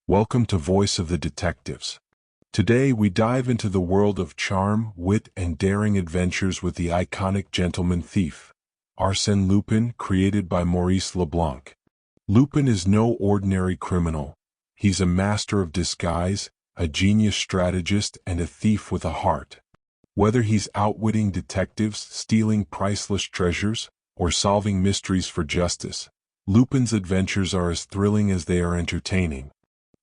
Welcome to Voice of the Detectives. Today we dive into the world of charm, wit, and daring adventures with the iconic gentleman thief, Arsène Lupin, created by Maurice Leblanc. Lupin is no ordinary criminal. He's a master of disguise, a genius strategist, and a thief with a heart. Whether he's outwitting detectives, stealing priceless treasures, or solving mysteries for justice, Lupin's adventures are as thrilling as they are entertaining.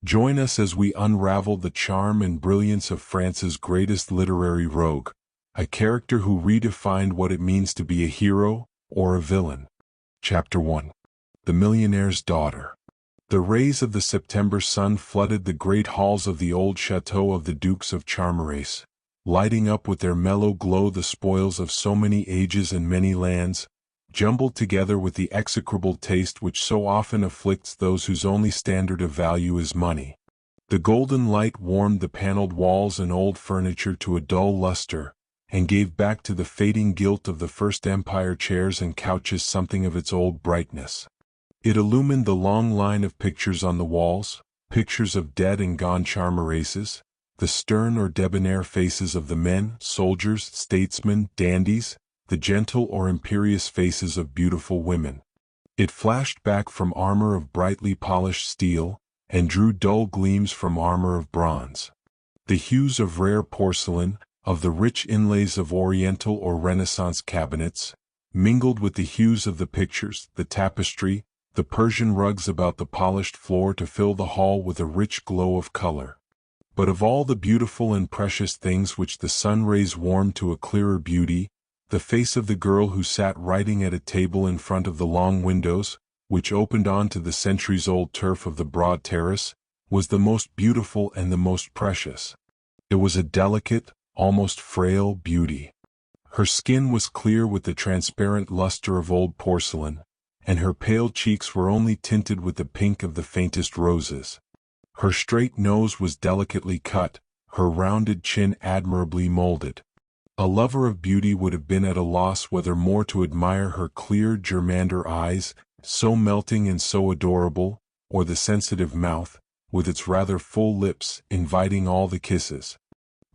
Join us as we unravel the charm and brilliance of France's greatest literary rogue, a character who redefined what it means to be a hero or a villain. Chapter 1. The Millionaire's Daughter. The rays of the September sun flooded the great halls of the old chateau of the Dukes of Charmerace, lighting up with their mellow glow the spoils of so many ages and many lands, jumbled together with the execrable taste which so often afflicts those whose only standard of value is money. The golden light warmed the paneled walls and old furniture to a dull luster, and gave back to the fading gilt of the First Empire chairs and couches something of its old brightness. It illumined the long line of pictures on the walls, pictures of dead and gone Charmeraces, the stern or debonair faces of the men, soldiers, statesmen, dandies, the gentle or imperious faces of beautiful women. It flashed back from armor of brightly polished steel, and drew dull gleams from armor of bronze. The hues of rare porcelain, of the rich inlays of Oriental or Renaissance cabinets, mingled with the hues of the pictures, the tapestry, the Persian rugs about the polished floor to fill the hall with a rich glow of color. But of all the beautiful and precious things which the sun rays warmed to a clearer beauty, the face of the girl who sat writing at a table in front of the long windows, which opened onto the centuries-old turf of the broad terrace, was the most beautiful and the most precious. It was a delicate, almost frail beauty. Her skin was clear with the transparent luster of old porcelain, and her pale cheeks were only tinted with the pink of the faintest roses. Her straight nose was delicately cut, her rounded chin admirably molded. A lover of beauty would have been at a loss whether more to admire her clear germander eyes, so melting and so adorable, or the sensitive mouth, with its rather full lips, inviting all the kisses.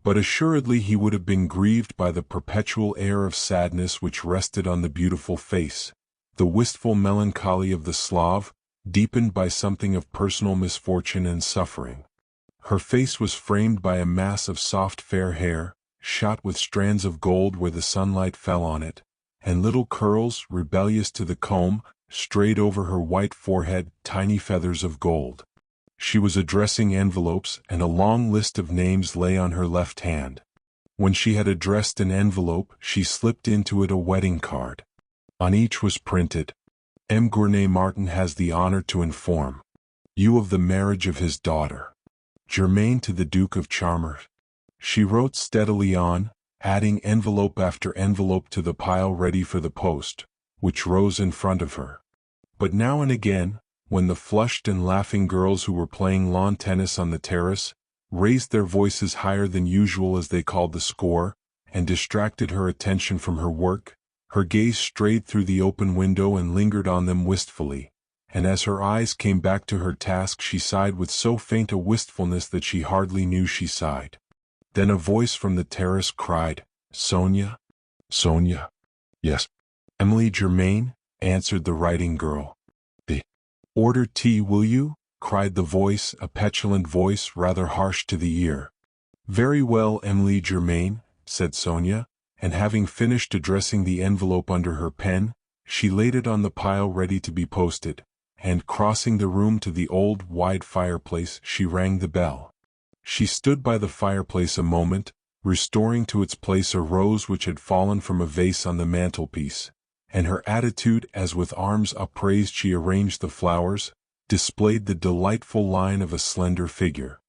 But assuredly he would have been grieved by the perpetual air of sadness which rested on the beautiful face, the wistful melancholy of the Slav, deepened by something of personal misfortune and suffering. Her face was framed by a mass of soft fair hair, shot with strands of gold where the sunlight fell on it, and little curls, rebellious to the comb, strayed over her white forehead, tiny feathers of gold. She was addressing envelopes, and a long list of names lay on her left hand. When she had addressed an envelope, she slipped into it a wedding card. On each was printed, M. Gournay Martin has the honor to inform you of the marriage of his daughter, Germaine, to the Duke of Charmerace. She wrote steadily on, adding envelope after envelope to the pile ready for the post, which rose in front of her. But now and again, when the flushed and laughing girls who were playing lawn tennis on the terrace raised their voices higher than usual as they called the score, and distracted her attention from her work, her gaze strayed through the open window and lingered on them wistfully, and as her eyes came back to her task she sighed with so faint a wistfulness that she hardly knew she sighed. Then a voice from the terrace cried, "Sonia? Sonia?" "Yes." "Emily Germain?" answered the writing girl. "Order tea, will you?" cried the voice, a petulant voice rather harsh to the ear. "Very well, Emily Germain," said Sonia, and having finished addressing the envelope under her pen, she laid it on the pile ready to be posted, and crossing the room to the old, wide fireplace, she rang the bell. She stood by the fireplace a moment, restoring to its place a rose which had fallen from a vase on the mantelpiece, and her attitude, as with arms upraised she arranged the flowers, displayed the delightful line of a slender figure.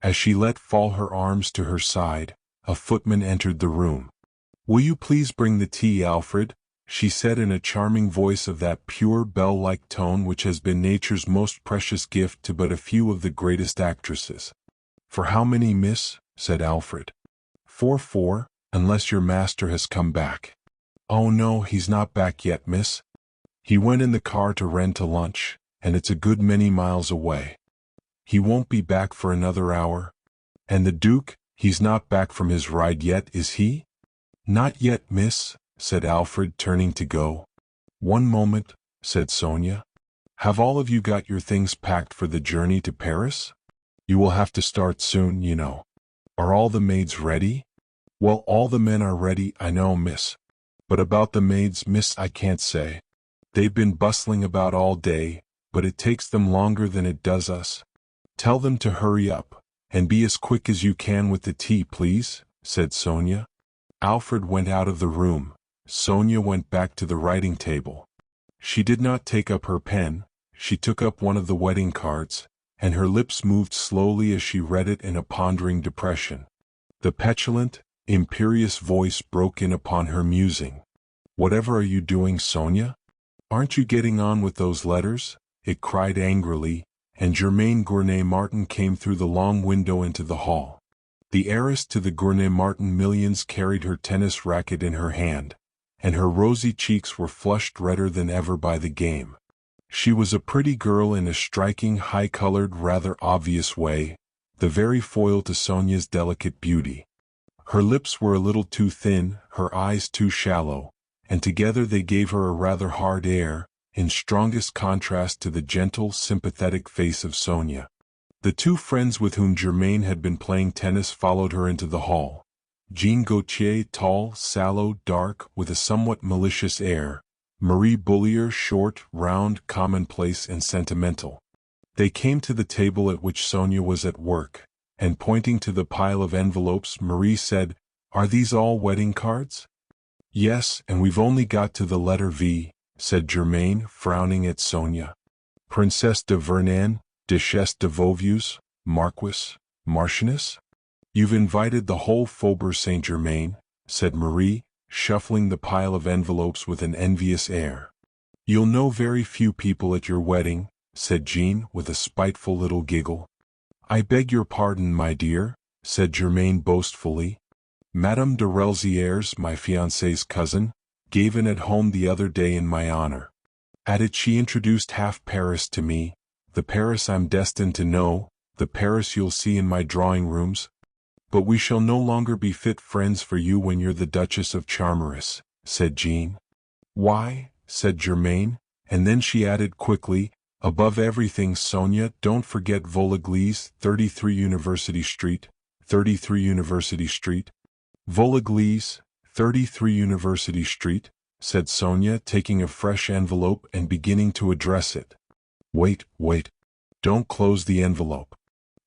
As she let fall her arms to her side, a footman entered the room. "Will you please bring the tea, Alfred?" she said in a charming voice of that pure bell-like tone which has been nature's most precious gift to but a few of the greatest actresses. "For how many, miss?" said Alfred. "For, unless your master has come back." "Oh no, he's not back yet, miss. He went in the car to Rennes to lunch, and it's a good many miles away." He won't be back for another hour. And the Duke, he's not back from his ride yet, is he? Not yet, miss, said Alfred, turning to go. One moment, said Sonia. Have all of you got your things packed for the journey to Paris? You will have to start soon, you know. Are all the maids ready? Well, all the men are ready, I know, miss. But about the maids, miss, I can't say. They've been bustling about all day, but it takes them longer than it does us. Tell them to hurry up, and be as quick as you can with the tea, please, said Sonia. Alfred went out of the room. Sonia went back to the writing table. She did not take up her pen. She took up one of the wedding cards, and her lips moved slowly as she read it in a pondering depression. The petulant, imperious voice broke in upon her musing. Whatever are you doing, Sonia? Aren't you getting on with those letters? It cried angrily, and Germaine Gournay-Martin came through the long window into the hall. The heiress to the Gournay-Martin millions carried her tennis racket in her hand, and her rosy cheeks were flushed redder than ever by the game. She was a pretty girl in a striking, high-colored, rather obvious way, the very foil to Sonia's delicate beauty. Her lips were a little too thin, her eyes too shallow, and together they gave her a rather hard air, in strongest contrast to the gentle, sympathetic face of Sonia. The two friends with whom Germaine had been playing tennis followed her into the hall. Jean Gautier, tall, sallow, dark, with a somewhat malicious air. Marie Bullier, short, round, commonplace, and sentimental. They came to the table at which Sonia was at work, and pointing to the pile of envelopes, Marie said, "Are these all wedding cards?" "Yes, and we've only got to the letter V," said Germaine, frowning at Sonia. "Princesse de Vernon, Duchesse de Vauvieux, Marquis, Marchioness? You've invited the whole Faubourg Saint-Germain," said Marie, shuffling the pile of envelopes with an envious air. "You'll know very few people at your wedding," said Jean with a spiteful little giggle. "I beg your pardon, my dear," said Germaine boastfully. "Madame de Relzières, my fiancé's cousin, gave an at-home the other day in my honor. At it she introduced half Paris to me, the Paris I'm destined to know, the Paris you'll see in my drawing rooms. But we shall no longer be fit friends for you when you're the Duchess of Charmeris," said Jean. "Why?" said Germaine, and then she added quickly, "Above everything, Sonia, don't forget Vol-Église, 33 University Street, 33 University Street." "Vol-Église, 33 University Street," said Sonia, taking a fresh envelope and beginning to address it. Wait, don't close the envelope.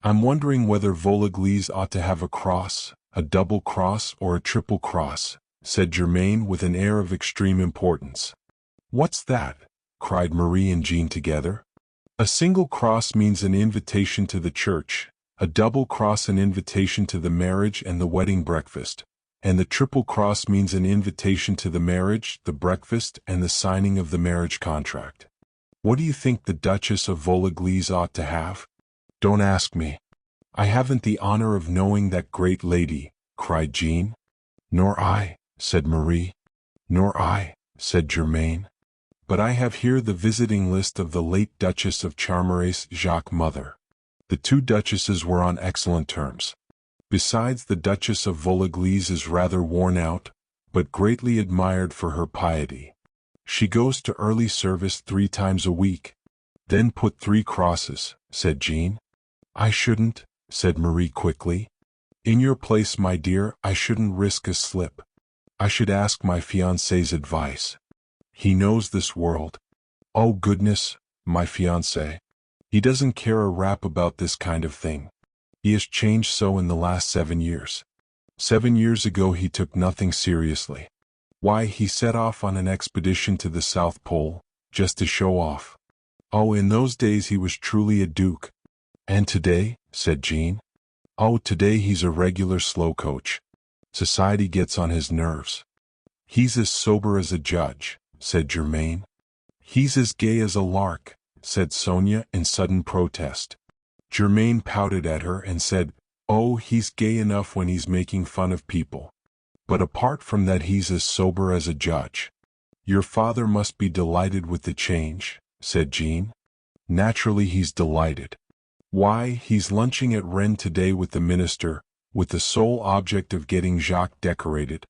I'm wondering whether Vol-Église ought to have a cross, a double cross or a triple cross," said Germaine with an air of extreme importance. "What's that?" cried Marie and Jean together. "A single cross means an invitation to the church, a double cross an invitation to the marriage and the wedding breakfast, and the triple cross means an invitation to the marriage, the breakfast, and the signing of the marriage contract. What do you think the Duchess of Vol-Église ought to have?" "Don't ask me. I haven't the honor of knowing that great lady," cried Jean. "Nor I," said Marie. "Nor I," said Germaine. "But I have here the visiting list of the late Duchess of Charmeris, Jacques' mother." The two duchesses were on excellent terms. Besides, the Duchess of Vol-Église is rather worn out, but greatly admired for her piety. She goes to early service 3 times a week. "Then put 3 crosses," said Jean. "I shouldn't," said Marie quickly. "In your place, my dear, I shouldn't risk a slip. I should ask my fiancé's advice. He knows this world. Oh goodness, my fiancé. He doesn't care a rap about this kind of thing. He has changed so in the last 7 years. 7 years ago he took nothing seriously. Why, he set off on an expedition to the South Pole, just to show off. Oh, in those days he was truly a duke." "And today?" said Jean. "Oh, today he's a regular slow coach. Society gets on his nerves." "He's as sober as a judge," said Germaine. "He's as gay as a lark," said Sonia in sudden protest. Germaine pouted at her and said, "Oh, he's gay enough when he's making fun of people. But apart from that he's as sober as a judge." "Your father must be delighted with the change," said Jean. "Naturally he's delighted. Why, he's lunching at Rennes today with the minister, with the sole object of getting Jacques decorated.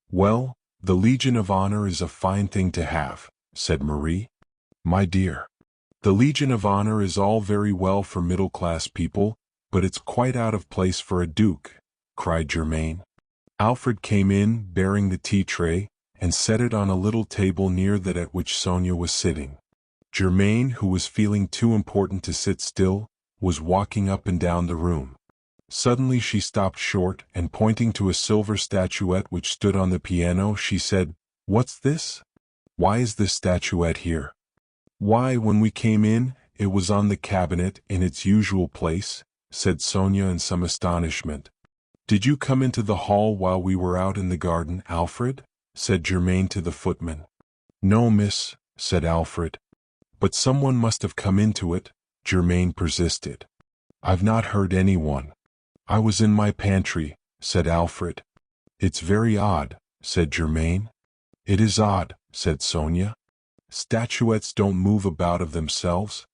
Well, the Legion of Honor is a fine thing to have, said Marie. My dear, the Legion of Honor is all very well for middle-class people, but it's quite out of place for a duke, cried Germain. Alfred came in, bearing the tea tray, and set it on a little table near that at which Sonia was sitting. Germain, who was feeling too important to sit still, was walking up and down the room. Suddenly she stopped short, and pointing to a silver statuette which stood on the piano, she said, "What's this? Why is this statuette here?" "Why, when we came in, it was on the cabinet in its usual place," said Sonia in some astonishment. "Did you come into the hall while we were out in the garden, Alfred?" said Germain to the footman. "No, miss," said Alfred. "But someone must have come into it," Germain persisted. "I've not heard anyone. I was in my pantry," said Alfred. "It's very odd," said Germain. "It is odd," said Sonia. "Statuettes don't move about of themselves."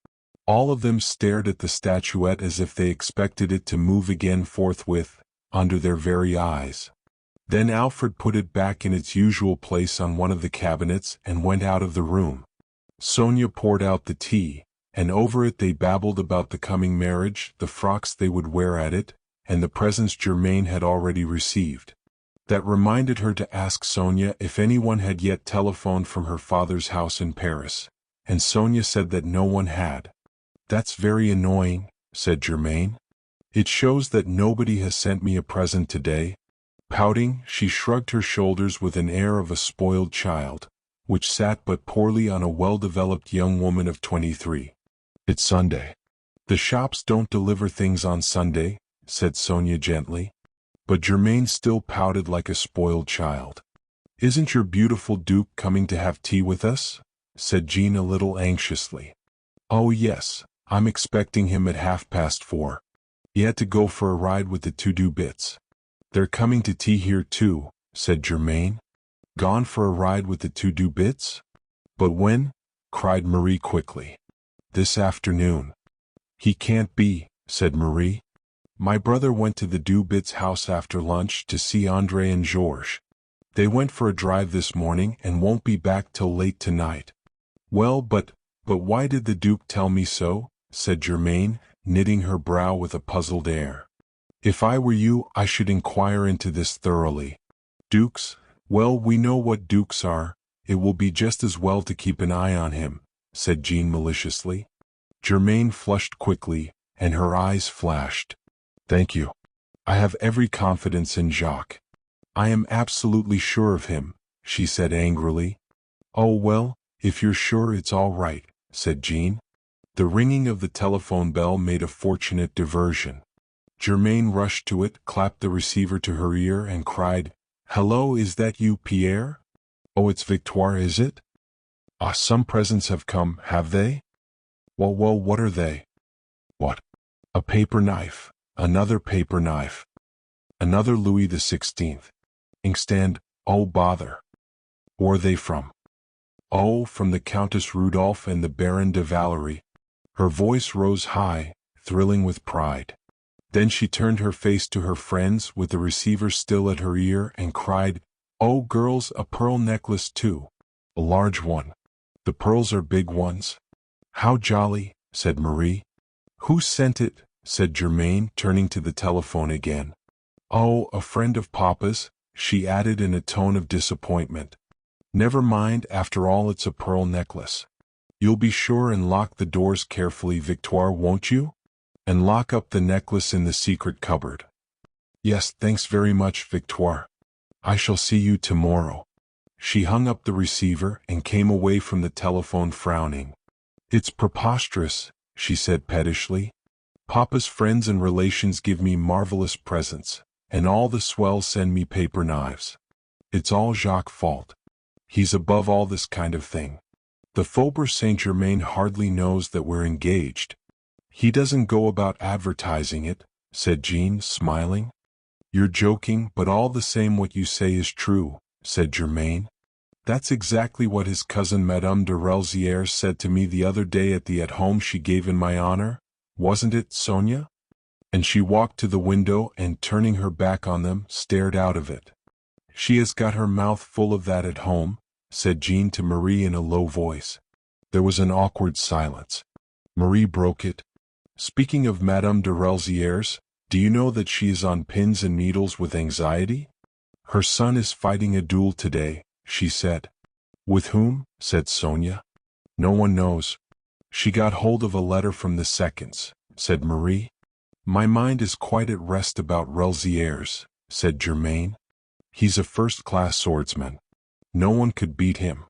All of them stared at the statuette as if they expected it to move again forthwith, under their very eyes. Then Alfred put it back in its usual place on one of the cabinets and went out of the room. Sonia poured out the tea, and over it they babbled about the coming marriage, the frocks they would wear at it, and the presents Germain had already received. That reminded her to ask Sonia if anyone had yet telephoned from her father's house in Paris, and Sonia said that no one had. "That's very annoying," said Germain. "It shows that nobody has sent me a present today." Pouting, she shrugged her shoulders with an air of a spoiled child, which sat but poorly on a well-developed young woman of 23. "It's Sunday. The shops don't deliver things on Sunday," said Sonia gently. But Germain still pouted like a spoiled child. "Isn't your beautiful Duke coming to have tea with us?" said Jean a little anxiously. "Oh yes, I'm expecting him at 4:30. He had to go for a ride with the two Dubits." "They're coming to tea here too," said Germain. "Gone for a ride with the two Dubits? But when?" cried Marie quickly. "This afternoon." "He can't be," said Marie. "My brother went to the Dubits' house after lunch to see André and Georges. They went for a drive this morning and won't be back till late tonight." "Well, but why did the Duke tell me so?" said Germain, knitting her brow with a puzzled air. "If I were you, I should inquire into this thoroughly. Dukes, well, we know what dukes are, it will be just as well to keep an eye on him," said Jean maliciously. Germain flushed quickly, and her eyes flashed. "Thank you. I have every confidence in Jacques. I am absolutely sure of him," she said angrily. "Oh well, if you're sure it's all right," said Jean. The ringing of the telephone bell made a fortunate diversion. Germain rushed to it, clapped the receiver to her ear, and cried, "Hello, is that you, Pierre? Oh, it's Victoire, is it? Ah, some presents have come, have they? Well, what are they?" "What? A paper knife, another paper knife, another Louis XVI inkstand, oh bother. Who are they from?" "Oh, from the Countess Rudolph and the Baron de Valery." Her voice rose high, thrilling with pride. Then she turned her face to her friends with the receiver still at her ear and cried, "Oh girls, a pearl necklace too. A large one. The pearls are big ones." "How jolly," said Marie. "Who sent it?" said Germain, turning to the telephone again. "Oh, a friend of Papa's," she added in a tone of disappointment. "Never mind, after all it's a pearl necklace. You'll be sure and lock the doors carefully, Victoire, won't you? And lock up the necklace in the secret cupboard." "Yes, thanks very much, Victoire. I shall see you tomorrow." She hung up the receiver and came away from the telephone frowning. "It's preposterous," she said pettishly. "Papa's friends and relations give me marvelous presents, and all the swells send me paper knives. It's all Jacques' fault. He's above all this kind of thing. The Faubourg Saint-Germain hardly knows that we're engaged. He doesn't go about advertising it," said Jean, smiling. "You're joking, but all the same what you say is true," said Germain. "That's exactly what his cousin Madame de Relzières said to me the other day at the at-home she gave in my honor. Wasn't it, Sonia? And she walked to the window and, turning her back on them, stared out of it. She has got her mouth full of that at home, said Jean to Marie in a low voice. There was an awkward silence. Marie broke it. Speaking of Madame de Relzières, do you know that she is on pins and needles with anxiety? Her son is fighting a duel today, she said. With whom? Said Sonia. No one knows. She got hold of a letter from the seconds, said Marie. My mind is quite at rest about Relzières, said Germain. He's a first-class swordsman. No one could beat him.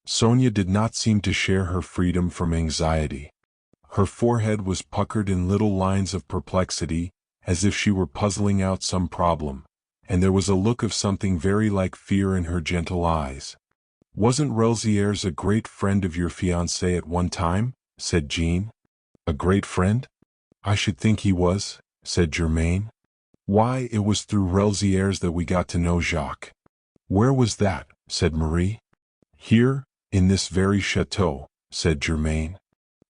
Sonia did not seem to share her freedom from anxiety. Her forehead was puckered in little lines of perplexity, as if she were puzzling out some problem, and there was a look of something very like fear in her gentle eyes. Wasn't Relzières a great friend of your fiancé at one time? Said Jean. A great friend? I should think he was, said Germain. Why, it was through Relzières that we got to know Jacques. Where was that? Said Marie. Here, in this very chateau, said Germain.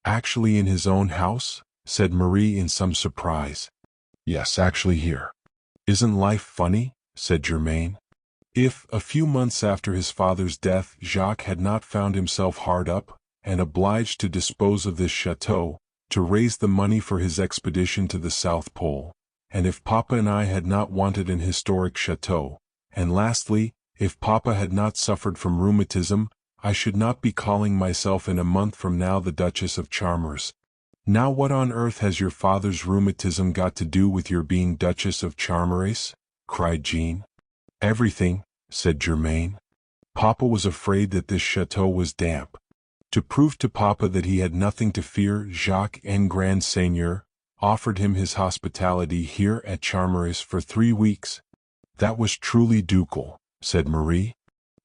Actually in his own house? Said Marie in some surprise. Yes, actually here. Isn't life funny? Said Germain. If, a few months after his father's death, Jacques had not found himself hard up, and obliged to dispose of this chateau, to raise the money for his expedition to the South Pole, and if Papa and I had not wanted an historic chateau, and lastly, if Papa had not suffered from rheumatism, I should not be calling myself in a month from now the Duchess of Charmers. Now what on earth has your father's rheumatism got to do with your being Duchess of Charmerace? Cried Jean. Everything, said Germain. Papa was afraid that this chateau was damp. To prove to Papa that he had nothing to fear, Jacques and Grand Seigneur offered him his hospitality here at Charmerace for 3 weeks. That was truly ducal, said Marie.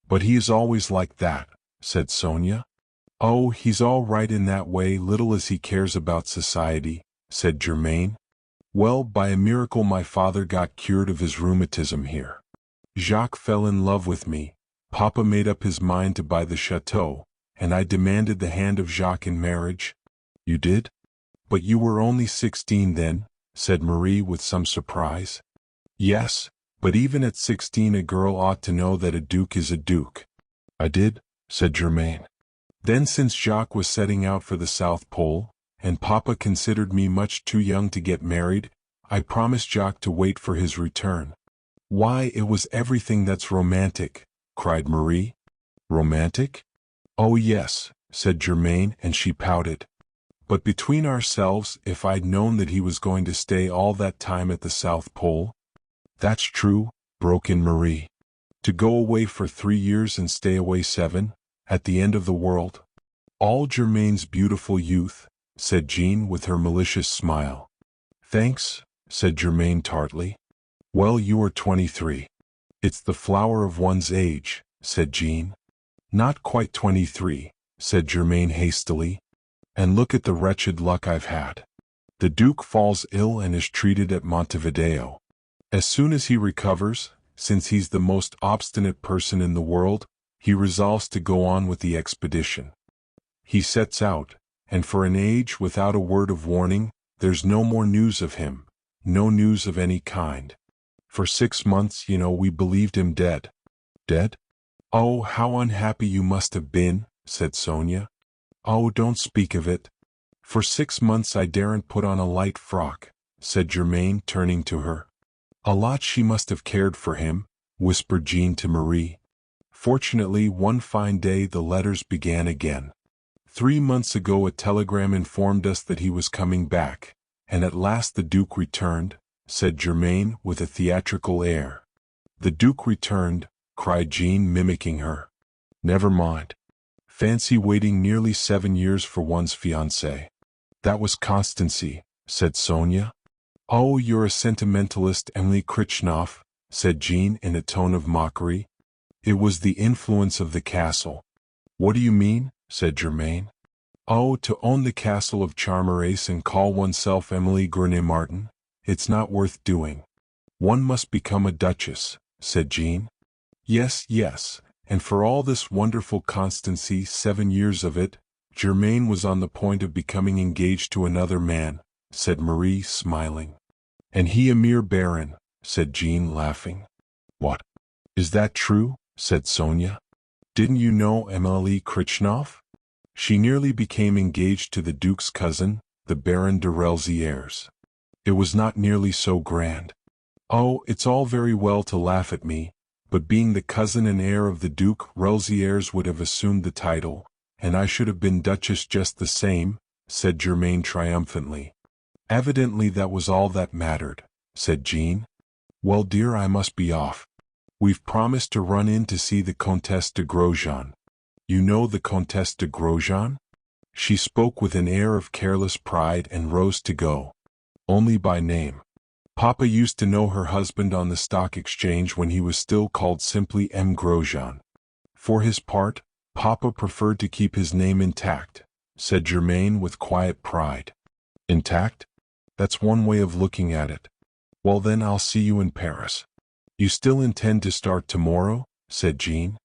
But he is always like that, said Sonia. Oh, he's all right in that way, little as he cares about society, said Germain. Well, by a miracle my father got cured of his rheumatism here. Jacques fell in love with me, Papa made up his mind to buy the chateau, and I demanded the hand of Jacques in marriage. You did? But you were only 16 then, said Marie with some surprise. Yes, but even at 16 a girl ought to know that a duke is a duke. I did, said Germain. Then since Jacques was setting out for the South Pole, and Papa considered me much too young to get married, I promised Jacques to wait for his return. Why, it was everything that's romantic, cried Marie. Romantic? Oh yes, said Germain, and she pouted. But between ourselves, if I'd known that he was going to stay all that time at the South Pole. That's true, broke in Marie. To go away for 3 years and stay away 7, at the end of the world. All Germain's beautiful youth, said Jean with her malicious smile. Thanks, said Germain tartly. Well, you are 23. It's the flower of one's age, said Jean. Not quite 23, said Germain hastily. And look at the wretched luck I've had. The Duke falls ill and is treated at Montevideo. As soon as he recovers, since he's the most obstinate person in the world, he resolves to go on with the expedition. He sets out, and for an age without a word of warning, there's no more news of him, no news of any kind. For 6 months, we believed him dead. Dead? Oh, how unhappy you must have been, said Sonia. Oh, don't speak of it. For 6 months I daren't put on a light frock, said Germain, turning to her. A lot she must have cared for him, whispered Jean to Marie. Fortunately, one fine day the letters began again. 3 months ago a telegram informed us that he was coming back, and at last the Duke returned, said Germain with a theatrical air. The Duke returned, cried Jean, mimicking her. Never mind. Fancy waiting nearly 7 years for one's fiancé. That was constancy, said Sonia. Oh, you're a sentimentalist, Emily Krichnoff, said Jean in a tone of mockery. It was the influence of the castle. What do you mean? Said Germain. Oh, to own the castle of Charmerace and call oneself Emily Grenay-Martin, it's not worth doing. One must become a duchess, said Jean. Yes, yes, and for all this wonderful constancy, 7 years of it, Germain was on the point of becoming engaged to another man, said Marie, smiling. And he a mere baron, said Jean, laughing. What? Is that true? Said Sonia. Didn't you know Emilie Krichnoff? She nearly became engaged to the Duke's cousin, the Baron de Relzières. It was not nearly so grand. Oh, it's all very well to laugh at me, but being the cousin and heir of the Duke, Relzières would have assumed the title, and I should have been Duchess just the same, said Germaine triumphantly. Evidently that was all that mattered, said Jean. Well, dear, I must be off. We've promised to run in to see the Comtesse de Grosjean. You know the Comtesse de Grosjean? She spoke with an air of careless pride and rose to go. Only by name. Papa used to know her husband on the stock exchange when he was still called simply M. Grosjean. For his part, Papa preferred to keep his name intact, said Germaine with quiet pride. Intact? That's one way of looking at it. Well then, I'll see you in Paris. You still intend to start tomorrow? Said Jean.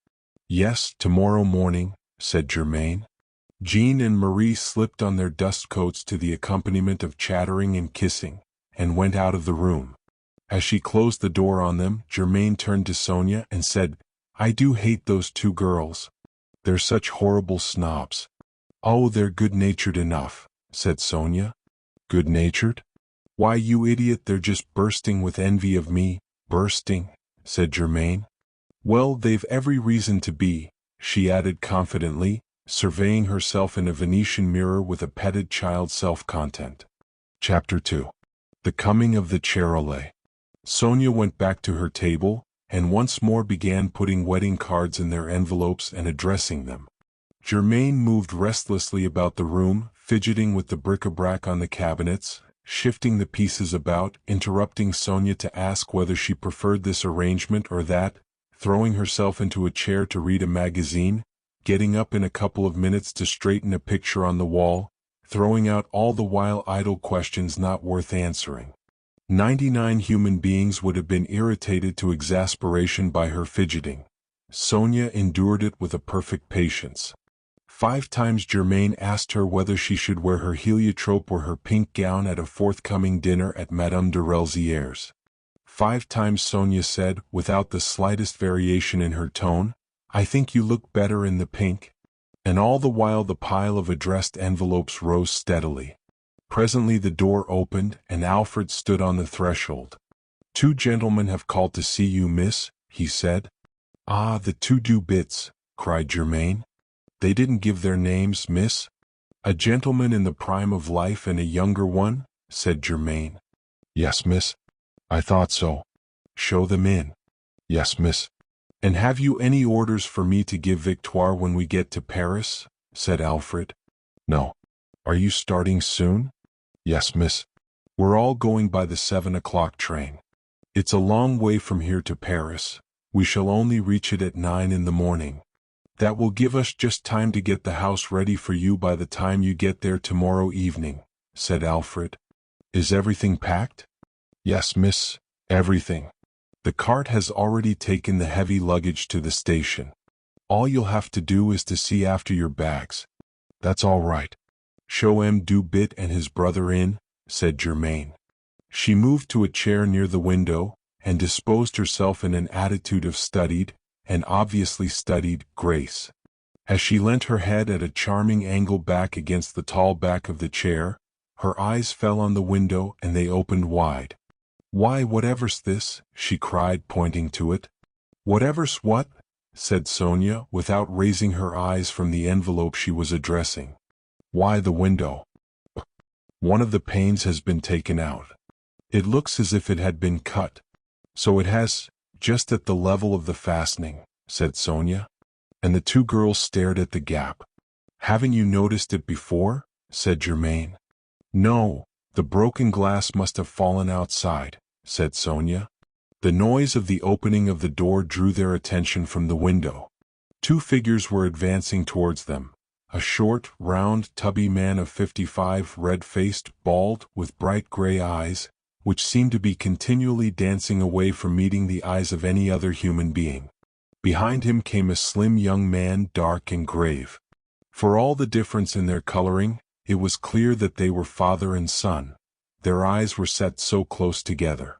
Yes, tomorrow morning, said Germaine. Jean and Marie slipped on their dust coats to the accompaniment of chattering and kissing, and went out of the room. As she closed the door on them, Germaine turned to Sonia and said, I do hate those two girls. They're such horrible snobs. Oh, they're good-natured enough, said Sonia. Good-natured? Why, you idiot, they're just bursting with envy of me. Bursting, said Germaine. Well, they've every reason to be, she added confidently, surveying herself in a Venetian mirror with a petted child's self-content. Chapter 2. The Coming of the Charolais. Sonia went back to her table, and once more began putting wedding cards in their envelopes and addressing them. Germaine moved restlessly about the room, fidgeting with the bric-a-brac on the cabinets, shifting the pieces about, interrupting Sonia to ask whether she preferred this arrangement or that, throwing herself into a chair to read a magazine, getting up in a couple of minutes to straighten a picture on the wall, throwing out all the while idle questions not worth answering. 99 human beings would have been irritated to exasperation by her fidgeting. Sonia endured it with a perfect patience. 5 times Germaine asked her whether she should wear her heliotrope or her pink gown at a forthcoming dinner at Madame de Relzières'. 5 times Sonia said, without the slightest variation in her tone, I think you look better in the pink. And all the while the pile of addressed envelopes rose steadily. Presently the door opened, and Alfred stood on the threshold. 2 gentlemen have called to see you, miss, he said. Ah, the 2 Dubits, cried Germaine. They didn't give their names, miss? A gentleman in the prime of life and a younger one, said Germaine. Yes, miss. I thought so. Show them in. Yes, miss. And have you any orders for me to give Victoire when we get to Paris? Said Alfred. No. Are you starting soon? Yes, miss. We're all going by the 7 o'clock train. It's a long way from here to Paris. We shall only reach it at 9 in the morning. That will give us just time to get the house ready for you by the time you get there tomorrow evening, said Alfred. Is everything packed? Yes, miss, everything. The cart has already taken the heavy luggage to the station. All you'll have to do is to see after your bags. That's all right. Show M. Dubit and his brother in, said Germaine. She moved to a chair near the window, and disposed herself in an attitude of studied, and obviously studied, grace. As she leant her head at a charming angle back against the tall back of the chair, her eyes fell on the window and they opened wide. Why, whatever's this? She cried, pointing to it. Whatever's what? Said Sonia, without raising her eyes from the envelope she was addressing. Why, the window. One of the panes has been taken out. It looks as if it had been cut. So it has, just at the level of the fastening, said Sonia. And the 2 girls stared at the gap. Haven't you noticed it before? Said Germaine. No, the broken glass must have fallen outside, said Sonia. The noise of the opening of the door drew their attention from the window. 2 figures were advancing towards them. A short, round, tubby man of 55, red-faced, bald, with bright gray eyes, which seemed to be continually dancing away from meeting the eyes of any other human being. Behind him came a slim young man, dark and grave. For all the difference in their coloring, it was clear that they were father and son. their eyes were set so close together.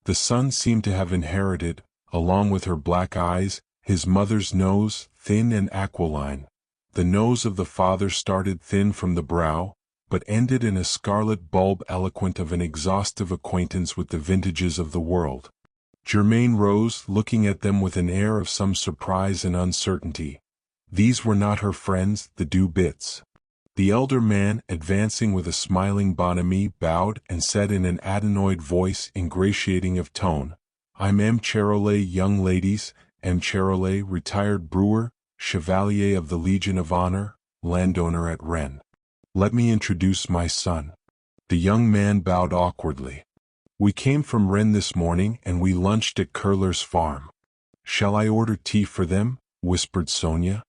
The son seemed to have inherited, along with her black eyes, his mother's nose, thin and aquiline. The nose of the father started thin from the brow, but ended in a scarlet bulb eloquent of an exhaustive acquaintance with the vintages of the world. Germain rose, looking at them with an air of some surprise and uncertainty. These were not her friends, the Dubits. The elder man, advancing with a smiling bonhomie, bowed and said in an adenoid voice ingratiating of tone, "I'm M. Charolais, young ladies, M. Charolais, retired brewer, Chevalier of the Legion of Honor, landowner at Rennes. Let me introduce my son." The young man bowed awkwardly. "We came from Rennes this morning and we lunched at Curler's farm." "Shall I order tea for them?" whispered Sonia.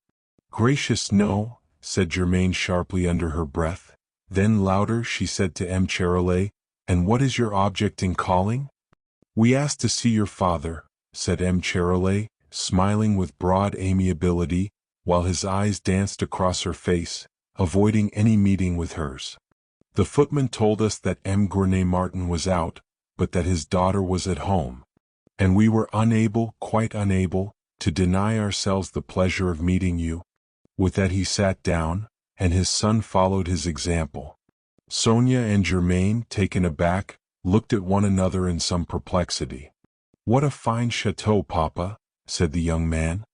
"Gracious no," said Germain sharply under her breath. Then louder she said to M. Charolais, "And what is your object in calling?" "We asked to see your father," said M. Charolais, smiling with broad amiability, while his eyes danced across her face, avoiding any meeting with hers. "The footman told us that M. Gournay Martin was out, but that his daughter was at home. And we were unable, quite unable, to deny ourselves the pleasure of meeting you." With that he sat down, and his son followed his example. Sonia and Germain, taken aback, looked at one another in some perplexity. "What a fine chateau, Papa," said the young man.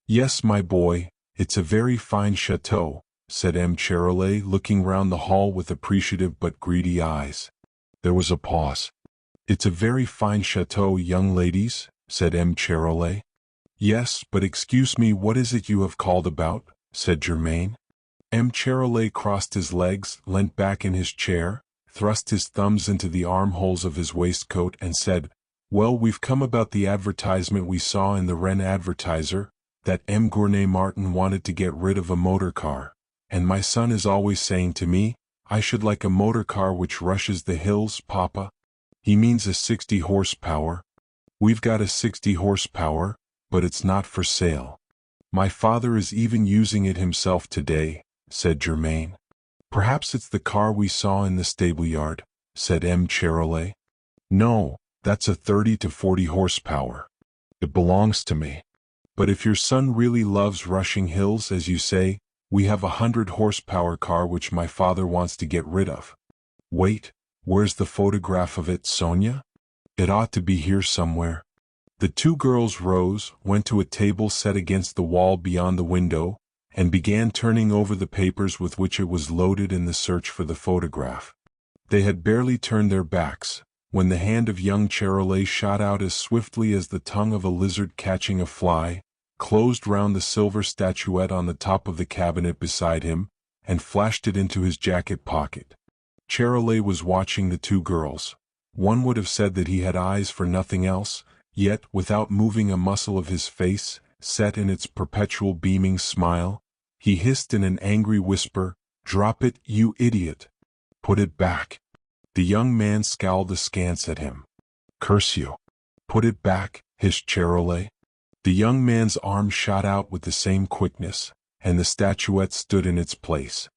"Yes, my boy, it's a very fine chateau," said M. Charolais, looking round the hall with appreciative but greedy eyes. There was a pause. "It's a very fine chateau, young ladies," said M. Charolais. "Yes, but excuse me, what is it you have called about?" said Germain. M. Charolais crossed his legs, leant back in his chair, thrust his thumbs into the armholes of his waistcoat and said, "Well, we've come about the advertisement we saw in the Rennes Advertiser, that M. Gournay Martin wanted to get rid of a motor car, and my son is always saying to me, I should like a motor car which rushes the hills, Papa. He means a 60 horsepower. We've got a 60 horsepower, but it's not for sale. My father is even using it himself today," said Germain. "Perhaps it's the car we saw in the stable-yard," said M. Charolais. "No, that's a 30 to 40 horsepower. It belongs to me. But if your son really loves rushing hills, as you say, we have a 100 horsepower car which my father wants to get rid of. Wait, where's the photograph of it, Sonia? It ought to be here somewhere." The two girls rose, went to a table set against the wall beyond the window, and began turning over the papers with which it was loaded in the search for the photograph. They had barely turned their backs, when the hand of young Charolais shot out as swiftly as the tongue of a lizard catching a fly, closed round the silver statuette on the top of the cabinet beside him, and flashed it into his jacket pocket. Charolais was watching the two girls. One would have said that he had eyes for nothing else, yet, without moving a muscle of his face, set in its perpetual beaming smile, he hissed in an angry whisper, "Drop it, you idiot! Put it back!" The young man scowled askance at him. "Curse you! Put it back," hissed Charolais. The young man's arm shot out with the same quickness, and the statuette stood in its place.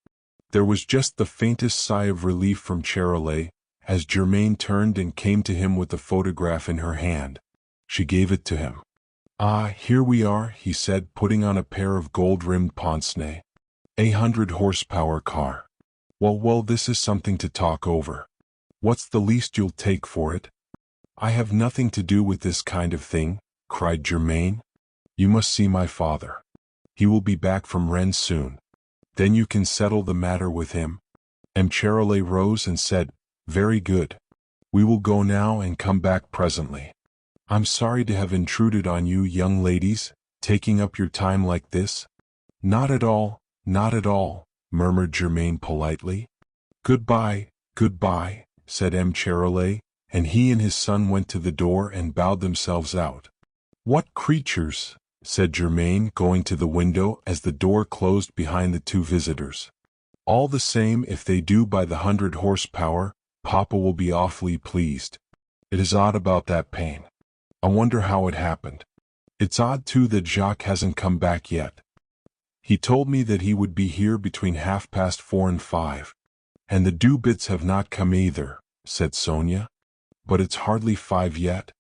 There was just the faintest sigh of relief from Charolais, as Germain turned and came to him with the photograph in her hand. She gave it to him. "Ah, here we are," he said, putting on a pair of gold-rimmed pince-nez. "A 100 horsepower car. Well, this is something to talk over. What's the least you'll take for it?" "I have nothing to do with this kind of thing," cried Germain. "You must see my father. He will be back from Rennes soon. Then you can settle the matter with him." And Charolais rose and said, "Very good. We will go now and come back presently. I'm sorry to have intruded on you, young ladies, taking up your time like this." "Not at all, not at all," murmured Germain politely. "Goodbye, goodbye," said M. Charolais, and he and his son went to the door and bowed themselves out. "What creatures!" said Germain, going to the window as the door closed behind the two visitors. "All the same, if they do buy the 100 horsepower, Papa will be awfully pleased. It is odd about that pain. I wonder how it happened. It's odd too that Jacques hasn't come back yet. He told me that he would be here between 4:30 and 5. And the Dubits have not come either," said Sonia. But it's hardly 5 yet.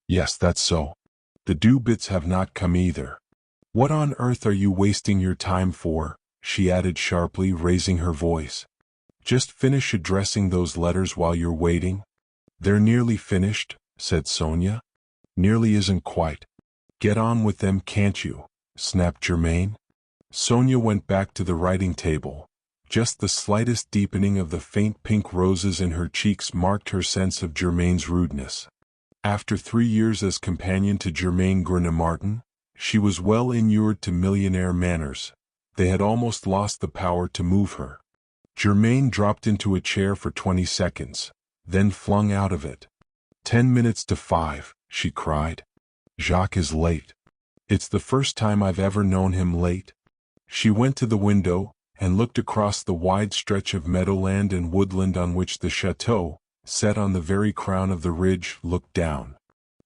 Yes, that's so. The due-bits have not come either. What on earth are you wasting your time for? She added sharply, raising her voice. Just finish addressing those letters while you're waiting. They're nearly finished, said Sonia. Nearly isn't quite. Get on with them, can't you? Snapped Germain. Sonia went back to the writing table. Just the slightest deepening of the faint pink roses in her cheeks marked her sense of Germain's rudeness. After 3 years as companion to Germain Martin, she was well inured to millionaire manners. They had almost lost the power to move her. Germain dropped into a chair for 20 seconds, then flung out of it. 10 minutes to 5, she cried. Jacques is late. It's the first time I've ever known him late. She went to the window and looked across the wide stretch of meadowland and woodland on which the chateau, set on the very crown of the ridge, looked down.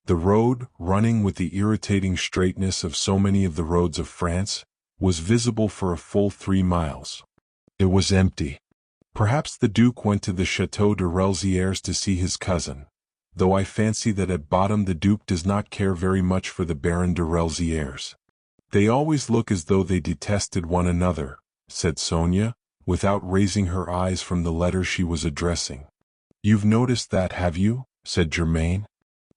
The road, running with the irritating straightness of so many of the roads of France, was visible for a full 3 miles. It was empty. Perhaps the Duke went to the Château de Relzières to see his cousin, though I fancy that at bottom the Duke does not care very much for the Baron de Relzières. They always look as though they detested one another, said Sonia, without raising her eyes from the letter she was addressing. You've noticed that, have you? Said Germain.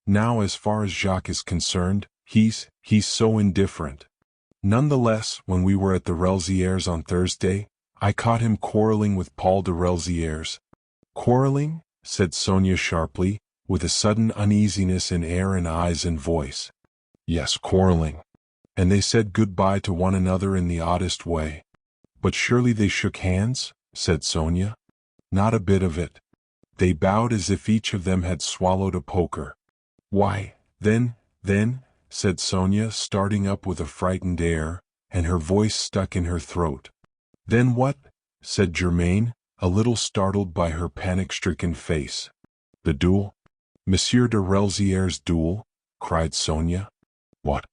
Now, as far as Jacques is concerned, he's so indifferent. Nonetheless, when we were at the Relzières on Thursday, I caught him quarreling with Paul de Relzières. Quarreling? Said Sonia sharply, with a sudden uneasiness in air and eyes and voice. Yes, quarreling. And they said goodbye to one another in the oddest way. But surely they shook hands? Said Sonia. Not a bit of it. They bowed as if each of them had swallowed a poker. Why, then, said Sonia, starting up with a frightened air, and her voice stuck in her throat. Then what? Said Germain, a little startled by her panic-stricken face. The duel? Monsieur de Relzières' duel? Cried Sonia. What?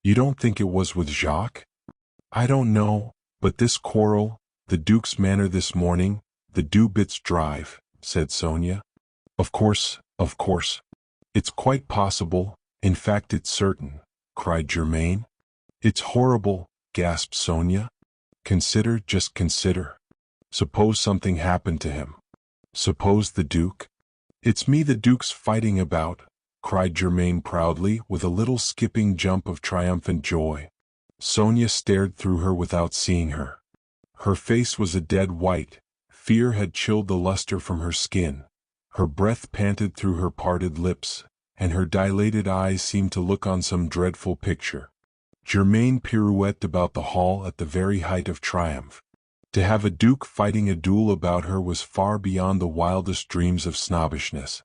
You don't think it was with Jacques? I don't know, but this quarrel, the Duke's manner this morning, the due-bits drive, said Sonia. Of course. It's quite possible, in fact it's certain, cried Germain. It's horrible, gasped Sonia. Just consider. Suppose something happened to him. Suppose the Duke. It's me the Duke's fighting about, cried Germain proudly, with a little skipping jump of triumphant joy. Sonia stared through her without seeing her. Her face was a dead white. Fear had chilled the luster from her skin. Her breath panted through her parted lips, and her dilated eyes seemed to look on some dreadful picture. Germain pirouetted about the hall at the very height of triumph. To have a duke fighting a duel about her was far beyond the wildest dreams of snobbishness.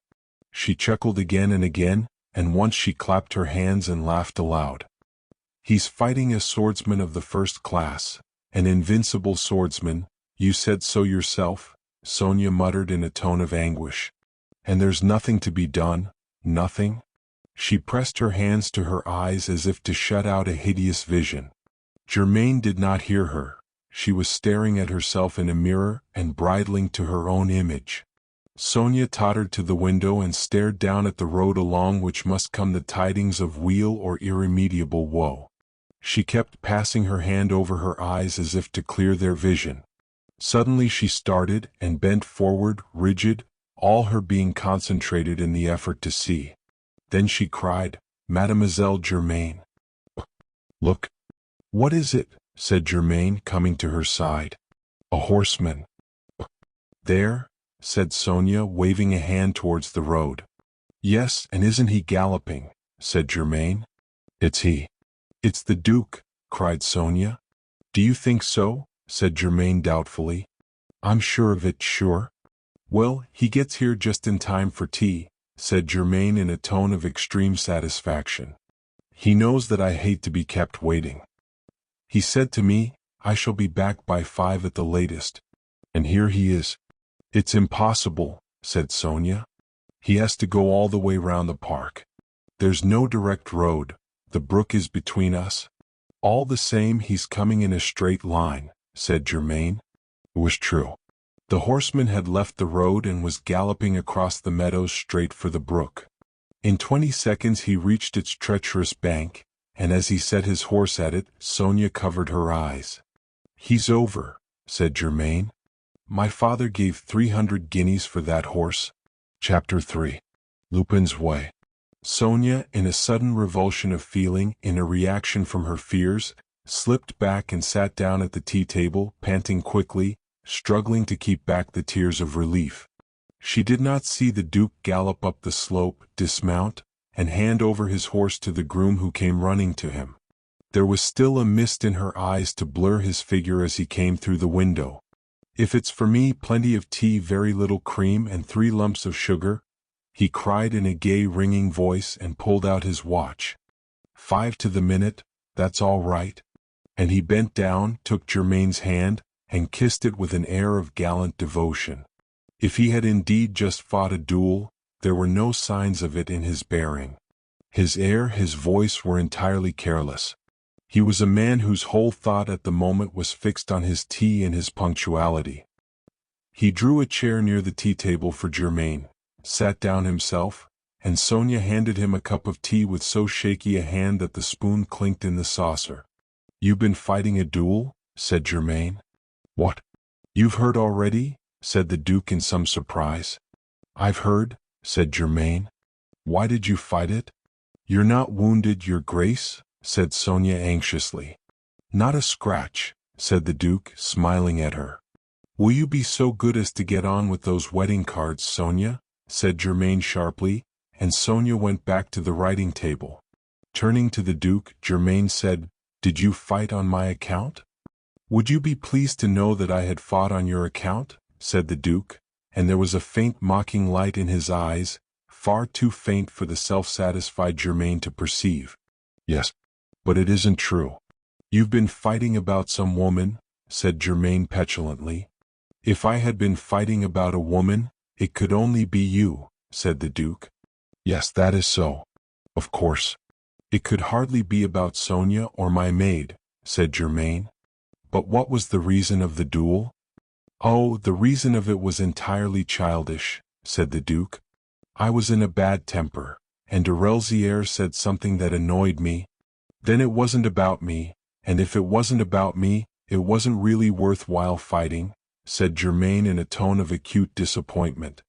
She chuckled again, and once she clapped her hands and laughed aloud. He's fighting a swordsman of the first class, an invincible swordsman. You said so yourself, Sonia muttered in a tone of anguish. And there's nothing to be done, nothing? She pressed her hands to her eyes as if to shut out a hideous vision. Germain did not hear her. She was staring at herself in a mirror and bridling to her own image. Sonia tottered to the window and stared down at the road along which must come the tidings of weal or irremediable woe. She kept passing her hand over her eyes as if to clear their vision. Suddenly she started and bent forward, rigid, all her being concentrated in the effort to see. Then she cried, Mademoiselle Germain. Look. What is it? Said Germain, coming to her side. A horseman. There, said Sonia, waving a hand towards the road. Yes, and isn't he galloping? Said Germain. It's he. It's the Duke, cried Sonia. Do you think so? Said Germain doubtfully. I'm sure of it, sure. Well, he gets here just in time for tea, said Germain in a tone of extreme satisfaction. He knows that I hate to be kept waiting. He said to me, I shall be back by 5 at the latest. And here he is. It's impossible, said Sonia. He has to go all the way round the park. There's no direct road, the brook is between us. All the same he's coming in a straight line, said Germain. It was true. The horseman had left the road and was galloping across the meadows straight for the brook. In 20 seconds he reached its treacherous bank, and as he set his horse at it, Sonia covered her eyes. "He's over," said Germain. "My father gave 300 guineas for that horse." Chapter 3. Lupin's Way. Sonia, in a sudden revulsion of feeling, in a reaction from her fears, slipped back and sat down at the tea table, panting quickly, struggling to keep back the tears of relief. She did not see the Duke gallop up the slope, dismount, and hand over his horse to the groom who came running to him. There was still a mist in her eyes to blur his figure as he came through the window. "If it's for me, plenty of tea, very little cream, and 3 lumps of sugar," he cried in a gay, ringing voice and pulled out his watch. "5 to the minute, that's all right." And he bent down, took Germain's hand, and kissed it with an air of gallant devotion. If he had indeed just fought a duel, there were no signs of it in his bearing. His air, his voice were entirely careless. He was a man whose whole thought at the moment was fixed on his tea and his punctuality. He drew a chair near the tea table for Germain, sat down himself, and Sonia handed him a cup of tea with so shaky a hand that the spoon clinked in the saucer. "You've been fighting a duel?" said Germain. "What? You've heard already?" said the Duke in some surprise. "I've heard," said Germain. "Why did you fight it?" "You're not wounded, your Grace?" said Sonia anxiously. "Not a scratch," said the Duke, smiling at her. "Will you be so good as to get on with those wedding cards, Sonia?" said Germain sharply, and Sonia went back to the writing table. Turning to the Duke, Germain said, "Did you fight on my account?" "Would you be pleased to know that I had fought on your account?" said the Duke, and there was a faint mocking light in his eyes, far too faint for the self-satisfied Germain to perceive. "Yes, but it isn't true." "You've been fighting about some woman," said Germain petulantly. "If I had been fighting about a woman, it could only be you," said the Duke. "Yes, that is so. Of course. It could hardly be about Sonia or my maid," said Germain. "But what was the reason of the duel?" "Oh, the reason of it was entirely childish," said the Duke. "I was in a bad temper, and de Relzières said something that annoyed me. Then it wasn't about me, and if it wasn't about me, it wasn't really worthwhile fighting," said Germain in a tone of acute disappointment.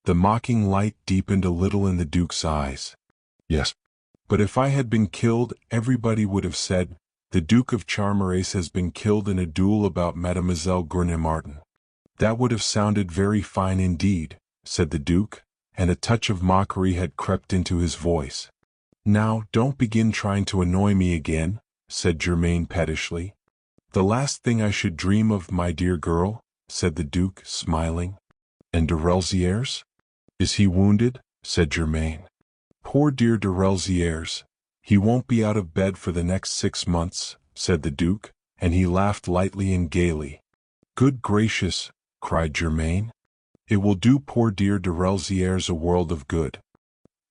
The mocking light deepened a little in the Duke's eyes. "Yes, but if I had been killed, everybody would have said, 'The Duke of Charmerace has been killed in a duel about Mademoiselle Grenay-Martin.' That would have sounded very fine indeed," said the Duke, and a touch of mockery had crept into his voice. "Now, don't begin trying to annoy me again," said Germain pettishly. "The last thing I should dream of, my dear girl," said the Duke, smiling. "And de Relzières? Is he wounded?" said Germain. "Poor dear de Relzières. He won't be out of bed for the next 6 months," said the Duke, and he laughed lightly and gaily. "Good gracious!" cried Germain. "It will do poor dear de Relzières a world of good.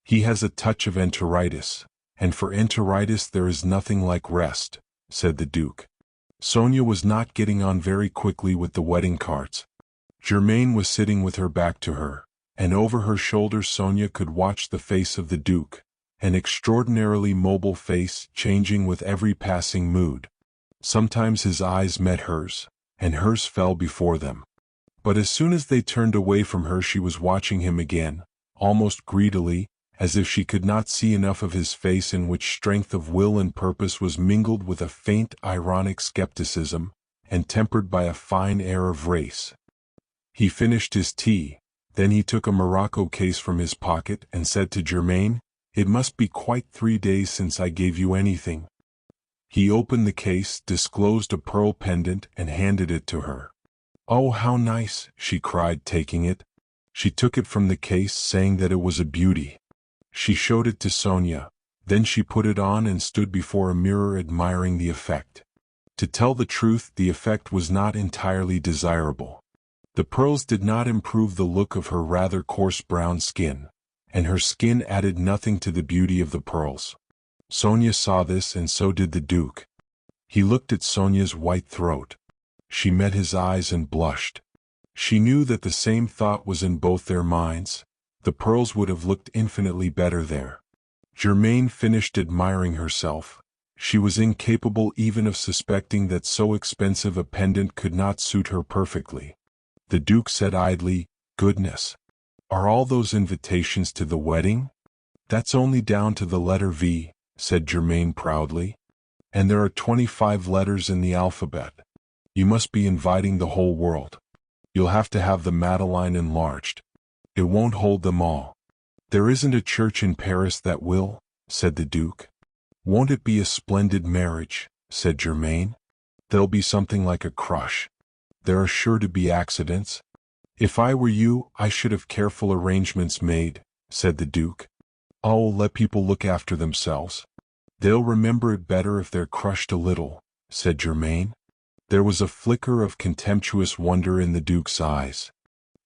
He has a touch of enteritis, and for enteritis there is nothing like rest," said the Duke. Sonia was not getting on very quickly with the wedding cards. Germain was sitting with her back to her, and over her shoulder Sonia could watch the face of the Duke, an extraordinarily mobile face changing with every passing mood. Sometimes his eyes met hers, and hers fell before them. But as soon as they turned away from her she was watching him again, almost greedily, as if she could not see enough of his face in which strength of will and purpose was mingled with a faint ironic skepticism, and tempered by a fine air of race. He finished his tea, then he took a morocco case from his pocket and said to Germain, "It must be quite 3 days since I gave you anything." He opened the case, disclosed a pearl pendant, and handed it to her. "Oh, how nice!" she cried, taking it. She took it from the case, saying that it was a beauty. She showed it to Sonia, then she put it on and stood before a mirror admiring the effect. To tell the truth, the effect was not entirely desirable. The pearls did not improve the look of her rather coarse brown skin, and her skin added nothing to the beauty of the pearls. Sonia saw this, and so did the Duke. He looked at Sonia's white throat. She met his eyes and blushed. She knew that the same thought was in both their minds. The pearls would have looked infinitely better there. Germaine finished admiring herself. She was incapable even of suspecting that so expensive a pendant could not suit her perfectly. The Duke said idly, "Goodness. Are all those invitations to the wedding?" "That's only down to the letter V," said Germaine proudly. "And there are 25 letters in the alphabet. You must be inviting the whole world. You'll have to have the Madeleine enlarged. It won't hold them all." "There isn't a church in Paris that will," said the Duke. "Won't it be a splendid marriage?" said Germaine. "There'll be something like a crush. There are sure to be accidents." "If I were you, I should have careful arrangements made," said the Duke. "Oh, let people look after themselves. They'll remember it better if they're crushed a little," said Germaine. There was a flicker of contemptuous wonder in the Duke's eyes.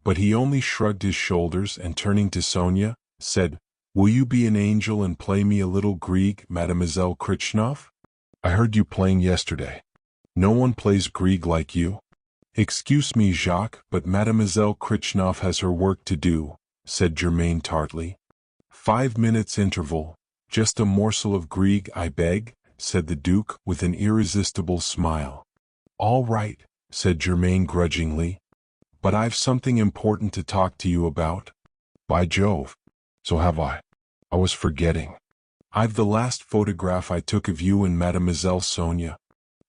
But he only shrugged his shoulders and turning to Sonia, said, "Will you be an angel and play me a little Grieg, Mademoiselle Kritchnoff? I heard you playing yesterday. No one plays Grieg like you." "Excuse me, Jacques, but Mademoiselle Kritchnoff has her work to do," said Germaine tartly. 5 minutes interval, just a morsel of Grieg, I beg," said the Duke with an irresistible smile. "All right," said Germaine grudgingly. "But I've something important to talk to you about." "By Jove, so have I. I was forgetting. I've the last photograph I took of you and Mademoiselle Sonia."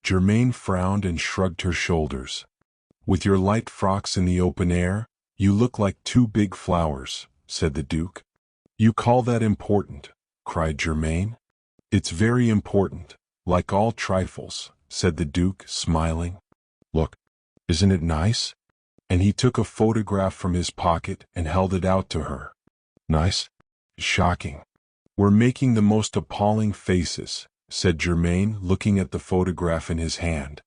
Germaine frowned and shrugged her shoulders. "With your light frocks in the open air, you look like two big flowers," said the Duke. "You call that important?" cried Germaine. "It's very important, like all trifles," said the Duke, smiling. "Look, isn't it nice?" And he took a photograph from his pocket and held it out to her. "Nice? Shocking. We're making the most appalling faces," said Germaine, looking at the photograph in his hand.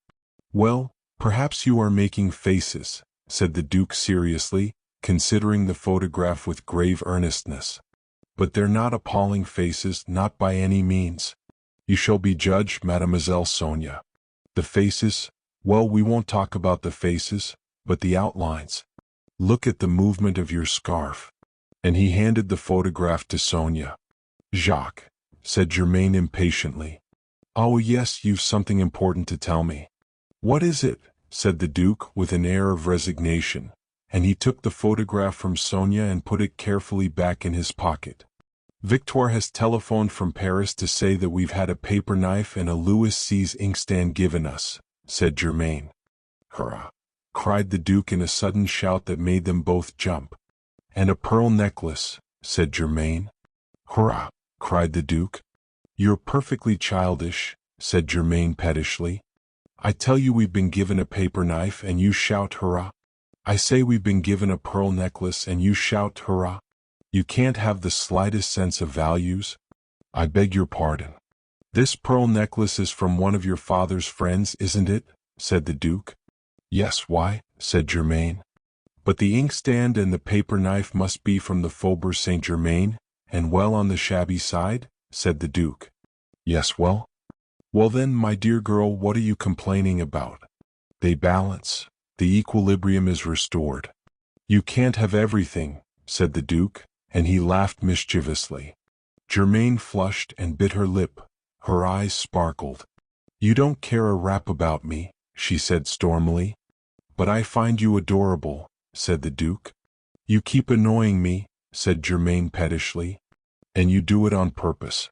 "Well, perhaps you are making faces," said the Duke seriously, considering the photograph with grave earnestness. "But they're not appalling faces, not by any means. You shall be judge, Mademoiselle Sonia. The faces, well, we won't talk about the faces, but the outlines. Look at the movement of your scarf." And he handed the photograph to Sonia. "Jacques," said Germaine impatiently. "Oh yes, you've something important to tell me." "What is it?" said the Duke with an air of resignation, and he took the photograph from Sonia and put it carefully back in his pocket. "Victoire has telephoned from Paris to say that we've had a paper knife and a Louis Seize inkstand given us," said Germaine. "Hurrah!" cried the Duke in a sudden shout that made them both jump. "And a pearl necklace," said Germaine. "Hurrah!" cried the Duke. "You're perfectly childish," said Germaine pettishly. "I tell you we've been given a paper knife and you shout hurrah. I say we've been given a pearl necklace and you shout hurrah. You can't have the slightest sense of values." "I beg your pardon. This pearl necklace is from one of your father's friends, isn't it?" said the Duke. "Yes, why?" said Germaine. "But the inkstand and the paper knife must be from the Faubourg Saint-Germain, and well on the shabby side," said the Duke. "Yes, well? Well then, my dear girl, what are you complaining about? They balance. The equilibrium is restored." "You can't have everything," said the Duke, and he laughed mischievously. Germaine flushed and bit her lip. Her eyes sparkled. "You don't care a rap about me," she said stormily. "But I find you adorable," said the Duke. "You keep annoying me," said Germaine pettishly. "And you do it on purpose.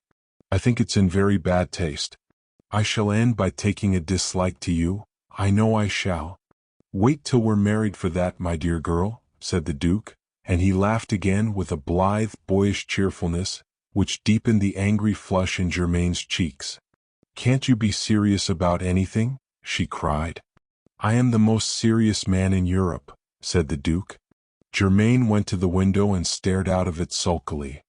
I think it's in very bad taste. I shall end by taking a dislike to you. I know I shall." "Wait till we're married for that, my dear girl," said the Duke, and he laughed again with a blithe, boyish cheerfulness, which deepened the angry flush in Germaine's cheeks. "Can't you be serious about anything?" she cried. "I am the most serious man in Europe," said the Duke. Germaine went to the window and stared out of it sulkily.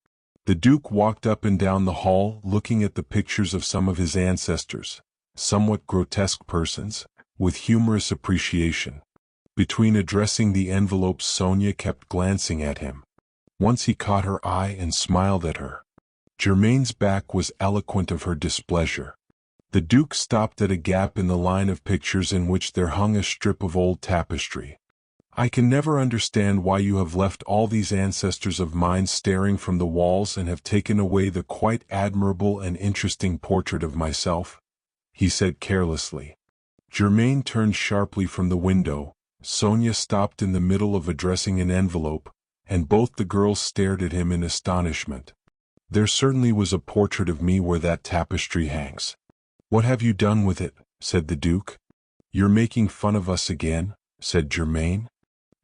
The Duke walked up and down the hall looking at the pictures of some of his ancestors, somewhat grotesque persons, with humorous appreciation. Between addressing the envelopes, Sonia kept glancing at him. Once he caught her eye and smiled at her. Germaine's back was eloquent of her displeasure. The Duke stopped at a gap in the line of pictures in which there hung a strip of old tapestry. I can never understand why you have left all these ancestors of mine staring from the walls and have taken away the quite admirable and interesting portrait of myself," he said carelessly. Germain turned sharply from the window. Sonia stopped in the middle of addressing an envelope, and both the girls stared at him in astonishment. "There certainly was a portrait of me where that tapestry hangs." "What have you done with it?" said the Duke. "You're making fun of us again," said Germain.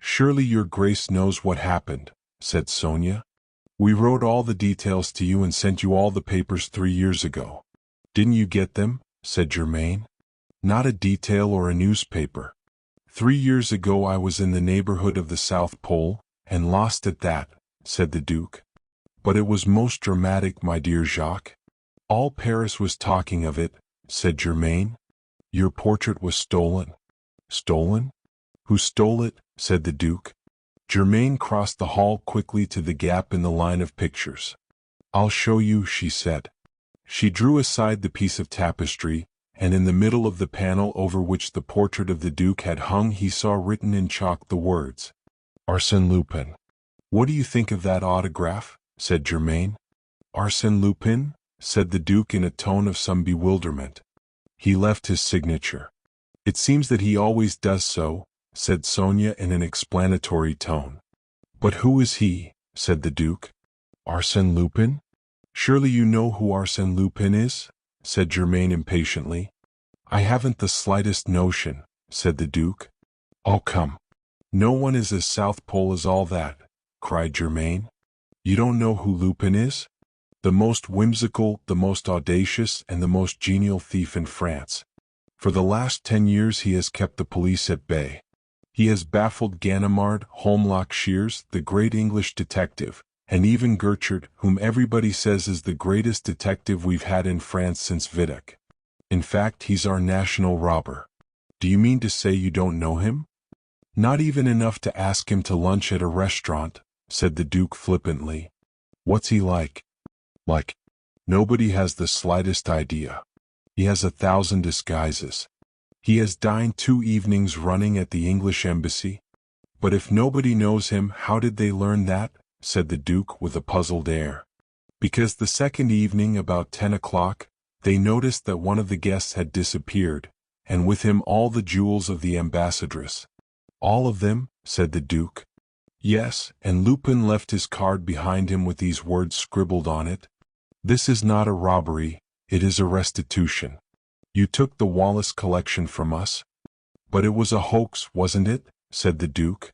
"Surely your Grace knows what happened," said Sonia. "We wrote all the details to you and sent you all the papers 3 years ago." "Didn't you get them?" said Germain. "Not a detail or a newspaper. 3 years ago I was in the neighborhood of the South Pole, and lost at that," said the Duke. "But it was most dramatic, my dear Jacques. All Paris was talking of it," said Germain. "Your portrait was stolen." "Stolen? Who stole it?" said the Duke. Germain crossed the hall quickly to the gap in the line of pictures. "I'll show you," she said. She drew aside the piece of tapestry, and in the middle of the panel over which the portrait of the Duke had hung he saw written in chalk the words, "Arsène Lupin." "What do you think of that autograph?" said Germain. "Arsène Lupin?" said the Duke in a tone of some bewilderment. "He left his signature." "It seems that he always does so," said Sonia in an explanatory tone. "But who is he?" said the Duke. "Arsène Lupin? Surely you know who Arsène Lupin is?" said Germain impatiently. "I haven't the slightest notion," said the Duke. "Oh, come. No one is as South Pole as all that," cried Germain. "You don't know who Lupin is? The most whimsical, the most audacious, and the most genial thief in France. For the last 10 years he has kept the police at bay. He has baffled Ganimard, Holmlock Shears, the great English detective, and even Gertrude, whom everybody says is the greatest detective we've had in France since Vidocq. In fact, he's our national robber. Do you mean to say you don't know him?" "Not even enough to ask him to lunch at a restaurant," said the Duke flippantly. "What's he like?" "Like? Nobody has the slightest idea. He has 1,000 disguises. He has dined 2 evenings running at the English embassy." "But if nobody knows him, how did they learn that?" said the Duke with a puzzled air. "Because the second evening about 10 o'clock, they noticed that one of the guests had disappeared, and with him all the jewels of the ambassadress." "All of them?" said the Duke. "Yes, and Lupin left his card behind him with these words scribbled on it. 'This is not a robbery, it is a restitution. You took the Wallace collection from us.'" "But it was a hoax, wasn't it?" said the Duke.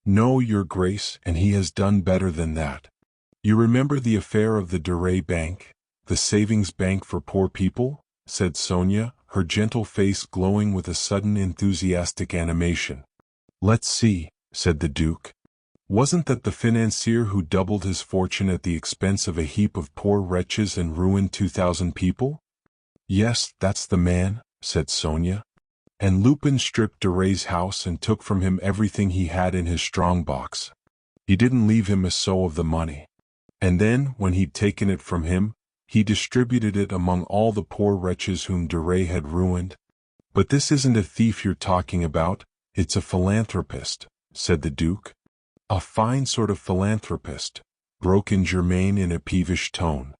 "No, your Grace, and he has done better than that. You remember the affair of the Duray Bank, the savings bank for poor people?" said Sonia, her gentle face glowing with a sudden enthusiastic animation. "Let's see," said the Duke. "Wasn't that the financier who doubled his fortune at the expense of a heap of poor wretches and ruined 2,000 people?" "Yes, that's the man," said Sonia. "And Lupin stripped Duray's house and took from him everything he had in his strong-box. He didn't leave him a sou of the money. And then, when he'd taken it from him, he distributed it among all the poor wretches whom Duray had ruined." "But this isn't a thief you're talking about, it's a philanthropist," said the Duke. "A fine sort of philanthropist," broke in Germain in a peevish tone.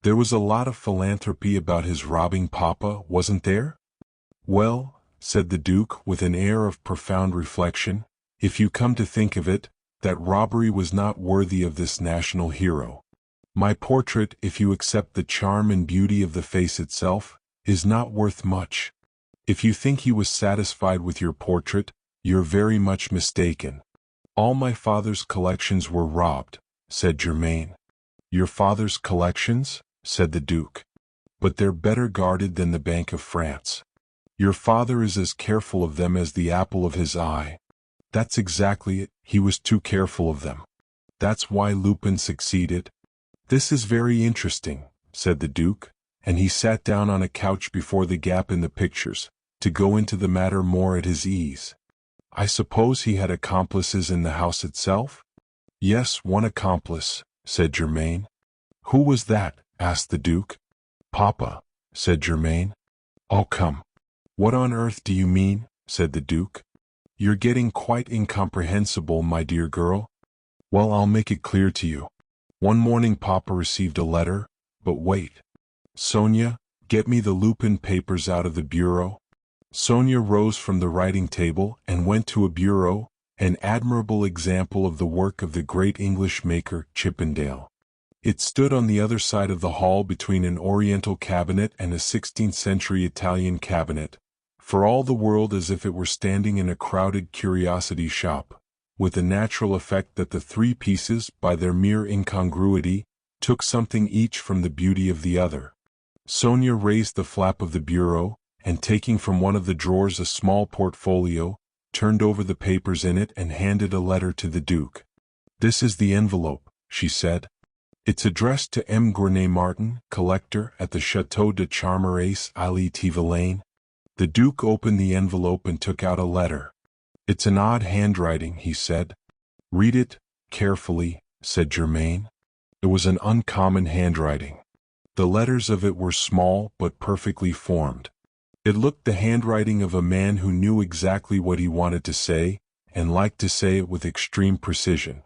"There was a lot of philanthropy about his robbing Papa, wasn't there?" "Well," said the Duke with an air of profound reflection, "if you come to think of it, that robbery was not worthy of this national hero. My portrait, if you accept the charm and beauty of the face itself, is not worth much. If you think he was satisfied with your portrait, you're very much mistaken. All my father's collections were robbed," said Germain. "Your father's collections?" said the Duke. "But they're better guarded than the Bank of France. Your father is as careful of them as the apple of his eye." "That's exactly it, he was too careful of them. That's why Lupin succeeded." "This is very interesting," said the Duke, and he sat down on a couch before the gap in the pictures, to go into the matter more at his ease. "I suppose he had accomplices in the house itself?" "Yes, one accomplice," said Germain. "Who was that?" asked the Duke. "Papa," said Germain. "Oh, come. What on earth do you mean?" said the Duke. You're getting quite incomprehensible, my dear girl. Well, I'll make it clear to you. One morning Papa received a letter, but wait. Sonia, get me the Lupin papers out of the bureau. Sonia rose from the writing table and went to a bureau, an admirable example of the work of the great English maker Chippendale. It stood on the other side of the hall between an Oriental cabinet and a 16th-century Italian cabinet, for all the world as if it were standing in a crowded curiosity shop, with the natural effect that the three pieces, by their mere incongruity, took something each from the beauty of the other. Sonia raised the flap of the bureau, and taking from one of the drawers a small portfolio, turned over the papers in it and handed a letter to the Duke. "This is the envelope," she said. "It's addressed to M. Gournay Martin, collector, at the Château de Charmerace, Ille-et-Vilaine." The Duke opened the envelope and took out a letter. "It's an odd handwriting," he said. "Read it carefully," said Germain. It was an uncommon handwriting. The letters of it were small but perfectly formed. It looked the handwriting of a man who knew exactly what he wanted to say, and liked to say it with extreme precision.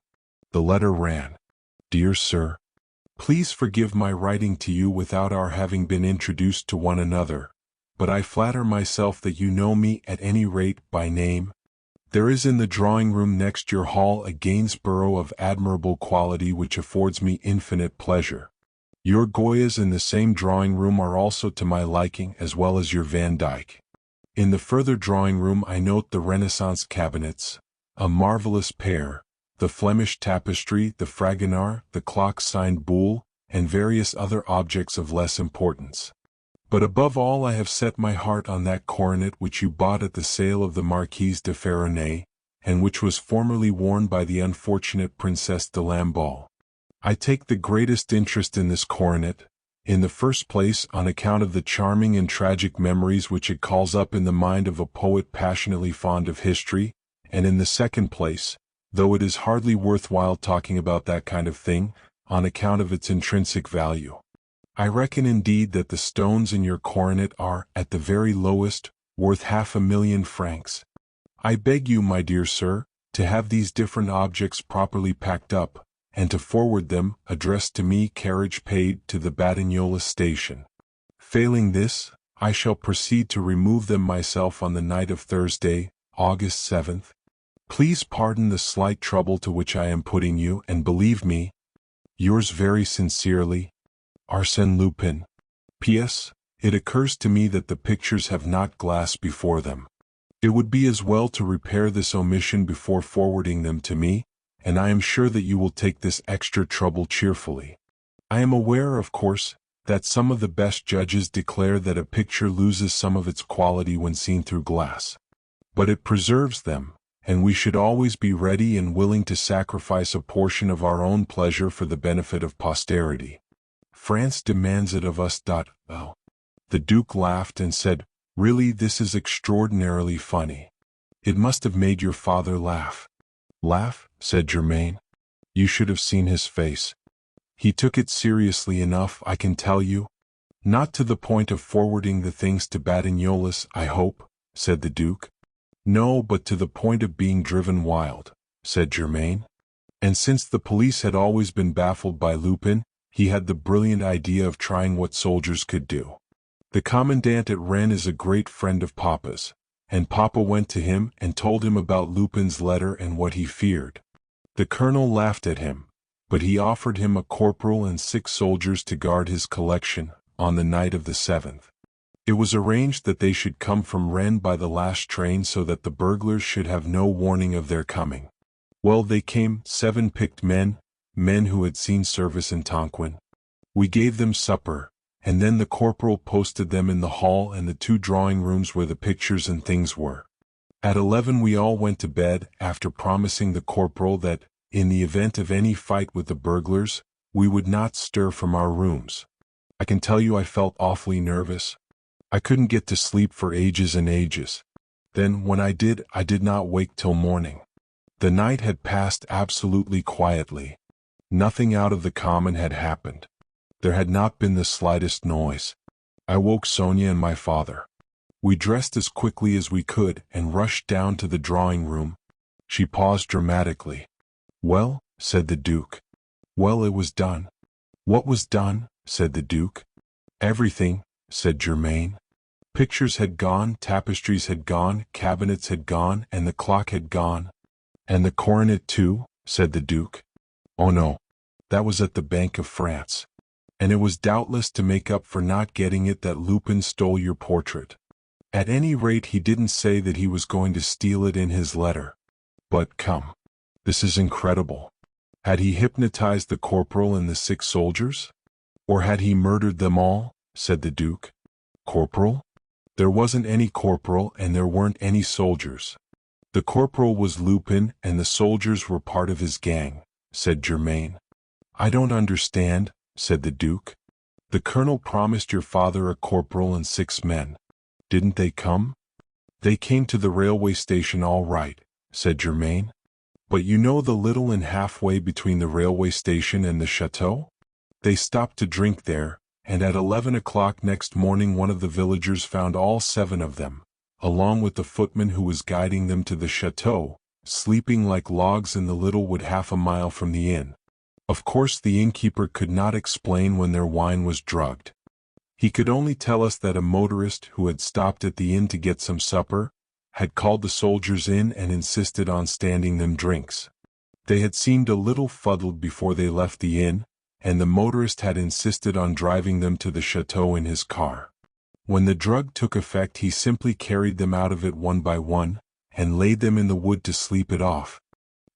The letter ran, "Dear Sir, please forgive my writing to you without our having been introduced to one another, but I flatter myself that you know me at any rate by name. There is in the drawing-room next your hall a Gainsborough of admirable quality which affords me infinite pleasure. Your Goyas in the same drawing-room are also to my liking, as well as your Van Dyck. In the further drawing-room I note the Renaissance cabinets, a marvelous pair, the Flemish tapestry, the Fragonard, the clock signed Boule, and various other objects of less importance. But above all I have set my heart on that coronet which you bought at the sale of the Marquise de Ferronay, and which was formerly worn by the unfortunate Princess de Lamballe. I take the greatest interest in this coronet, in the first place on account of the charming and tragic memories which it calls up in the mind of a poet passionately fond of history, and in the second place, though it is hardly worthwhile talking about that kind of thing, on account of its intrinsic value. I reckon indeed that the stones in your coronet are, at the very lowest, worth 500,000 francs. I beg you, my dear sir, to have these different objects properly packed up, and to forward them, addressed to me, carriage paid, to the Batignolles station. Failing this, I shall proceed to remove them myself on the night of Thursday, August 7th. Please pardon the slight trouble to which I am putting you, and believe me, yours very sincerely, Arsène Lupin. P.S. It occurs to me that the pictures have not glass before them. It would be as well to repair this omission before forwarding them to me, and I am sure that you will take this extra trouble cheerfully. I am aware, of course, that some of the best judges declare that a picture loses some of its quality when seen through glass. But it preserves them, and we should always be ready and willing to sacrifice a portion of our own pleasure for the benefit of posterity. France demands it of us. Oh. The Duke laughed and said, "Really, this is extraordinarily funny. It must have made your father laugh." "Laugh?" said Germain. "You should have seen his face. He took it seriously enough, I can tell you." "Not to the point of forwarding the things to Batignolles, I hope," said the Duke. "No, but to the point of being driven wild," said Germain. And since the police had always been baffled by Lupin, he had the brilliant idea of trying what soldiers could do. The commandant at Rennes is a great friend of Papa's, and Papa went to him and told him about Lupin's letter and what he feared. The colonel laughed at him, but he offered him a corporal and 6 soldiers to guard his collection, on the night of the 7th. It was arranged that they should come from Rennes by the last train so that the burglars should have no warning of their coming. Well, they came, 7 picked men who had seen service in Tonquin. We gave them supper, and then the corporal posted them in the hall and the 2 drawing rooms where the pictures and things were. At 11 we all went to bed, after promising the corporal that, in the event of any fight with the burglars, we would not stir from our rooms. I can tell you I felt awfully nervous. I couldn't get to sleep for ages and ages. Then, when I did not wake till morning. The night had passed absolutely quietly. Nothing out of the common had happened. There had not been the slightest noise. I woke Sonia and my father. We dressed as quickly as we could and rushed down to the drawing room. She paused dramatically. Well, said the Duke. Well, it was done. What was done? Said the Duke. Everything, said Germain. Pictures had gone, tapestries had gone, cabinets had gone, and the clock had gone. And the coronet too, said the Duke. Oh no. That was at the Bank of France. And it was doubtless to make up for not getting it that Lupin stole your portrait. At any rate, he didn't say that he was going to steal it in his letter. But come. This is incredible. Had he hypnotized the corporal and the 6 soldiers? Or had he murdered them all? Said the Duke. Corporal? There wasn't any corporal and there weren't any soldiers. The corporal was Lupin and the soldiers were part of his gang, said Germain. I don't understand, said the Duke. The colonel promised your father a corporal and 6 men. Didn't they come? They came to the railway station all right, said Germain. But you know the little inn halfway between the railway station and the chateau? They stopped to drink there, and at 11 o'clock next morning one of the villagers found all 7 of them, along with the footman who was guiding them to the chateau, sleeping like logs in the little wood half a mile from the inn. Of course the innkeeper could not explain when their wine was drugged. He could only tell us that a motorist who had stopped at the inn to get some supper had called the soldiers in and insisted on standing them drinks. They had seemed a little fuddled before they left the inn, and the motorist had insisted on driving them to the chateau in his car. When the drug took effect, he simply carried them out of it one by one, and laid them in the wood to sleep it off.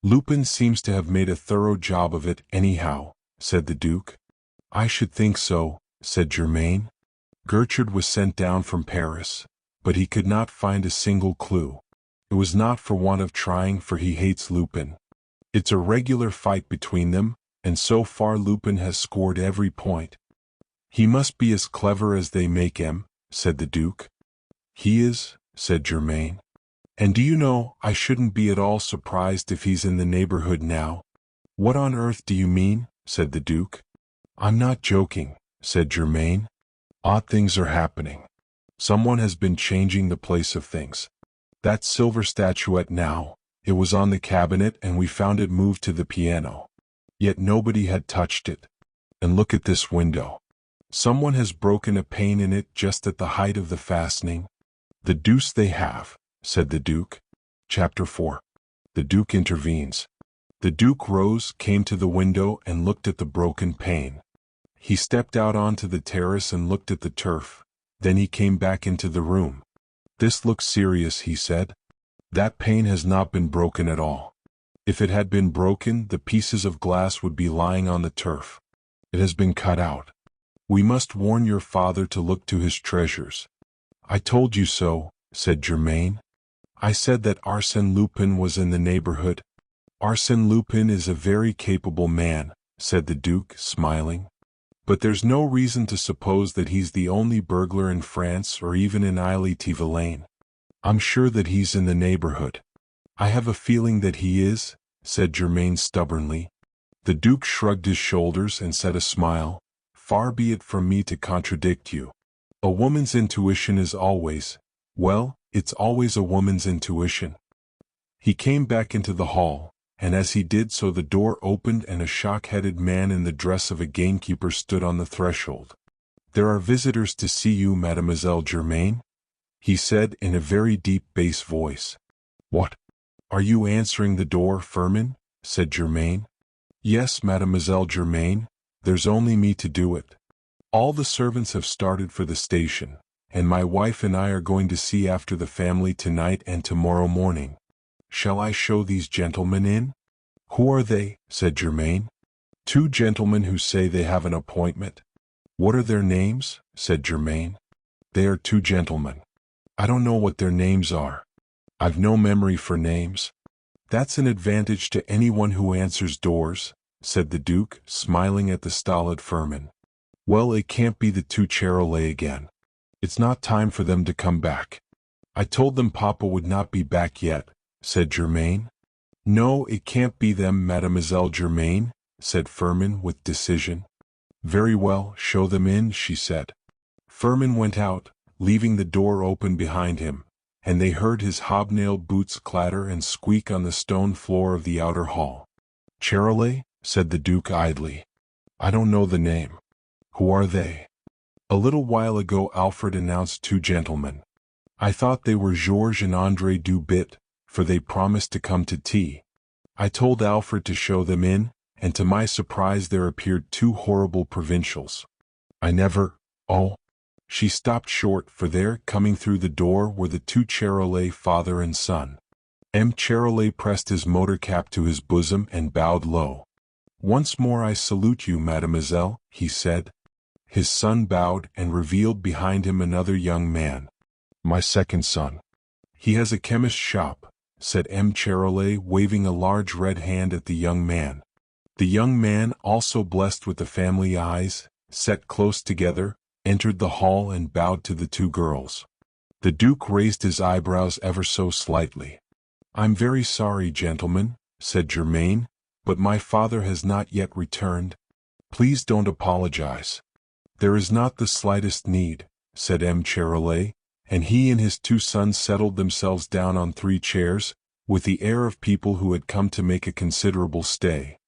Lupin seems to have made a thorough job of it, anyhow, said the Duke. I should think so, said Germain. Gertrude was sent down from Paris, but he could not find a single clue. It was not for want of trying, for he hates Lupin. It's a regular fight between them, and so far Lupin has scored every point. He must be as clever as they make him, said the Duke. He is, said Germain. And do you know, I shouldn't be at all surprised if he's in the neighborhood now. What on earth do you mean? Said the Duke. I'm not joking, said Germain. Odd things are happening. Someone has been changing the place of things. That silver statuette now, it was on the cabinet and we found it moved to the piano. Yet nobody had touched it. And look at this window. Someone has broken a pane in it just at the height of the fastening. The deuce they have, said the Duke. Chapter 4. The Duke intervenes. The Duke rose, came to the window, and looked at the broken pane. He stepped out onto the terrace and looked at the turf. Then he came back into the room. This looks serious, he said. That pane has not been broken at all. If it had been broken, the pieces of glass would be lying on the turf. It has been cut out. We must warn your father to look to his treasures. I told you so, said Germain. I said that Arsène Lupin was in the neighborhood. Arsène Lupin is a very capable man, said the Duke, smiling. But there's no reason to suppose that he's the only burglar in France or even in Ille-et-Vilaine. I'm sure that he's in the neighborhood. I have a feeling that he is, said Germain stubbornly. The Duke shrugged his shoulders and said a smile. Far be it from me to contradict you. A woman's intuition is always, well, it's always a woman's intuition. He came back into the hall, and as he did so the door opened and a shock-headed man in the dress of a gamekeeper stood on the threshold. There are visitors to see you, Mademoiselle Germain, he said in a very deep bass voice. What? Are you answering the door, Firmin? Said Germain. Yes, Mademoiselle Germain, there's only me to do it. All the servants have started for the station, and my wife and I are going to see after the family tonight and tomorrow morning. Shall I show these gentlemen in? Who are they? Said Germain. 2 gentlemen who say they have an appointment. What are their names? Said Germain. They are 2 gentlemen. I don't know what their names are. I've no memory for names. That's an advantage to anyone who answers doors, said the Duke, smiling at the stolid Firmin. Well, it can't be the 2 Charolais again. It's not time for them to come back. I told them Papa would not be back yet, said Germain. No, it can't be them, Mademoiselle Germain, said Firmin with decision. Very well, show them in, she said. Firmin went out, leaving the door open behind him, and they heard his hobnailed boots clatter and squeak on the stone floor of the outer hall. "Charolais?" said the Duke idly. "I don't know the name. Who are they?" "A little while ago Alfred announced 2 gentlemen. I thought they were Georges and André Dubit, for they promised to come to tea. I told Alfred to show them in, and to my surprise there appeared 2 horrible provincials. I never— oh—" She stopped short, for there, coming through the door, were the 2 Charolais, father and son. Charolais pressed his motor cap to his bosom and bowed low. "Once more I salute you, mademoiselle," he said. His son bowed and revealed behind him another young man. "My second son. He has a chemist's shop," said Charolais, waving a large red hand at the young man. The young man, also blessed with the family eyes, set close together, entered the hall and bowed to the 2 girls. The Duke raised his eyebrows ever so slightly. "I'm very sorry, gentlemen," said Germain, "but my father has not yet returned. Please don't apologize." "There is not the slightest need," said Charolais, and he and his 2 sons settled themselves down on 3 chairs, with the air of people who had come to make a considerable stay.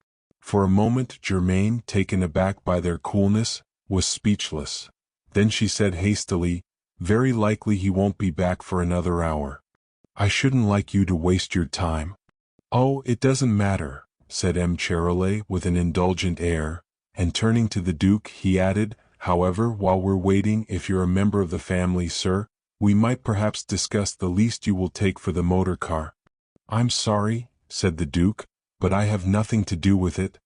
For a moment Germain, taken aback by their coolness, was speechless. Then she said hastily, "Very likely he won't be back for another hour. I shouldn't like you to waste your time." "Oh, it doesn't matter," said Charolais with an indulgent air, and turning to the Duke he added, "However, while we're waiting, if you're a member of the family, sir, we might perhaps discuss the least you will take for the motor car." "I'm sorry," said the Duke, "but I have nothing to do with it."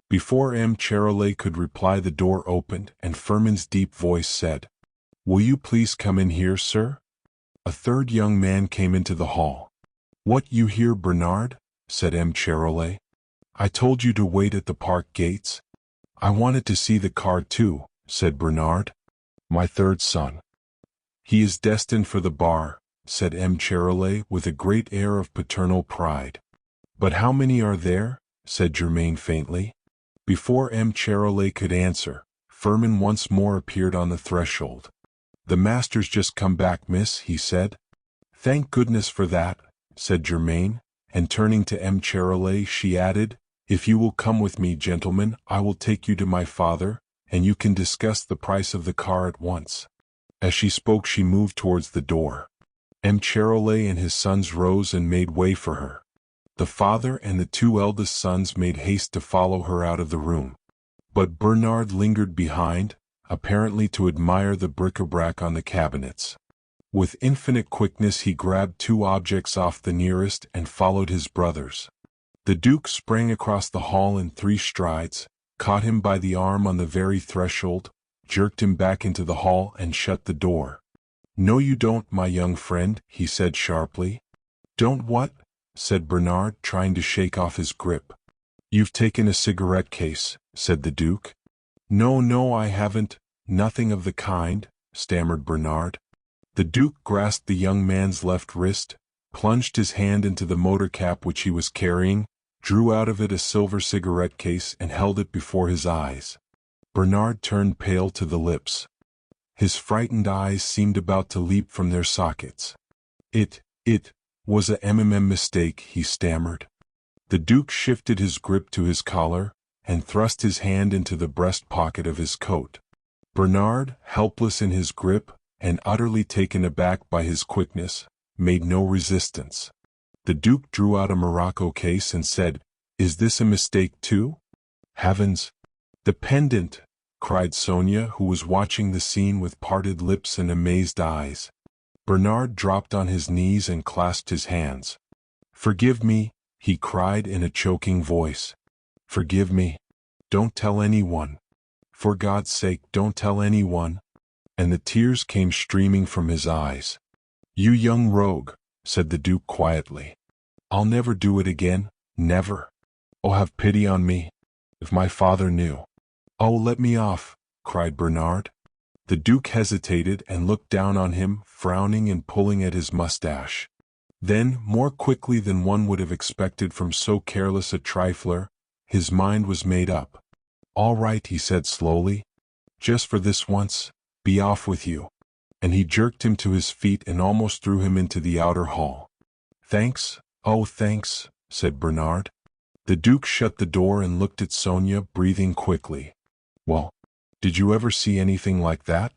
Before Charolais could reply the door opened, and Firmin's deep voice said, "Will you please come in here, sir?" A third young man came into the hall. "What, you here, Bernard?" said Charolais. "I told you to wait at the park gates." "I wanted to see the car too," said Bernard. "My third son. He is destined for the bar," said Charolais with a great air of paternal pride. "But how many are there?" said Germain faintly. Before Charolais could answer, Firmin once more appeared on the threshold. "The master's just come back, miss," he said. "Thank goodness for that," said Germain, and turning to Charolais she added, "If you will come with me, gentlemen, I will take you to my father, and you can discuss the price of the car at once." As she spoke she moved towards the door. Charolais and his sons rose and made way for her. The father and the 2 eldest sons made haste to follow her out of the room. But Bernard lingered behind, apparently to admire the bric-a-brac on the cabinets. With infinite quickness he grabbed 2 objects off the nearest and followed his brothers. The Duke sprang across the hall in 3 strides, caught him by the arm on the very threshold, jerked him back into the hall and shut the door. "No you don't, my young friend," he said sharply. "Don't what?" said Bernard, trying to shake off his grip. "You've taken a cigarette case," said the Duke. No, I haven't, nothing of the kind," stammered Bernard. The Duke grasped the young man's left wrist, plunged his hand into the motor cap which he was carrying, drew out of it a silver cigarette case and held it before his eyes. Bernard turned pale to the lips. His frightened eyes seemed about to leap from their sockets. It was a mistake," he stammered. The Duke shifted his grip to his collar, and thrust his hand into the breast pocket of his coat. Bernard, helpless in his grip, and utterly taken aback by his quickness, made no resistance. The Duke drew out a morocco case and said, "Is this a mistake too?" "Heavens! The pendant!" cried Sonia, who was watching the scene with parted lips and amazed eyes. Bernard dropped on his knees and clasped his hands. "Forgive me," he cried in a choking voice. "Forgive me. Don't tell anyone. For God's sake, don't tell anyone." And the tears came streaming from his eyes. "You young rogue," said the Duke quietly. "I'll never do it again, never. Oh, have pity on me. If my father knew." "Oh, let me off," cried Bernard. The Duke hesitated and looked down on him, frowning and pulling at his mustache. Then, more quickly than one would have expected from so careless a trifler, his mind was made up. "All right," he said slowly. "Just for this once, be off with you." and he jerked him to his feet and almost threw him into the outer hall. "Thanks, oh thanks," said Bernard. The Duke shut the door and looked at Sonia, breathing quickly. "Well, did you ever see anything like that?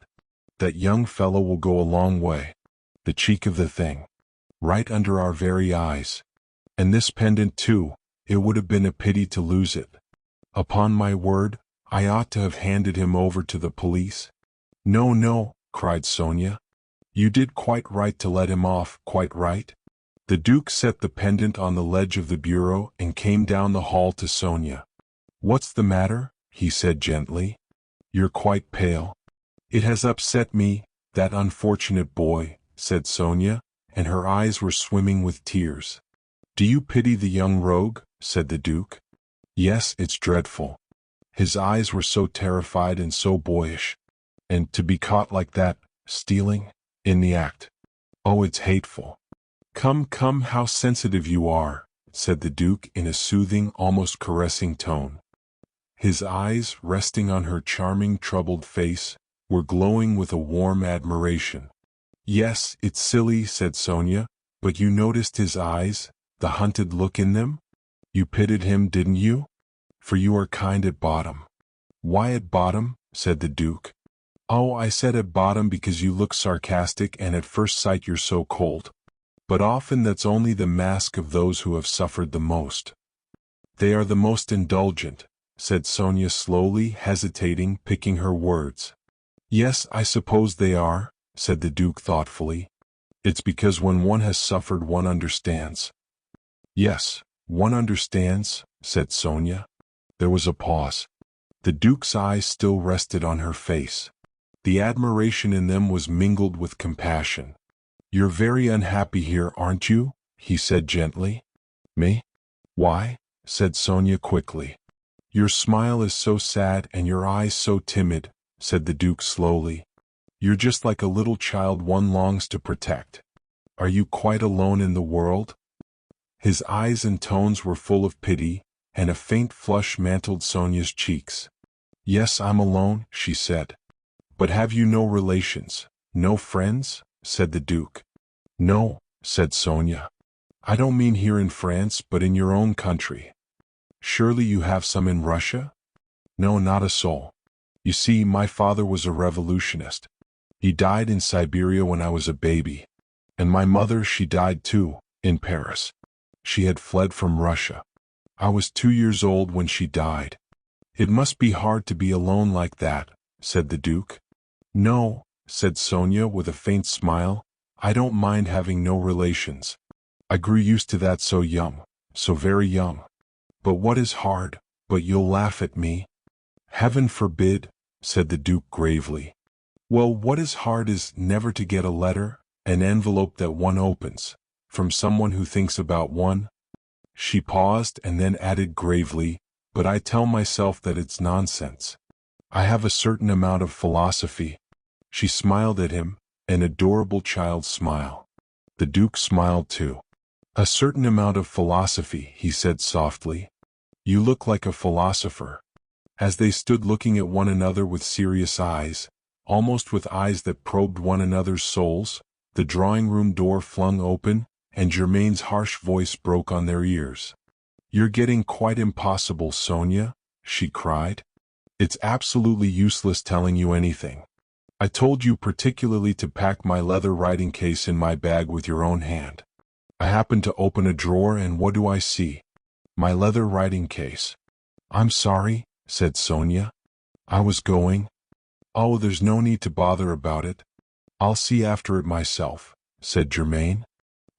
That young fellow will go a long way. The cheek of the thing. Right under our very eyes. And this pendant too, it would have been a pity to lose it. Upon my word, I ought to have handed him over to the police." "No, no," cried Sonia. "You did quite right to let him off, quite right." The Duke set the pendant on the ledge of the bureau and came down the hall to Sonia. "What's the matter?" he said gently. "You're quite pale." "It has upset me, that unfortunate boy," said Sonia, and her eyes were swimming with tears. "Do you pity the young rogue?" said the Duke. "Yes, it's dreadful. His eyes were so terrified and so boyish. And to be caught like that, stealing, in the act. Oh, it's hateful." "Come, come, how sensitive you are," said the Duke in a soothing, almost caressing tone. His eyes, resting on her charming, troubled face, were glowing with a warm admiration. "Yes, it's silly," said Sonia, "but you noticed his eyes, the hunted look in them? You pitied him, didn't you? For you are kind at bottom." "Why at bottom?" said the Duke. "Oh, I said at bottom because you look sarcastic and at first sight you're so cold. But often that's only the mask of those who have suffered the most." "They are the most indulgent," said Sonia slowly, hesitating, picking her words. "Yes, I suppose they are," said the Duke thoughtfully. "It's because when one has suffered one understands." "Yes, one understands," said Sonia. There was a pause. The Duke's eyes still rested on her face. The admiration in them was mingled with compassion. "You're very unhappy here, aren't you?" he said gently. "Me? Why?" said Sonia quickly. "Your smile is so sad and your eyes so timid," said the Duke slowly. "You're just like a little child one longs to protect. Are you quite alone in the world?" His eyes and tones were full of pity, and a faint flush mantled Sonia's cheeks. "Yes, I'm alone," she said. "But have you no relations, no friends?" said the Duke. "No," said Sonia. "I don't mean here in France, but in your own country. Surely you have some in Russia?" "No, not a soul. You see, my father was a revolutionist. He died in Siberia when I was a baby. And my mother, she died too, in Paris. She had fled from Russia. I was 2 years old when she died. It must be hard to be alone like that," said the Duke. "No," said Sonia with a faint smile, "I don't mind having no relations. I grew used to that so young, so very young. But what is hard, but you'll laugh at me?" "Heaven forbid," said the Duke gravely. "Well, what is hard is never to get a letter, an envelope that one opens, from someone who thinks about one." She paused and then added gravely, "But I tell myself that it's nonsense. I have a certain amount of philosophy." She smiled at him, an adorable child's smile. The Duke smiled too. "A certain amount of philosophy," he said softly. "You look like a philosopher." As they stood looking at one another with serious eyes, almost with eyes that probed one another's souls, the drawing-room door flung open, and Germain's harsh voice broke on their ears. "You're getting quite impossible, Sonia," she cried. "It's absolutely useless telling you anything. I told you particularly to pack my leather writing case in my bag with your own hand. I happened to open a drawer and what do I see? My leather writing case." "I'm sorry," said Sonia. "I was going." "Oh, there's no need to bother about it. I'll see after it myself," said Germain.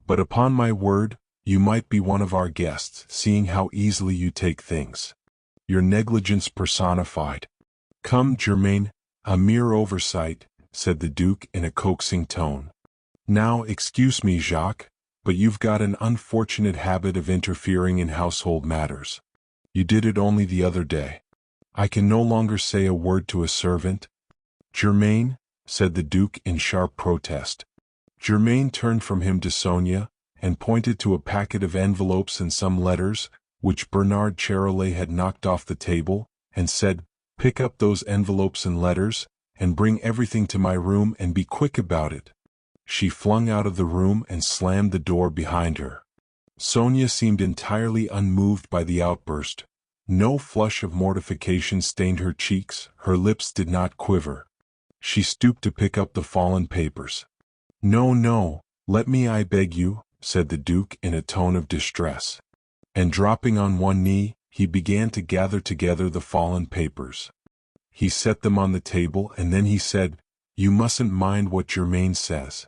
"But upon my word, you might be one of our guests, seeing how easily you take things. Your negligence personified." "Come, Germain, a mere oversight," said the Duke in a coaxing tone. "Now, excuse me, Jacques, but you've got an unfortunate habit of interfering in household matters. You did it only the other day. I can no longer say a word to a servant." "Germain," said the Duke in sharp protest. Germain turned from him to Sonia, and pointed to a packet of envelopes and some letters, which Bernard Charolais had knocked off the table, and said, "Pick up those envelopes and letters, and bring everything to my room and be quick about it." She flung out of the room and slammed the door behind her. Sonia seemed entirely unmoved by the outburst. No flush of mortification stained her cheeks, her lips did not quiver. She stooped to pick up the fallen papers. "No, no, let me, I beg you," said the Duke in a tone of distress. And dropping on one knee, he began to gather together the fallen papers. He set them on the table and then he said, "You mustn't mind what Germaine says.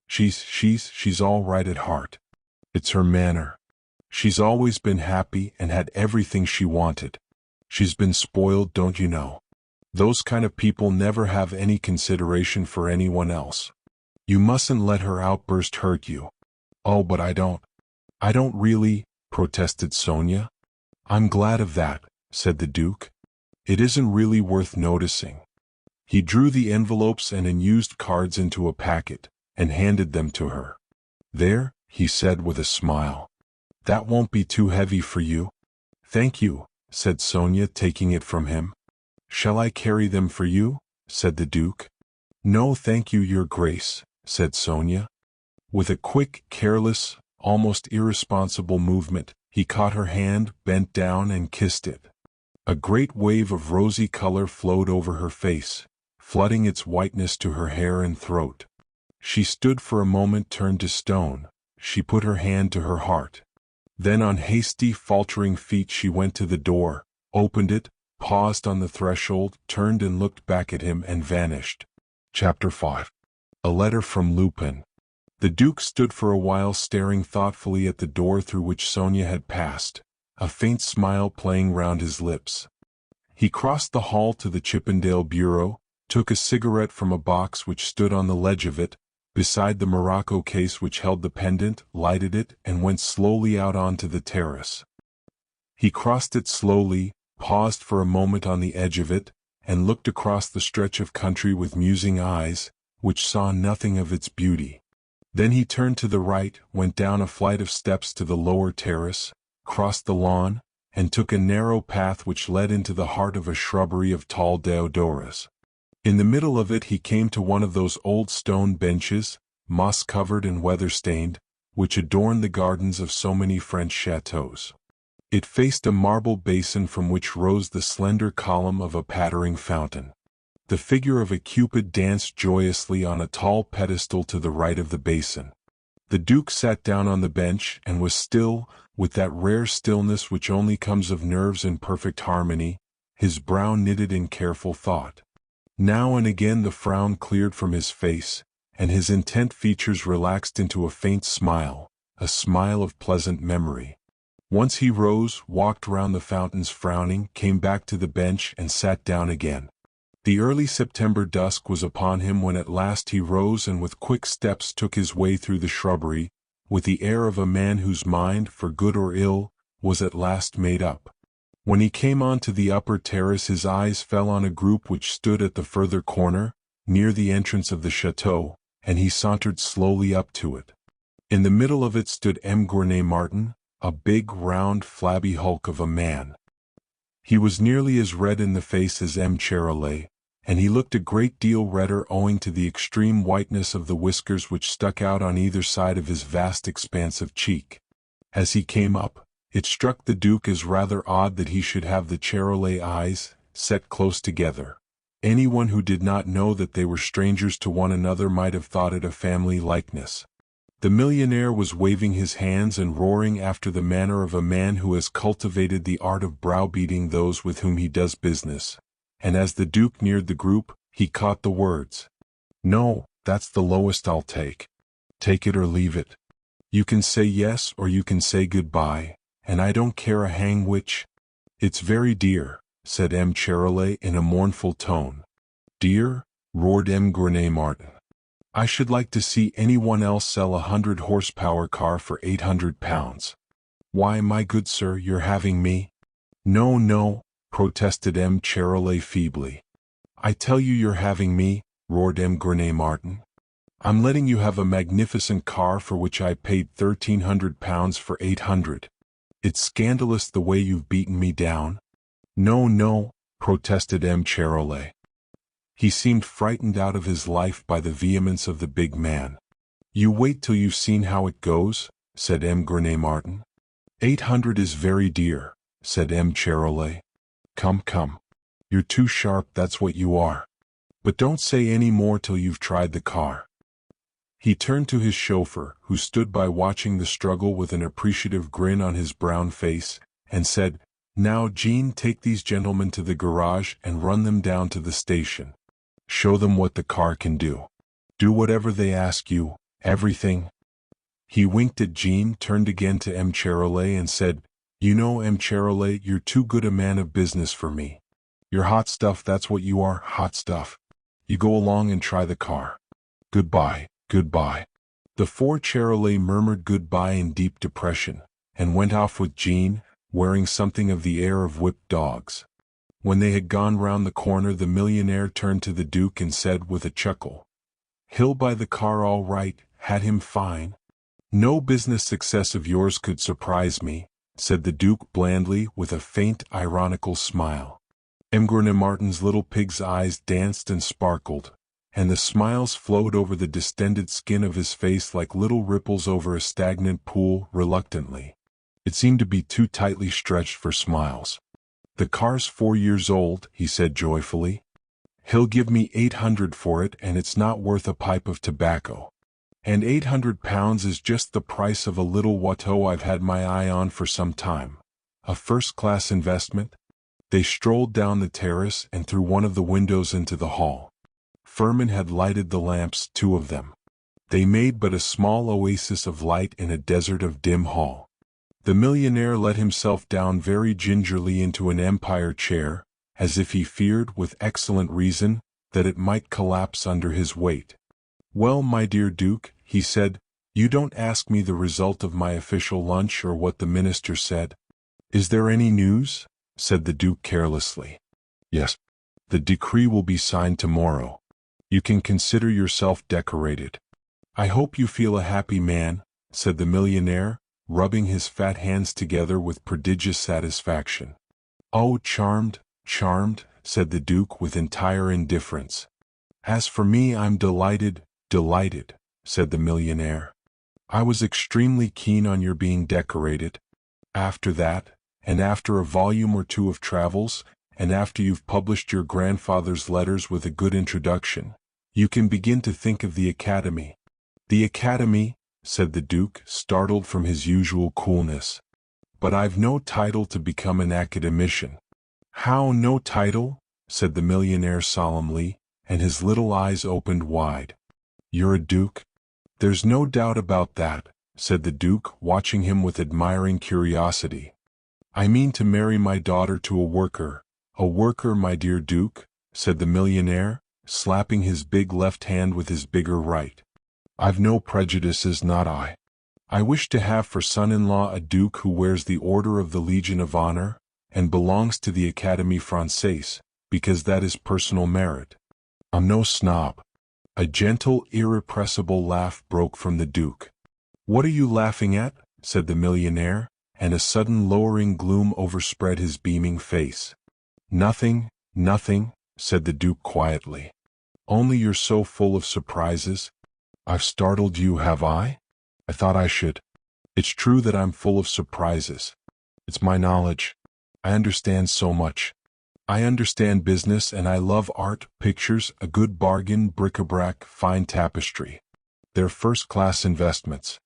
She's all right at heart. It's her manner. She's always been happy and had everything she wanted. She's been spoiled, don't you know? Those kind of people never have any consideration for anyone else. You mustn't let her outburst hurt you." "Oh, but I don't really," protested Sonia. "I'm glad of that," said the Duke. "It isn't really worth noticing." He drew the envelopes and unused cards into a packet, and handed them to her. "There," he said with a smile. "That won't be too heavy for you?" "Thank you," said Sonia, taking it from him. "Shall I carry them for you?" said the Duke. "No, thank you, Your Grace," said Sonia. With a quick, careless, almost irresponsible movement, he caught her hand, bent down, and kissed it. A great wave of rosy color flowed over her face, flooding its whiteness to her hair and throat. She stood for a moment turned to stone. She put her hand to her heart. Then on hasty, faltering feet she went to the door, opened it, paused on the threshold, turned and looked back at him and vanished. Chapter 5. A letter from Lupin. The Duke stood for a while staring thoughtfully at the door through which Sonia had passed, a faint smile playing round his lips. He crossed the hall to the Chippendale bureau, took a cigarette from a box which stood on the ledge of it, beside the morocco case which held the pendant, lighted it, and went slowly out onto the terrace. He crossed it slowly, paused for a moment on the edge of it, and looked across the stretch of country with musing eyes, which saw nothing of its beauty. Then he turned to the right, went down a flight of steps to the lower terrace, crossed the lawn, and took a narrow path which led into the heart of a shrubbery of tall deodoras. In the middle of it he came to one of those old stone benches, moss-covered and weather-stained, which adorn the gardens of so many French chateaux. It faced a marble basin from which rose the slender column of a pattering fountain. The figure of a Cupid danced joyously on a tall pedestal to the right of the basin. The Duke sat down on the bench and was still, with that rare stillness which only comes of nerves in perfect harmony, his brow knitted in careful thought. Now and again the frown cleared from his face, and his intent features relaxed into a faint smile, a smile of pleasant memory. Once he rose, walked round the fountains frowning, came back to the bench and sat down again. The early September dusk was upon him when at last he rose and with quick steps took his way through the shrubbery, with the air of a man whose mind, for good or ill, was at last made up. When he came on to the upper terrace his eyes fell on a group which stood at the further corner, near the entrance of the chateau, and he sauntered slowly up to it. In the middle of it stood M. Gournay Martin, a big, round, flabby hulk of a man. He was nearly as red in the face as M. Charolais, and he looked a great deal redder owing to the extreme whiteness of the whiskers which stuck out on either side of his vast expanse of cheek. As he came up, it struck the Duke as rather odd that he should have the Charolais eyes set close together. Anyone who did not know that they were strangers to one another might have thought it a family likeness. The millionaire was waving his hands and roaring after the manner of a man who has cultivated the art of browbeating those with whom he does business, and as the Duke neared the group, he caught the words. "No, that's the lowest I'll take. Take it or leave it. You can say yes or you can say goodbye, and I don't care a hang which." "It's very dear," said M. Charolais in a mournful tone. "Dear?" roared M. Gournay Martin. "I should like to see anyone else sell a 100-horsepower car for £800. Why, my good sir, you're having me?" "No, no," protested M. Charolais feebly. "I tell you you're having me," roared M. Gournay Martin. "I'm letting you have a magnificent car for which I paid £1,300 for 800. It's scandalous the way you've beaten me down." "No, no," protested M. Charolais. He seemed frightened out of his life by the vehemence of the big man. "You wait till you've seen how it goes," said M. Grenay Martin. 800 is very dear," said M. Charolais. "Come, come. You're too sharp, that's what you are. But don't say any more till you've tried the car." He turned to his chauffeur, who stood by watching the struggle with an appreciative grin on his brown face, and said, "Now, Jean, take these gentlemen to the garage and run them down to the station. Show them what the car can do. Do whatever they ask you, everything." He winked at Jean, turned again to M. Charolais and said, "You know, M. Charolais, you're too good a man of business for me. You're hot stuff, that's what you are, hot stuff. You go along and try the car. Goodbye, goodbye." The four Charolais murmured goodbye in deep depression, and went off with Jean, wearing something of the air of whipped dogs. When they had gone round the corner, the millionaire turned to the Duke and said with a chuckle, "He'll buy the car all right, had him fine." "No business success of yours could surprise me," said the Duke blandly with a faint ironical smile. M. Grenay Martin's little pig's eyes danced and sparkled, and the smiles flowed over the distended skin of his face like little ripples over a stagnant pool. Reluctantly, it seemed to be too tightly stretched for smiles. "The car's 4 years old," he said joyfully. "He'll give me 800 for it, and it's not worth a pipe of tobacco. And £800 is just the price of a little Watteau I've had my eye on for some time. A first-class investment." They strolled down the terrace and through one of the windows into the hall. Furman had lighted the lamps, 2 of them. They made but a small oasis of light in a desert of dim hall. The millionaire let himself down very gingerly into an Empire chair, as if he feared, with excellent reason, that it might collapse under his weight. "Well, my dear Duke," he said, "you don't ask me the result of my official lunch or what the minister said." "Is there any news?" said the Duke carelessly. "Yes. The decree will be signed tomorrow. You can consider yourself decorated." "I hope you feel a happy man," said the millionaire, rubbing his fat hands together with prodigious satisfaction. "Oh, charmed, charmed," said the Duke with entire indifference. "As for me, I'm delighted, delighted," said the millionaire. "I was extremely keen on your being decorated. After that, and after a volume or 2 of travels, and after you've published your grandfather's letters with a good introduction, you can begin to think of the Academy." "The Academy?" said the Duke, startled from his usual coolness. "But I've no title to become an academician." "How, no title?" said the millionaire solemnly, and his little eyes opened wide. "You're a duke?" "There's no doubt about that," said the Duke, watching him with admiring curiosity. "I mean to marry my daughter to a worker, my dear Duke," said the millionaire, slapping his big left hand with his bigger right. "I've no prejudices, not I. I wish to have for son-in-law a duke who wears the Order of the Legion of Honor, and belongs to the Académie Française, because that is personal merit. I'm no snob." A gentle, irrepressible laugh broke from the Duke. "What are you laughing at?" said the millionaire, and a sudden lowering gloom overspread his beaming face. "Nothing, nothing," said the Duke quietly. "Only you're so full of surprises." "I've startled you, have I? I thought I should." "It's true that I'm full of surprises. It's my knowledge. I understand so much. I understand business, and I love art, pictures, a good bargain, bric-a-brac, fine tapestry. They're first-class investments.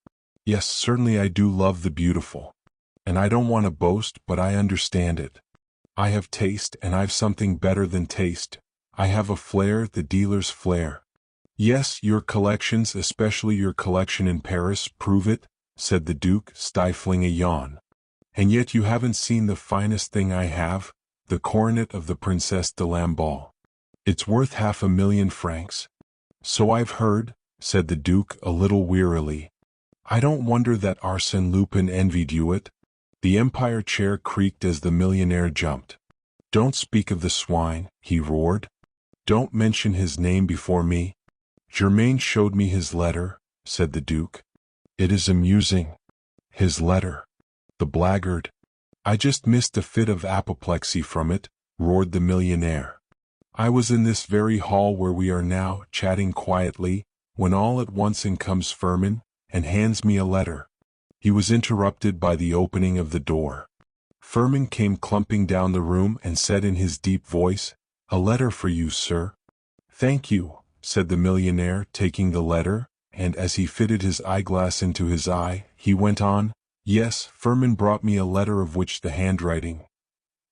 Yes, certainly I do love the beautiful. And I don't want to boast, but I understand it. I have taste, and I've something better than taste. I have a flair, the dealer's flair." "Yes, your collections, especially your collection in Paris, prove it," said the Duke, stifling a yawn. "And yet you haven't seen the finest thing I have, the coronet of the Princesse de Lamballe. It's worth 500,000 francs." "So I've heard," said the Duke a little wearily. "I don't wonder that Arsène Lupin envied you it." The Empire chair creaked as the millionaire jumped. "Don't speak of the swine," he roared. "Don't mention his name before me." "Germain showed me his letter," said the Duke. "It is amusing. His letter. The blackguard. I just missed a fit of apoplexy from it," roared the millionaire. I was in this very hall where we are now, chatting quietly, when all at once in comes Furman, and hands me a letter. He was interrupted by the opening of the door. Furman came clumping down the room and said in his deep voice, "A letter for you, sir." "Thank you," said the millionaire, taking the letter, and as he fitted his eyeglass into his eye, he went on, "Yes, Furman brought me a letter of which the handwriting—"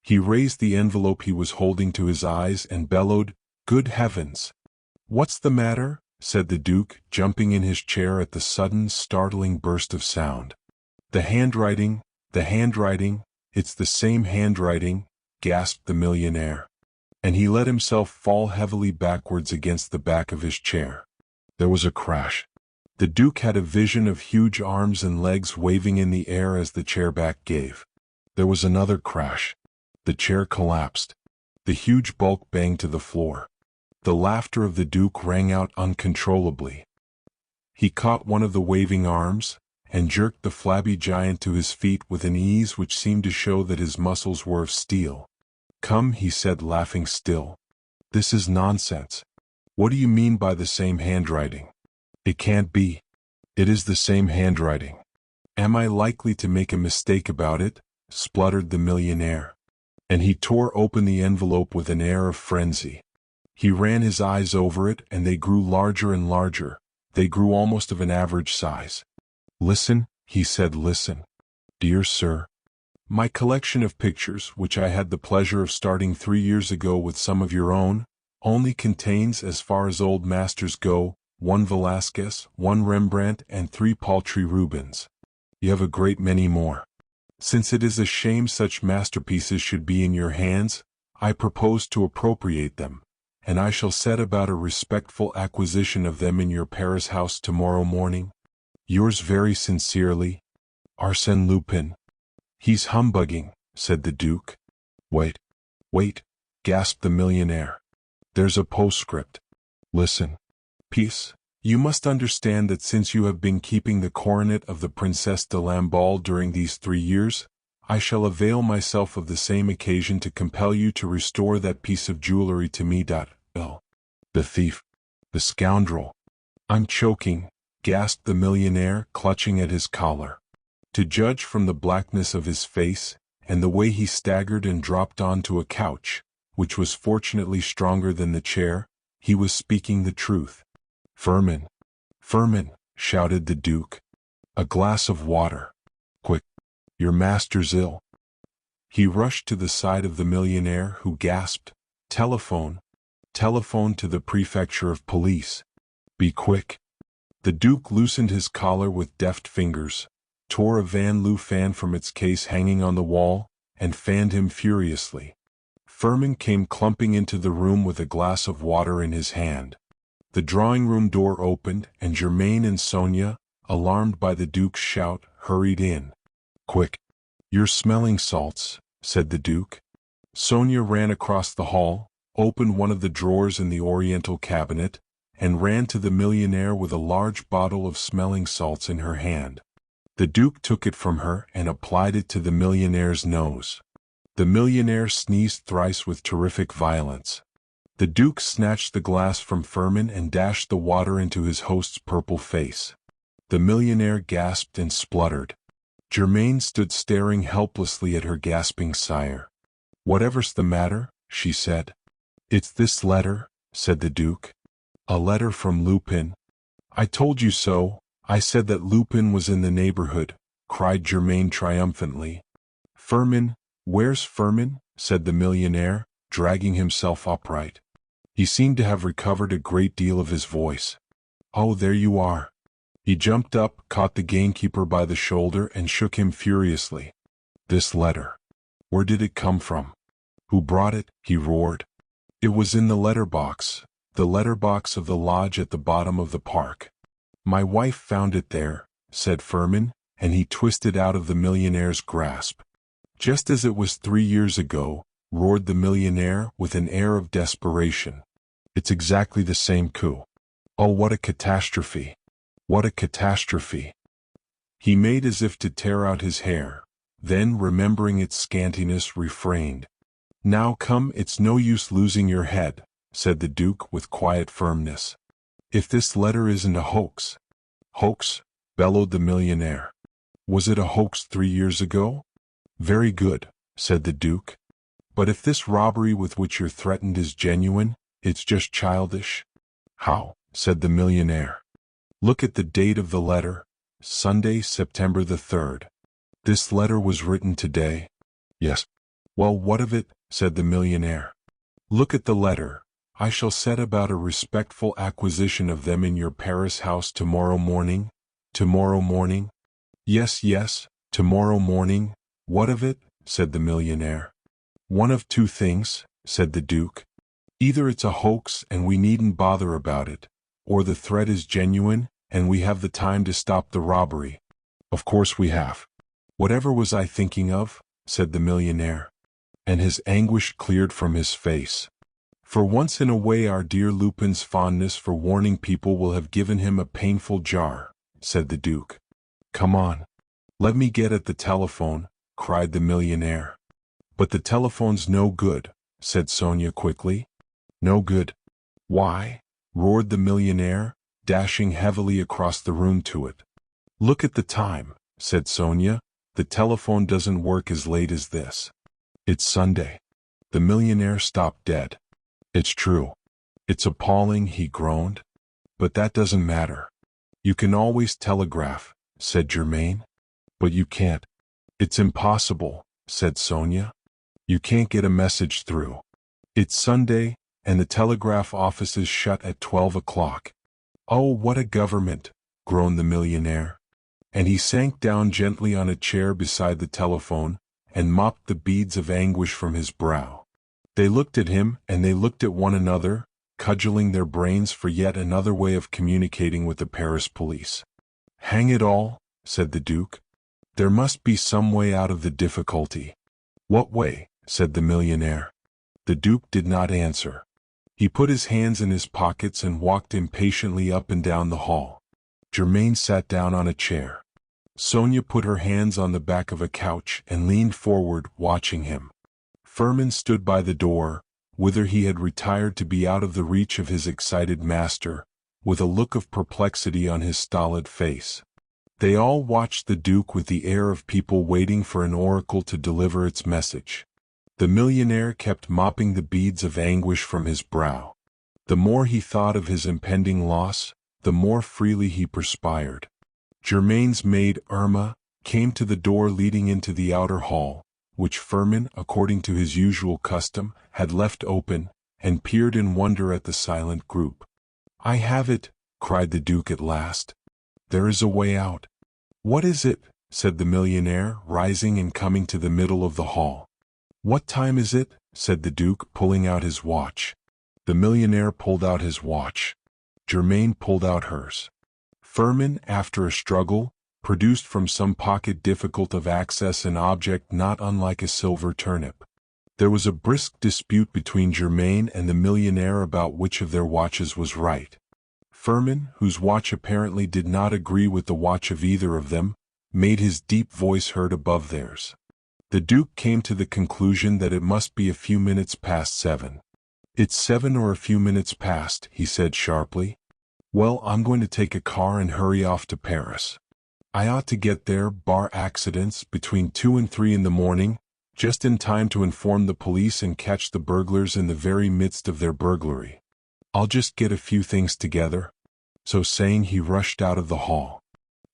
He raised the envelope he was holding to his eyes and bellowed, "Good heavens!" "What's the matter?" said the Duke, jumping in his chair at the sudden, startling burst of sound. The handwriting, it's the same handwriting," gasped the millionaire. And he let himself fall heavily backwards against the back of his chair. There was a crash. The Duke had a vision of huge arms and legs waving in the air as the chair back gave. There was another crash. The chair collapsed. The huge bulk banged to the floor. The laughter of the Duke rang out uncontrollably. He caught one of the waving arms, and jerked the flabby giant to his feet with an ease which seemed to show that his muscles were of steel. "Come," he said, laughing still. "This is nonsense. What do you mean by the same handwriting? It can't be. It is the same handwriting. Am I likely to make a mistake about it?" spluttered the millionaire. And he tore open the envelope with an air of frenzy. He ran his eyes over it, and they grew larger and larger. They grew almost of an average size. "Listen," he said, "listen. Dear sir, my collection of pictures, which I had the pleasure of starting 3 years ago with some of your own, only contains, as far as old masters go, 1 Velázquez, 1 Rembrandt, and 3 paltry Rubens. You have a great many more. Since it is a shame such masterpieces should be in your hands, I propose to appropriate them, and I shall set about a respectful acquisition of them in your Paris house tomorrow morning. Yours very sincerely, Arsène Lupin." "He's humbugging," said the Duke. Wait, gasped the millionaire. "There's a postscript. Listen. Peace. You must understand that since you have been keeping the coronet of the Princesse de Lamballe during these 3 years, I shall avail myself of the same occasion to compel you to restore that piece of jewelry to me. The thief. The scoundrel. I'm choking," gasped the millionaire, clutching at his collar. To judge from the blackness of his face, and the way he staggered and dropped onto a couch, which was fortunately stronger than the chair, he was speaking the truth. "Furman! Furman!" shouted the Duke. "A glass of water. Quick! Your master's ill." He rushed to the side of the millionaire, who gasped, "Telephone! Telephone to the prefecture of police. Be quick!" The Duke loosened his collar with deft fingers, tore a Van Loo fan from its case hanging on the wall, and fanned him furiously. Furman came clumping into the room with a glass of water in his hand. The drawing-room door opened, and Germaine and Sonia, alarmed by the Duke's shout, hurried in. "Quick! You're smelling salts," said the Duke. Sonia ran across the hall, opened one of the drawers in the Oriental cabinet, and ran to the millionaire with a large bottle of smelling salts in her hand. The Duke took it from her and applied it to the millionaire's nose. The millionaire sneezed thrice with terrific violence. The Duke snatched the glass from Furman and dashed the water into his host's purple face. The millionaire gasped and spluttered. Germaine stood staring helplessly at her gasping sire. "Whatever's the matter?" she said. "It's this letter," said the Duke. "A letter from Lupin." "I told you so. I said that Lupin was in the neighborhood," cried Germaine triumphantly. "Furman, where's Furman?" said the millionaire, dragging himself upright. He seemed to have recovered a great deal of his voice. "Oh, there you are." He jumped up, caught the gamekeeper by the shoulder, and shook him furiously. "This letter. Where did it come from? Who brought it?" he roared. "It was in the letterbox of the lodge at the bottom of the park. My wife found it there," said Furman, and he twisted out of the millionaire's grasp. "Just as it was 3 years ago," roared the millionaire with an air of desperation. "It's exactly the same coup. Oh, what a catastrophe! What a catastrophe!" He made as if to tear out his hair, then, remembering its scantiness, refrained. "Now come, it's no use losing your head," said the Duke with quiet firmness. "If this letter isn't a hoax." "Hoax?" bellowed the millionaire. "Was it a hoax 3 years ago?" "Very good," said the Duke. "But if this robbery with which you're threatened is genuine, it's just childish." "How?" said the millionaire. "Look at the date of the letter. Sunday, September the 3rd. This letter was written today." "Yes." "Well, what of it?" said the millionaire. "Look at the letter. I shall set about a respectful acquisition of them in your Paris house tomorrow morning." "Tomorrow morning?" "Yes, yes, tomorrow morning." "What of it?" said the millionaire. "One of two things," said the Duke. "Either it's a hoax and we needn't bother about it, or the threat is genuine and we have the time to stop the robbery." "Of course we have." "Whatever was I thinking of?" said the millionaire. And his anguish cleared from his face. For once in a way our dear Lupin's fondness for warning people will have given him a painful jar, said the Duke. "Come on. Let me get at the telephone," cried the millionaire. "But the telephone's no good," said Sonia quickly. "No good? Why?" roared the millionaire, dashing heavily across the room to it. "Look at the time," said Sonia. "The telephone doesn't work as late as this." "It's Sunday." The millionaire stopped dead. "It's true. It's appalling," he groaned. "But that doesn't matter. You can always telegraph," said Germain. "But you can't." "It's impossible," said Sonia. "You can't get a message through. It's Sunday, and the telegraph office is shut at 12 o'clock. "Oh, what a government!" groaned the millionaire. And he sank down gently on a chair beside the telephone, and mopped the beads of anguish from his brow. They looked at him, and they looked at one another, cudgeling their brains for yet another way of communicating with the Paris police. "Hang it all," said the Duke. "There must be some way out of the difficulty." "What way?" said the millionaire. The Duke did not answer. He put his hands in his pockets and walked impatiently up and down the hall. Germain sat down on a chair. Sonia put her hands on the back of a couch and leaned forward, watching him. Firmin stood by the door, whither he had retired to be out of the reach of his excited master, with a look of perplexity on his stolid face. They all watched the Duke with the air of people waiting for an oracle to deliver its message. The millionaire kept mopping the beads of anguish from his brow. The more he thought of his impending loss, the more freely he perspired. Germain's maid, Irma, came to the door leading into the outer hall, which Firmin, according to his usual custom, had left open, and peered in wonder at the silent group. "I have it," cried the Duke at last. "There is a way out." "What is it?" said the millionaire, rising and coming to the middle of the hall. "What time is it?" said the Duke, pulling out his watch. The millionaire pulled out his watch. Germain pulled out hers. Firmin, after a struggle, produced from some pocket difficult of access an object not unlike a silver turnip. There was a brisk dispute between Germain and the millionaire about which of their watches was right. Firmin, whose watch apparently did not agree with the watch of either of them, made his deep voice heard above theirs. The Duke came to the conclusion that it must be a few minutes past 7. "It's 7 or a few minutes past," he said sharply. "Well, I'm going to take a car and hurry off to Paris. I ought to get there, bar accidents, between 2 and 3 in the morning, just in time to inform the police and catch the burglars in the very midst of their burglary. I'll just get a few things together." So saying, he rushed out of the hall.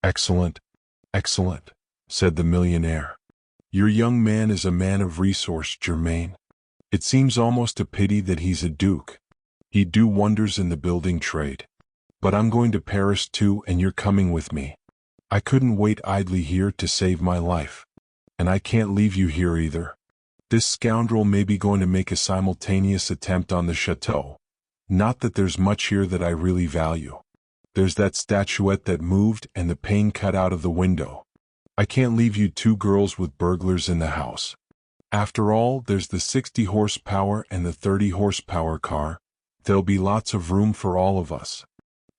"Excellent, excellent," said the millionaire. "Your young man is a man of resource, Germain. It seems almost a pity that he's a duke. He'd do wonders in the building trade. But I'm going to Paris too, and you're coming with me. I couldn't wait idly here to save my life. And I can't leave you here either. This scoundrel may be going to make a simultaneous attempt on the chateau. Not that there's much here that I really value. There's that statuette that moved and the pane cut out of the window. I can't leave you two girls with burglars in the house. After all, there's the 60 horsepower and the 30 horsepower car. There'll be lots of room for all of us."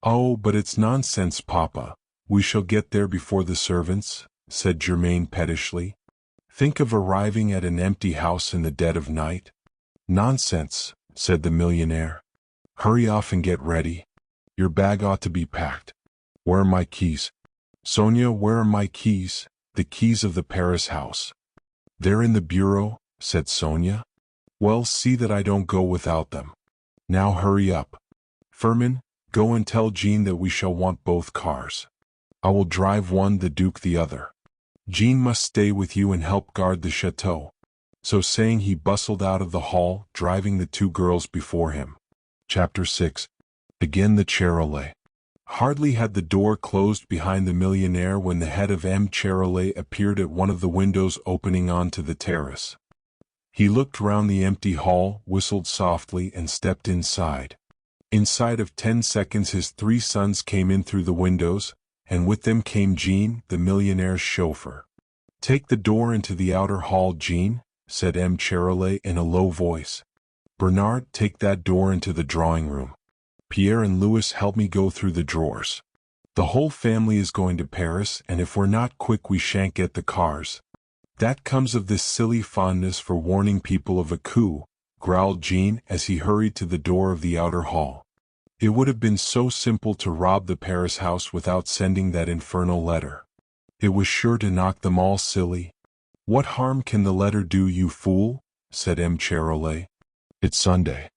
"Oh, but it's nonsense, Papa. We shall get there before the servants," said Germain pettishly. "Think of arriving at an empty house in the dead of night." "Nonsense," said the millionaire. Hurry off and get ready. Your bag ought to be packed. Where are my keys? Sonia, where are my keys? The keys of the Paris house. They're in the bureau, said Sonia. Well, see that I don't go without them. Now hurry up. Firmin, go and tell Jean that we shall want both cars. I will drive one, the Duke the other. Jean must stay with you and help guard the chateau. So saying, he bustled out of the hall, driving the two girls before him. Chapter 6. Again the Charolais. Hardly had the door closed behind the millionaire when the head of M. Charolais appeared at one of the windows opening onto the terrace. He looked round the empty hall, whistled softly, and stepped inside. Inside of 10 seconds his 3 sons came in through the windows, and with them came Jean, the millionaire's chauffeur. Take the door into the outer hall, Jean, said M. Charolais in a low voice. Bernard, take that door into the drawing room. Pierre and Louis, help me go through the drawers. The whole family is going to Paris, and if we're not quick we shan't get the cars. That comes of this silly fondness for warning people of a coup, growled Jean as he hurried to the door of the outer hall. It would have been so simple to rob the Paris house without sending that infernal letter. It was sure to knock them all silly. What harm can the letter do, you fool? Said M. Charolais. It's Sunday.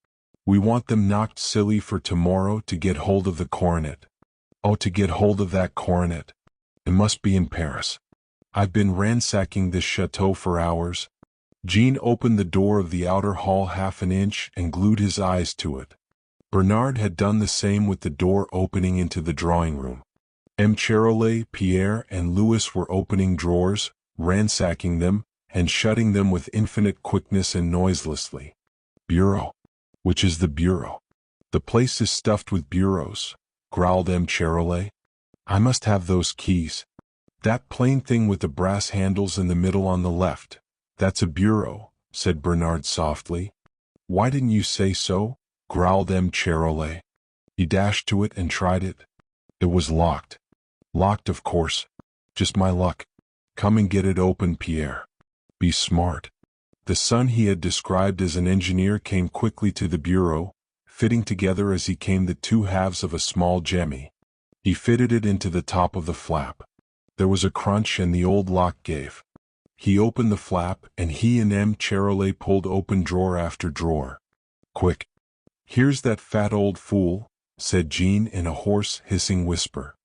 We want them knocked silly for tomorrow to get hold of the coronet. Oh, to get hold of that coronet. It must be in Paris. I've been ransacking this chateau for hours. Jean opened the door of the outer hall half an inch and glued his eyes to it. Bernard had done the same with the door opening into the drawing room. M. Charolais, Pierre, and Louis were opening drawers, ransacking them, and shutting them with infinite quickness and noiselessly. Bureau. Which is the bureau? The place is stuffed with bureaus, growled M. Charolais. I must have those keys. That plain thing with the brass handles in the middle on the left. That's a bureau, said Bernard softly. Why didn't you say so? Growled M. Charolais. He dashed to it and tried it. It was locked. Locked, of course. Just my luck. Come and get it open, Pierre. Be smart. The son he had described as an engineer came quickly to the bureau, fitting together as he came the two halves of a small jemmy. He fitted it into the top of the flap. There was a crunch and the old lock gave. He opened the flap and he and M. Charolais pulled open drawer after drawer. Quick. Here's that fat old fool, said Jean in a hoarse, hissing whisper.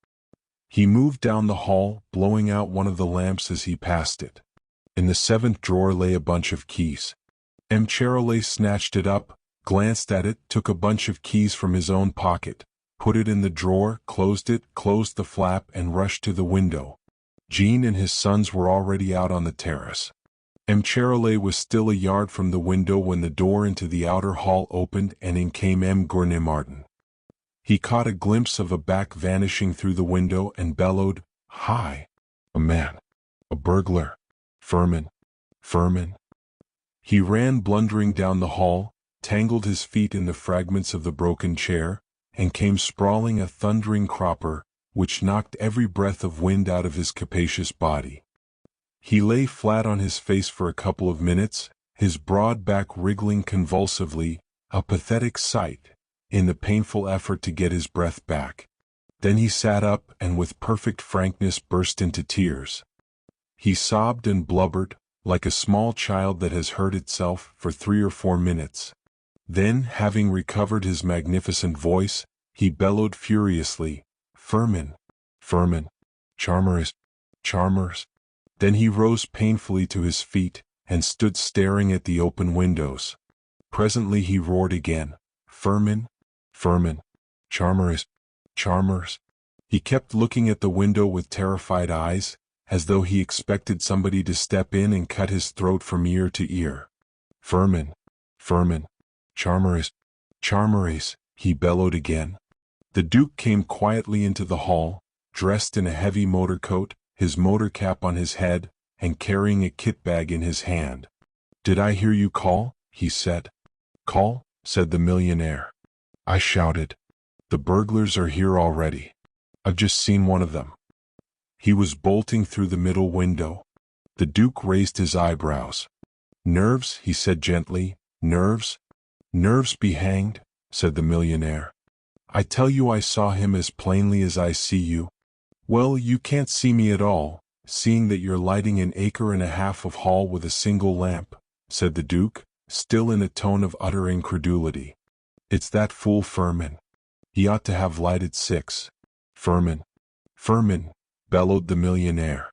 He moved down the hall, blowing out one of the lamps as he passed it. In the 7th drawer lay a bunch of keys. M. Charolais snatched it up, glanced at it, took a bunch of keys from his own pocket, put it in the drawer, closed it, closed the flap, and rushed to the window. Jean and his sons were already out on the terrace. M. Charolais was still a yard from the window when the door into the outer hall opened and in came M. Gournay-Martin. He caught a glimpse of a back vanishing through the window and bellowed, "Hi! A man! A burglar! Firmin! Firmin!" He ran blundering down the hall, tangled his feet in the fragments of the broken chair, and came sprawling a thundering cropper, which knocked every breath of wind out of his capacious body. He lay flat on his face for a couple of minutes, his broad back wriggling convulsively, a pathetic sight, in the painful effort to get his breath back. Then he sat up and with perfect frankness burst into tears. He sobbed and blubbered, like a small child that has hurt itself, for 3 or 4 minutes. Then, having recovered his magnificent voice, he bellowed furiously, "Firmin! Firmin! Charmers! Charmers!" Then he rose painfully to his feet, and stood staring at the open windows. Presently he roared again, "Firmin! Firmin! Charmers! Charmers!" He kept looking at the window with terrified eyes, as though he expected somebody to step in and cut his throat from ear to ear. "Firmin! Firmin! Charmers! Charmers!" he bellowed again. The Duke came quietly into the hall, dressed in a heavy motor coat, his motor cap on his head, and carrying a kit bag in his hand. "Did I hear you call?" he said. "Call?" said the millionaire. I shouted. "The burglars are here already. I've just seen one of them." He was bolting through the middle window. The Duke raised his eyebrows. "Nerves," he said gently. "Nerves? Nerves be hanged. said the millionaire. I tell you I saw him as plainly as I see you. Well, you can't see me at all, seeing that you're lighting an acre and a half of hall with a single lamp, said the Duke, still in a tone of utter incredulity. It's that fool Furman. He ought to have lighted 6. Furman! Furman! Bellowed the millionaire.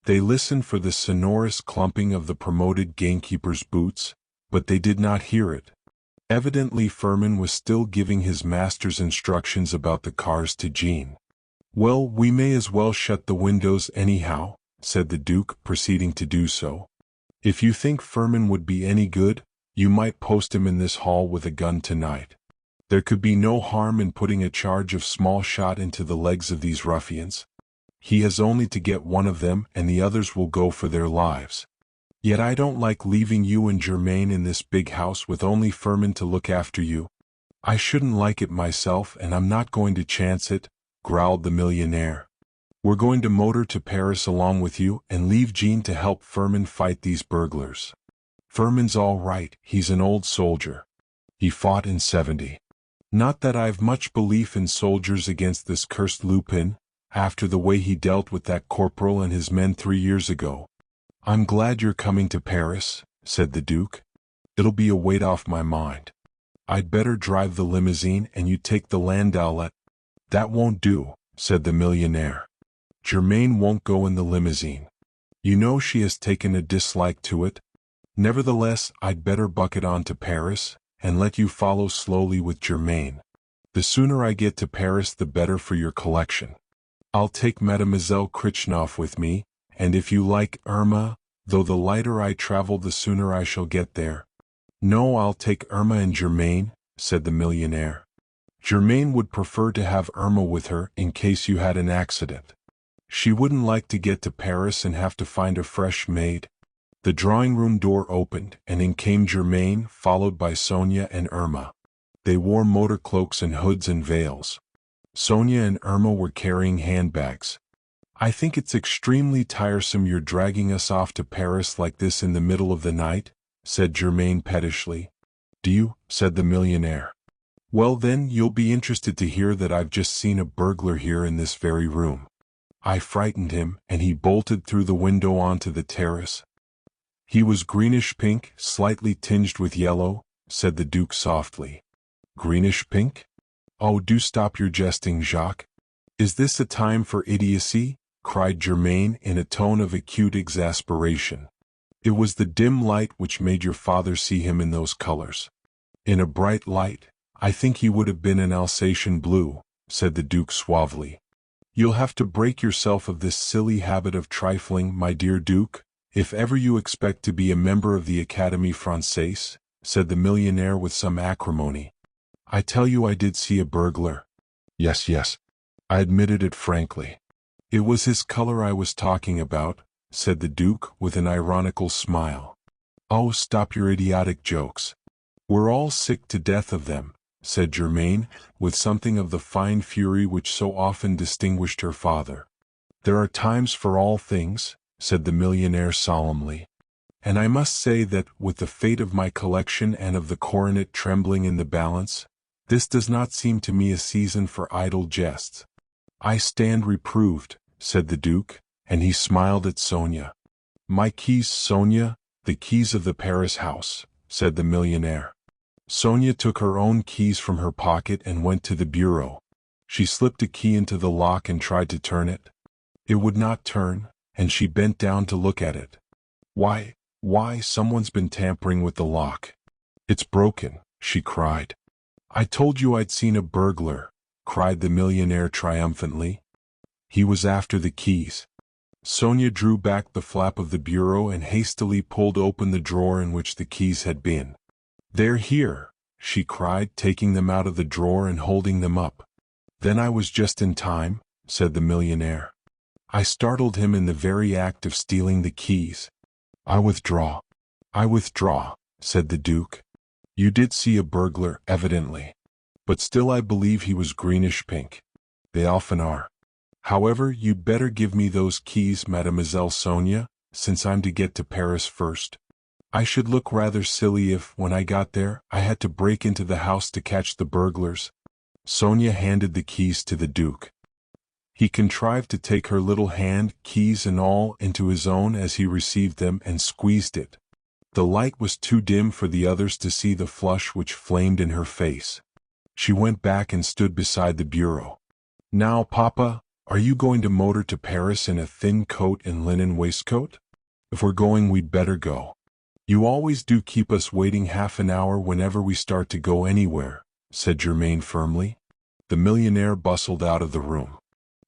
They listened for the sonorous clumping of the promoted gamekeeper's boots, but they did not hear it. Evidently Furman was still giving his master's instructions about the cars to Jean. Well, we may as well shut the windows anyhow, said the Duke, proceeding to do so. If you think Furman would be any good, you might post him in this hall with a gun tonight. There could be no harm in putting a charge of small shot into the legs of these ruffians. He has only to get one of them and the others will go for their lives. Yet I don't like leaving you and Germain in this big house with only Furman to look after you. I shouldn't like it myself and I'm not going to chance it, growled the millionaire. We're going to motor to Paris along with you and leave Jean to help Furman fight these burglars. Furman's all right, he's an old soldier. He fought in '70. Not that I've much belief in soldiers against this cursed Lupin, after the way he dealt with that corporal and his men 3 years ago. I'm glad you're coming to Paris, said the Duke. It'll be a weight off my mind. I'd better drive the limousine and you take the landau. That won't do, said the millionaire. Germain won't go in the limousine. You know she has taken a dislike to it. Nevertheless, I'd better bucket on to Paris, and let you follow slowly with Germain. The sooner I get to Paris the better for your collection. I'll take Mademoiselle Krichnoff with me, and if you like Irma, though the lighter I travel the sooner I shall get there. No, I'll take Irma and Germain, said the millionaire. Germain would prefer to have Irma with her in case you had an accident. She wouldn't like to get to Paris and have to find a fresh maid. The drawing-room door opened, and in came Germain, followed by Sonia and Irma. They wore motor cloaks and hoods and veils. Sonia and Irma were carrying handbags. I think it's extremely tiresome you're dragging us off to Paris like this in the middle of the night, said Germain pettishly. Do you? Said the millionaire. Well then, you'll be interested to hear that I've just seen a burglar here in this very room. I frightened him, and he bolted through the window onto the terrace. He was greenish-pink, slightly tinged with yellow, said the Duke softly. Greenish-pink? Oh, do stop your jesting, Jacques. Is this a time for idiocy? Cried Germain in a tone of acute exasperation. It was the dim light which made your father see him in those colors. In a bright light, I think he would have been an Alsatian blue, said the Duke suavely. You'll have to break yourself of this silly habit of trifling, my dear Duke, if ever you expect to be a member of the Académie Française, said the millionaire with some acrimony. I tell you I did see a burglar. Yes, I admitted it frankly. It was his color I was talking about, said the Duke with an ironical smile. Oh, stop your idiotic jokes. We're all sick to death of them, said Germain, with something of the fine fury which so often distinguished her father. There are times for all things, said the millionaire solemnly. And I must say that, with the fate of my collection and of the coronet trembling in the balance, this does not seem to me a season for idle jests. I stand reproved, said the Duke, and he smiled at Sonia. My keys, Sonia, the keys of the Paris house, said the millionaire. Sonia took her own keys from her pocket and went to the bureau. She slipped a key into the lock and tried to turn it. It would not turn, and she bent down to look at it. Why, someone's been tampering with the lock. It's broken, she cried. I told you I'd seen a burglar, cried the millionaire triumphantly. He was after the keys. Sonia drew back the flap of the bureau and hastily pulled open the drawer in which the keys had been. They're here, she cried, taking them out of the drawer and holding them up. Then I was just in time, said the millionaire. I startled him in the very act of stealing the keys. I withdraw, said the Duke. You did see a burglar, evidently. But still I believe he was greenish-pink. They often are. However, you'd better give me those keys, Mademoiselle Sonia, since I'm to get to Paris first. I should look rather silly if, when I got there, I had to break into the house to catch the burglars. Sonia handed the keys to the Duke. He contrived to take her little hand, keys and all, into his own as he received them and squeezed it. The light was too dim for the others to see the flush which flamed in her face. She went back and stood beside the bureau. "Now, Papa, are you going to motor to Paris in a thin coat and linen waistcoat? If we're going, we'd better go. You always do keep us waiting half an hour whenever we start to go anywhere," said Germain firmly. The millionaire bustled out of the room.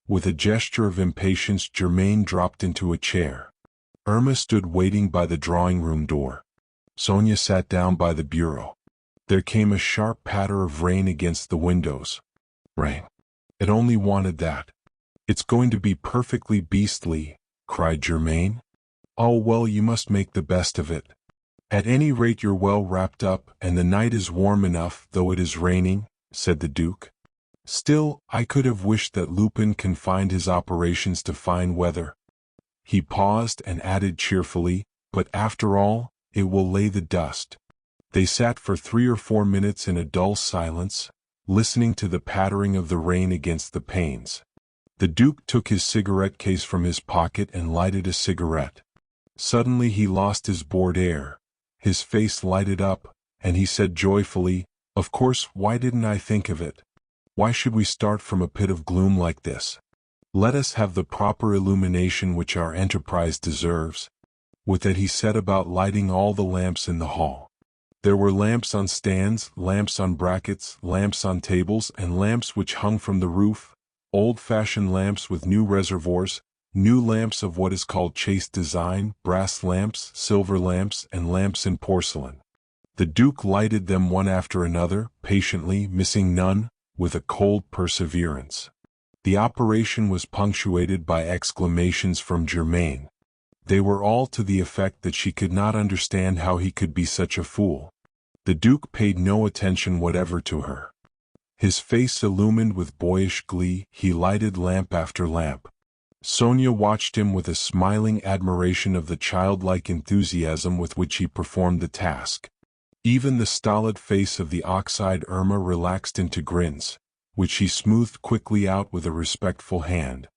With a gesture of impatience, Germain dropped into a chair. Irma stood waiting by the drawing-room door. Sonia sat down by the bureau. There came a sharp patter of rain against the windows. Rain. It only wanted that. "It's going to be perfectly beastly," cried Germain. "Oh well, you must make the best of it. At any rate you're well wrapped up, and the night is warm enough, though it is raining," said the Duke. "Still, I could have wished that Lupin confined his operations to fine weather." He paused and added cheerfully, "But after all, it will lay the dust." They sat for 3 or 4 minutes in a dull silence, listening to the pattering of the rain against the panes. The Duke took his cigarette case from his pocket and lighted a cigarette. Suddenly he lost his bored air. His face lighted up, and he said joyfully, "Of course, why didn't I think of it? Why should we start from a pit of gloom like this? Let us have the proper illumination which our enterprise deserves." With that he set about lighting all the lamps in the hall. There were lamps on stands, lamps on brackets, lamps on tables, and lamps which hung from the roof, old-fashioned lamps with new reservoirs, new lamps of what is called chaste design, brass lamps, silver lamps, and lamps in porcelain. The Duke lighted them one after another, patiently, missing none, with a cold perseverance. The operation was punctuated by exclamations from Germain. They were all to the effect that she could not understand how he could be such a fool. The Duke paid no attention whatever to her. His face illumined with boyish glee, he lighted lamp after lamp. Sonia watched him with a smiling admiration of the childlike enthusiasm with which he performed the task. Even the stolid face of the ox-eyed Irma relaxed into grins, which he smoothed quickly out with a respectful hand.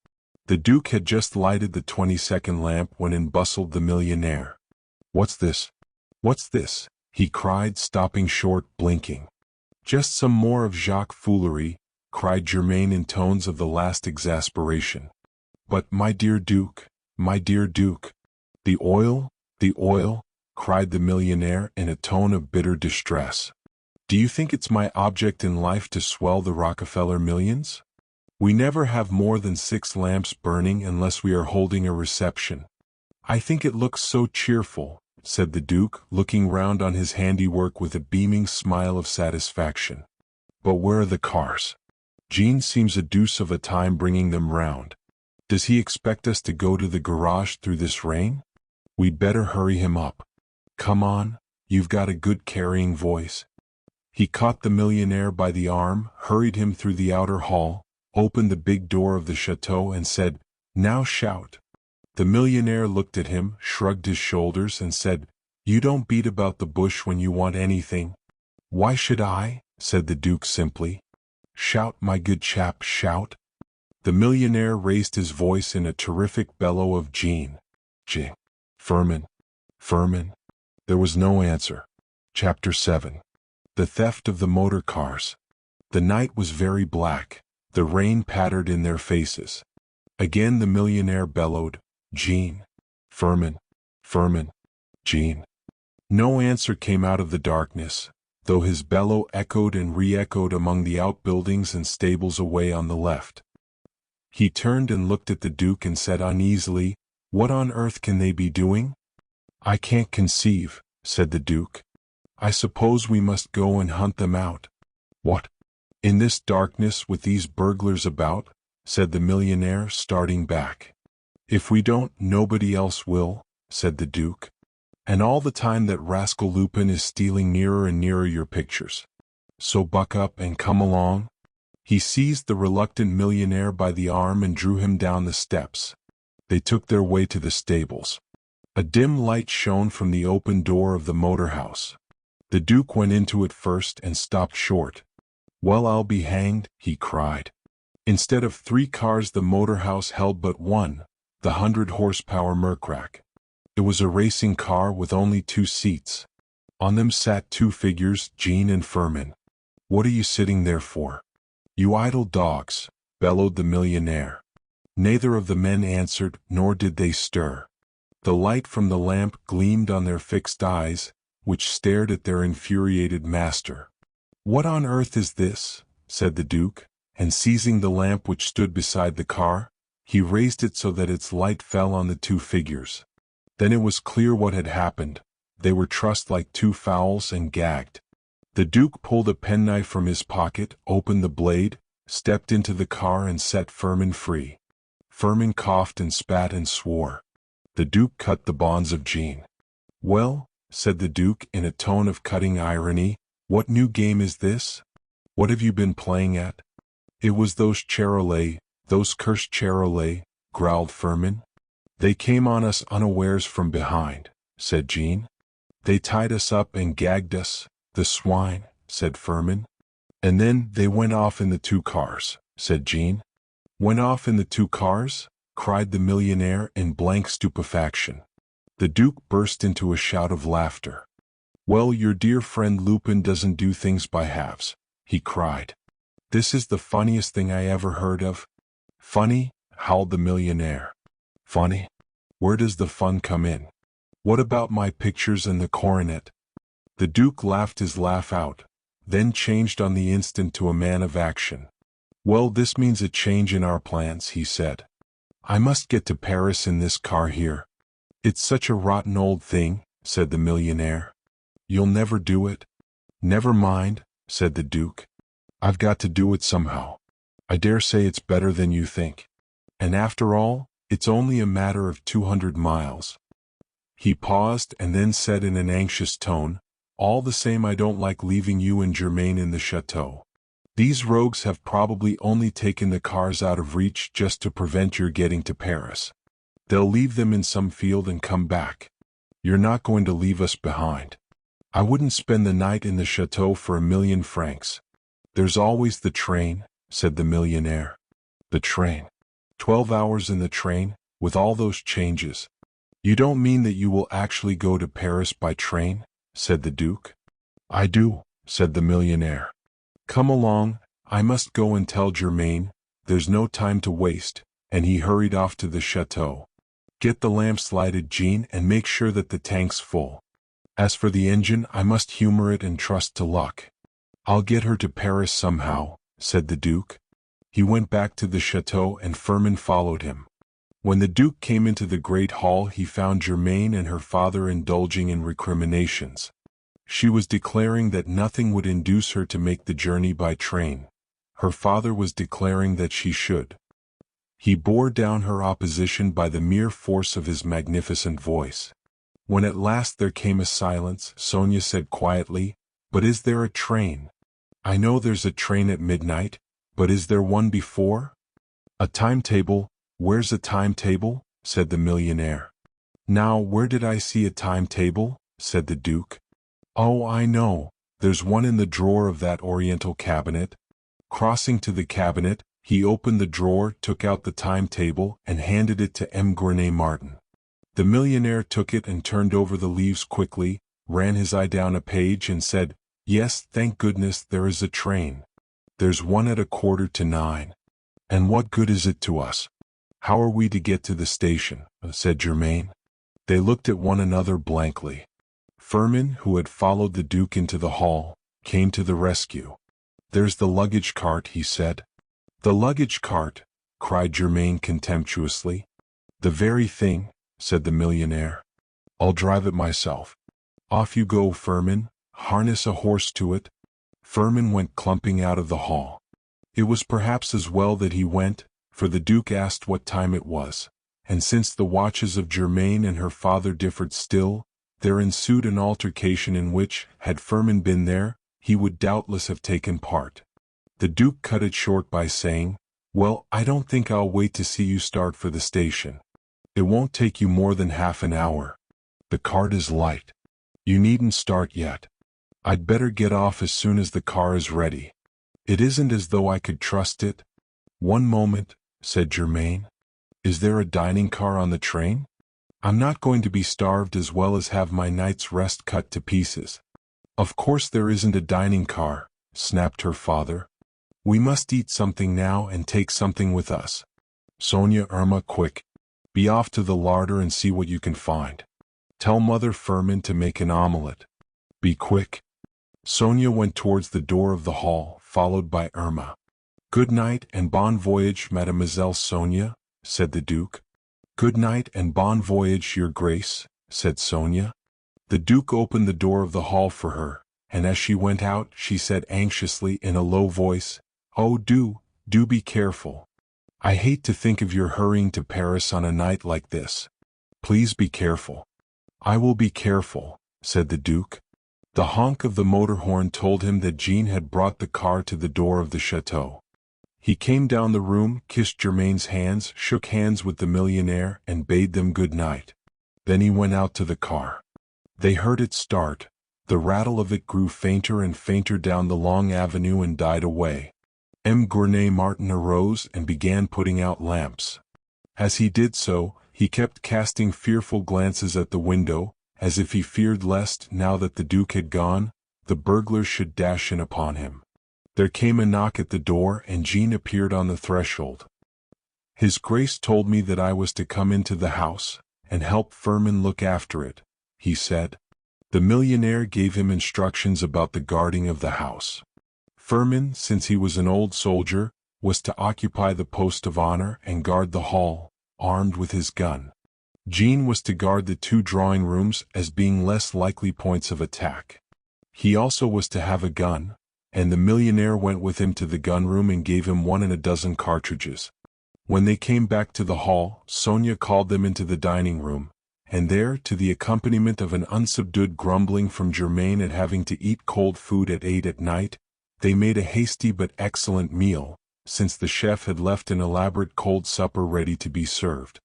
The Duke had just lighted the 22nd lamp when in bustled the millionaire. "What's this? What's this?" he cried, stopping short, blinking. "Just some more of Jacques' foolery," cried Germain in tones of the last exasperation. "But, my dear Duke, my dear Duke, the oil, the oil," cried the millionaire in a tone of bitter distress. "Do you think it's my object in life to swell the Rockefeller millions? We never have more than 6 lamps burning unless we are holding a reception. I think it looks so cheerful," said the Duke, looking round on his handiwork with a beaming smile of satisfaction. "But where are the cars? Jean seems a deuce of a time bringing them round. Does he expect us to go to the garage through this rain? We'd better hurry him up. Come on, you've got a good carrying voice." He caught the millionaire by the arm, hurried him through the outer hall, opened the big door of the chateau and said, "Now shout." The millionaire looked at him, shrugged his shoulders and said, "You don't beat about the bush when you want anything." "Why should I?" said the Duke simply. "Shout, my good chap, shout." The millionaire raised his voice in a terrific bellow of Jean. Jean. Firmin. Firmin. There was no answer. Chapter 7. The Theft of the Motor Cars. The night was very black. The rain pattered in their faces. Again the millionaire bellowed, "Jean. Firmin. Firmin. Jean." No answer came out of the darkness, though his bellow echoed and re-echoed among the outbuildings and stables away on the left. He turned and looked at the Duke and said uneasily, "What on earth can they be doing?" "I can't conceive," said the Duke. "I suppose we must go and hunt them out." "What? In this darkness with these burglars about?" said the millionaire, starting back. "If we don't, nobody else will," said the Duke. "And all the time that rascal Lupin is stealing nearer and nearer your pictures. So buck up and come along." He seized the reluctant millionaire by the arm and drew him down the steps. They took their way to the stables. A dim light shone from the open door of the motor house. The Duke went into it first and stopped short. "Well, I'll be hanged," he cried. Instead of 3 cars, the motor house held but one, the 100-horsepower Mercrack. It was a racing car with only 2 seats. On them sat 2 figures, Jean and Furman. "What are you sitting there for? You idle dogs," bellowed the millionaire. Neither of the men answered, nor did they stir. The light from the lamp gleamed on their fixed eyes, which stared at their infuriated master. "What on earth is this?" said the Duke, and seizing the lamp which stood beside the car, he raised it so that its light fell on the 2 figures. Then it was clear what had happened. They were trussed like 2 fowls and gagged. The Duke pulled a penknife from his pocket, opened the blade, stepped into the car and set Furman free. Furman coughed and spat and swore. The Duke cut the bonds of Jean. "Well," said the Duke in a tone of cutting irony, "what new game is this? What have you been playing at?" "It was those Charolais, those cursed Charolais," growled Furman. "They came on us unawares from behind," said Jean. "They tied us up and gagged us, the swine," said Furman. "And then they went off in the 2 cars," said Jean. "Went off in the 2 cars?" cried the millionaire in blank stupefaction. The Duke burst into a shout of laughter. "Well, your dear friend Lupin doesn't do things by halves," he cried. "This is the funniest thing I ever heard of." "Funny?" howled the millionaire. "Funny? Where does the fun come in? What about my pictures and the coronet?" The Duke laughed his laugh out, then changed on the instant to a man of action. "Well, this means a change in our plans," he said. "I must get to Paris in this car here." "It's such a rotten old thing," said the millionaire. "You'll never do it?" "Never mind," said the Duke. "I've got to do it somehow. I dare say it's better than you think. And after all, it's only a matter of 200 miles. He paused and then said in an anxious tone, "All the same, I don't like leaving you and Germain in the chateau. These rogues have probably only taken the cars out of reach just to prevent your getting to Paris. They'll leave them in some field and come back. You're not going to leave us behind. I wouldn't spend the night in the chateau for 1,000,000 francs. There's always the train," said the millionaire. "The train? 12 hours in the train, with all those changes. You don't mean that you will actually go to Paris by train?" said the Duke. "I do," said the millionaire. "Come along, I must go and tell Germain, there's no time to waste," and he hurried off to the chateau. "Get the lamps lighted, Jean, and make sure that the tank's full. As for the engine, I must humor it and trust to luck. I'll get her to Paris somehow," said the Duke. He went back to the chateau and Furman followed him. When the Duke came into the great hall, he found Germain and her father indulging in recriminations. She was declaring that nothing would induce her to make the journey by train. Her father was declaring that she should. He bore down her opposition by the mere force of his magnificent voice. When at last there came a silence, Sonia said quietly, "But is there a train? I know there's a train at midnight, but is there one before?" "A timetable? Where's a timetable?" said the millionaire. "Now, where did I see a timetable?" said the Duke. "Oh, I know, there's one in the drawer of that oriental cabinet." Crossing to the cabinet, he opened the drawer, took out the timetable, and handed it to M. Gournay Martin. The millionaire took it and turned over the leaves quickly, ran his eye down a page and said, "Yes, thank goodness there is a train. There's one at 9:15. And what good is it to us? How are we to get to the station?" said Germain. They looked at one another blankly. Furman, who had followed the Duke into the hall, came to the rescue. "There's the luggage cart," he said. "The luggage cart?" cried Germain contemptuously. "The very thing," said the millionaire. "I'll drive it myself." "Off you go, Furman. Harness a horse to it." Furman went clumping out of the hall. It was perhaps as well that he went, for the Duke asked what time it was, and since the watches of Germain and her father differed still, there ensued an altercation in which, had Furman been there, he would doubtless have taken part. The Duke cut it short by saying, "Well, I don't think I'll wait to see you start for the station. It won't take you more than half an hour, The cart is light. You needn't start yet. I'd better get off as soon as the car is ready. It isn't as though I could trust it. One moment, said Germain. Is there a dining car on the train? I'm not going to be starved as well as have my night's rest cut to pieces. Of course there isn't a dining car, snapped her father. We must eat something now and take something with us. Sonia, Irma, quick. Be off to the larder and see what you can find. Tell Mother Firmin to make an omelette. Be quick. Sonia went towards the door of the hall, followed by Irma. Good night and bon voyage, Mademoiselle Sonia, said the Duke. Good night and bon voyage, Your Grace, said Sonia. The Duke opened the door of the hall for her, and as she went out she said anxiously in a low voice, Oh, do be careful. I hate to think of your hurrying to Paris on a night like this. Please be careful. I will be careful, said the Duke. The honk of the motor horn told him that Jean had brought the car to the door of the chateau. He came down the room, kissed Germain's hands, shook hands with the millionaire, and bade them good night. Then he went out to the car. They heard it start. The rattle of it grew fainter and fainter down the long avenue and died away. M. Gournay Martin arose and began putting out lamps. As he did so, he kept casting fearful glances at the window, as if he feared lest, now that the Duke had gone, the burglars should dash in upon him. There came a knock at the door and Jean appeared on the threshold. His Grace told me that I was to come into the house, and help Firmin look after it, he said. The millionaire gave him instructions about the guarding of the house. Firmin, since he was an old soldier, was to occupy the post of honor and guard the hall, armed with his gun. Jean was to guard the 2 drawing rooms as being less likely points of attack. He also was to have a gun, and the millionaire went with him to the gun room and gave him 12 cartridges. When they came back to the hall, Sonia called them into the dining room, and there, to the accompaniment of an unsubdued grumbling from Germain at having to eat cold food at 8 at night, they made a hasty but excellent meal, since the chef had left an elaborate cold supper ready to be served.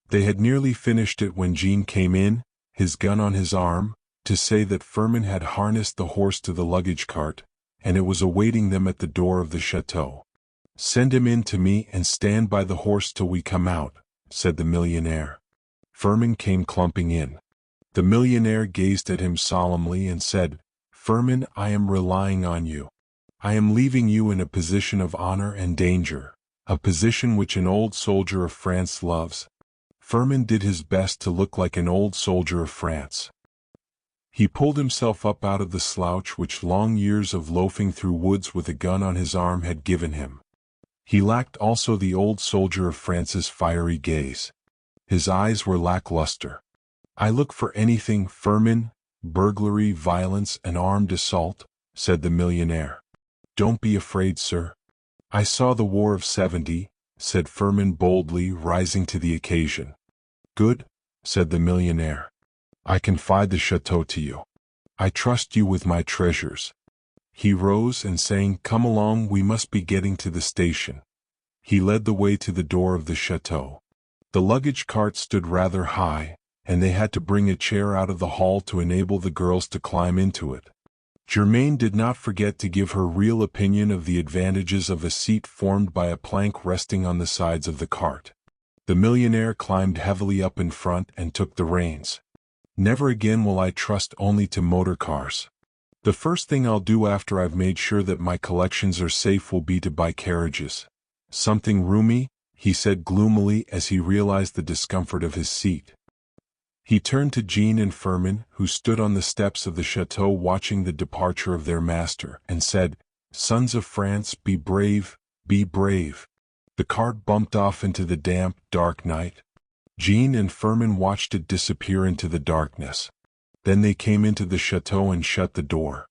They had nearly finished it when Jean came in, his gun on his arm, to say that Firmin had harnessed the horse to the luggage cart, and it was awaiting them at the door of the chateau. Send him in to me and stand by the horse till we come out, said the millionaire. Firmin came clumping in. The millionaire gazed at him solemnly and said, Firmin, I am relying on you. I am leaving you in a position of honor and danger, a position which an old soldier of France loves. Firmin did his best to look like an old soldier of France. He pulled himself up out of the slouch which long years of loafing through woods with a gun on his arm had given him. He lacked also the old soldier of France's fiery gaze. His eyes were lackluster. I look for anything, Firmin, burglary, violence, and armed assault, said the millionaire. Don't be afraid, sir. I saw the War of '70, said Firmin boldly, rising to the occasion. Good, said the millionaire. I confide the chateau to you. I trust you with my treasures. He rose and saying, Come along, we must be getting to the station. He led the way to the door of the chateau. The luggage cart stood rather high, and they had to bring a chair out of the hall to enable the girls to climb into it. Germain did not forget to give her real opinion of the advantages of a seat formed by a plank resting on the sides of the cart. The millionaire climbed heavily up in front and took the reins. Never again will I trust only to motor cars. The first thing I'll do after I've made sure that my collections are safe will be to buy carriages. Something roomy, he said gloomily as he realized the discomfort of his seat. He turned to Jean and Firmin, who stood on the steps of the chateau watching the departure of their master, and said, Sons of France, be brave, be brave. The cart bumped off into the damp, dark night. Jean and Firmin watched it disappear into the darkness. Then they came into the chateau and shut the door.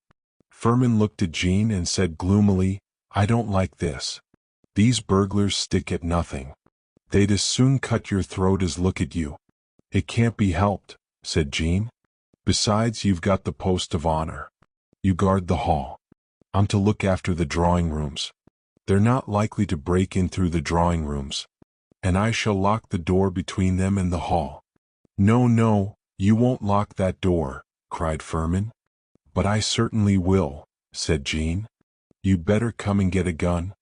Firmin looked at Jean and said gloomily, I don't like this. These burglars stick at nothing. They'd as soon cut your throat as look at you. It can't be helped, said Jean. Besides, you've got the post of honor. You guard the hall. I'm to look after the drawing rooms. They're not likely to break in through the drawing rooms. And I shall lock the door between them and the hall. No, "You won't lock that door," cried Furman. "But I certainly will," said Jean. "You'd better come and get a gun."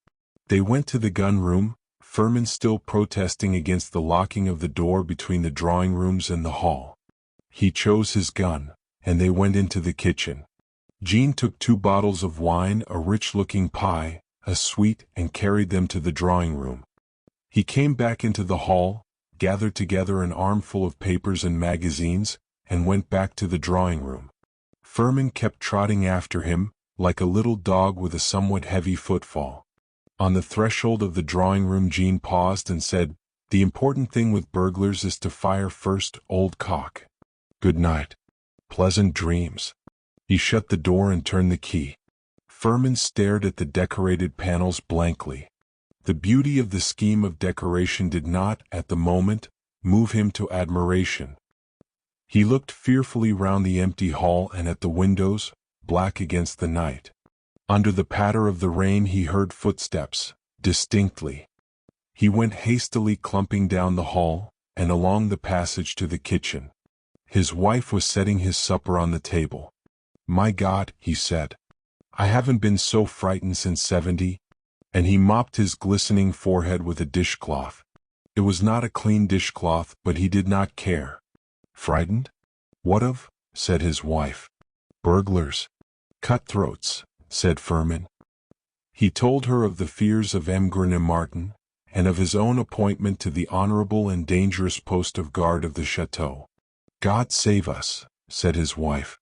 They went to the gun room, Furman still protesting against the locking of the door between the drawing rooms and the hall. He chose his gun, and they went into the kitchen. Jean took 2 bottles of wine, a rich-looking pie, a sweet, and carried them to the drawing room. He came back into the hall, gathered together an armful of papers and magazines, and went back to the drawing room. Furman kept trotting after him, like a little dog with a somewhat heavy footfall. On the threshold of the drawing room Jean paused and said, "The important thing with burglars is to fire first, old cock. Good night. Pleasant dreams." He shut the door and turned the key. Furman stared at the decorated panels blankly. The beauty of the scheme of decoration did not, at the moment, move him to admiration. He looked fearfully round the empty hall and at the windows, black against the night. Under the patter of the rain he heard footsteps, distinctly. He went hastily clumping down the hall, and along the passage to the kitchen. His wife was setting his supper on the table. "My God," he said. "I haven't been so frightened since '70. And he mopped his glistening forehead with a dishcloth. It was not a clean dishcloth, but he did not care. "Frightened? What of?" said his wife. "Burglars. Cutthroats," said Furman. He told her of the fears of Emgren and Martin, and of his own appointment to the honorable and dangerous post of guard of the chateau. "God save us," said his wife.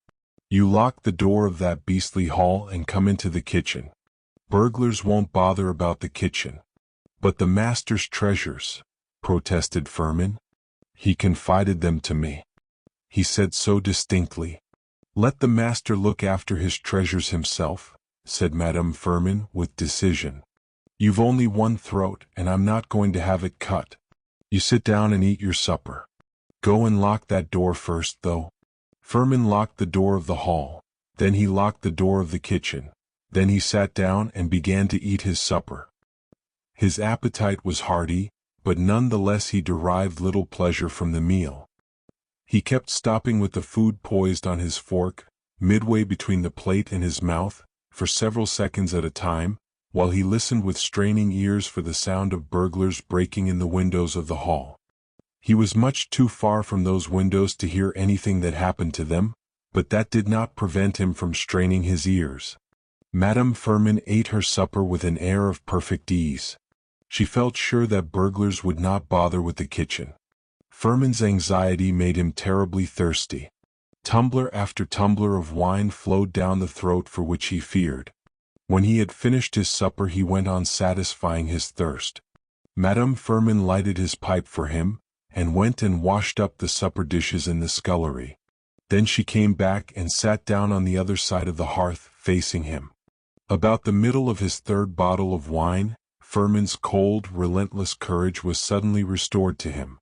"You lock the door of that beastly hall and come into the kitchen. Burglars won't bother about the kitchen." "But the master's treasures," protested Furman. "He confided them to me. He said so distinctly." "Let the master look after his treasures himself," said Madame Furman with decision. "You've only one throat, and I'm not going to have it cut. You sit down and eat your supper. Go and lock that door first, though." Furman locked the door of the hall, then he locked the door of the kitchen. Then he sat down and began to eat his supper. His appetite was hearty, but none the less he derived little pleasure from the meal. He kept stopping with the food poised on his fork, midway between the plate and his mouth, for several seconds at a time, while he listened with straining ears for the sound of burglars breaking in the windows of the hall. He was much too far from those windows to hear anything that happened to them, but that did not prevent him from straining his ears. Madame Furman ate her supper with an air of perfect ease. She felt sure that burglars would not bother with the kitchen. Furman's anxiety made him terribly thirsty. Tumbler after tumbler of wine flowed down the throat for which he feared. When he had finished his supper he went on satisfying his thirst. Madame Furman lighted his pipe for him, and went and washed up the supper dishes in the scullery. Then she came back and sat down on the other side of the hearth, facing him. About the middle of his 3rd bottle of wine, Furman's cold, relentless courage was suddenly restored to him.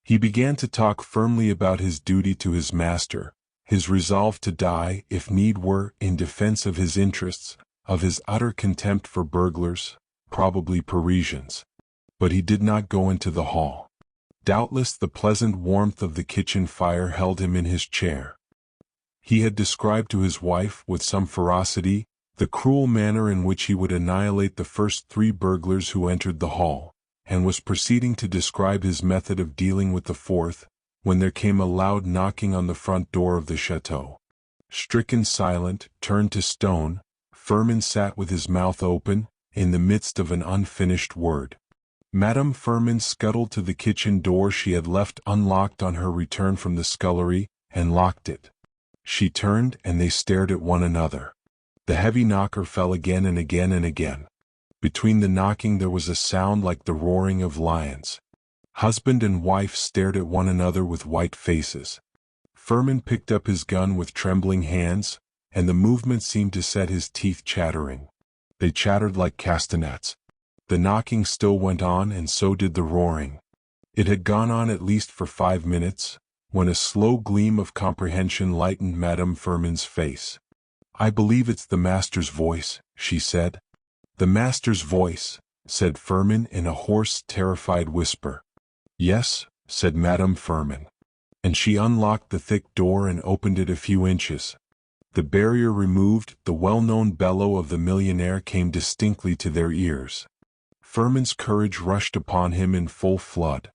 He began to talk firmly about his duty to his master, his resolve to die, if need were, in defense of his interests, of his utter contempt for burglars, probably Parisians. But he did not go into the hall. Doubtless the pleasant warmth of the kitchen fire held him in his chair. He had described to his wife, with some ferocity, the cruel manner in which he would annihilate the first 3 burglars who entered the hall, and was proceeding to describe his method of dealing with the 4th, when there came a loud knocking on the front door of the chateau. Stricken silent, turned to stone, Furman sat with his mouth open, in the midst of an unfinished word. Madame Furman scuttled to the kitchen door she had left unlocked on her return from the scullery, and locked it. She turned and they stared at one another. The heavy knocker fell again and again and again. Between the knocking there was a sound like the roaring of lions. Husband and wife stared at one another with white faces. Furman picked up his gun with trembling hands, and the movement seemed to set his teeth chattering. They chattered like castanets. The knocking still went on, and so did the roaring. It had gone on at least for 5 minutes, when a slow gleam of comprehension lightened Madame Furman's face. "I believe it's the master's voice," she said. "The master's voice," said Furman in a hoarse, terrified whisper. "Yes," said Madame Furman. and she unlocked the thick door and opened it a few inches. The barrier removed, the well-known bellow of the millionaire came distinctly to their ears. Firmin's courage rushed upon him in full flood.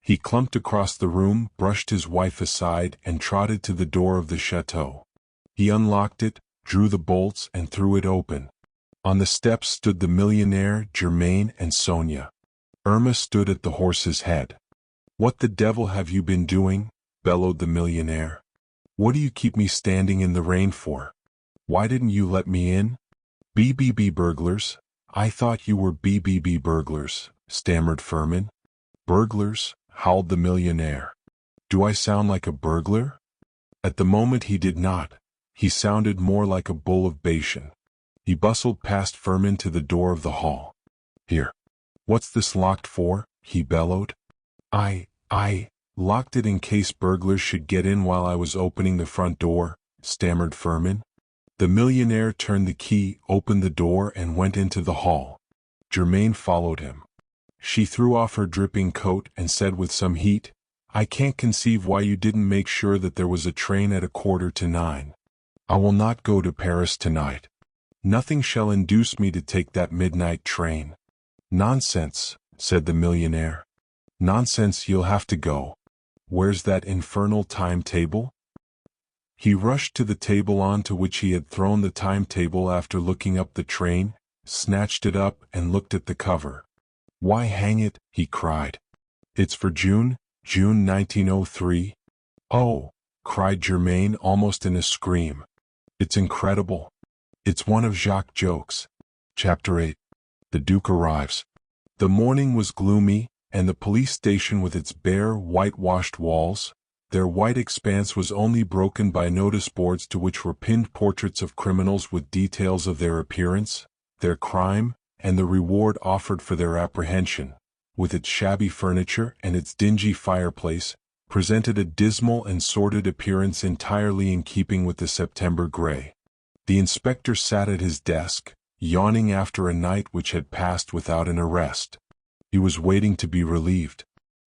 He clumped across the room, brushed his wife aside, and trotted to the door of the chateau. He unlocked it, drew the bolts, and threw it open. On the steps stood the millionaire, Germain, and Sonia. Irma stood at the horse's head. "What the devil have you been doing?" bellowed the millionaire. "What do you keep me standing in the rain for? Why didn't you let me in?" "BBB burglars. I thought you were BBB burglars," stammered Firmin. "Burglars?" howled the millionaire. "Do I sound like a burglar?" At the moment he did not. He sounded more like a bull of Bashan. He bustled past Firmin to the door of the hall. "Here. What's this locked for?" he bellowed. I locked it in case burglars should get in while I was opening the front door," stammered Firmin. The millionaire turned the key, opened the door, and went into the hall. Germain followed him. She threw off her dripping coat and said with some heat, "I can't conceive why you didn't make sure that there was a train at 9:15. I will not go to Paris tonight. Nothing shall induce me to take that midnight train." "Nonsense," said the millionaire. "Nonsense, you'll have to go. Where's that infernal timetable?" He rushed to the table onto which he had thrown the timetable after looking up the train, snatched it up, and looked at the cover. "Why, hang it," he cried. "It's for June 1903. "Oh," cried Germain almost in a scream. "It's incredible. It's one of Jacques' jokes." Chapter 8. The Duke arrives. The morning was gloomy, and the police station with its bare, whitewashed walls, their white expanse was only broken by notice boards to which were pinned portraits of criminals with details of their appearance, their crime, and the reward offered for their apprehension, with its shabby furniture and its dingy fireplace, presented a dismal and sordid appearance entirely in keeping with the September gray. The inspector sat at his desk, yawning after a night which had passed without an arrest. He was waiting to be relieved.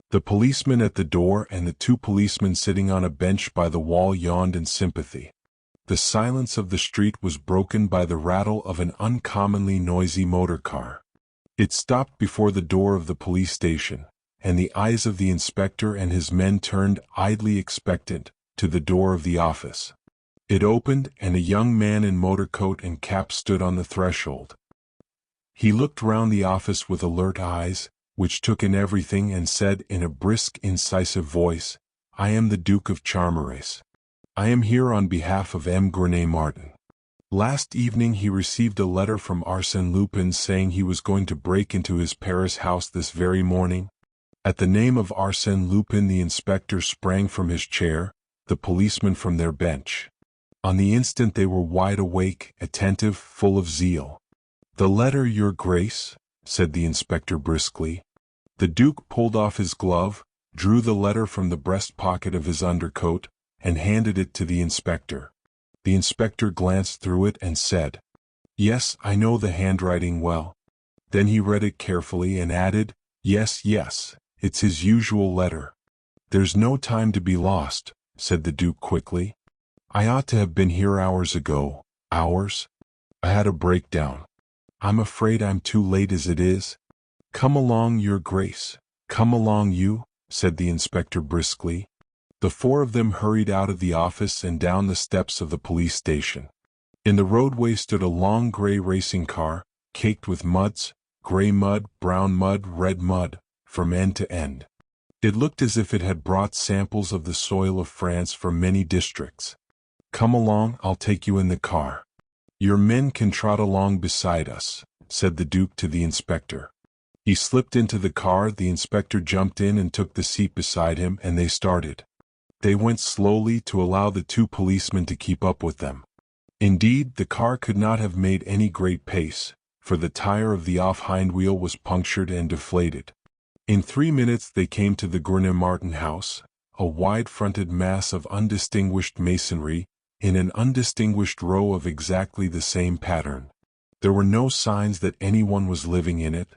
The policeman at the door and the two policemen sitting on a bench by the wall yawned in sympathy. The silence of the street was broken by the rattle of an uncommonly noisy motor car. It stopped before the door of the police station, and the eyes of the inspector and his men turned, idly expectant, to the door of the office. It opened, and a young man in motor coat and cap stood on the threshold. He looked round the office with alert eyes, which took in everything, and said in a brisk, incisive voice, "I am the Duke of Charmerace. I am here on behalf of M. Grenay Martin. Last evening he received a letter from Arsène Lupin saying he was going to break into his Paris house this very morning." At the name of Arsène Lupin the inspector sprang from his chair, the policemen from their bench. On the instant they were wide awake, attentive, full of zeal. "The letter, your grace," said the inspector briskly. The Duke pulled off his glove, drew the letter from the breast pocket of his undercoat, and handed it to the inspector. The inspector glanced through it and said, "Yes, I know the handwriting well." Then he read it carefully and added, "Yes, it's his usual letter." "There's no time to be lost," said the Duke quickly. "I ought to have been here hours ago." "Hours?" "I had a breakdown. I'm afraid I'm too late as it is." "Come along, your grace. Come along, you," said the inspector briskly. The four of them hurried out of the office and down the steps of the police station. In the roadway stood a long gray racing car, caked with muds, gray mud, brown mud, red mud, from end to end. It looked as if it had brought samples of the soil of France from many districts. "Come along, I'll take you in the car. Your men can trot along beside us," said the Duke to the inspector. He slipped into the car, the inspector jumped in and took the seat beside him, and they started. They went slowly to allow the two policemen to keep up with them. Indeed, the car could not have made any great pace, for the tire of the off hind wheel was punctured and deflated. In 3 minutes they came to the Grenay Martin house, a wide-fronted mass of undistinguished masonry, in an undistinguished row of exactly the same pattern. There were no signs that anyone was living in it.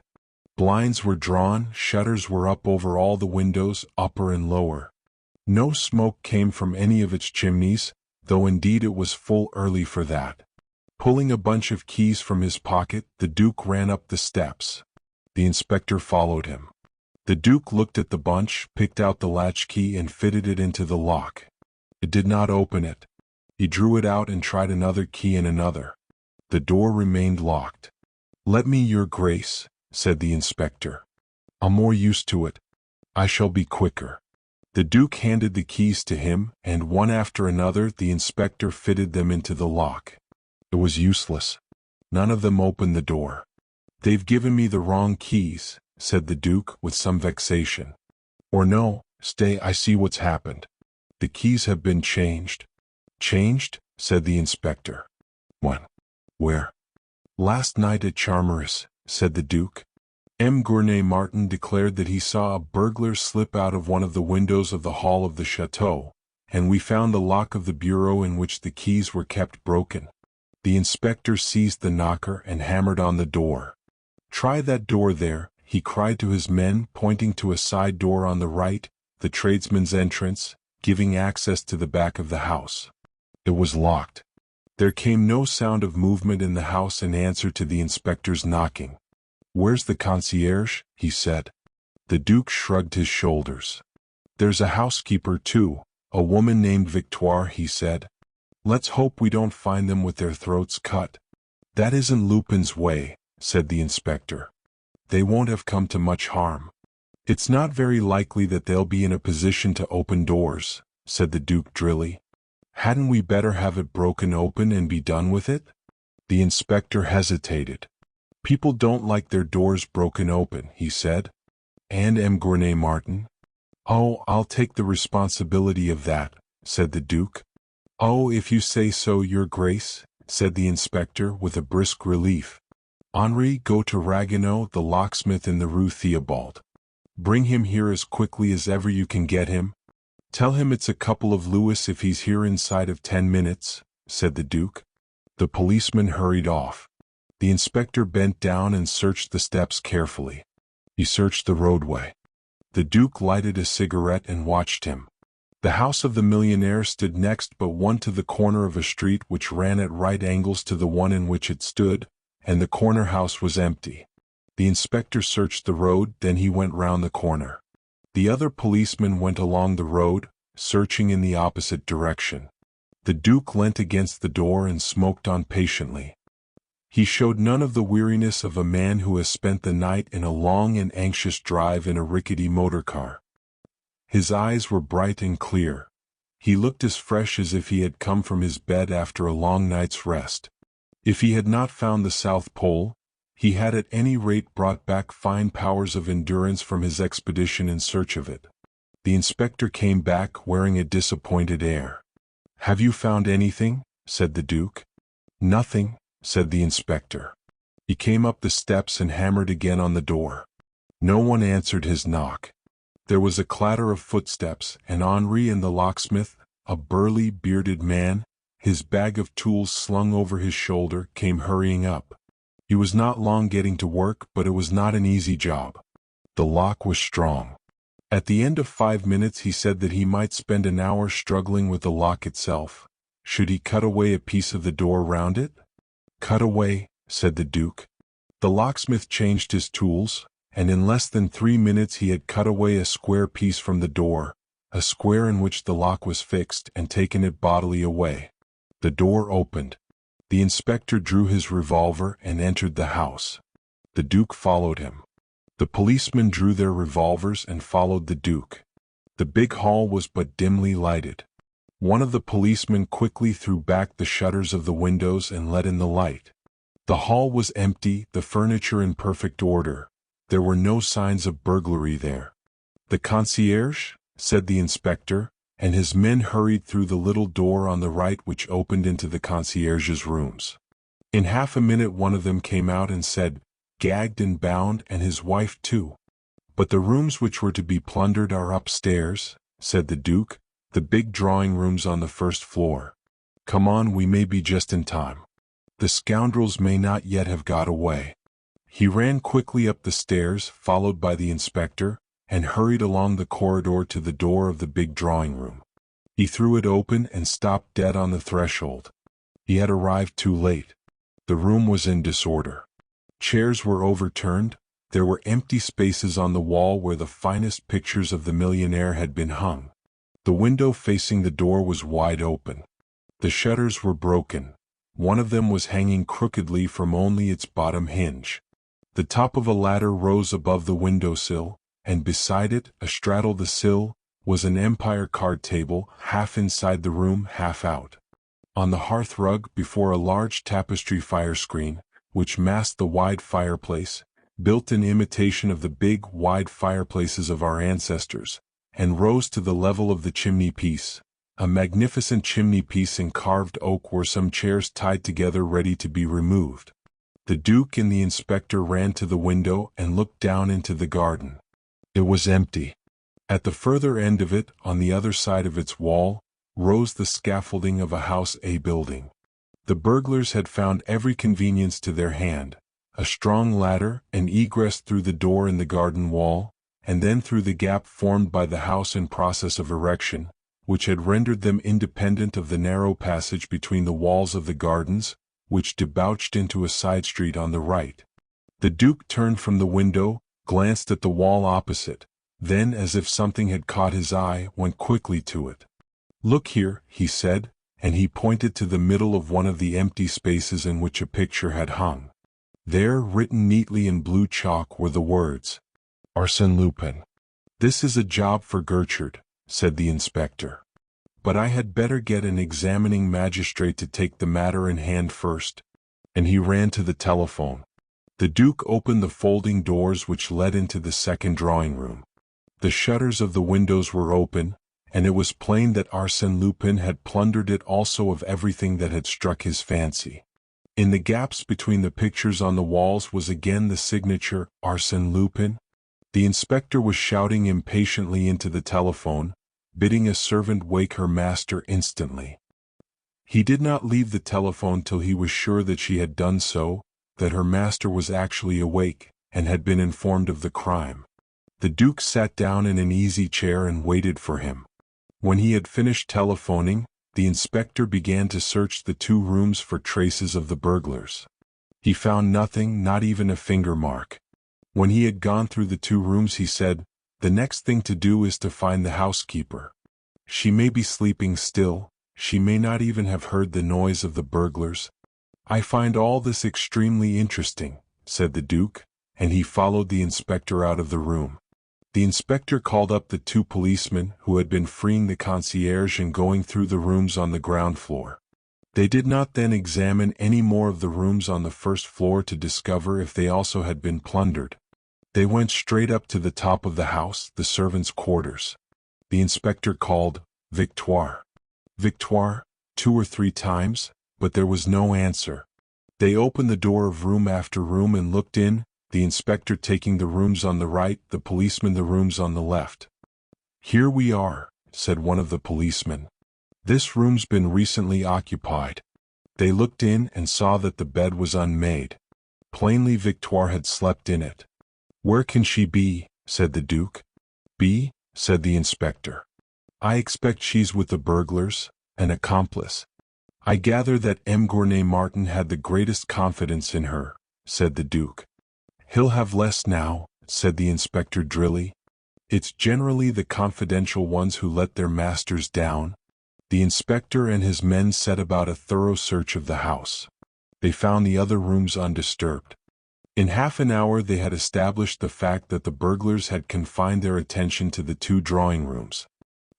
Blinds were drawn, shutters were up over all the windows, upper and lower. No smoke came from any of its chimneys, though indeed it was full early for that. Pulling a bunch of keys from his pocket, the Duke ran up the steps. The inspector followed him. The Duke looked at the bunch, picked out the latchkey and fitted it into the lock. It did not open it. He drew it out and tried another key and another. The door remained locked. "Let me, your grace," said the inspector. "I'm more used to it. I shall be quicker." The Duke handed the keys to him, and one after another the inspector fitted them into the lock. It was useless. None of them opened the door. "They've given me the wrong keys," said the Duke with some vexation. "Or no, stay, I see what's happened. The keys have been changed." "Changed?" said the inspector. "When? Where?" "Last night at Charmeris," said the Duke. M. Gournay Martin declared that he saw a burglar slip out of one of the windows of the hall of the chateau, and we found the lock of the bureau in which the keys were kept broken. The inspector seized the knocker and hammered on the door. "Try that door there," he cried to his men, pointing to a side door on the right, the tradesman's entrance, giving access to the back of the house. It was locked. There came no sound of movement in the house in answer to the inspector's knocking. "Where's the concierge?" he said. The Duke shrugged his shoulders. "There's a housekeeper too, a woman named Victoire," he said. "Let's hope we don't find them with their throats cut." "That isn't Lupin's way," said the inspector. "They won't have come to much harm." "It's not very likely that they'll be in a position to open doors," said the Duke drily. "Hadn't we better have it broken open and be done with it?" The inspector hesitated. "People don't like their doors broken open," he said. "And M. Gournay Martin?" "Oh, I'll take the responsibility of that," said the Duke. "Oh, if you say so, your grace," said the inspector with a brisk relief. "Henri, go to Ragueneau, the locksmith in the Rue Theobald. Bring him here as quickly as ever you can get him. Tell him it's a couple of Louis if he's here inside of 10 minutes, said the Duke. The policeman hurried off. The inspector bent down and searched the steps carefully. He searched the roadway. The Duke lighted a cigarette and watched him. The house of the millionaire stood next but one to the corner of a street which ran at right angles to the one in which it stood, and the corner house was empty. The inspector searched the road, then he went round the corner. The other policeman went along the road, searching in the opposite direction. The Duke leant against the door and smoked on patiently. He showed none of the weariness of a man who has spent the night in a long and anxious drive in a rickety motor car. His eyes were bright and clear. He looked as fresh as if he had come from his bed after a long night's rest. If he had not found the South Pole, he had at any rate brought back fine powers of endurance from his expedition in search of it. The inspector came back wearing a disappointed air. "Have you found anything?" said the Duke. "Nothing," said the inspector. He came up the steps and hammered again on the door. No one answered his knock. There was a clatter of footsteps, and Henri and the locksmith, a burly, bearded man, his bag of tools slung over his shoulder, came hurrying up. He was not long getting to work, but it was not an easy job. The lock was strong. At the end of 5 minutes he said that he might spend an hour struggling with the lock itself. Should he cut away a piece of the door round it? "Cut away," said the Duke. The locksmith changed his tools, and in less than 3 minutes he had cut away a square piece from the door, a square in which the lock was fixed, and taken it bodily away. The door opened. The inspector drew his revolver and entered the house. The Duke followed him. The policemen drew their revolvers and followed the Duke. The big hall was but dimly lighted. One of the policemen quickly threw back the shutters of the windows and let in the light. The hall was empty, the furniture in perfect order. There were no signs of burglary there. "The concierge?" said the inspector, and his men hurried through the little door on the right which opened into the concierge's rooms. In half a minute one of them came out and said, "Gagged and bound, and his wife too." "But the rooms which were to be plundered are upstairs," said the Duke, "the big drawing rooms on the first floor. Come on, we may be just in time. The scoundrels may not yet have got away." He ran quickly up the stairs, followed by the inspector, and hurried along the corridor to the door of the big drawing room. He threw it open and stopped dead on the threshold. He had arrived too late. The room was in disorder. Chairs were overturned. There were empty spaces on the wall where the finest pictures of the millionaire had been hung. The window facing the door was wide open. The shutters were broken. One of them was hanging crookedly from only its bottom hinge. The top of a ladder rose above the windowsill, and beside it, astraddle the sill, was an empire card table, half inside the room, half out. On the hearth rug, before a large tapestry fire screen, which masked the wide fireplace, built in imitation of the big, wide fireplaces of our ancestors, and rose to the level of the chimney-piece, a magnificent chimney-piece in carved oak, were some chairs tied together ready to be removed. The Duke and the inspector ran to the window and looked down into the garden. It was empty. At the further end of it, on the other side of its wall, rose the scaffolding of a House A building. The burglars had found every convenience to their hand: a strong ladder, an egress through the door in the garden wall, and then through the gap formed by the house in process of erection, which had rendered them independent of the narrow passage between the walls of the gardens, which debouched into a side street on the right. The Duke turned from the window, glanced at the wall opposite, then, as if something had caught his eye, went quickly to it. "Look here," he said, and he pointed to the middle of one of the empty spaces in which a picture had hung. There, written neatly in blue chalk, were the words, "Arsène Lupin." "This is a job for Gertrude," said the inspector. "But I had better get an examining magistrate to take the matter in hand first." And he ran to the telephone. The Duke opened the folding doors which led into the second drawing room. The shutters of the windows were open, and it was plain that Arsène Lupin had plundered it also of everything that had struck his fancy. In the gaps between the pictures on the walls was again the signature, Arsène Lupin. The inspector was shouting impatiently into the telephone, bidding a servant wake her master instantly. He did not leave the telephone till he was sure that she had done so, that her master was actually awake, and had been informed of the crime. The Duke sat down in an easy chair and waited for him. When he had finished telephoning, the inspector began to search the two rooms for traces of the burglars. He found nothing, not even a finger mark. When he had gone through the two rooms, he said, "The next thing to do is to find the housekeeper. She may be sleeping still, she may not even have heard the noise of the burglars." "I find all this extremely interesting," said the Duke, and he followed the inspector out of the room. The inspector called up the two policemen who had been freeing the concierge and going through the rooms on the ground floor. They did not then examine any more of the rooms on the first floor to discover if they also had been plundered. They went straight up to the top of the house, the servants' quarters. The inspector called, "Victoire! Victoire," 2 or 3 times, but there was no answer. They opened the door of room after room and looked in, the inspector taking the rooms on the right, the policeman the rooms on the left. "Here we are," said one of the policemen. "This room's been recently occupied." They looked in and saw that the bed was unmade. Plainly Victoire had slept in it. "Where can she be?" said the Duke. "Be?" said the inspector. "I expect she's with the burglars, an accomplice." "I gather that M. Gournay Martin had the greatest confidence in her," said the Duke. "He'll have less now," said the inspector drily. "It's generally the confidential ones who let their masters down." The inspector and his men set about a thorough search of the house. They found the other rooms undisturbed. In half an hour they had established the fact that the burglars had confined their attention to the 2 drawing rooms.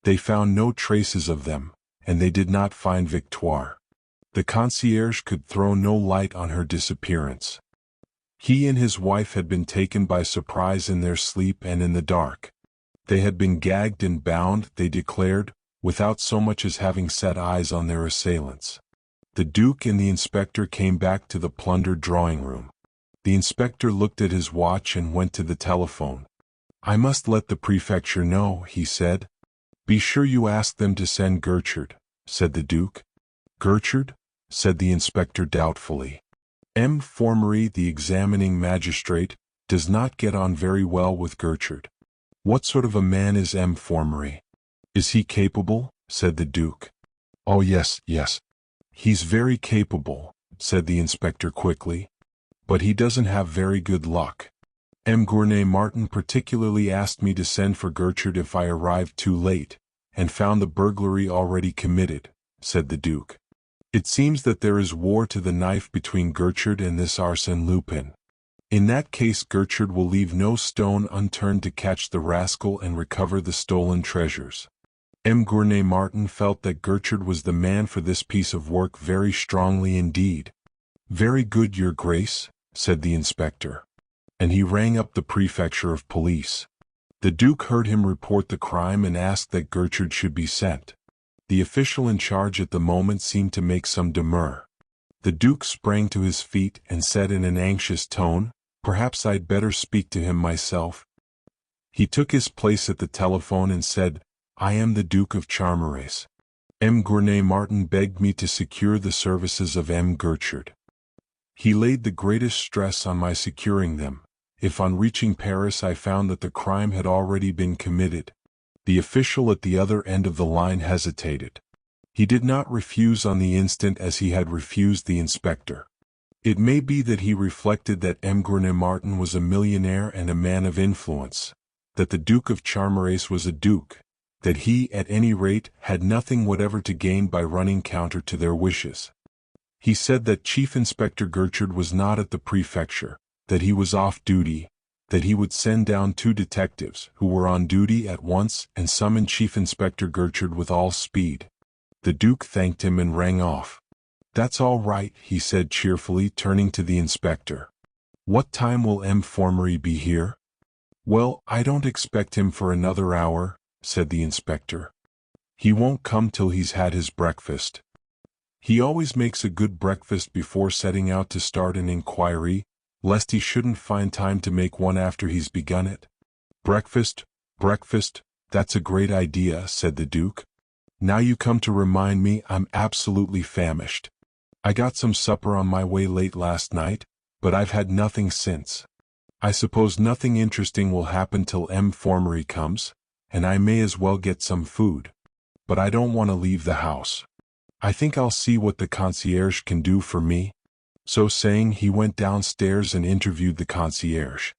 They found no traces of them, and they did not find Victoire. The concierge could throw no light on her disappearance. He and his wife had been taken by surprise in their sleep and in the dark. They had been gagged and bound, they declared, without so much as having set eyes on their assailants. The Duke and the inspector came back to the plundered drawing room. The inspector looked at his watch and went to the telephone. "I must let the prefecture know," he said. "Be sure you ask them to send Gertrude," said the Duke. "Gertrude?" said the inspector doubtfully. M. Formery, the examining magistrate, does not get on very well with Gertrude. What sort of a man is M. Formery? Is he capable? Said the Duke. Oh yes, yes. He's very capable, said the inspector quickly. But he doesn't have very good luck. M. Gournay Martin particularly asked me to send for Gertrude if I arrived too late, and found the burglary already committed, said the Duke. It seems that there is war to the knife between Gertrude and this Arsène Lupin. In that case Gertrude will leave no stone unturned to catch the rascal and recover the stolen treasures. M. Gournay Martin felt that Gertrude was the man for this piece of work very strongly indeed. Very good, Your Grace, said the inspector. And he rang up the prefecture of police. The Duke heard him report the crime and asked that Gertrude should be sent. The official in charge at the moment seemed to make some demur. The Duke sprang to his feet and said in an anxious tone, "Perhaps I'd better speak to him myself." He took his place at the telephone and said, "I am the Duke of Charmerace. M. Gournay Martin begged me to secure the services of M. Gertrude. He laid the greatest stress on my securing them. If on reaching Paris I found that the crime had already been committed." The official at the other end of the line hesitated. He did not refuse on the instant as he had refused the inspector. It may be that he reflected that M. Gournay Martin was a millionaire and a man of influence, that the Duke of Charmerace was a duke, that he, at any rate, had nothing whatever to gain by running counter to their wishes. He said that Chief Inspector Gertrude was not at the prefecture, that he was off duty, that he would send down 2 detectives who were on duty at once and summon Chief Inspector Gertrude with all speed. The Duke thanked him and rang off. "That's all right," he said cheerfully, turning to the inspector. "What time will M. Formery be here?" "Well, I don't expect him for another hour," said the inspector. "He won't come till he's had his breakfast. He always makes a good breakfast before setting out to start an inquiry, lest he shouldn't find time to make one after he's begun it." Breakfast, that's a great idea," said the Duke. "Now you come to remind me, I'm absolutely famished. I got some supper on my way late last night, but I've had nothing since. I suppose nothing interesting will happen till M. Formery comes, and I may as well get some food. But I don't want to leave the house. I think I'll see what the concierge can do for me." So saying, he went downstairs and interviewed the concierge.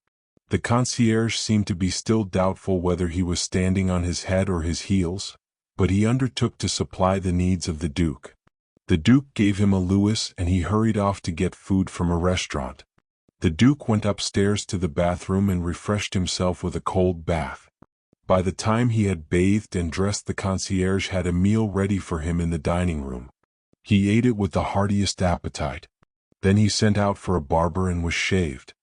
The concierge seemed to be still doubtful whether he was standing on his head or his heels, but he undertook to supply the needs of the Duke. The Duke gave him a louis and he hurried off to get food from a restaurant. The Duke went upstairs to the bathroom and refreshed himself with a cold bath. By the time he had bathed and dressed, the concierge had a meal ready for him in the dining room. He ate it with the heartiest appetite. Then he sent out for a barber and was shaved.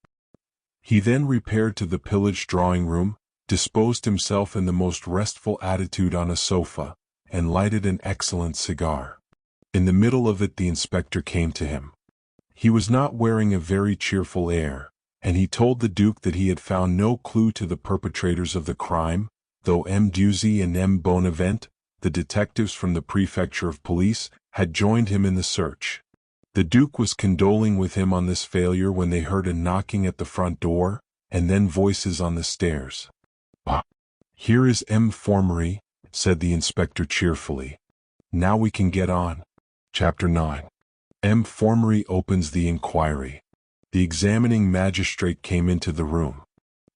He then repaired to the pillaged drawing-room, disposed himself in the most restful attitude on a sofa, and lighted an excellent cigar. In the middle of it the inspector came to him. He was not wearing a very cheerful air, and he told the Duke that he had found no clue to the perpetrators of the crime, though M. Duzy and M. Bonavent, the detectives from the prefecture of police, had joined him in the search. The Duke was condoling with him on this failure when they heard a knocking at the front door, and then voices on the stairs. "Ah, here is M. Formery," said the inspector cheerfully. "Now we can get on." Chapter 9. M. Formery opens the inquiry. The examining magistrate came into the room.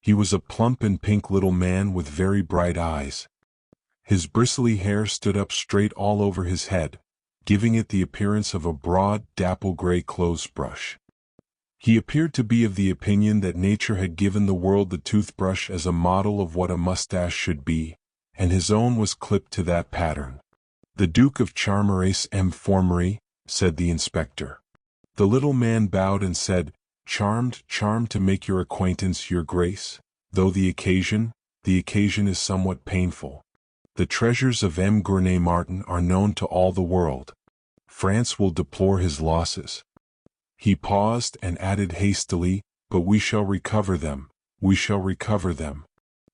He was a plump and pink little man with very bright eyes. His bristly hair stood up straight all over his head, giving it the appearance of a broad, dapple gray clothes brush. He appeared to be of the opinion that nature had given the world the toothbrush as a model of what a mustache should be, and his own was clipped to that pattern. "The Duke of Charmerace, M. Formery," said the inspector. The little man bowed and said, "Charmed to make your acquaintance, Your Grace, though the occasion is somewhat painful. The treasures of M. Gournay Martin are known to all the world. France will deplore his losses." He paused and added hastily, "But we shall recover them, we shall recover them."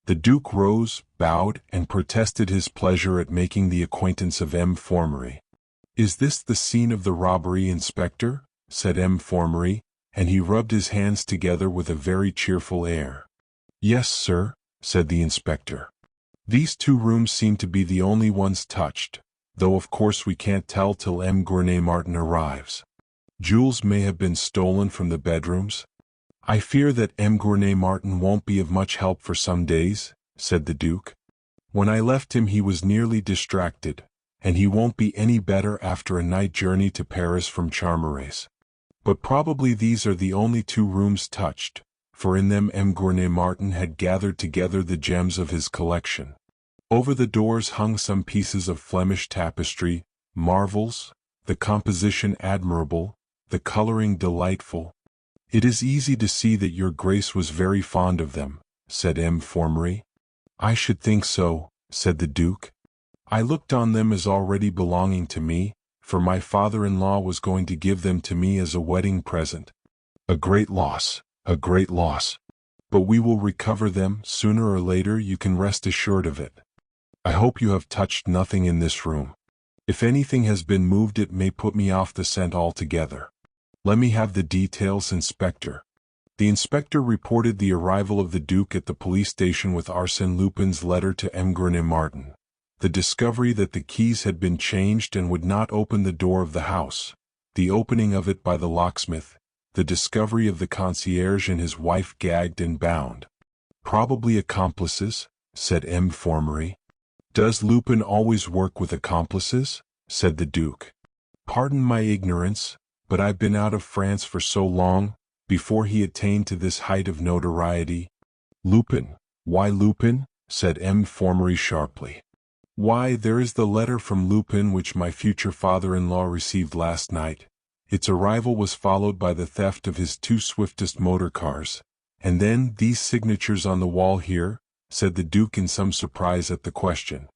The Duke rose, bowed, and protested his pleasure at making the acquaintance of M. Formery. "Is this the scene of the robbery, Inspector?" said M. Formery, and he rubbed his hands together with a very cheerful air. "Yes, sir," said the inspector. These 2 rooms seem to be the only ones touched, though of course we can't tell till M. Gournay Martin arrives. Jewels may have been stolen from the bedrooms. I fear that M. Gournay Martin won't be of much help for some days, said the Duke. When I left him he was nearly distracted, and he won't be any better after a night journey to Paris from Charmerace. But probably these are the only 2 rooms touched, for in them M. Gournay Martin had gathered together the gems of his collection. Over the doors hung some pieces of Flemish tapestry, marvels, the composition admirable, the coloring delightful. It is easy to see that your Grace was very fond of them, said M. Formery. I should think so, said the Duke. I looked on them as already belonging to me, for my father-in-law was going to give them to me as a wedding present. A great loss, a great loss. But we will recover them, sooner or later, you can rest assured of it. I hope you have touched nothing in this room. If anything has been moved it may put me off the scent altogether. Let me have the details, Inspector. The inspector reported the arrival of the Duke at the police station with Arsène Lupin's letter to M. Gournay Martin, the discovery that the keys had been changed and would not open the door of the house, the opening of it by the locksmith, the discovery of the concierge and his wife gagged and bound. Probably accomplices, said M. Formery. Does Lupin always work with accomplices? Said the Duke. Pardon my ignorance, but I've been out of France for so long, before he attained to this height of notoriety. Lupin? Why Lupin? Said M. Formery sharply. Why, there is the letter from Lupin which my future father-in-law received last night. Its arrival was followed by the theft of his 2 swiftest motor cars. And then these signatures on the wall here, said the Duke in some surprise at the question.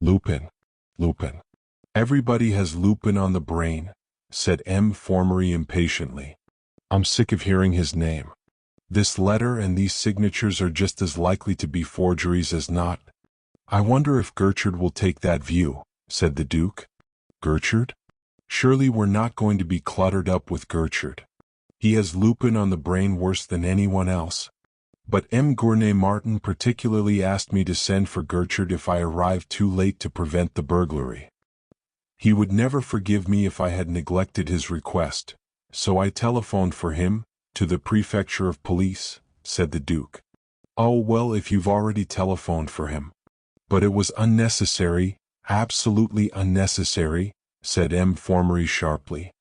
Lupin. Lupin. Everybody has Lupin on the brain, said M. Formery impatiently. I'm sick of hearing his name. This letter and these signatures are just as likely to be forgeries as not. I wonder if Gertrude will take that view, said the Duke. Gertrude? Surely we're not going to be cluttered up with Gertrude. He has Lupin on the brain worse than anyone else. But M. Gournay Martin particularly asked me to send for Gertrude if I arrived too late to prevent the burglary. He would never forgive me if I had neglected his request, so I telephoned for him, to the prefecture of police, said the Duke. Oh well, if you've already telephoned for him. But it was unnecessary, absolutely unnecessary, said M. Formery sharply.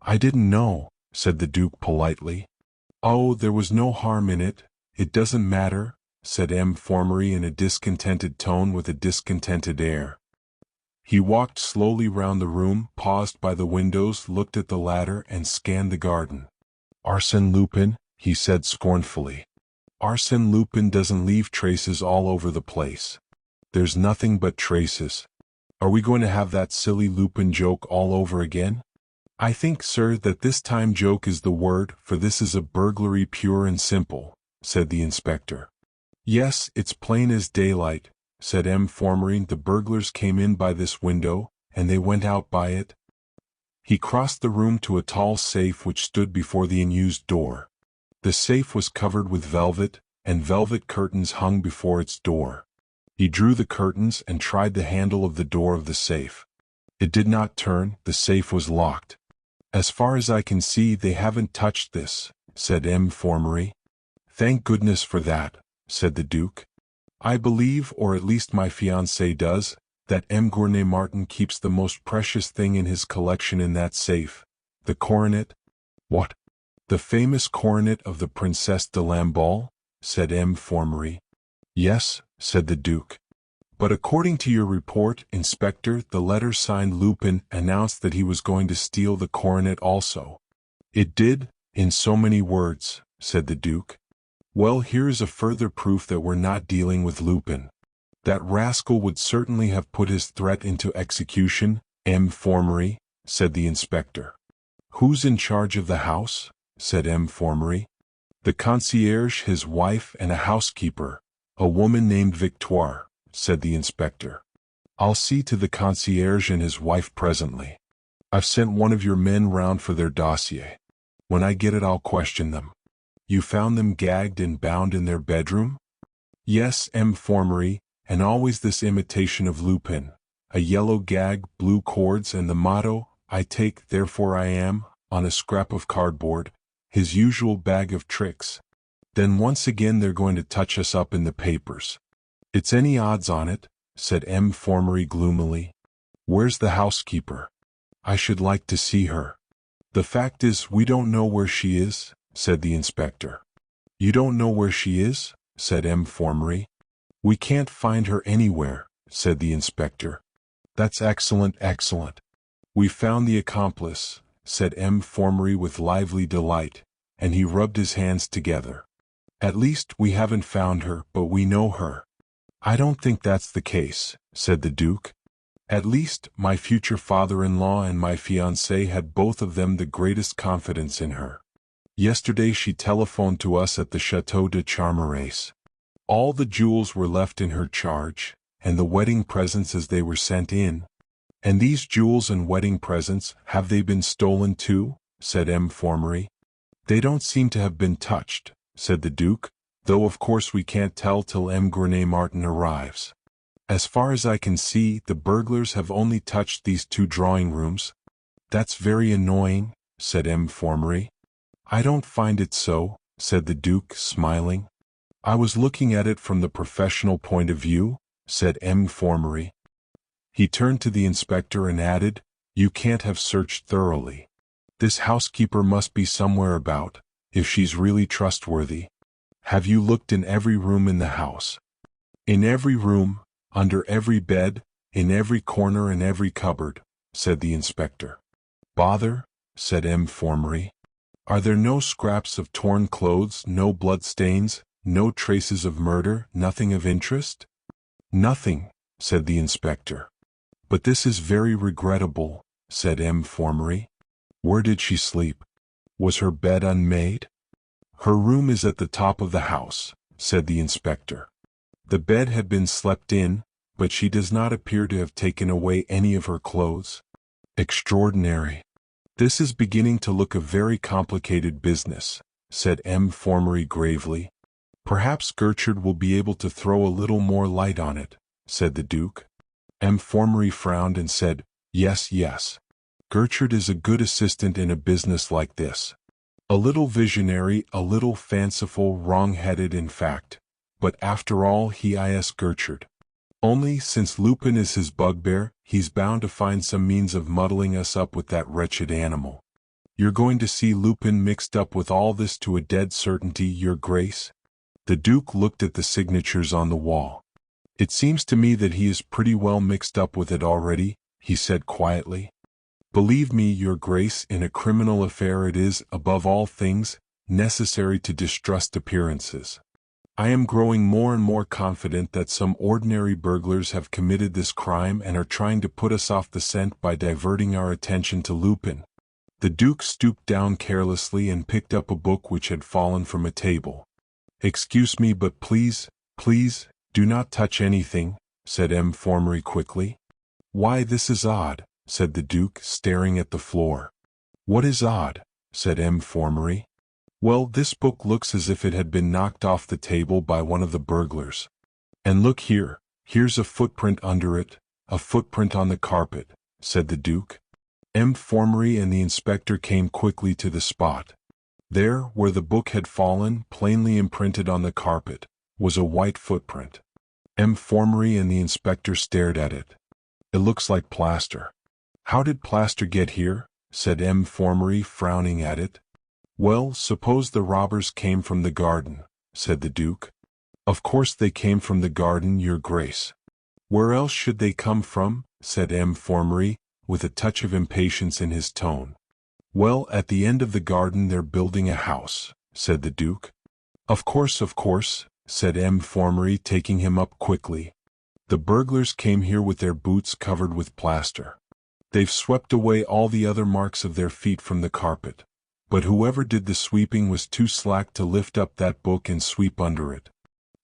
I didn't know, said the Duke politely. Oh, there was no harm in it, it doesn't matter, said M. Formery in a discontented tone with a discontented air. He walked slowly round the room, paused by the windows, looked at the ladder, and scanned the garden. Arsène Lupin, he said scornfully. Arsène Lupin doesn't leave traces all over the place. There's nothing but traces. Are we going to have that silly Lupin joke all over again? I think, sir, that this time joke is the word, for this is a burglary pure and simple, said the inspector. Yes, it's plain as daylight, said M. Formery. The burglars came in by this window, and they went out by it. He crossed the room to a tall safe which stood before the unused door. The safe was covered with velvet, and velvet curtains hung before its door. He drew the curtains and tried the handle of the door of the safe. It did not turn, the safe was locked. As far as I can see, they haven't touched this, said M. Formery. Thank goodness for that, said the Duke. I believe, or at least my fiancée does, that M. Gournay Martin keeps the most precious thing in his collection in that safe. The coronet. What? The famous coronet of the Princesse de Lamballe? Said M. Formery. Yes, said the Duke. But according to your report, Inspector, the letter signed Lupin announced that he was going to steal the coronet also. It did, in so many words, said the Duke. Well, here is a further proof that we're not dealing with Lupin. That rascal would certainly have put his threat into execution, M. Formery, said the inspector. Who's in charge of the house? Said M. Formery. The concierge, his wife, and a housekeeper, a woman named Victoire, said the inspector. I'll see to the concierge and his wife presently. I've sent one of your men round for their dossier. When I get it I'll question them. You found them gagged and bound in their bedroom? Yes, Formery, and always this imitation of Lupin. A yellow gag, blue cords, and the motto, I take, therefore I am, on a scrap of cardboard, his usual bag of tricks. Then once again they're going to touch us up in the papers. It's any odds on it, said Formery gloomily. Where's the housekeeper? I should like to see her. The fact is, we don't know where she is, said the inspector. You don't know where she is? Said Formery. We can't find her anywhere, said the inspector. That's excellent, excellent. We found the accomplice, said Formery with lively delight, and he rubbed his hands together. At least we haven't found her, but we know her. I don't think that's the case, said the Duke. At least, my future father-in-law and my fiancé had both of them the greatest confidence in her. Yesterday she telephoned to us at the Château de Charmerace. All the jewels were left in her charge, and the wedding presents as they were sent in. And these jewels and wedding presents, have they been stolen too? Said Formery. They don't seem to have been touched, said the Duke, though of course we can't tell till Grenay Martin arrives. As far as I can see, the burglars have only touched these 2 drawing rooms. That's very annoying, said Formery. I don't find it so, said the Duke, smiling. I was looking at it from the professional point of view, said Formery. He turned to the inspector and added, You can't have searched thoroughly. This housekeeper must be somewhere about, if she's really trustworthy. Have you looked in every room in the house? In every room, under every bed, in every corner and every cupboard, said the inspector. Bother, said Formery. Are there no scraps of torn clothes, no bloodstains, no traces of murder, nothing of interest? Nothing, said the inspector. But this is very regrettable, said Formery. Where did she sleep? Was her bed unmade? Her room is at the top of the house, said the inspector. The bed had been slept in, but she does not appear to have taken away any of her clothes. Extraordinary. This is beginning to look a very complicated business, said Formery gravely. Perhaps Gertrude will be able to throw a little more light on it, said the Duke. Formery frowned and said, Yes, yes. Gertrude is a good assistant in a business like this. A little visionary, a little fanciful, wrong-headed in fact. But after all he is Gertrude. Only, since Lupin is his bugbear, he's bound to find some means of muddling us up with that wretched animal. You're going to see Lupin mixed up with all this to a dead certainty, Your Grace? The Duke looked at the signatures on the wall. It seems to me that he is pretty well mixed up with it already, he said quietly. Believe me, Your Grace, in a criminal affair it is, above all things, necessary to distrust appearances. I am growing more and more confident that some ordinary burglars have committed this crime and are trying to put us off the scent by diverting our attention to Lupin. The Duke stooped down carelessly and picked up a book which had fallen from a table. Excuse me, but please, do not touch anything, said Formery quickly. Why, this is odd, said the Duke, staring at the floor. What is odd? Said Formery. Well, this book looks as if it had been knocked off the table by one of the burglars. And look here, here's a footprint under it, a footprint on the carpet, said the Duke. Formery and the inspector came quickly to the spot. There, where the book had fallen, plainly imprinted on the carpet, was a white footprint. Formery and the inspector stared at it. It looks like plaster. How did plaster get here? Said Formery, frowning at it. Well, suppose the robbers came from the garden, said the Duke. Of course they came from the garden, Your Grace. Where else should they come from? Said Formery, with a touch of impatience in his tone. Well, at the end of the garden they're building a house, said the Duke. Of course, said Formery, taking him up quickly. The burglars came here with their boots covered with plaster. They've swept away all the other marks of their feet from the carpet. But whoever did the sweeping was too slack to lift up that book and sweep under it.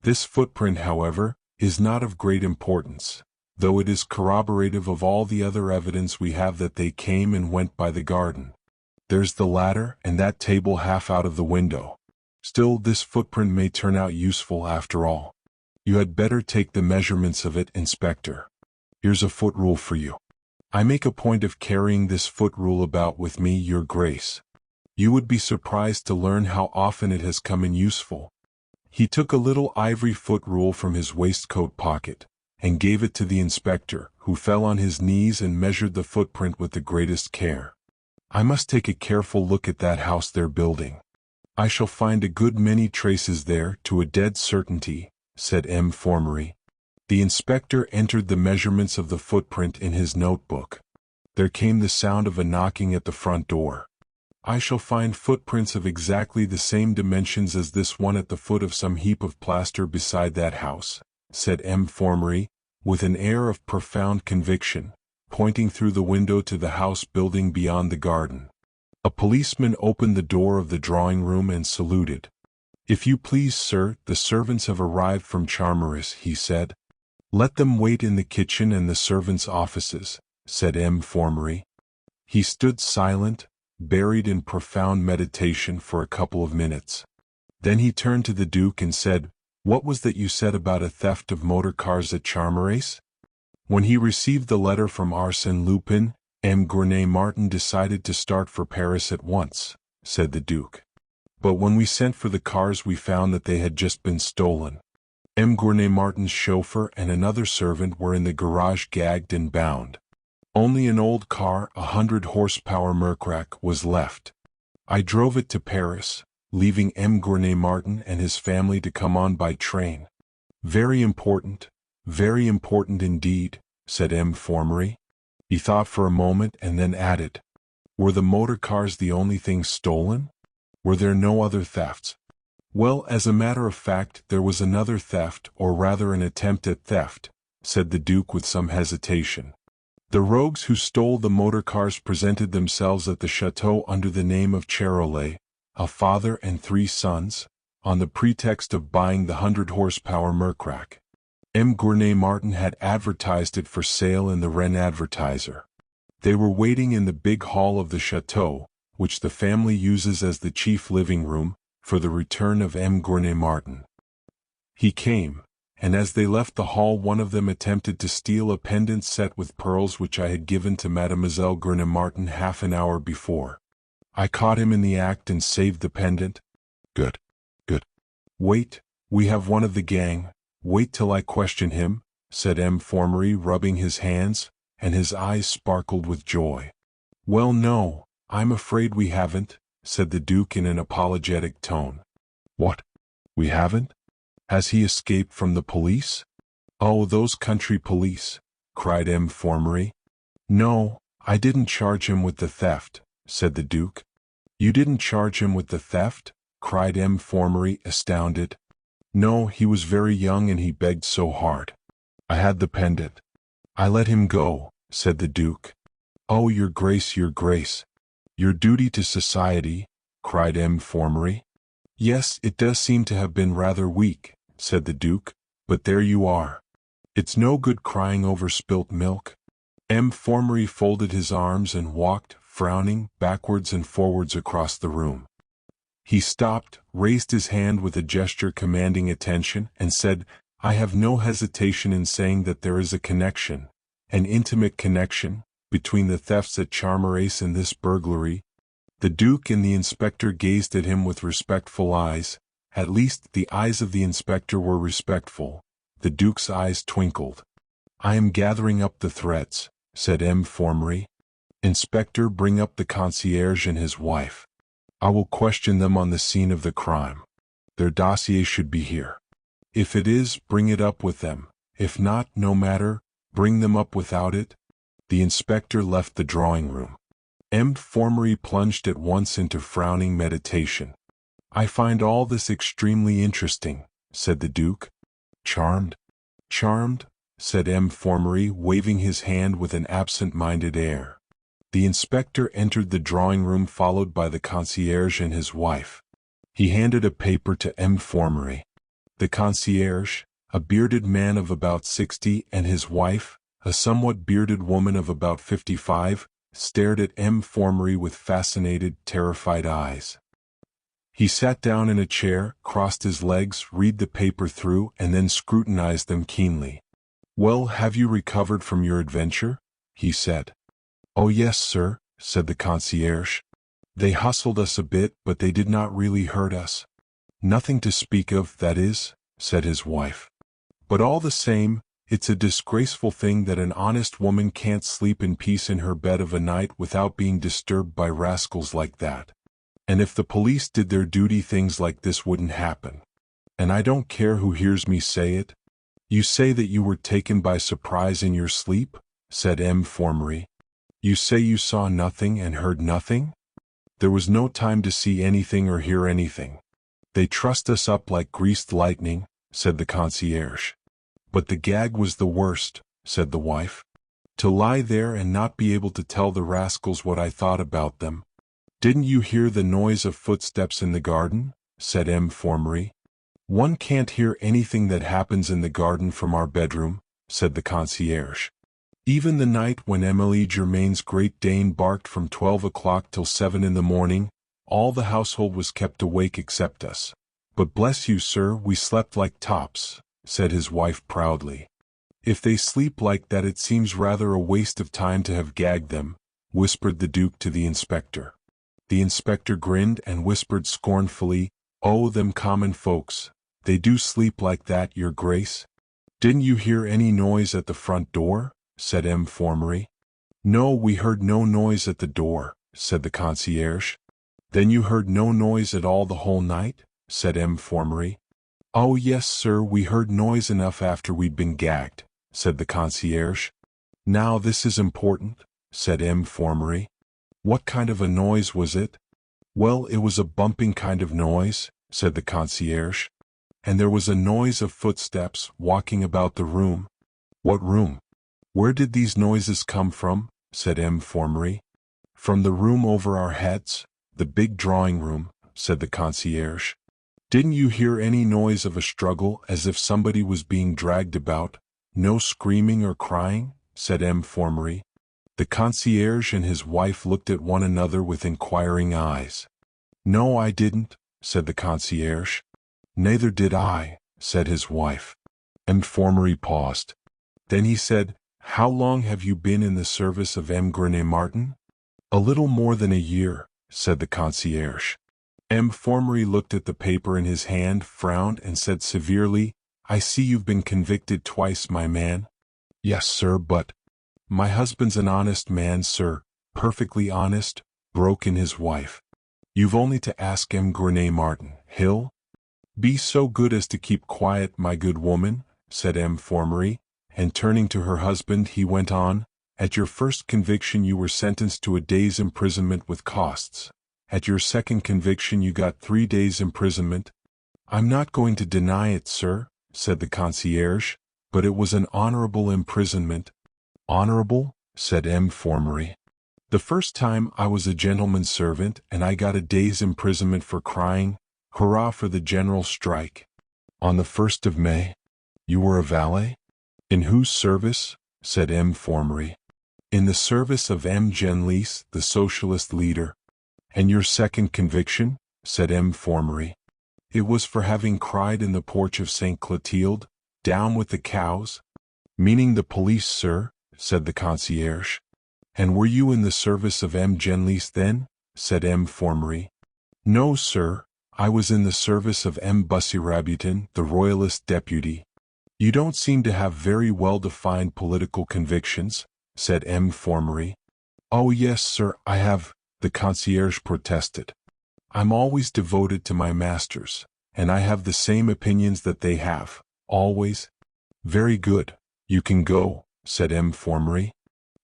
This footprint, however, is not of great importance, though it is corroborative of all the other evidence we have that they came and went by the garden. There's the ladder and that table half out of the window. Still, this footprint may turn out useful after all. You had better take the measurements of it, Inspector. Here's a foot rule for you. I make a point of carrying this foot rule about with me, Your Grace. You would be surprised to learn how often it has come in useful." He took a little ivory foot rule from his waistcoat pocket, and gave it to the inspector, who fell on his knees and measured the footprint with the greatest care. "I must take a careful look at that house they're building. I shall find a good many traces there, to a dead certainty," said M. Formery. The inspector entered the measurements of the footprint in his notebook. There came the sound of a knocking at the front door. "I shall find footprints of exactly the same dimensions as this one at the foot of some heap of plaster beside that house," said M. Formery, with an air of profound conviction, pointing through the window to the house building beyond the garden. A policeman opened the door of the drawing room and saluted. "If you please, sir, the servants have arrived from Charmeris," he said. "Let them wait in the kitchen and the servants' offices," said M. Formery. He stood silent, buried in profound meditation for a couple of minutes. Then he turned to the Duke and said, "What was that you said about a theft of motor cars at Charmeris?" When he received the letter from Arsène Lupin, M. Gournay-Martin decided to start for Paris at once, said the Duke. "But when we sent for the cars we found that they had just been stolen. M. Gournay-Martin's chauffeur and another servant were in the garage gagged and bound. Only an old car, 100-horsepower Mercrac, was left. I drove it to Paris, leaving M. Gournay-Martin and his family to come on by train." Very important indeed," said M. Formery. He thought for a moment and then added, "Were the motor cars the only things stolen? Were there no other thefts?" "Well, as a matter of fact, there was another theft, or rather an attempt at theft," said the Duke with some hesitation. "The rogues who stole the motor cars presented themselves at the chateau under the name of Charolais, a father and 3 sons, on the pretext of buying the 100-horsepower Mercrac. M. Gournay-Martin had advertised it for sale in the Rennes Advertiser. They were waiting in the big hall of the chateau, which the family uses as the chief living room, for the return of M. Gournay-Martin. He came, and as they left the hall one of them attempted to steal a pendant set with pearls which I had given to Mademoiselle Gournay-Martin half an hour before. I caught him in the act and saved the pendant." Good. "Wait, we have one of the gang. Wait till I question him," said M. Formery, rubbing his hands, and his eyes sparkled with joy. "Well, no, I'm afraid we haven't," said the Duke in an apologetic tone. "What? We haven't? Has he escaped from the police?" "Oh, those country police," cried M. Formery. "No, I didn't charge him with the theft," said the Duke. "You didn't charge him with the theft?" cried M. Formery, astounded. "No, he was very young and he begged so hard. I had the pendant. I let him go," said the Duke. "Oh, Your Grace, Your Grace. Your duty to society," cried M. Formery. "Yes, it does seem to have been rather weak," said the Duke, "but there you are. It's no good crying over spilt milk." M. Formery folded his arms and walked, frowning, backwards and forwards across the room. He stopped, raised his hand with a gesture commanding attention, and said, "I have no hesitation in saying that there is a connection, an intimate connection, between the thefts at Charmeris and this burglary." The Duke and the inspector gazed at him with respectful eyes. At least, the eyes of the inspector were respectful. The Duke's eyes twinkled. "I am gathering up the threads," said M. Formery. "Inspector, bring up the concierge and his wife. I will question them on the scene of the crime. Their dossier should be here. If it is, bring it up with them. If not, no matter, bring them up without it." The inspector left the drawing room. M. Formery plunged at once into frowning meditation. "I find all this extremely interesting," said the Duke. "Charmed?" "Charmed," said M. Formery, waving his hand with an absent-minded air. The inspector entered the drawing room followed by the concierge and his wife. He handed a paper to M. Formery. The concierge, a bearded man of about 60, and his wife, a somewhat bearded woman of about 55, stared at M. Formery with fascinated, terrified eyes. He sat down in a chair, crossed his legs, read the paper through, and then scrutinized them keenly. "Well, have you recovered from your adventure?" he said. "Oh yes, sir," said the concierge. "They hustled us a bit, but they did not really hurt us." "Nothing to speak of, that is," said his wife. "But all the same, it's a disgraceful thing that an honest woman can't sleep in peace in her bed of a night without being disturbed by rascals like that. And if the police did their duty, things like this wouldn't happen. And I don't care who hears me say it." "You say that you were taken by surprise in your sleep?" said M. Formery. "You say you saw nothing and heard nothing?" "There was no time to see anything or hear anything. They trussed us up like greased lightning," said the concierge. "But the gag was the worst," said the wife. "To lie there and not be able to tell the rascals what I thought about them." "Didn't you hear the noise of footsteps in the garden?" said M. Formery. "One can't hear anything that happens in the garden from our bedroom," said the concierge. "Even the night when Emily Germain's Great Dane barked from 12 o'clock till 7 in the morning, all the household was kept awake except us. But bless you, sir, we slept like tops," said his wife proudly. "If they sleep like that, it seems rather a waste of time to have gagged them," whispered the Duke to the inspector. The inspector grinned and whispered scornfully, "Oh, them common folks, they do sleep like that, your grace." "Didn't you hear any noise at the front door?" said M. Formery. "No, we heard no noise at the door," said the concierge. "Then you heard no noise at all the whole night?" said M. Formery. "Oh yes, sir, we heard noise enough after we'd been gagged," said the concierge. "Now this is important," said M. Formery. "What kind of a noise was it?" "Well, it was a bumping kind of noise," said the concierge. "And there was a noise of footsteps walking about the room." "What room? Where did these noises come from?" said M. Formery. "From the room over our heads, the big drawing room," said the concierge. "Didn't you hear any noise of a struggle as if somebody was being dragged about? No screaming or crying?" said M. Formery. The concierge and his wife looked at one another with inquiring eyes. "No, I didn't," said the concierge. "Neither did I," said his wife. M. Formery paused. Then he said, "How long have you been in the service of M. Grenet Martin?" "A little more than a year," said the concierge. M. Formery looked at the paper in his hand, frowned, and said severely, "I see you've been convicted twice, my man." "Yes, sir, but—" "My husband's an honest man, sir, perfectly honest," broke in his wife. "You've only to ask M. Grenet Martin. He'll—" "Be so good as to keep quiet, my good woman," said M. Formery, and turning to her husband he went on, "At your first conviction you were sentenced to a day's imprisonment with costs. At your second conviction you got 3 days' imprisonment." "I'm not going to deny it, sir," said the concierge, "but it was an honorable imprisonment." "Honorable?" said M. Formery. "The first time I was a gentleman's servant and I got a day's imprisonment for crying, 'Hurrah for the general strike!' on the 1st of May. You were a valet?" "In whose service?" said M. Formery. "In the service of M. Genlis, the socialist leader." "And your second conviction?" said M. Formery. "It was for having cried in the porch of St. Clotilde, 'Down with the cows!'" "Meaning the police, sir," said the concierge. "And were you in the service of M. Genlis then?" said M. Formery. "No, sir, I was in the service of M. Bussy-Rabutin, the royalist deputy." "You don't seem to have very well-defined political convictions," said M. Formery. "Oh yes, sir, I have," the concierge protested. "I'm always devoted to my masters, and I have the same opinions that they have, always." "Very good, you can go," said M. Formery.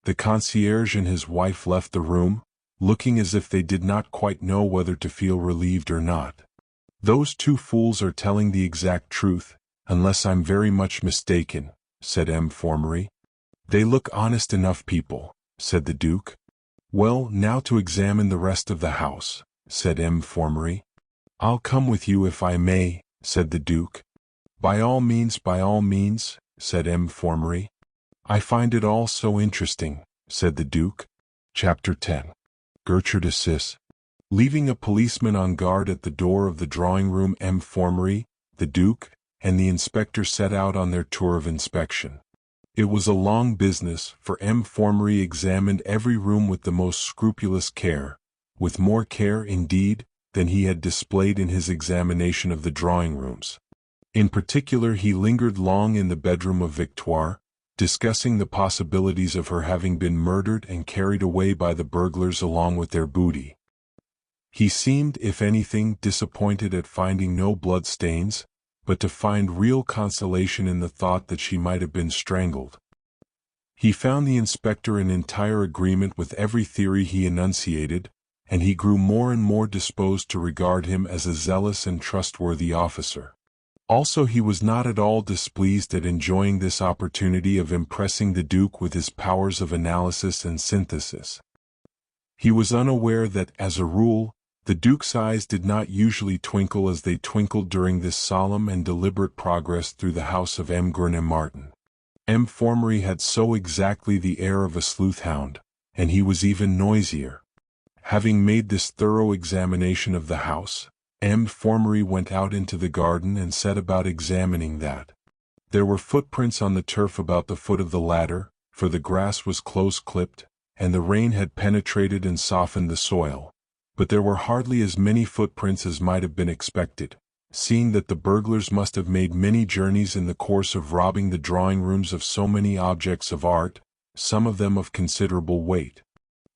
The concierge and his wife left the room, looking as if they did not quite know whether to feel relieved or not. "Those two fools are telling the exact truth, unless I'm very much mistaken," said M. Formery. "They look honest enough people," said the Duke. "Well, now to examine the rest of the house," said M. Formery. "I'll come with you if I may," said the Duke. By all means," said M. Formery. "I find it all so interesting," said the Duke. Chapter 10. Gertrude Assis. Leaving a policeman on guard at the door of the drawing-room, Formery, the Duke, and the inspector set out on their tour of inspection. It was a long business, for Formery examined every room with the most scrupulous care, with more care, indeed, than he had displayed in his examination of the drawing-rooms. In particular, he lingered long in the bedroom of Victoire, discussing the possibilities of her having been murdered and carried away by the burglars along with their booty. He seemed, if anything, disappointed at finding no blood-stains, but to find real consolation in the thought that she might have been strangled. He found the inspector in entire agreement with every theory he enunciated, and he grew more and more disposed to regard him as a zealous and trustworthy officer. Also, he was not at all displeased at enjoying this opportunity of impressing the Duke with his powers of analysis and synthesis. He was unaware that, as a rule, the Duke's eyes did not usually twinkle as they twinkled during this solemn and deliberate progress through the house of Martin. Formery had so exactly the air of a sleuth-hound, and he was even noisier. Having made this thorough examination of the house, Formery went out into the garden and set about examining that. There were footprints on the turf about the foot of the ladder, for the grass was close-clipped, and the rain had penetrated and softened the soil. But there were hardly as many footprints as might have been expected, seeing that the burglars must have made many journeys in the course of robbing the drawing-rooms of so many objects of art, some of them of considerable weight.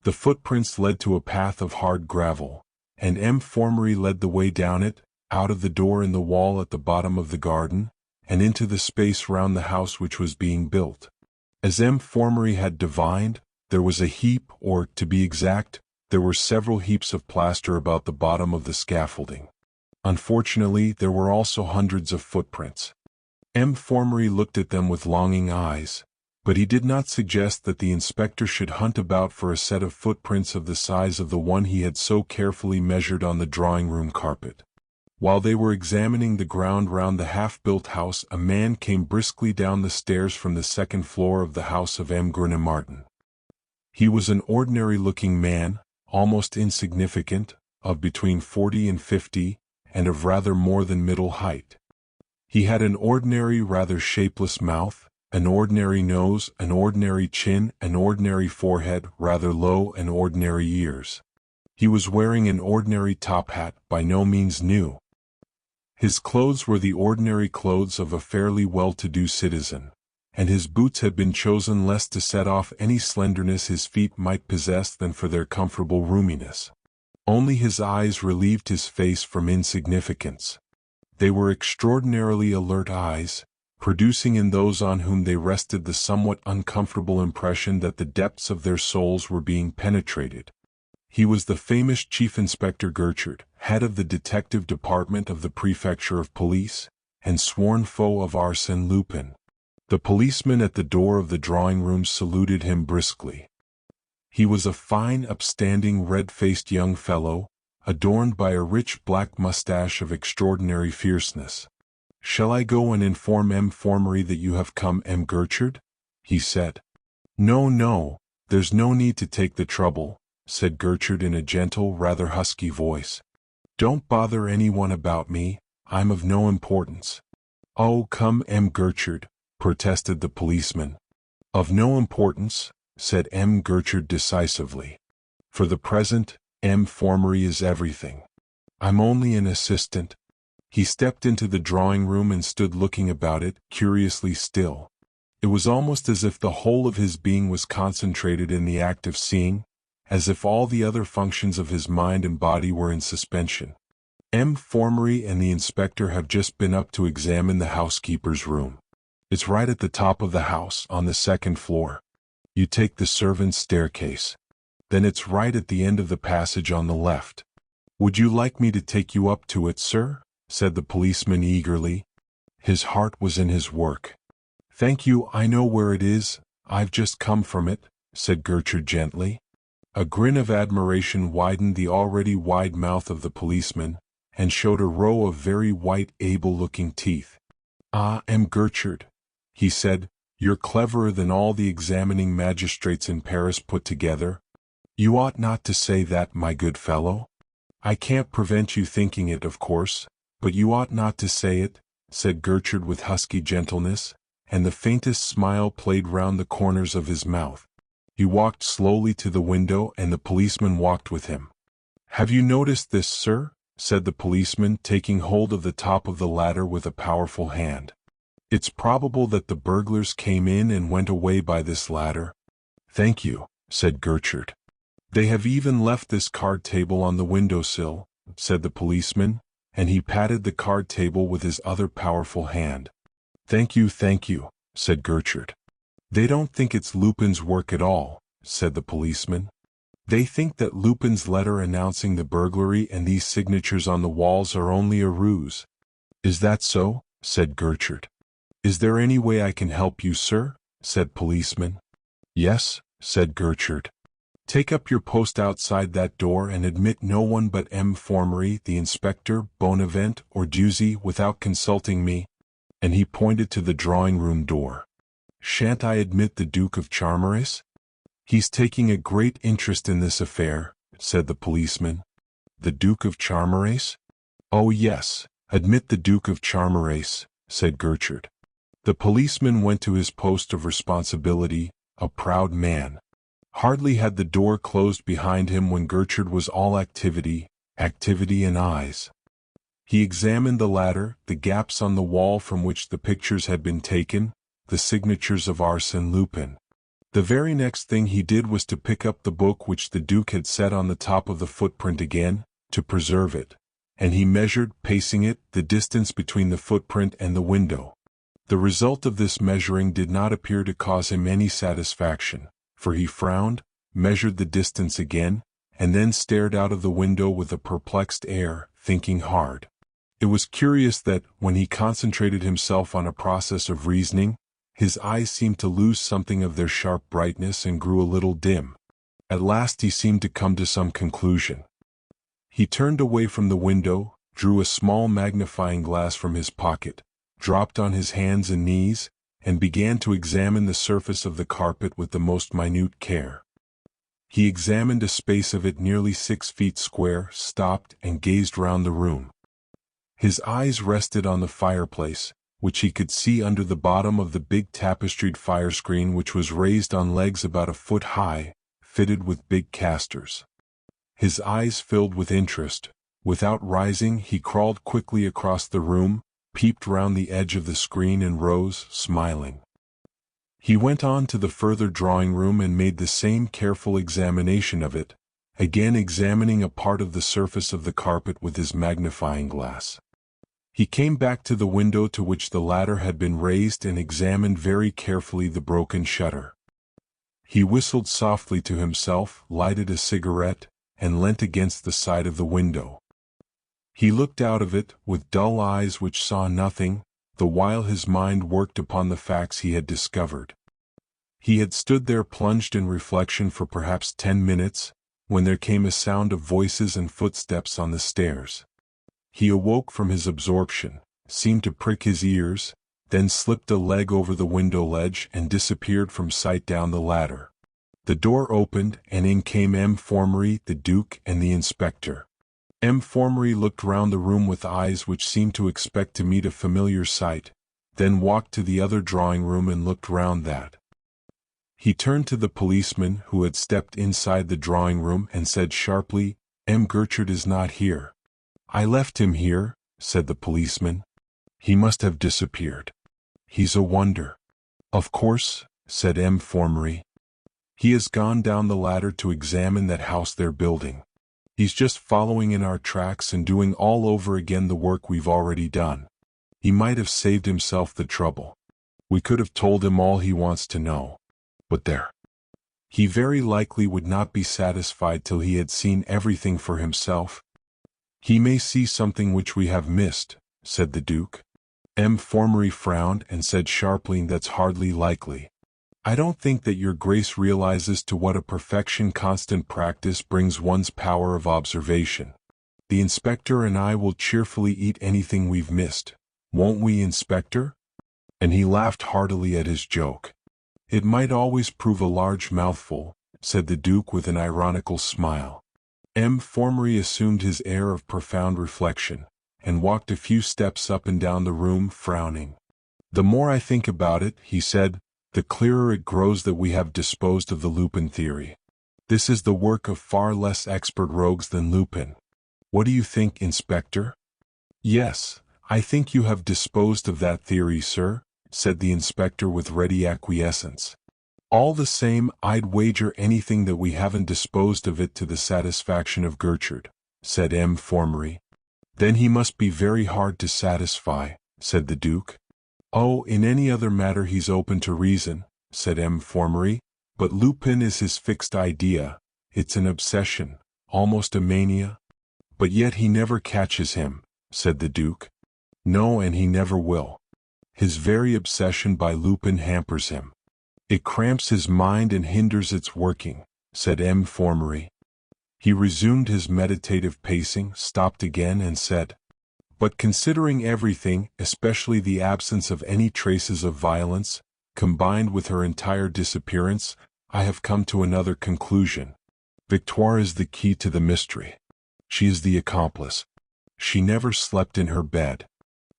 The footprints led to a path of hard gravel, and Formery led the way down it, out of the door in the wall at the bottom of the garden, and into the space round the house which was being built. As Formery had divined, there was a heap, or, to be exact, there were several heaps of plaster about the bottom of the scaffolding. Unfortunately, there were also hundreds of footprints. Formery looked at them with longing eyes, but he did not suggest that the inspector should hunt about for a set of footprints of the size of the one he had so carefully measured on the drawing-room carpet. While they were examining the ground round the half-built house, a man came briskly down the stairs from the second floor of the house of Martin. He was an ordinary-looking man, almost insignificant, of between 40 and 50, and of rather more than middle height. He had an ordinary, rather shapeless mouth, an ordinary nose, an ordinary chin, an ordinary forehead, rather low, and ordinary ears. He was wearing an ordinary top hat, by no means new. His clothes were the ordinary clothes of a fairly well-to-do citizen, and his boots had been chosen less to set off any slenderness his feet might possess than for their comfortable roominess. Only his eyes relieved his face from insignificance. They were extraordinarily alert eyes, producing in those on whom they rested the somewhat uncomfortable impression that the depths of their souls were being penetrated. He was the famous Chief Inspector Gertrude, head of the detective department of the Prefecture of Police, and sworn foe of Arsène Lupin. The policeman at the door of the drawing-room saluted him briskly. He was a fine, upstanding, red-faced young fellow, adorned by a rich black mustache of extraordinary fierceness. "Shall I go and inform Formery that you have come, Gertrude?" he said. "No, there's no need to take the trouble," said Gertrude in a gentle, rather husky voice. "Don't bother anyone about me, I'm of no importance." "Oh, come, Gertrude," protested the policeman. "Of no importance," said Gertrude decisively. "For the present, Formery is everything. I'm only an assistant." He stepped into the drawing-room and stood looking about it, curiously still. It was almost as if the whole of his being was concentrated in the act of seeing, as if all the other functions of his mind and body were in suspension. Formery and the inspector have just been up to examine the housekeeper's room. It's right at the top of the house, on the second floor. You take the servants' staircase. Then it's right at the end of the passage on the left. "Would you like me to take you up to it, sir?" said the policeman eagerly. His heart was in his work. "Thank you, I know where it is, I've just come from it," said Gertrude gently. A grin of admiration widened the already wide mouth of the policeman, and showed a row of very white, able-looking teeth. "Ah, Gertrude," he said, "you're cleverer than all the examining magistrates in Paris put together." "You ought not to say that, my good fellow." I can't prevent you thinking it, of course, but you ought not to say it, said Gertrude with husky gentleness, and the faintest smile played round the corners of his mouth. He walked slowly to the window and the policeman walked with him. Have you noticed this, sir? Said the policeman, taking hold of the top of the ladder with a powerful hand. It's probable that the burglars came in and went away by this ladder. Thank you, said Gertrude. They have even left this card table on the windowsill, said the policeman, and he patted the card table with his other powerful hand. Thank you, said Gertrude. They don't think it's Lupin's work at all, said the policeman. They think that Lupin's letter announcing the burglary and these signatures on the walls are only a ruse. Is that so? Said Gertrude. Is there any way I can help you, sir? Said policeman. Yes, said Gertrude. Take up your post outside that door and admit no one but M. Formery, the inspector, Bonavent, or Dusy without consulting me. And he pointed to the drawing-room door. Shan't I admit the Duke of Charmeris? He's taking a great interest in this affair, said the policeman. The Duke of Charmeris? Oh yes, admit the Duke of Charmeris, said Gertrude. The policeman went to his post of responsibility, a proud man. Hardly had the door closed behind him when Gertrude was all activity and eyes. He examined the ladder, the gaps on the wall from which the pictures had been taken, the signatures of Arsène Lupin. The very next thing he did was to pick up the book which the Duke had set on the top of the footprint again, to preserve it, and he measured, pacing it, the distance between the footprint and the window. The result of this measuring did not appear to cause him any satisfaction, for he frowned, measured the distance again, and then stared out of the window with a perplexed air, thinking hard. It was curious that, when he concentrated himself on a process of reasoning, his eyes seemed to lose something of their sharp brightness and grew a little dim. At last he seemed to come to some conclusion. He turned away from the window, drew a small magnifying glass from his pocket, dropped on his hands and knees, and began to examine the surface of the carpet with the most minute care. He examined a space of it nearly 6 feet square, stopped, and gazed round the room. His eyes rested on the fireplace, which he could see under the bottom of the big tapestried fire screen which was raised on legs about a foot high, fitted with big casters. His eyes filled with interest. Without rising, he crawled quickly across the room, peeped round the edge of the screen and rose, smiling. He went on to the further drawing-room and made the same careful examination of it, again examining a part of the surface of the carpet with his magnifying glass. He came back to the window to which the ladder had been raised and examined very carefully the broken shutter. He whistled softly to himself, lighted a cigarette, and leant against the side of the window. He looked out of it, with dull eyes which saw nothing, the while his mind worked upon the facts he had discovered. He had stood there plunged in reflection for perhaps 10 minutes, when there came a sound of voices and footsteps on the stairs. He awoke from his absorption, seemed to prick his ears, then slipped a leg over the window ledge and disappeared from sight down the ladder. The door opened, and in came M. Formery, the Duke, and the inspector. M. Formery looked round the room with eyes which seemed to expect to meet a familiar sight, then walked to the other drawing-room and looked round that. He turned to the policeman who had stepped inside the drawing-room and said sharply, "M. Gertrude is not here." "I left him here," said the policeman. "He must have disappeared. He's a wonder." "Of course," said M. Formery. "He has gone down the ladder to examine that house they're building. He's just following in our tracks and doing all over again the work we've already done. He might have saved himself the trouble. We could have told him all he wants to know. But there. He very likely would not be satisfied till he had seen everything for himself. He may see something which we have missed," said the Duke. M. Formery frowned and said sharply, "That's hardly likely. I don't think that your Grace realizes to what a perfection constant practice brings one's power of observation. The inspector and I will cheerfully eat anything we've missed. Won't we, Inspector?" And he laughed heartily at his joke. "It might always prove a large mouthful," said the Duke with an ironical smile. M. Formery assumed his air of profound reflection, and walked a few steps up and down the room, frowning. The more I think about it, he said, the clearer it grows that we have disposed of the Lupin theory. This is the work of far less expert rogues than Lupin. What do you think, Inspector? Yes, I think you have disposed of that theory, sir, said the inspector with ready acquiescence. All the same, I'd wager anything that we haven't disposed of it to the satisfaction of Gertrude, said M. Formery. Then he must be very hard to satisfy, said the Duke. Oh, in any other matter he's open to reason, said M. Formery, but Lupin is his fixed idea. It's an obsession, almost a mania. But yet he never catches him, said the Duke. No, and he never will. His very obsession by Lupin hampers him. It cramps his mind and hinders its working, said M. Formery. He resumed his meditative pacing, stopped again, and said, but considering everything, especially the absence of any traces of violence, combined with her entire disappearance, I have come to another conclusion. Victoire is the key to the mystery. She is the accomplice. She never slept in her bed.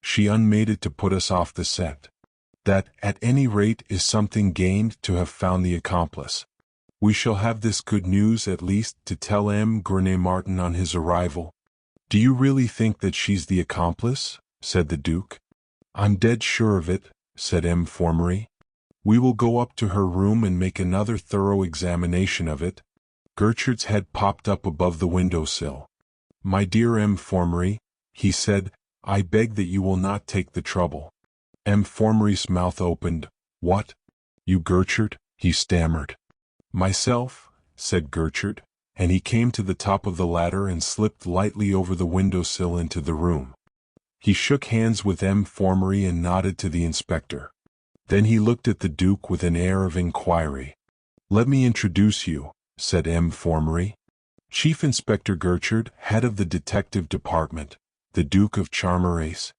She unmated to put us off the scent. That, at any rate, is something gained to have found the accomplice. We shall have this good news at least to tell M. Martin on his arrival. Do you really think that she's the accomplice? Said the Duke. I'm dead sure of it, said M. Formery. We will go up to her room and make another thorough examination of it. Gertrude's head popped up above the windowsill. My dear M. Formery, he said, I beg that you will not take the trouble. M. Formery's mouth opened. What? You Gertrude? He stammered. Myself, said Gertrude, and he came to the top of the ladder and slipped lightly over the windowsill into the room. He shook hands with M. Formery and nodded to the inspector. Then he looked at the Duke with an air of inquiry. Let me introduce you, said M. Formery. Chief Inspector Gertrude, head of the detective department, the Duke of Charmerace.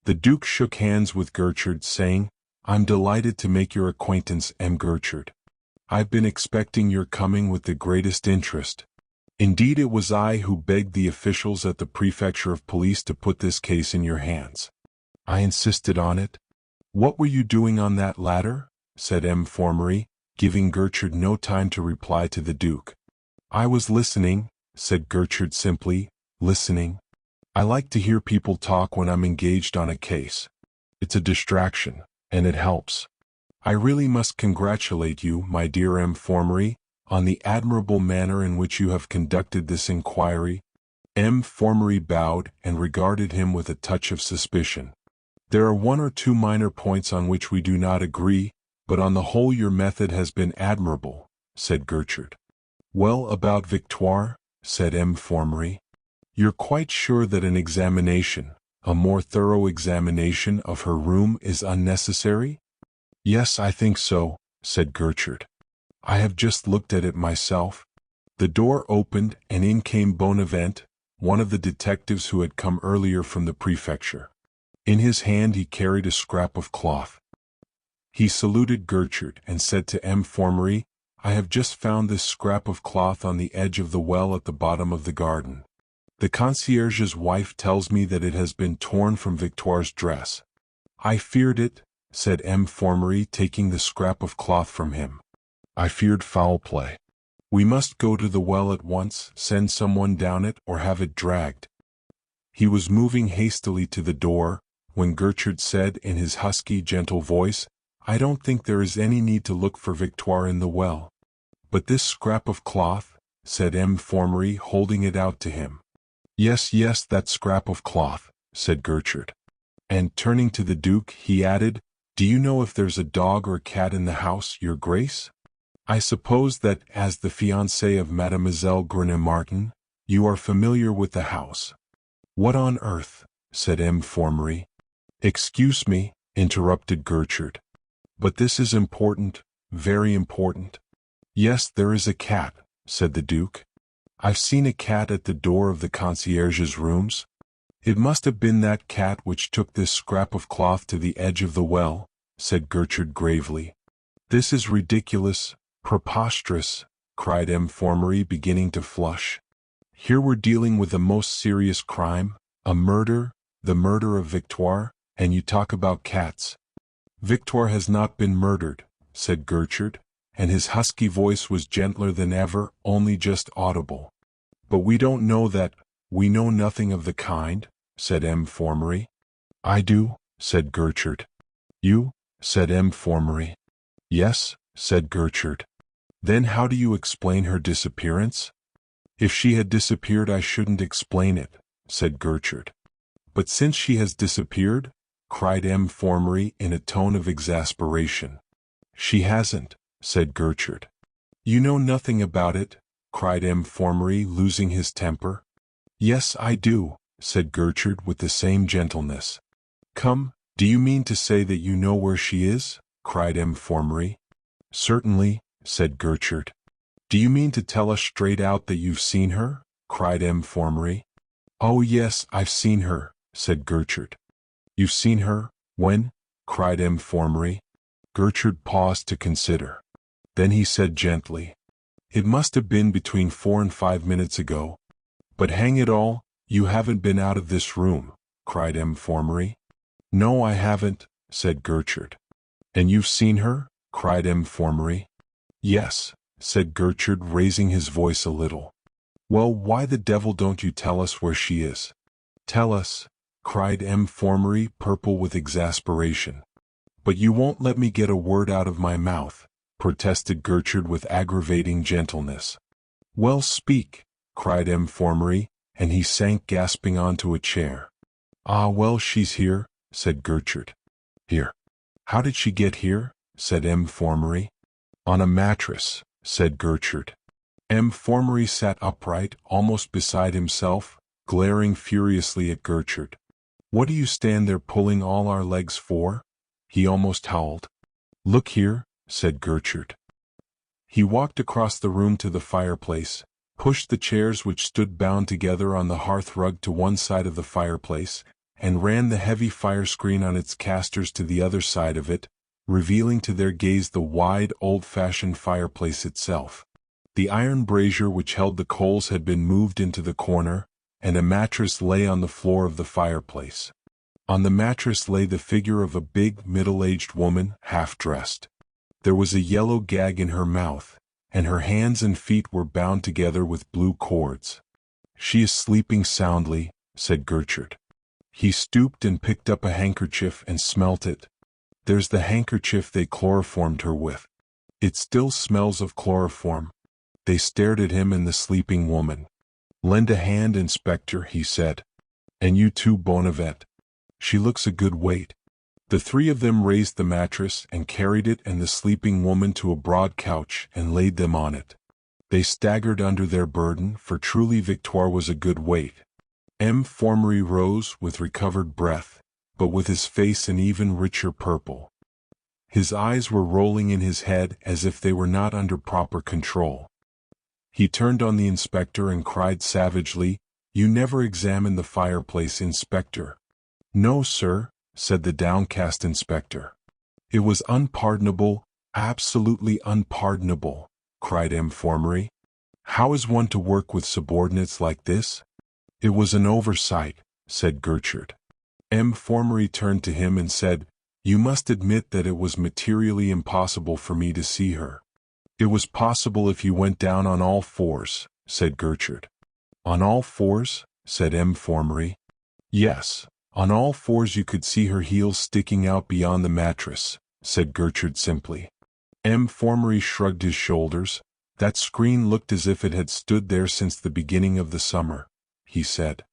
The Duke shook hands with Gertrude, saying, I'm delighted to make your acquaintance, M. Gertrude. I've been expecting your coming with the greatest interest. Indeed, it was I who begged the officials at the Prefecture of Police to put this case in your hands. I insisted on it. What were you doing on that ladder? Said M. Formery, giving Gertrude no time to reply to the Duke. I was listening, said Gertrude simply, listening. I like to hear people talk when I'm engaged on a case. It's a distraction, and it helps. I really must congratulate you, my dear M. Formery, on the admirable manner in which you have conducted this inquiry. M. Formery bowed and regarded him with a touch of suspicion. There are one or two minor points on which we do not agree, but on the whole your method has been admirable, said Gertrude. Well, about Victoire, said M. Formery. You're quite sure that an examination, a more thorough examination of her room is unnecessary? Yes, I think so, said Gertrude. I have just looked at it myself. The door opened and in came Bonavent, one of the detectives who had come earlier from the prefecture. In his hand he carried a scrap of cloth. He saluted Gertrude and said to M. Formery, I have just found this scrap of cloth on the edge of the well at the bottom of the garden. The concierge's wife tells me that it has been torn from Victoire's dress. I feared it, said M. Formery, taking the scrap of cloth from him. I feared foul play. We must go to the well at once, send someone down it, or have it dragged. He was moving hastily to the door, when Gertrude said in his husky, gentle voice, I don't think there is any need to look for Victoire in the well. But this scrap of cloth, said M. Formery, holding it out to him. Yes, yes, that scrap of cloth, said Gertrude. And turning to the Duke, he added, Do you know if there's a dog or cat in the house, your Grace? I suppose that, as the fiancé of Mademoiselle Martin, you are familiar with the house. What on earth? Said M. Formery. Excuse me, interrupted Gertrude. But this is important, very important. Yes, there is a cat, said the Duke. I've seen a cat at the door of the concierge's rooms. It must have been that cat which took this scrap of cloth to the edge of the well, said Gertrude gravely. This is ridiculous, preposterous, cried M. Formery, beginning to flush. Here we're dealing with the most serious crime, a murder, the murder of Victoire, and you talk about cats. Victoire has not been murdered, said Gertrude, and his husky voice was gentler than ever, only just audible. But we don't know that, we know nothing of the kind, said M. Formery. I do, said Gertrude. You, said M. Formery. Yes, said Gertrude. Then how do you explain her disappearance? If she had disappeared I shouldn't explain it, said Gertrude. But since she has disappeared, cried M. Formery in a tone of exasperation. She hasn't, said Gertrude. You know nothing about it, cried M. Formery, losing his temper. Yes, I do, said Gertrude with the same gentleness. Come, do you mean to say that you know where she is? Cried M. Formery. Certainly, said Gertrude. Do you mean to tell us straight out that you've seen her? Cried M. Formery. Oh yes, I've seen her, said Gertrude. You've seen her? When? Cried M. Formery. Gertrude paused to consider. Then he said gently, It must have been between 4 and 5 minutes ago. But hang it all, you haven't been out of this room, cried M. Formery. No, I haven't, said Gertrude. And you've seen her? Cried M. Formery. Yes, said Gertrude, raising his voice a little. Well, why the devil don't you tell us where she is? Tell us, cried M. Formery, purple with exasperation. But you won't let me get a word out of my mouth, protested Gertrude with aggravating gentleness. Well, speak, cried M. Formery, and he sank gasping onto a chair. Ah, well, she's here, said Gertrude. Here. How did she get here? Said M. Formery. On a mattress, said Gertrude. M. Formery sat upright, almost beside himself, glaring furiously at Gertrude. What do you stand there pulling all our legs for? He almost howled. Look here, said Gertrude. He walked across the room to the fireplace, pushed the chairs which stood bound together on the hearth rug to one side of the fireplace, and ran the heavy fire screen on its casters to the other side of it, revealing to their gaze the wide, old-fashioned fireplace itself. The iron brazier which held the coals had been moved into the corner, and a mattress lay on the floor of the fireplace. On the mattress lay the figure of a big, middle-aged woman, half-dressed. There was a yellow gag in her mouth, and her hands and feet were bound together with blue cords. She is sleeping soundly, said Gertrude. He stooped and picked up a handkerchief and smelt it. There's the handkerchief they chloroformed her with. It still smells of chloroform. They stared at him and the sleeping woman. Lend a hand, Inspector, he said. And you too, Bonnevet. She looks a good weight. The three of them raised the mattress and carried it and the sleeping woman to a broad couch and laid them on it. They staggered under their burden, for truly Victoire was a good weight. M. Formery rose with recovered breath, but with his face an even richer purple. His eyes were rolling in his head as if they were not under proper control. He turned on the inspector and cried savagely, You never examined the fireplace, Inspector. No, sir, said the downcast inspector. It was unpardonable, absolutely unpardonable, cried M. Formery. How is one to work with subordinates like this? It was an oversight, said Gertrude. M. Formery turned to him and said, You must admit that it was materially impossible for me to see her. It was possible if you went down on all fours, said Gertrude. On all fours? Said M. Formery. Yes, on all fours you could see her heels sticking out beyond the mattress, said Gertrude simply. M. Formery shrugged his shoulders. That screen looked as if it had stood there since the beginning of the summer, he said.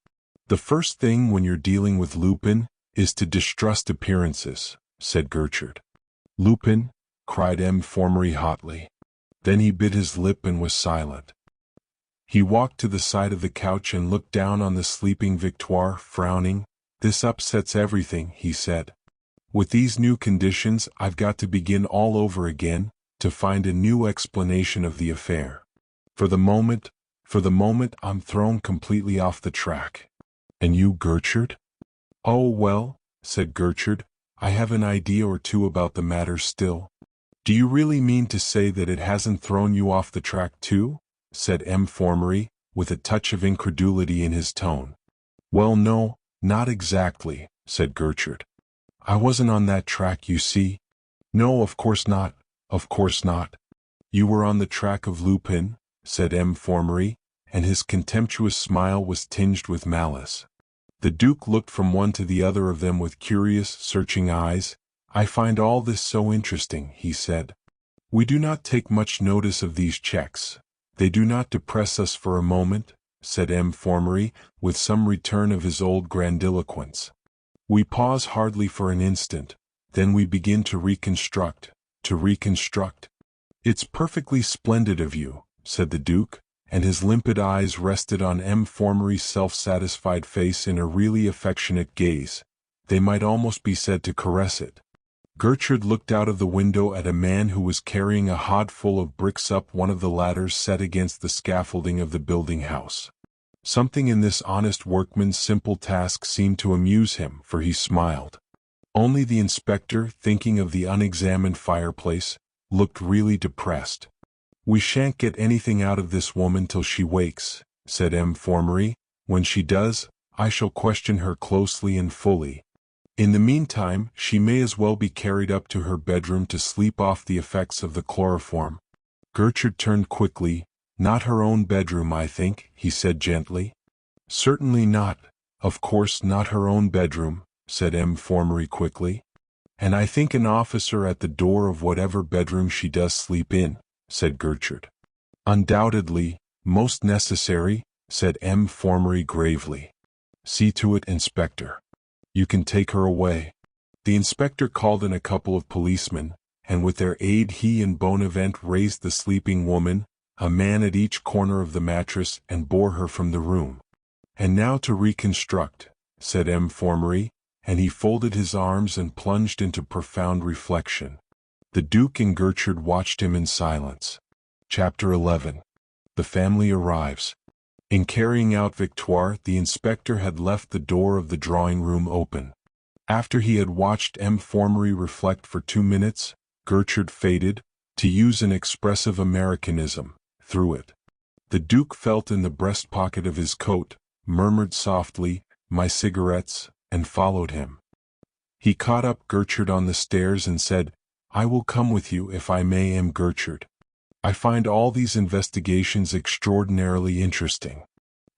The first thing when you're dealing with Lupin is to distrust appearances, said Gertrude. Lupin, cried M. Formery hotly. Then he bit his lip and was silent. He walked to the side of the couch and looked down on the sleeping Victoire, frowning. This upsets everything, he said. With these new conditions, I've got to begin all over again, to find a new explanation of the affair. For the moment, I'm thrown completely off the track. And you, Gertrude? Oh, well, said Gertrude, I have an idea or two about the matter still. Do you really mean to say that it hasn't thrown you off the track too? Said M. Formery, with a touch of incredulity in his tone. "Well, no, not exactly," said Gertrude. "I wasn't on that track, you see." "No, of course not, of course not." "You were on the track of Lupin," said M. Formery, and his contemptuous smile was tinged with malice. The Duke looked from one to the other of them with curious, searching eyes. "I find all this so interesting," he said. "We do not take much notice of these checks. They do not depress us for a moment," said M. Formery, with some return of his old grandiloquence. "We pause hardly for an instant, then we begin to reconstruct. "It's perfectly splendid of you," said the Duke, and his limpid eyes rested on M. Formery's self-satisfied face in a really affectionate gaze. They might almost be said to caress it. Gertrude looked out of the window at a man who was carrying a hod full of bricks up one of the ladders set against the scaffolding of the building house. Something in this honest workman's simple task seemed to amuse him, for he smiled. Only the inspector, thinking of the unexamined fireplace, looked really depressed. "We shan't get anything out of this woman till she wakes," said M. Formery. "When she does, I shall question her closely and fully. In the meantime, she may as well be carried up to her bedroom to sleep off the effects of the chloroform." Gertrude turned quickly. "Not her own bedroom, I think," he said gently. "Certainly not. Of course not her own bedroom," said M. Formery quickly. "And I think an officer at the door of whatever bedroom she does sleep in," said Gertrude. "Undoubtedly, most necessary," said M. Formery gravely. "See to it, Inspector. You can take her away." The inspector called in a couple of policemen, and with their aid he and Bonavent raised the sleeping woman, a man at each corner of the mattress, and bore her from the room. "And now to reconstruct," said M. Formery, and he folded his arms and plunged into profound reflection. The Duke and Gertrude watched him in silence. Chapter 11. The family arrives. In carrying out Victoire, the inspector had left the door of the drawing-room open. After he had watched M. Formery reflect for 2 minutes, Gertrude faded, to use an expressive Americanism, through it. The Duke felt in the breast pocket of his coat, murmured softly, "My cigarettes," and followed him. He caught up Gertrude on the stairs and said, "I will come with you if I may, M. Gertrude. I find all these investigations extraordinarily interesting.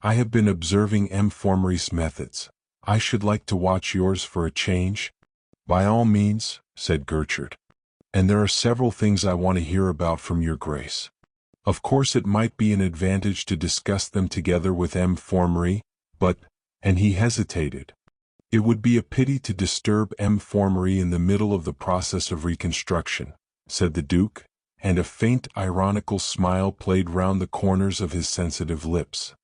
I have been observing M. Formery's methods. I should like to watch yours for a change." "By all means," said Gertrude. "And there are several things I want to hear about from your Grace. Of course it might be an advantage to discuss them together with M. Formery, but," and he hesitated. "It would be a pity to disturb M. Formery in the middle of the process of reconstruction," said the Duke, and a faint ironical smile played round the corners of his sensitive lips.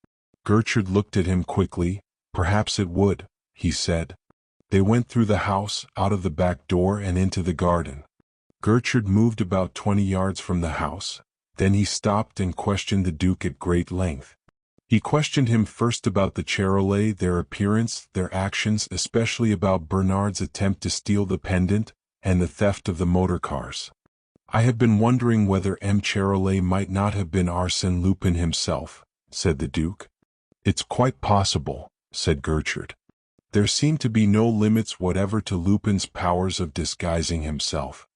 Gertrude looked at him quickly. "Perhaps it would," he said. They went through the house, out of the back door and into the garden. Gertrude moved about 20 yards from the house. Then he stopped and questioned the Duke at great length. He questioned him first about the Charolais, their appearance, their actions, especially about Bernard's attempt to steal the pendant, and the theft of the motor cars. "I have been wondering whether M. Charolais might not have been Arsène Lupin himself," said the Duke. "It's quite possible," said Gertrude. "There seem to be no limits whatever to Lupin's powers of disguising himself.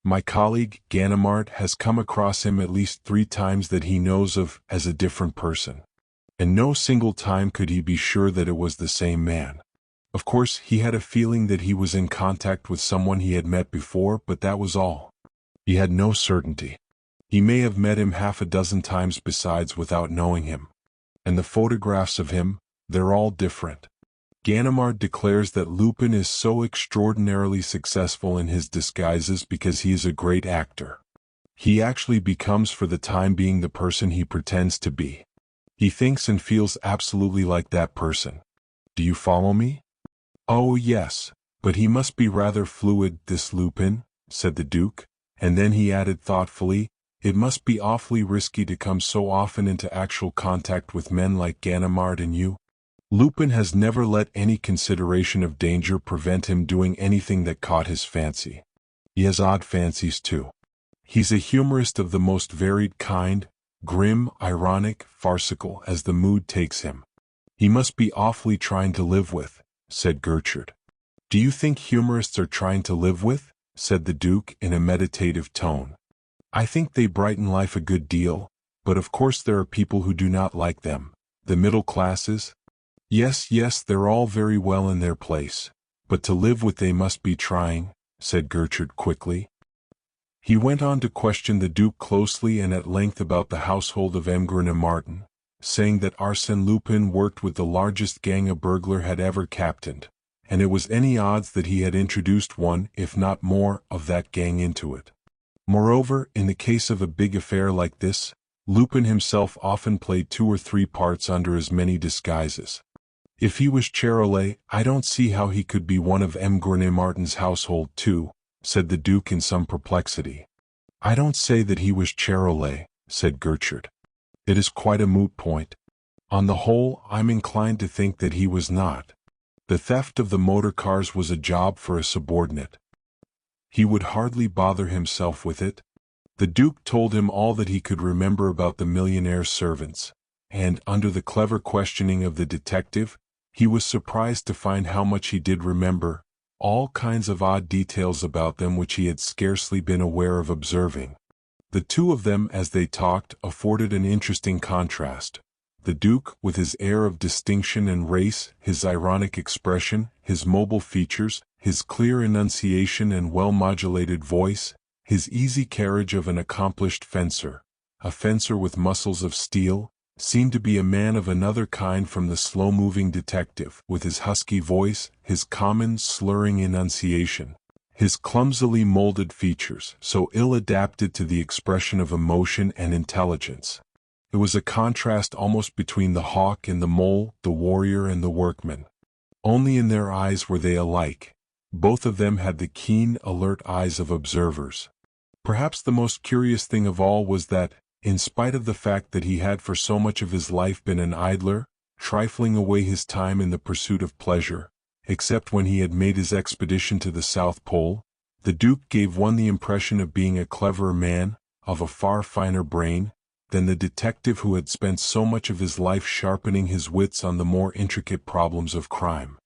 My colleague, Ganimard, has come across him at least 3 times that he knows of as a different person. And no single time could he be sure that it was the same man. Of course, he had a feeling that he was in contact with someone he had met before, but that was all. He had no certainty. He may have met him half a dozen times besides without knowing him. And the photographs of him, they're all different. Ganimard declares that Lupin is so extraordinarily successful in his disguises because he is a great actor. He actually becomes for the time being the person he pretends to be. He thinks and feels absolutely like that person. Do you follow me?" "Oh yes, but he must be rather fluid, this Lupin," said the Duke, and then he added thoughtfully, "It must be awfully risky to come so often into actual contact with men like Ganimard and you. Lupin has never let any consideration of danger prevent him doing anything that caught his fancy. He has odd fancies too. He's a humorist of the most varied kind, grim, ironic, farcical as the mood takes him. He must be awfully trying to live with, said Gertrude. Do you think humorists are trying to live with? Said the Duke in a meditative tone. I think they brighten life a good deal, but of course there are people who do not like them. The middle classes? Yes, they're all very well in their place, but to live with they must be trying, said Gertrude quickly. He went on to question the Duke closely and at length about the household of Emgren Martin, saying that Arsène Lupin worked with the largest gang a burglar had ever captained, and it was any odds that he had introduced one, if not more, of that gang into it. Moreover, in the case of a big affair like this, Lupin himself often played 2 or 3 parts under as many disguises. If he was Charolais, I don't see how he could be one of Emgren Martin's household too, said the Duke in some perplexity. I don't say that he was Charolais, said Gertrude. It is quite a moot point. On the whole, I'm inclined to think that he was not. The theft of the motor cars was a job for a subordinate. He would hardly bother himself with it. The Duke told him all that he could remember about the millionaire's servants, and, under the clever questioning of the detective, he was surprised to find how much he did remember, all kinds of odd details about them which he had scarcely been aware of observing. The two of them, as they talked, afforded an interesting contrast. The Duke, with his air of distinction and race, his ironic expression, his mobile features, his clear enunciation and well-modulated voice, his easy carriage of an accomplished fencer, a fencer with muscles of steel, seemed to be a man of another kind from the slow-moving detective, with his husky voice, his common, slurring enunciation, his clumsily molded features, so ill-adapted to the expression of emotion and intelligence. It was a contrast almost between the hawk and the mole, the warrior and the workman. Only in their eyes were they alike. Both of them had the keen, alert eyes of observers. Perhaps the most curious thing of all was that, in spite of the fact that he had for so much of his life been an idler, trifling away his time in the pursuit of pleasure, except when he had made his expedition to the South Pole, the Duke gave one the impression of being a cleverer man, of a far finer brain, than the detective who had spent so much of his life sharpening his wits on the more intricate problems of crime.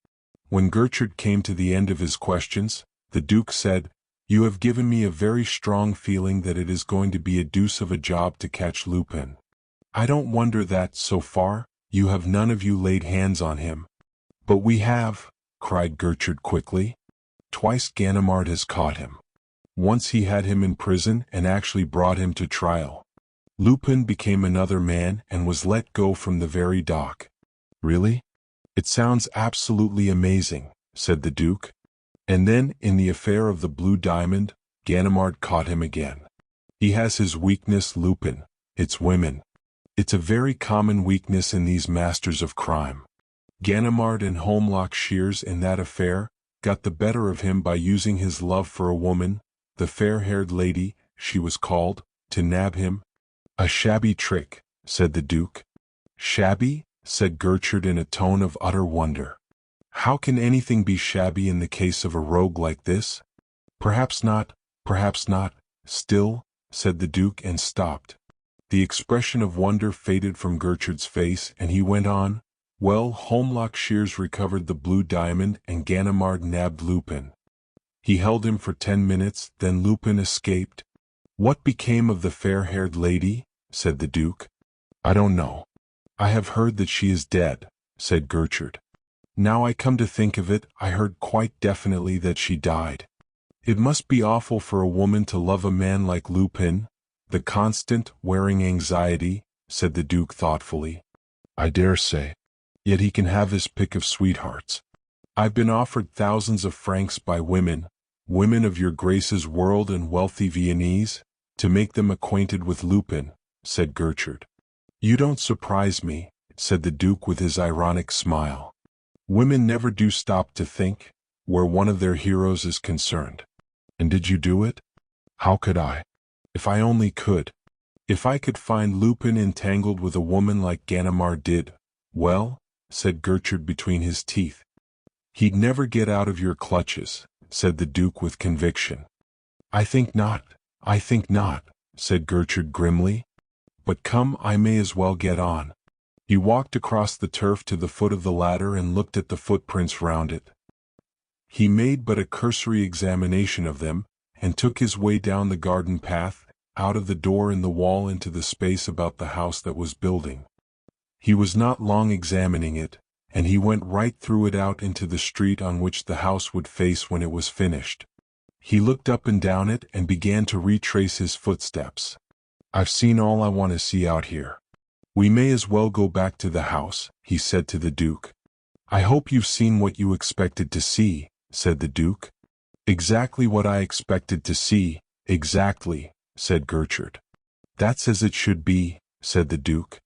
When Gertrude came to the end of his questions, the Duke said, "You have given me a very strong feeling that it is going to be a deuce of a job to catch Lupin. I don't wonder that, so far, you have none of you laid hands on him." "But we have," cried Gertrude quickly. "Twice Ganimard has caught him. Once he had him in prison and actually brought him to trial. Lupin became another man and was let go from the very dock." "Really? It sounds absolutely amazing," said the Duke. "And then, in the affair of the Blue Diamond, Ganimard caught him again. He has his weakness, Lupin. It's women. It's a very common weakness in these masters of crime. Ganimard and Holmlock Shears in that affair got the better of him by using his love for a woman, the fair-haired lady, she was called, to nab him." "A shabby trick," said the Duke. "Shabby?" said Gertrude in a tone of utter wonder. "How can anything be shabby in the case of a rogue like this?" Perhaps not, still," said the Duke and stopped. The expression of wonder faded from Gertrude's face and he went on, "Well, Holmlock Shears recovered the Blue Diamond and Ganimard nabbed Lupin. He held him for 10 minutes, then Lupin escaped." "What became of the fair-haired lady?" said the Duke. "I don't know. I have heard that she is dead," said Gertrude. "Now I come to think of it, I heard quite definitely that she died. It must be awful for a woman to love a man like Lupin, the constant, wearing anxiety," said the Duke thoughtfully. "I dare say. Yet he can have his pick of sweethearts. I've been offered thousands of francs by women of your Grace's world and wealthy Viennese, to make them acquainted with Lupin," said Gertrude. "You don't surprise me," said the Duke with his ironic smile. "Women never do stop to think, where one of their heroes is concerned." "And did you do it?" "How could I? If I only could. If I could find Lupin entangled with a woman like Ganimard did, well," said Gertrude between his teeth, "he'd never get out of your clutches," said the Duke with conviction. I think not," said Gertrude grimly. But come, I may as well get on. He walked across the turf to the foot of the ladder and looked at the footprints round it. He made but a cursory examination of them, and took his way down the garden path, out of the door in the wall into the space about the house that was building. He was not long examining it, and he went right through it out into the street on which the house would face when it was finished. He looked up and down it and began to retrace his footsteps. I've seen all I want to see out here. We may as well go back to the house, he said to the Duke. I hope you've seen what you expected to see, said the Duke. Exactly what I expected to see, exactly, said Gertrude. That's as it should be, said the Duke.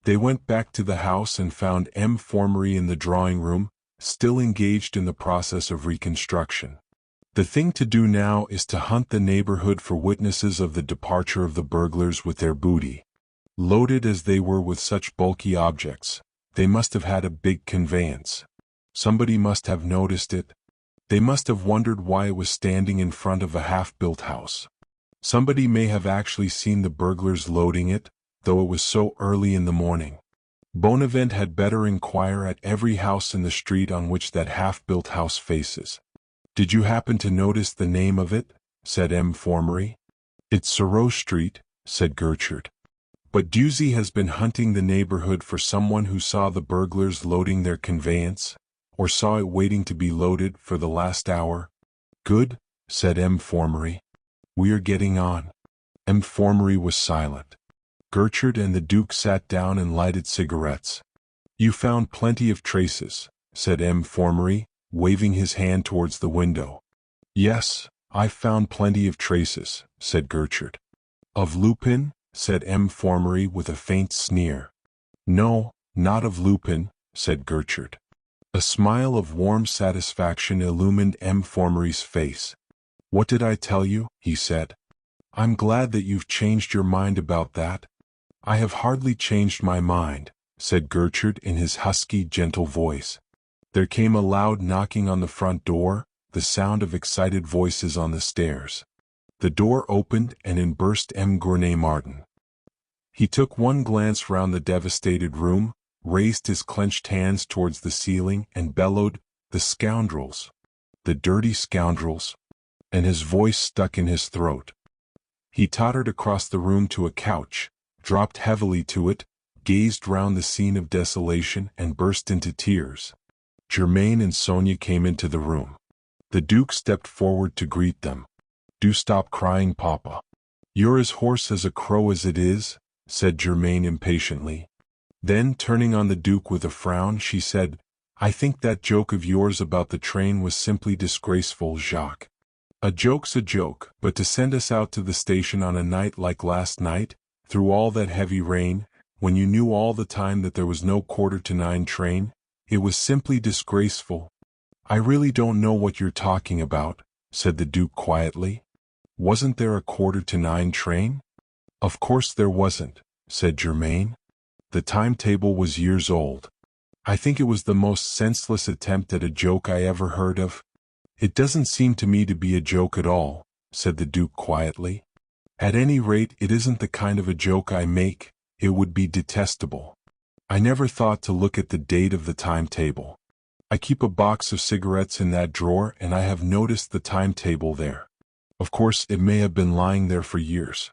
They went back to the house and found M. Formery in the drawing room, still engaged in the process of reconstruction. The thing to do now is to hunt the neighborhood for witnesses of the departure of the burglars with their booty. Loaded as they were with such bulky objects, they must have had a big conveyance. Somebody must have noticed it. They must have wondered why it was standing in front of a half-built house. Somebody may have actually seen the burglars loading it, though it was so early in the morning. Bonavent had better inquire at every house in the street on which that half-built house faces. Did you happen to notice the name of it? Said M. Formery. It's Sorrow Street, said Gertrude. But Dusey has been hunting the neighborhood for someone who saw the burglars loading their conveyance, or saw it waiting to be loaded for the last hour. Good, said M. Formery. We are getting on. M. Formery was silent. Gertrude and the Duke sat down and lighted cigarettes. You found plenty of traces, said M. Formery, waving his hand towards the window. Yes, I've found plenty of traces, said Gertrude. Of Lupin? Said M. Formery with a faint sneer. No, not of Lupin, said Gertrude. A smile of warm satisfaction illumined M. Formery's face. What did I tell you? He said. I'm glad that you've changed your mind about that. I have hardly changed my mind, said Gertrude in his husky, gentle voice. There came a loud knocking on the front door, the sound of excited voices on the stairs. The door opened and in burst M. Gournay Martin. He took one glance round the devastated room, raised his clenched hands towards the ceiling and bellowed, "The scoundrels! The dirty scoundrels!" and his voice stuck in his throat. He tottered across the room to a couch, dropped heavily to it, gazed round the scene of desolation and burst into tears. Germain and Sonia came into the room. The Duke stepped forward to greet them. "Do stop crying, Papa. You're as hoarse as a crow as it is," said Germain impatiently. Then, turning on the Duke with a frown, she said, "I think that joke of yours about the train was simply disgraceful, Jacques. A joke's a joke, but to send us out to the station on a night like last night, through all that heavy rain, when you knew all the time that there was no 8:45 train, it was simply disgraceful." "I really don't know what you're talking about," said the Duke quietly. "Wasn't there a 8:45 train?" "Of course there wasn't," said Germain. "The timetable was years old. I think it was the most senseless attempt at a joke I ever heard of." "It doesn't seem to me to be a joke at all," said the Duke quietly. "At any rate, it isn't the kind of a joke I make. It would be detestable. I never thought to look at the date of the timetable. I keep a box of cigarettes in that drawer and I have noticed the timetable there. Of course, it may have been lying there for years.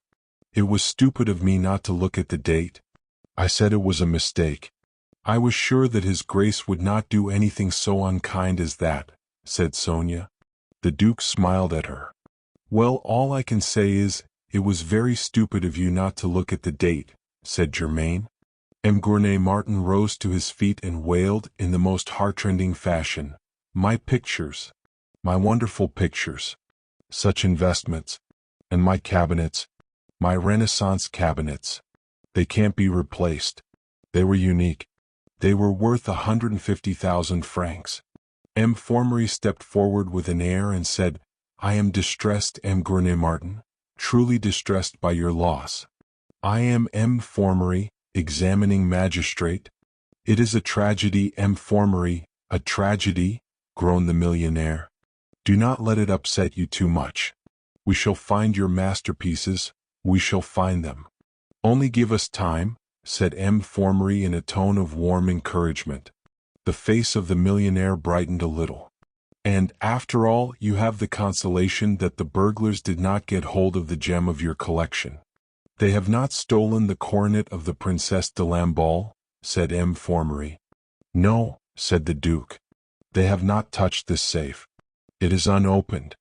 It was stupid of me not to look at the date. I said it was a mistake. I was sure that His Grace would not do anything so unkind as that," said Sonia. The Duke smiled at her. "Well, all I can say is, it was very stupid of you not to look at the date," said Germain. M. Gournay Martin rose to his feet and wailed in the most heartrending fashion, "My pictures! My wonderful pictures! Such investments! And my cabinets! My Renaissance cabinets! They can't be replaced. They were unique. They were worth 150,000 francs. M. Formery stepped forward with an air and said, "I am distressed, M. Gournay Martin, truly distressed by your loss. I am M. Formery, examining magistrate." "It is a tragedy, M. Formery, a tragedy," groaned the millionaire. "Do not let it upset you too much. We shall find your masterpieces, we shall find them. Only give us time, said M. Formery in a tone of warm encouragement. The face of the millionaire brightened a little. And, after all, you have the consolation that the burglars did not get hold of the gem of your collection. They have not stolen the coronet of the Princess de Lamballe, said M. Formery. No, said the Duke. They have not touched this safe. It is unopened.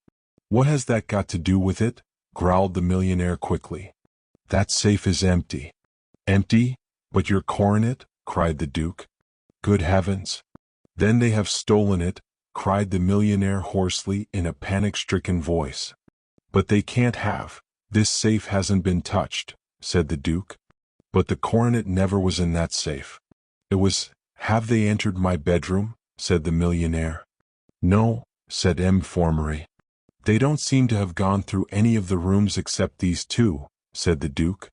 What has that got to do with it? Growled the millionaire quickly. That safe is empty. Empty? But your coronet? Cried the Duke. Good heavens! Then they have stolen it, cried the millionaire hoarsely in a panic-stricken voice. But they can't have. This safe hasn't been touched, said the Duke. But the coronet never was in that safe. It was. Have they entered my bedroom? Said the millionaire. No, said M. Formery. They don't seem to have gone through any of the rooms except these two, said the Duke.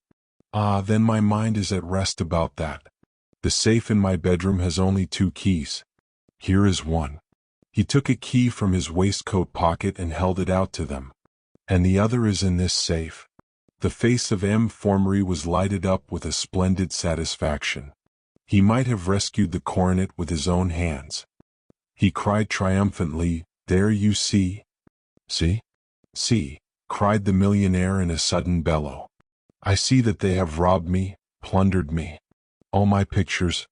Ah, then my mind is at rest about that. The safe in my bedroom has only 2 keys. Here is one. He took a key from his waistcoat pocket and held it out to them. And the other is in this safe. The face of M. Formery was lighted up with a splendid satisfaction. He might have rescued the coronet with his own hands. He cried triumphantly, There you see. See? See, cried the millionaire in a sudden bellow. I see that they have robbed me, plundered me. All my pictures,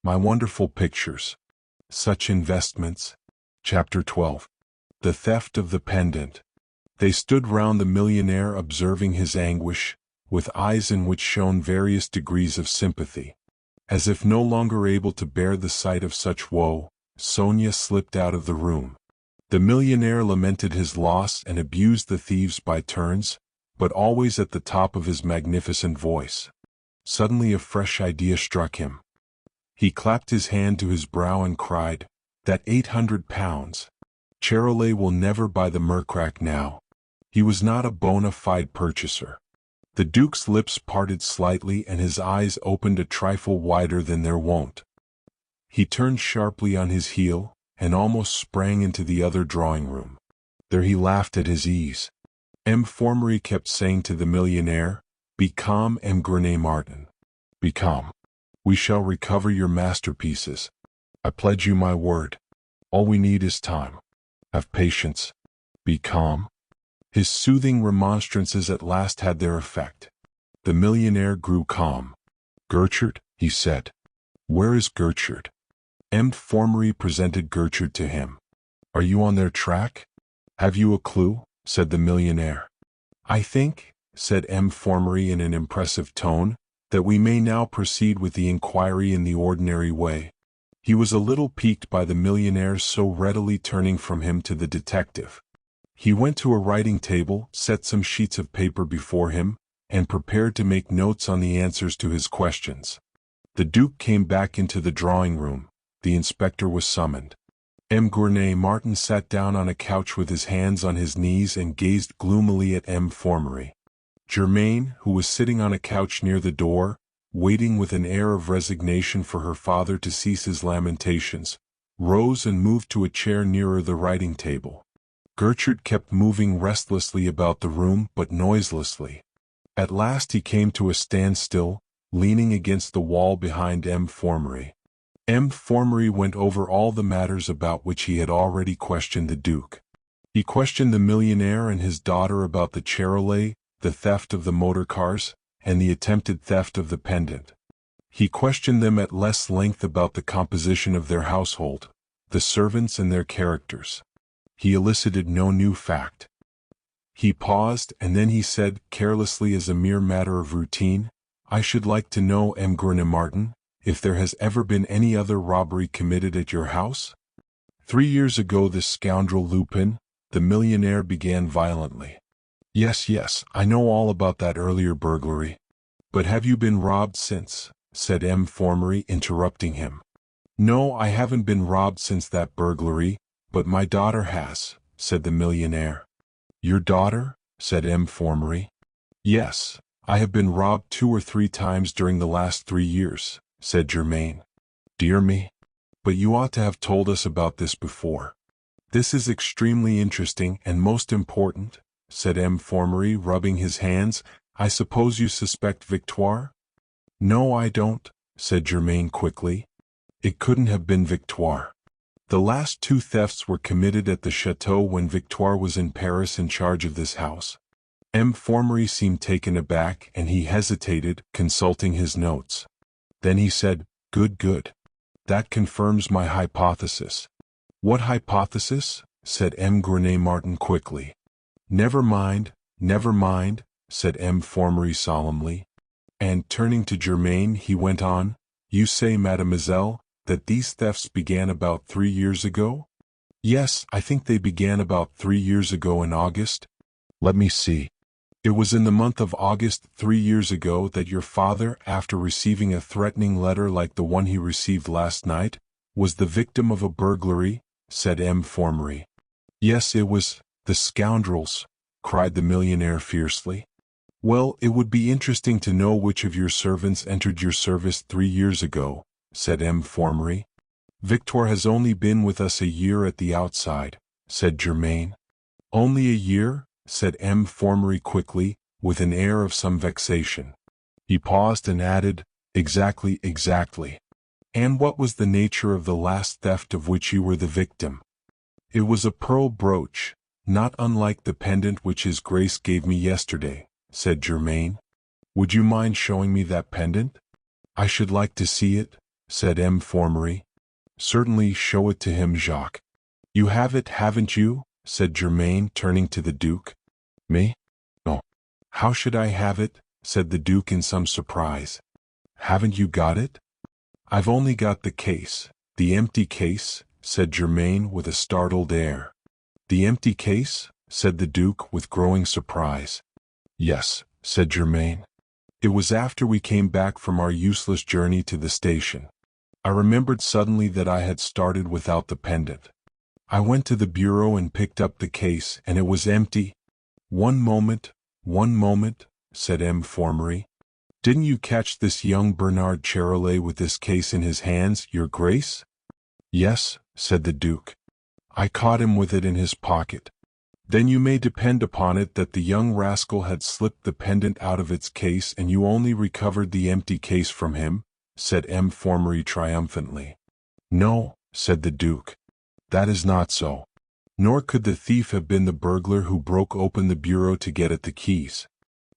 my wonderful pictures. Such investments. Chapter 12. The theft of the pendant. They stood round the millionaire observing his anguish, with eyes in which shone various degrees of sympathy. As if no longer able to bear the sight of such woe, Sonia slipped out of the room. The millionaire lamented his loss and abused the thieves by turns, but always at the top of his magnificent voice. Suddenly a fresh idea struck him. He clapped his hand to his brow and cried, That 800 pounds! Charolais will never buy the mercrack now. He was not a bona fide purchaser. The Duke's lips parted slightly and his eyes opened a trifle wider than their wont. He turned sharply on his heel, and almost sprang into the other drawing-room. There he laughed at his ease. M. Formery kept saying to the millionaire, Be calm, M. Martin. Be calm. We shall recover your masterpieces. I pledge you my word. All we need is time. Have patience. Be calm. His soothing remonstrances at last had their effect. The millionaire grew calm. Gertrude, he said. Where is Gertrude? M. Formery presented Gertrude to him. Are you on their track? Have you a clue? Said the millionaire. I think, said M. Formery in an impressive tone, that we may now proceed with the inquiry in the ordinary way. He was a little piqued by the millionaire so readily turning from him to the detective. He went to a writing table, set some sheets of paper before him, and prepared to make notes on the answers to his questions. The Duke came back into the drawing-room. The inspector was summoned. M. Martin sat down on a couch with his hands on his knees and gazed gloomily at M. Formery. Germaine, who was sitting on a couch near the door, waiting with an air of resignation for her father to cease his lamentations, rose and moved to a chair nearer the writing table. Gertrude kept moving restlessly about the room but noiselessly. At last he came to a standstill, leaning against the wall behind M. Formery. M. Formery went over all the matters about which he had already questioned the Duke. He questioned the millionaire and his daughter about the Charolais, the theft of the motor cars, and the attempted theft of the pendant. He questioned them at less length about the composition of their household, the servants and their characters. He elicited no new fact. He paused, and then he said, carelessly as a mere matter of routine, I should like to know, M. Martin, if there has ever been any other robbery committed at your house? 3 years ago this scoundrel Lupin, the millionaire began violently. Yes, I know all about that earlier burglary. But have you been robbed since? Said M. Formery, interrupting him. No, I haven't been robbed since that burglary, but my daughter has, said the millionaire. Your daughter? Said M. Formery. Yes, I have been robbed 2 or 3 times during the last 3 years, said Germaine. Dear me. But you ought to have told us about this before. This is extremely interesting and most important, said M. Formery, rubbing his hands, I suppose you suspect Victoire? No, I don't, said Germain quickly. It couldn't have been Victoire. The last 2 thefts were committed at the chateau when Victoire was in Paris in charge of this house. M. Formery seemed taken aback and he hesitated, consulting his notes. Then he said, Good. That confirms my hypothesis. What hypothesis? Said M. Grenay-Martin quickly. Never mind, said M. Formery solemnly. And turning to Germain he went on, You say, mademoiselle, that these thefts began about 3 years ago? Yes, I think they began about 3 years ago in August. Let me see. It was in the month of August 3 years ago that your father, after receiving a threatening letter like the one he received last night, was the victim of a burglary, said M. Formery. Yes, it was. The scoundrels, cried the millionaire fiercely. Well, it would be interesting to know which of your servants entered your service 3 years ago, said M. Formery. Victoire has only been with us a year at the outside, said Germain. Only a year? Said M. Formery quickly, with an air of some vexation. He paused and added, Exactly. And what was the nature of the last theft of which you were the victim? It was a pearl brooch, not unlike the pendant which His Grace gave me yesterday, said Germain. Would you mind showing me that pendant? I should like to see it, said M. Formery. Certainly, show it to him, Jacques. You have it, haven't you? Said Germain, turning to the Duke. Me? No. How should I have it? Said the Duke in some surprise. Haven't you got it? I've only got the case, the empty case, said Germain with a startled air. The empty case? Said the Duke with growing surprise. Yes, said Germain. It was after we came back from our useless journey to the station. I remembered suddenly that I had started without the pendant. I went to the bureau and picked up the case, and it was empty. One moment, said M. Formery. Didn't you catch this young Bernard Charolais with this case in his hands, your Grace? Yes, said the Duke. I caught him with it in his pocket. Then you may depend upon it that the young rascal had slipped the pendant out of its case and you only recovered the empty case from him, said M. Formery triumphantly. No, said the Duke. That is not so. Nor could the thief have been the burglar who broke open the bureau to get at the keys.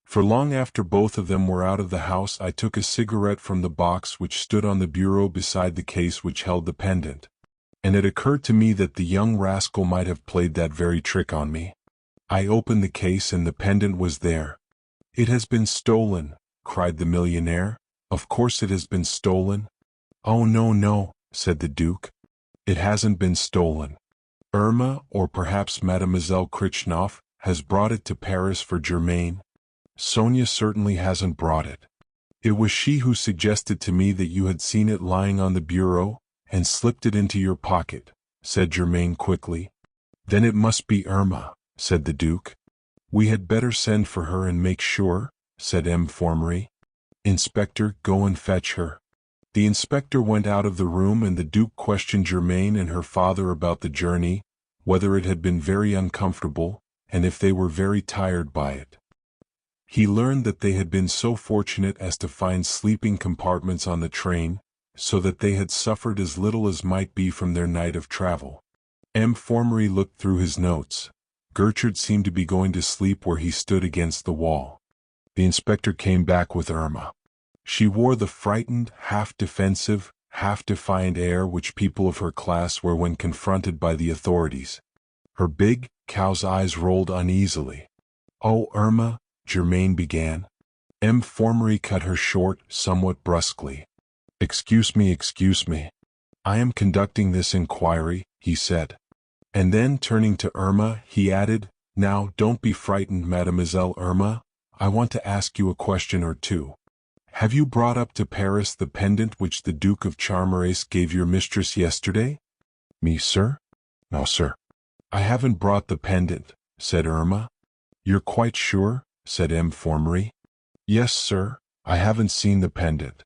For long after both of them were out of the house I took a cigarette from the box which stood on the bureau beside the case which held the pendant. And it occurred to me that the young rascal might have played that very trick on me. I opened the case and the pendant was there. It has been stolen, cried the millionaire. Of course it has been stolen. Oh no, said the Duke. It hasn't been stolen. Irma, or perhaps Mademoiselle Krichnoff, has brought it to Paris for Germain. Sonia certainly hasn't brought it. It was she who suggested to me that you had seen it lying on the bureau, and slipped it into your pocket, said Germain quickly. Then it must be Irma, said the Duke. We had better send for her and make sure, said M. Formery. Inspector, go and fetch her. The inspector went out of the room and the Duke questioned Germain and her father about the journey, whether it had been very uncomfortable, and if they were very tired by it. He learned that they had been so fortunate as to find sleeping compartments on the train, so that they had suffered as little as might be from their night of travel. M. Formery looked through his notes. Gertrude seemed to be going to sleep where he stood against the wall. The inspector came back with Irma. She wore the frightened, half-defensive, half-defiant air which people of her class wear when confronted by the authorities. Her big, cow's eyes rolled uneasily. Oh, Irma, Germain began. M. Formery cut her short, somewhat brusquely. Excuse me. I am conducting this inquiry, he said. And then, turning to Irma, he added, Now, don't be frightened, Mademoiselle Irma. I want to ask you a question or two. Have you brought up to Paris the pendant which the Duke of Charmerace gave your mistress yesterday? Me, sir? No, sir. I haven't brought the pendant, said Irma. You're quite sure? Said M. Formery. Yes, sir. I haven't seen the pendant.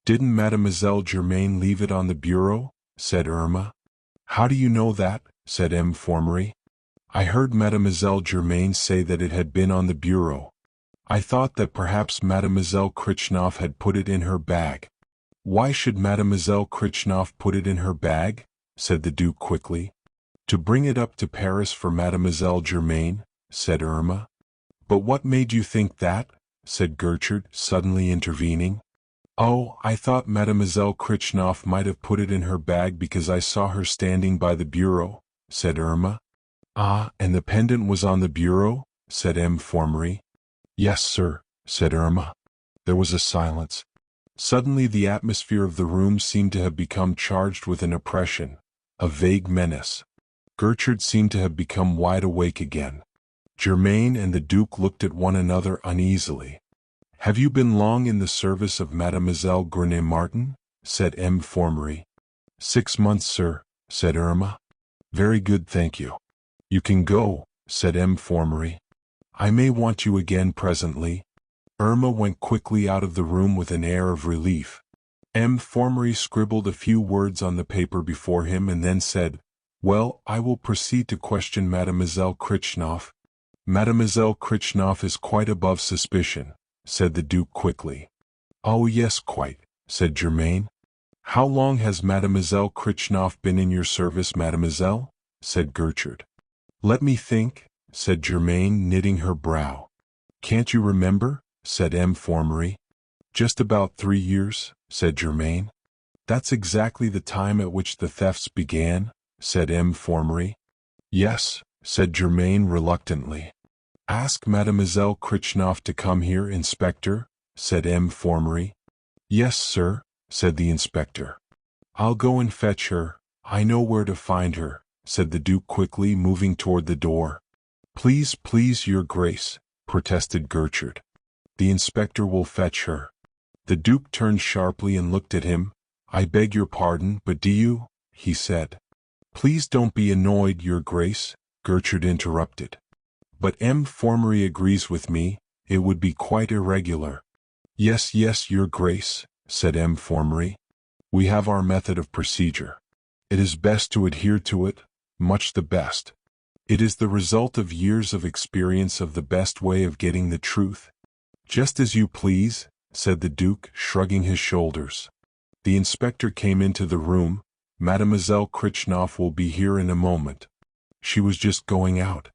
Didn't Mademoiselle Germain leave it on the bureau? Said Irma. How do you know that? Said M. Formery. I heard Mademoiselle Germain say that it had been on the bureau. I thought that perhaps Mademoiselle Krichnoff had put it in her bag." "Why should Mademoiselle Krichnoff put it in her bag?" said the Duke quickly. "To bring it up to Paris for Mademoiselle Germaine," said Irma. "But what made you think that?" said Gertrude, suddenly intervening. "Oh, I thought Mademoiselle Krichnoff might have put it in her bag because I saw her standing by the bureau," said Irma. "Ah, and the pendant was on the bureau?" said M. Formery. "Yes, sir," said Irma. There was a silence. Suddenly the atmosphere of the room seemed to have become charged with an oppression, a vague menace. Gertrude seemed to have become wide awake again. Germaine and the Duke looked at one another uneasily. "Have you been long in the service of Mademoiselle Grenay Martin?" said M. Formery. 6 months, sir," said Irma. "Very good, thank you." "You can go," said M. Formery. "I may want you again presently." Irma went quickly out of the room with an air of relief. M. Formery scribbled a few words on the paper before him and then said, "Well, I will proceed to question Mademoiselle Krichnoff." "Mademoiselle Krichnoff is quite above suspicion," said the Duke quickly. "Oh yes, quite," said Germaine. "How long has Mademoiselle Krichnoff been in your service, mademoiselle?" said Gertrude. "Let me think," said Germaine, knitting her brow. "Can't you remember?" said M. Formery. "Just about 3 years," said Germaine. "That's exactly the time at which the thefts began," said M. Formery. "Yes," said Germaine reluctantly. "Ask Mademoiselle Krichnoff to come here, Inspector," said M. Formery. "Yes, sir," said the inspector. "I'll go and fetch her. I know where to find her," said the Duke quickly, moving toward the door. "Please, please, your grace," protested Gertrude. "The inspector will fetch her." The Duke turned sharply and looked at him. "I beg your pardon, but do you?" he said. "Please don't be annoyed, your grace," Gertrude interrupted. "But M. Formery agrees with me, it would be quite irregular." "Yes, yes, your grace," said M. Formery. "We have our method of procedure. It is best to adhere to it, much the best. It is the result of years of experience of the best way of getting the truth." "Just as you please," said the Duke, shrugging his shoulders. The inspector came into the room. "Mademoiselle Krichnoff will be here in a moment." "She was just going out."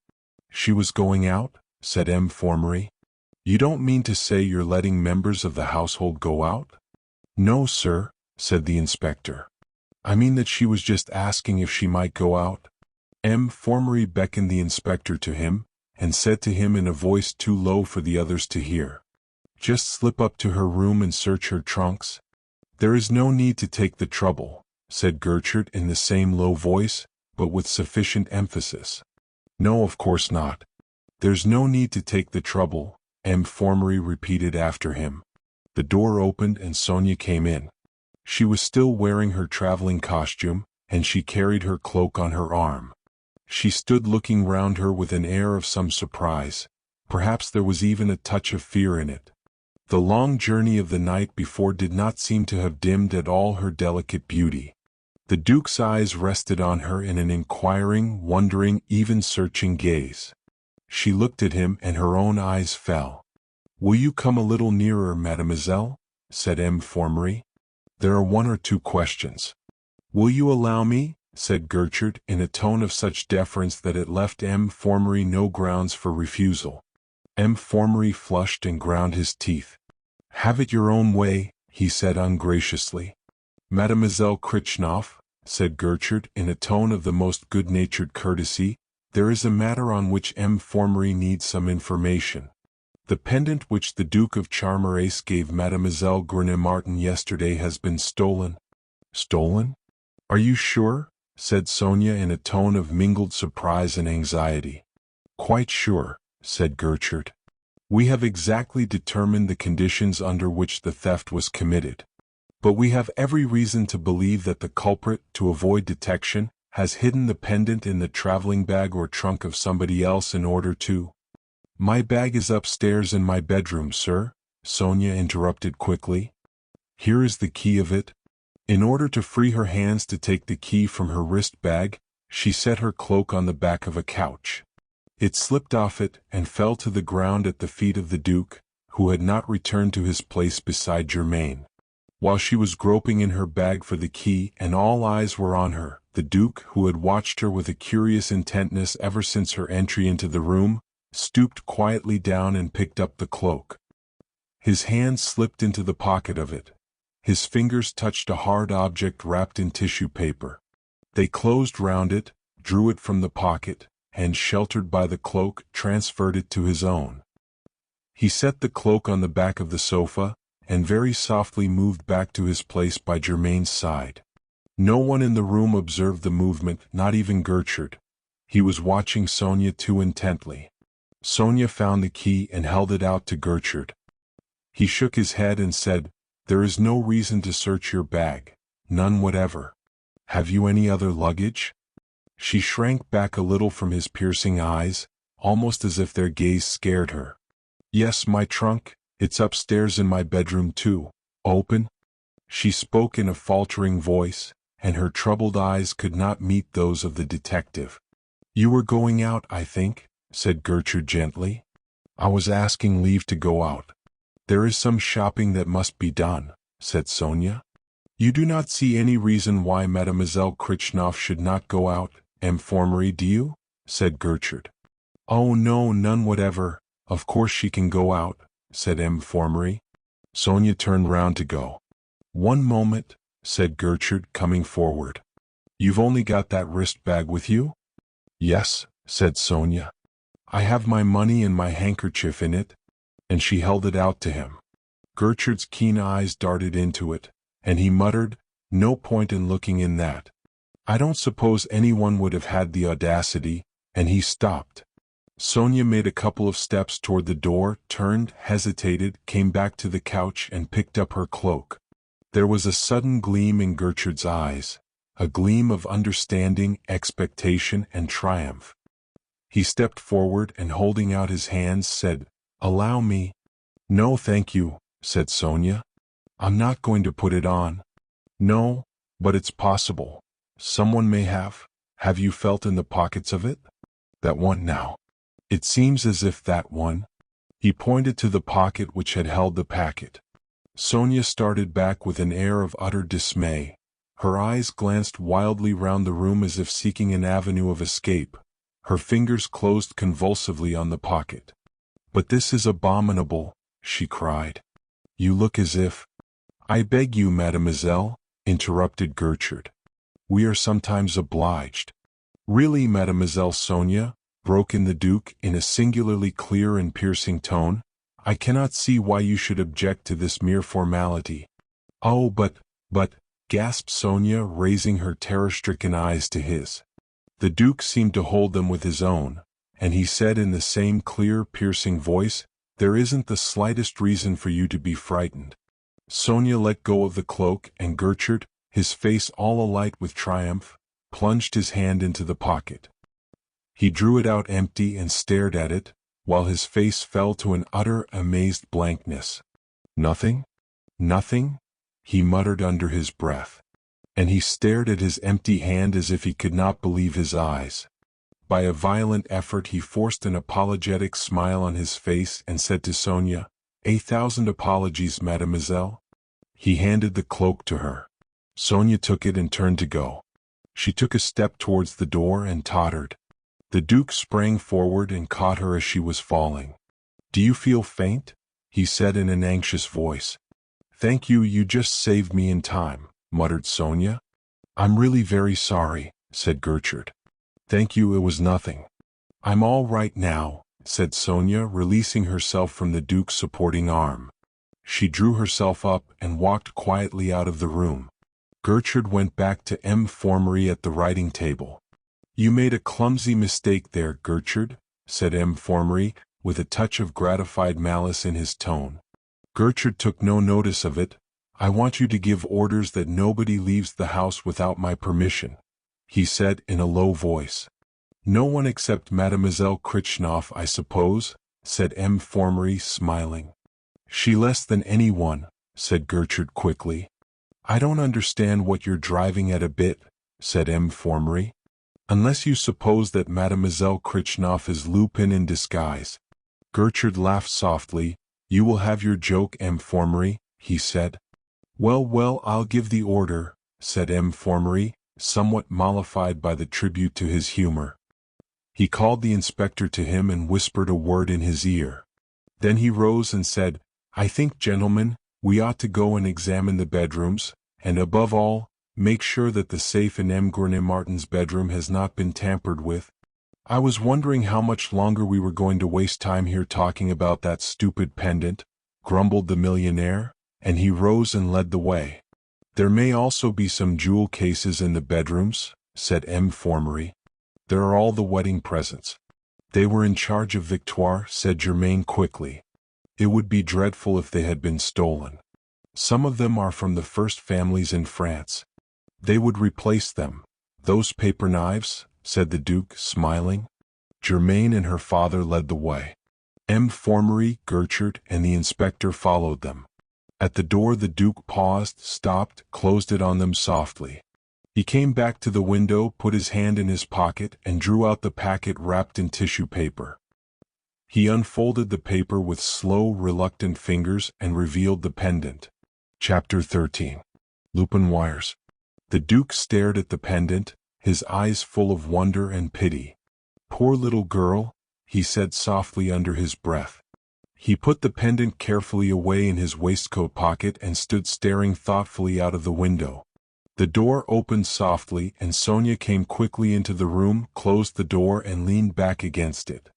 "She was going out?" said M. Formery. "You don't mean to say you're letting members of the household go out?" "No, sir," said the inspector. "I mean that she was just asking if she might go out." M. Formery beckoned the inspector to him, and said to him in a voice too low for the others to hear, "Just slip up to her room and search her trunks." "There is no need to take the trouble," said Gertrude in the same low voice, but with sufficient emphasis. "No, of course not. There's no need to take the trouble," M. Formery repeated after him. The door opened and Sonia came in. She was still wearing her traveling costume, and she carried her cloak on her arm. She stood looking round her with an air of some surprise. Perhaps there was even a touch of fear in it. The long journey of the night before did not seem to have dimmed at all her delicate beauty. The Duke's eyes rested on her in an inquiring, wondering, even searching gaze. She looked at him and her own eyes fell. "Will you come a little nearer, mademoiselle?" said M. Formery. "There are 1 or 2 questions." "Will you allow me?" said Gertrude in a tone of such deference that it left M. Formery no grounds for refusal. M. Formery flushed and ground his teeth. "Have it your own way," he said ungraciously. "Mademoiselle Krichnoff," said Gertrude in a tone of the most good-natured courtesy, "there is a matter on which M. Formery needs some information. The pendant which the Duke of Charmerace gave Mademoiselle Grenay Martin yesterday has been stolen." "Stolen? Are you sure?" said Sonia in a tone of mingled surprise and anxiety. "Quite sure," said Gertrude. "We have exactly determined the conditions under which the theft was committed. But we have every reason to believe that the culprit, to avoid detection, has hidden the pendant in the traveling bag or trunk of somebody else in order to—" "My bag is upstairs in my bedroom, sir," Sonia interrupted quickly. "Here is the key of it." In order to free her hands to take the key from her wrist bag, she set her cloak on the back of a couch. It slipped off it and fell to the ground at the feet of the Duke, who had not returned to his place beside Germain. While she was groping in her bag for the key and all eyes were on her, the Duke, who had watched her with a curious intentness ever since her entry into the room, stooped quietly down and picked up the cloak. His hand slipped into the pocket of it. His fingers touched a hard object wrapped in tissue paper. They closed round it, drew it from the pocket, and, sheltered by the cloak, transferred it to his own. He set the cloak on the back of the sofa, and very softly moved back to his place by Germain's side. No one in the room observed the movement, not even Gertrude. He was watching Sonia too intently. Sonia found the key and held it out to Gertrude. He shook his head and said, "There is no reason to search your bag, none whatever. Have you any other luggage?" She shrank back a little from his piercing eyes, almost as if their gaze scared her. "Yes, my trunk, it's upstairs in my bedroom too. Open?" She spoke in a faltering voice, and her troubled eyes could not meet those of the detective. "You were going out, I think," said Gertrude gently. "I was asking leave to go out." "There is some shopping that must be done," said Sonia. "You do not see any reason why Mademoiselle Krichnoff should not go out, M'Formery, do you?" said Gertrude. "Oh no, none whatever. Of course she can go out," said M'Formery. Sonia turned round to go. "One moment," said Gertrude, coming forward. "You've only got that wrist bag with you?" "Yes," said Sonia. "I have my money and my handkerchief in it," and she held it out to him. Gertrude's keen eyes darted into it, and he muttered, "No point in looking in that. I don't suppose anyone would have had the audacity," and he stopped. Sonia made a couple of steps toward the door, turned, hesitated, came back to the couch and picked up her cloak. There was a sudden gleam in Gertrude's eyes, a gleam of understanding, expectation, and triumph. He stepped forward and holding out his hands said, "Allow me." "No, thank you," said Sonia. "I'm not going to put it on." "No, but it's possible. Someone may have. Have you felt in the pockets of it? That one now. It seems as if that one." He pointed to the pocket which had held the packet. Sonia started back with an air of utter dismay. Her eyes glanced wildly round the room as if seeking an avenue of escape. Her fingers closed convulsively on the pocket. "But this is abominable," she cried. "You look as if—" "I beg you, mademoiselle," interrupted Gertrude. "We are sometimes obliged." "Really, Mademoiselle Sonia," broke in the Duke in a singularly clear and piercing tone, "I cannot see why you should object to this mere formality." "Oh, but," gasped Sonia, raising her terror-stricken eyes to his. The Duke seemed to hold them with his own, and he said in the same clear, piercing voice, "There isn't the slightest reason for you to be frightened." Sonia let go of the cloak, and Gertrude, his face all alight with triumph, plunged his hand into the pocket. He drew it out empty and stared at it, while his face fell to an utter, amazed blankness. "Nothing? Nothing?" he muttered under his breath. And he stared at his empty hand as if he could not believe his eyes. By a violent effort he forced an apologetic smile on his face and said to Sonia, "1,000 apologies, mademoiselle." He handed the cloak to her. Sonia took it and turned to go. She took a step towards the door and tottered. The Duke sprang forward and caught her as she was falling. "Do you feel faint?" he said in an anxious voice. "Thank you, you just saved me in time," muttered Sonia. "I'm really very sorry," said Gertrude. "Thank you, it was nothing." "I'm all right now," said Sonia, releasing herself from the Duke's supporting arm. She drew herself up and walked quietly out of the room. Gertrude went back to M'Formery at the writing table. "You made a clumsy mistake there, Gertrude," said M'Formery, with a touch of gratified malice in his tone. Gertrude took no notice of it. "I want you to give orders that nobody leaves the house without my permission," he said in a low voice. "No one except Mademoiselle Krichnoff, I suppose," said M'Formery, smiling. "She less than anyone," said Gertrude quickly. "I don't understand what you're driving at a bit," said M'Formery. "Unless you suppose that Mademoiselle Krichnoff is Lupin in disguise." Gertrude laughed softly, You will have your joke, M. Formery, he said. Well, well, I'll give the order, said M. Formery, somewhat mollified by the tribute to his humor. He called the inspector to him and whispered a word in his ear. Then he rose and said, I think, gentlemen, we ought to go and examine the bedrooms, and above all, make sure that the safe in M. Gournay Martin's bedroom has not been tampered with. I was wondering how much longer we were going to waste time here talking about that stupid pendant, grumbled the millionaire, and he rose and led the way. There may also be some jewel cases in the bedrooms, said M. Formery. There are all the wedding presents. They were in charge of Victoire, said Germain quickly. It would be dreadful if they had been stolen. Some of them are from the first families in France. They would replace them. Those paper knives, said the Duke, smiling. Germain and her father led the way. M. Formery, Gertrude, and the inspector followed them. At the door the Duke paused, stopped, closed it on them softly. He came back to the window, put his hand in his pocket, and drew out the packet wrapped in tissue paper. He unfolded the paper with slow, reluctant fingers and revealed the pendant. Chapter 13. Lupin Wires. The Duke stared at the pendant, his eyes full of wonder and pity. Poor little girl, he said softly under his breath. He put the pendant carefully away in his waistcoat pocket and stood staring thoughtfully out of the window. The door opened softly and Sonia came quickly into the room, closed the door and leaned back against it.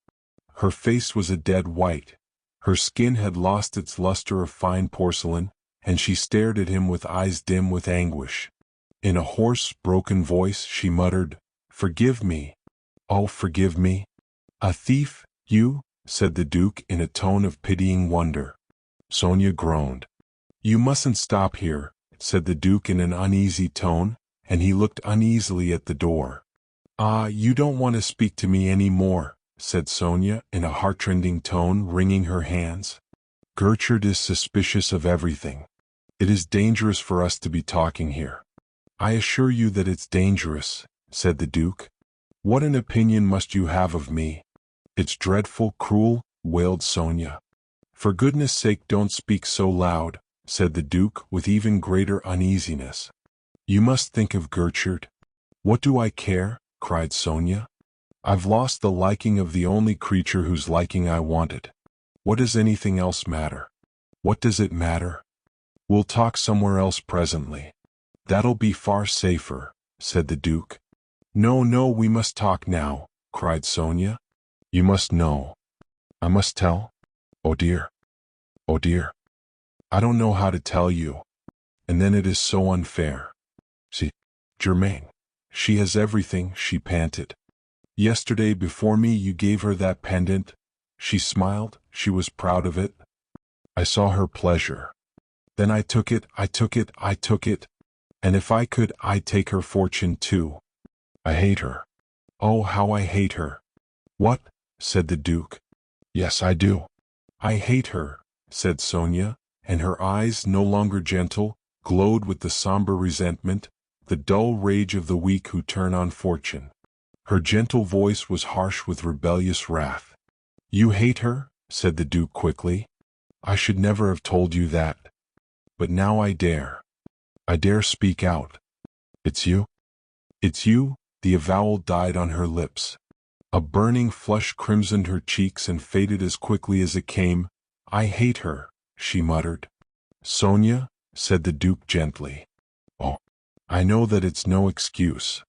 Her face was a dead white. Her skin had lost its luster of fine porcelain, and she stared at him with eyes dim with anguish. In a hoarse, broken voice she muttered, "Forgive me. Oh, forgive me." "A thief, you?" said the Duke in a tone of pitying wonder. Sonia groaned. "You mustn't stop here," said the Duke in an uneasy tone, and he looked uneasily at the door. "Ah, you don't want to speak to me any more," said Sonia in a heartrending tone, wringing her hands. "Gertrude is suspicious of everything. It is dangerous for us to be talking here." "I assure you that it's dangerous," said the Duke. "What an opinion must you have of me?" "It's dreadful, cruel," wailed Sonia. "For goodness' sake don't speak so loud," said the Duke with even greater uneasiness. "You must think of Gertrude." "What do I care?" cried Sonia. "I've lost the liking of the only creature whose liking I wanted. What does anything else matter? What does it matter? We'll talk somewhere else presently." "That'll be far safer," said the Duke. "No, no, we must talk now," cried Sonia. "You must know. I must tell? Oh dear. Oh dear. I don't know how to tell you. And then it is so unfair. See, Germain. She has everything," she panted. "Yesterday before me you gave her that pendant. She smiled, she was proud of it. I saw her pleasure. Then I took it. And if I could, I'd take her fortune too. I hate her. Oh, how I hate her." "What?" said the Duke. "Yes, I do. I hate her," said Sonia, and her eyes, no longer gentle, glowed with the somber resentment, the dull rage of the weak who turn on fortune. Her gentle voice was harsh with rebellious wrath. "You hate her?" said the Duke quickly. "I should never have told you that. But now I dare. I dare speak out. It's you? It's you?" The avowal died on her lips. A burning flush crimsoned her cheeks and faded as quickly as it came. "I hate her," she muttered. "Sonia," said the Duke gently. "Oh, I know that it's no excuse.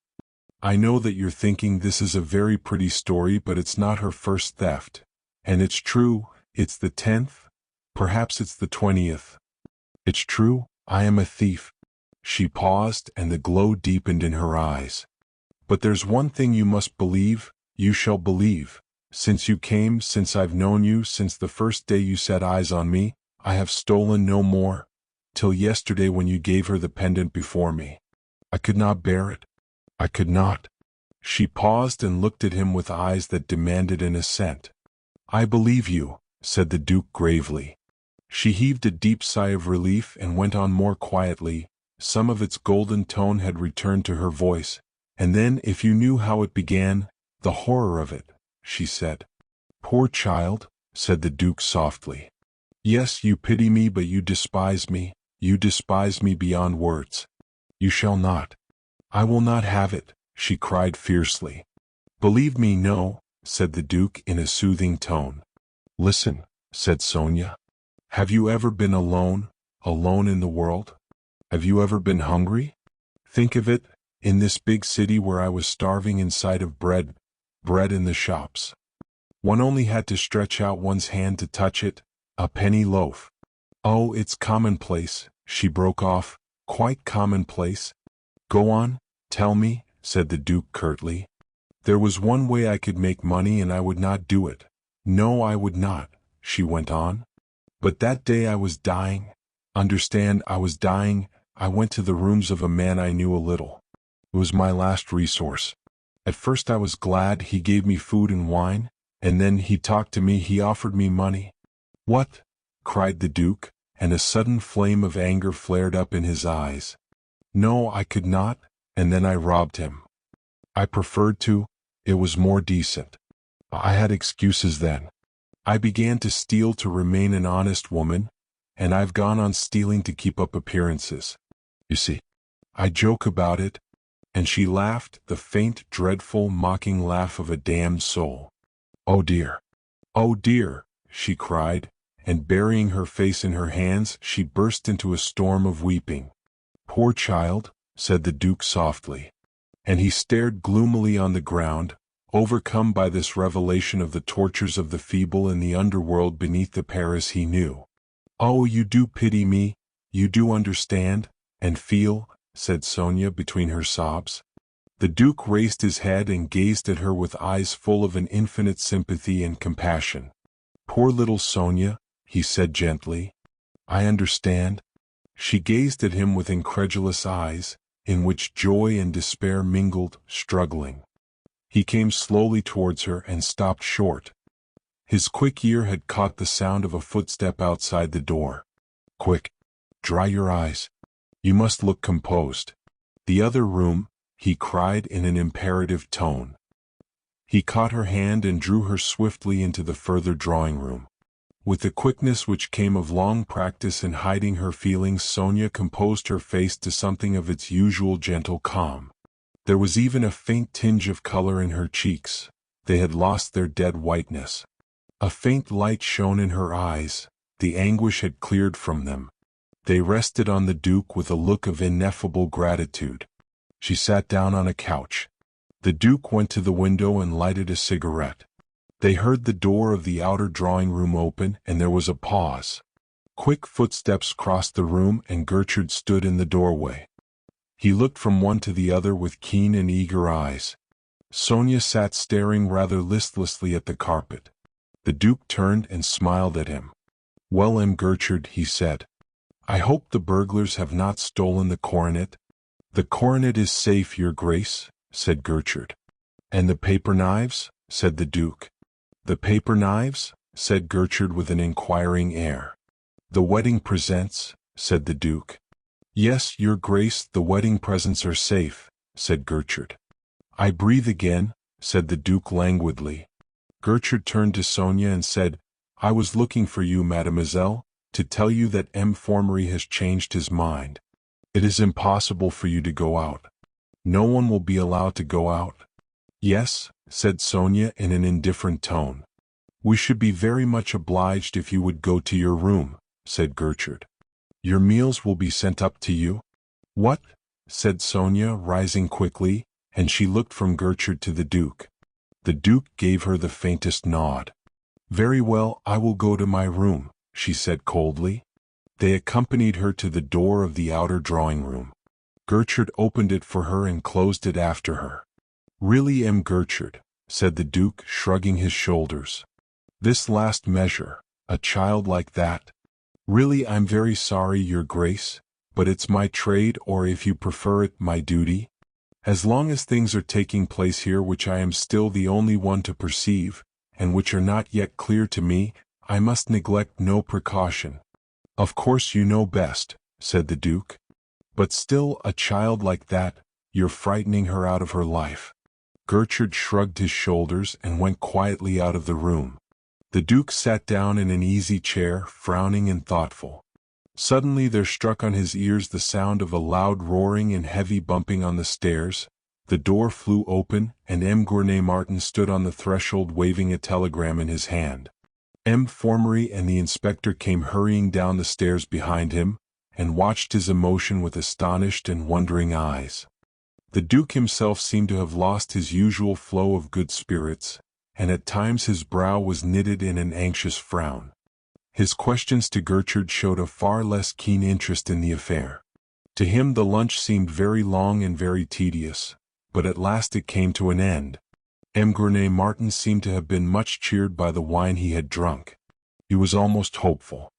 I know that you're thinking this is a very pretty story, but it's not her first theft. And it's true, it's the 10th, perhaps it's the 20th. It's true, I am a thief." She paused, and the glow deepened in her eyes. "But there's one thing you must believe, you shall believe. Since you came, since I've known you, since the first day you set eyes on me, I have stolen no more. Till yesterday when you gave her the pendant before me. I could not bear it. I could not." She paused and looked at him with eyes that demanded an assent. "I believe you," said the Duke gravely. She heaved a deep sigh of relief and went on more quietly. Some of its golden tone had returned to her voice. "And then, if you knew how it began, the horror of it," she said. "Poor child," said the Duke softly. Yes, you pity me, but you despise me. You despise me beyond words. You shall not. I will not have it, she cried fiercely. Believe me, no, said the Duke in a soothing tone. Listen, said Sonia. Have you ever been alone, alone in the world? Have you ever been hungry? Think of it, in this big city where I was starving in sight of bread in the shops. One only had to stretch out one's hand to touch it, a penny loaf. Oh, it's commonplace, she broke off, quite commonplace. Go on, tell me, said the Duke curtly. There was one way I could make money and I would not do it. No, I would not, she went on. But that day I was dying. Understand, I was dying. I went to the rooms of a man I knew a little. It was my last resource. At first I was glad. He gave me food and wine, and then he talked to me, he offered me money. What? Cried the Duke, and a sudden flame of anger flared up in his eyes. No, I could not, and then I robbed him. I preferred to. It was more decent. I had excuses then. I began to steal to remain an honest woman, and I've gone on stealing to keep up appearances. You see, I joke about it, and she laughed, the faint, dreadful, mocking laugh of a damned soul. Oh dear, she cried, and burying her face in her hands, she burst into a storm of weeping. Poor child, said the Duke softly, and he stared gloomily on the ground, overcome by this revelation of the tortures of the feeble in the underworld beneath the Paris he knew. Oh, you do pity me, you do understand, and feel, said Sonia between her sobs. The Duke raised his head and gazed at her with eyes full of an infinite sympathy and compassion. Poor little Sonia, he said gently. I understand. She gazed at him with incredulous eyes, in which joy and despair mingled, struggling. He came slowly towards her and stopped short. His quick ear had caught the sound of a footstep outside the door. Quick! Dry your eyes. You must look composed. The other room, he cried in an imperative tone. He caught her hand and drew her swiftly into the further drawing room. With the quickness which came of long practice in hiding her feelings, Sonia composed her face to something of its usual gentle calm. There was even a faint tinge of color in her cheeks. They had lost their dead whiteness. A faint light shone in her eyes. The anguish had cleared from them. They rested on the Duke with a look of ineffable gratitude. She sat down on a couch. The Duke went to the window and lighted a cigarette. They heard the door of the outer drawing-room open, and there was a pause. Quick footsteps crossed the room, and Gertrude stood in the doorway. He looked from one to the other with keen and eager eyes. Sonia sat staring rather listlessly at the carpet. The Duke turned and smiled at him. Well, Gertrude, he said. I hope the burglars have not stolen the coronet. The coronet is safe, your grace, said Gertrude. And the paper knives? Said the Duke. The paper knives? Said Gertrude with an inquiring air. The wedding presents? Said the Duke. Yes, your grace, the wedding presents are safe, said Gertrude. I breathe again, said the Duke languidly. Gertrude turned to Sonia and said, I was looking for you, mademoiselle, to tell you that M. Formery has changed his mind. It is impossible for you to go out. No one will be allowed to go out. Yes, said Sonia in an indifferent tone. We should be very much obliged if you would go to your room, said Gertrude. Your meals will be sent up to you. What? Said Sonia, rising quickly, and she looked from Gertrude to the Duke. The Duke gave her the faintest nod. Very well, I will go to my room, she said coldly. They accompanied her to the door of the outer drawing-room. Gertrude opened it for her and closed it after her. Really, Gertrude, said the Duke, shrugging his shoulders. This last measure, a child like that. Really, I'm very sorry, your grace, but it's my trade, or if you prefer it, my duty. As long as things are taking place here which I am still the only one to perceive, and which are not yet clear to me, I must neglect no precaution. Of course you know best, said the Duke. But still, a child like that, you're frightening her out of her life. Gertrude shrugged his shoulders and went quietly out of the room. The Duke sat down in an easy chair, frowning and thoughtful. Suddenly there struck on his ears the sound of a loud roaring and heavy bumping on the stairs. The door flew open, and M. Gournay Martin stood on the threshold waving a telegram in his hand. M. Formery and the inspector came hurrying down the stairs behind him, and watched his emotion with astonished and wondering eyes. The Duke himself seemed to have lost his usual flow of good spirits, and at times his brow was knitted in an anxious frown. His questions to Gertrude showed a far less keen interest in the affair. To him the lunch seemed very long and very tedious, but at last it came to an end. M. Gournay Martin seemed to have been much cheered by the wine he had drunk. He was almost hopeful.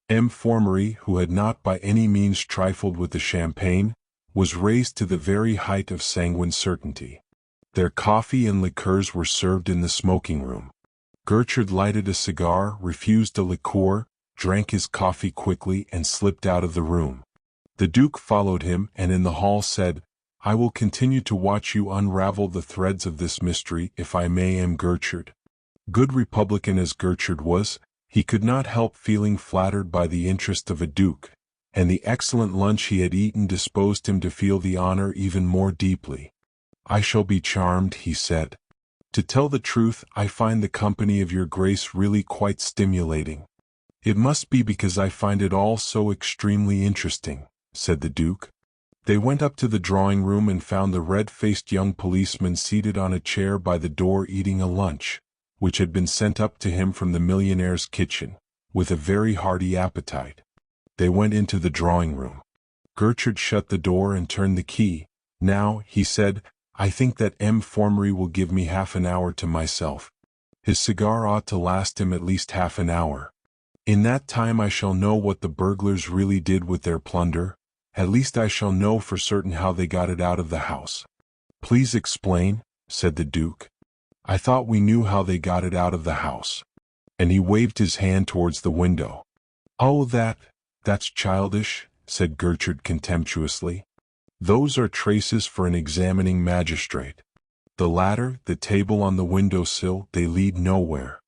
M. Formery, who had not by any means trifled with the champagne, was raised to the very height of sanguine certainty. Their coffee and liqueurs were served in the smoking room. Gertrude lighted a cigar, refused a liqueur, drank his coffee quickly and slipped out of the room. The Duke followed him and in the hall said, "I will continue to watch you unravel the threads of this mystery, if I may, M. Gertrude." Good Republican as Gertrude was, he could not help feeling flattered by the interest of a duke, and the excellent lunch he had eaten disposed him to feel the honor even more deeply. "I shall be charmed," he said. "To tell the truth, I find the company of your grace really quite stimulating." "It must be because I find it all so extremely interesting," said the Duke. They went up to the drawing-room and found the red-faced young policeman seated on a chair by the door eating a lunch, which had been sent up to him from the millionaire's kitchen, with a very hearty appetite. They went into the drawing-room. Gertrude shut the door and turned the key. "Now," he said, "I think that M. Formery will give me half an hour to myself. His cigar ought to last him at least half an hour. In that time I shall know what the burglars really did with their plunder. At least I shall know for certain how they got it out of the house." "Please explain," said the Duke. "I thought we knew how they got it out of the house." And he waved his hand towards the window. "Oh, that's childish," said Gertrude contemptuously. "Those are traces for an examining magistrate. The ladder, the table on the window-sill, they lead nowhere.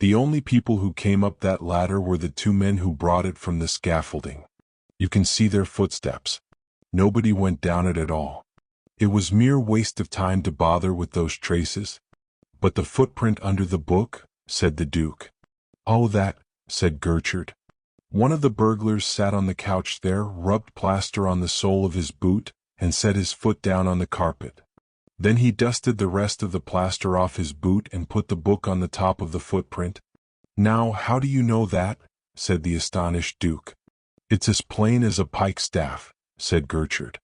The only people who came up that ladder were the two men who brought it from the scaffolding. You can see their footsteps. Nobody went down it at all. It was mere waste of time to bother with those traces." "But the footprint under the book?" said the Duke. "Oh, that," said Gertrude. "One of the burglars sat on the couch there, rubbed plaster on the sole of his boot, and set his foot down on the carpet. Then he dusted the rest of the plaster off his boot and put the book on the top of the footprint." "Now, how do you know that?" said the astonished Duke. "It's as plain as a pikestaff," said Gertrude.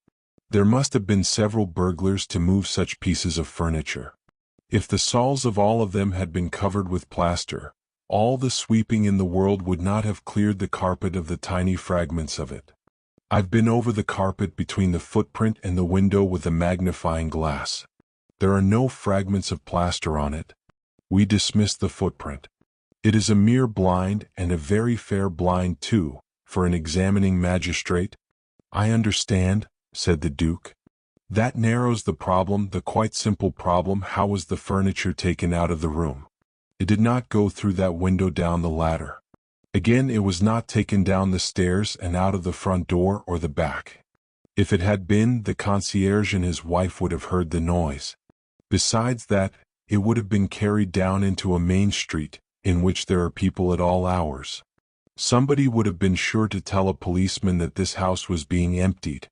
"There must have been several burglars to move such pieces of furniture. If the soles of all of them had been covered with plaster, all the sweeping in the world would not have cleared the carpet of the tiny fragments of it. I've been over the carpet between the footprint and the window with a magnifying glass. There are no fragments of plaster on it. We dismiss the footprint. It is a mere blind, and a very fair blind too, for an examining magistrate." "I understand," said the Duke. "That narrows the problem, the quite simple problem, how was the furniture taken out of the room? It did not go through that window down the ladder. Again, it was not taken down the stairs and out of the front door or the back. If it had been, the concierge and his wife would have heard the noise. Besides that, it would have been carried down into a main street, in which there are people at all hours. Somebody would have been sure to tell a policeman that this house was being emptied.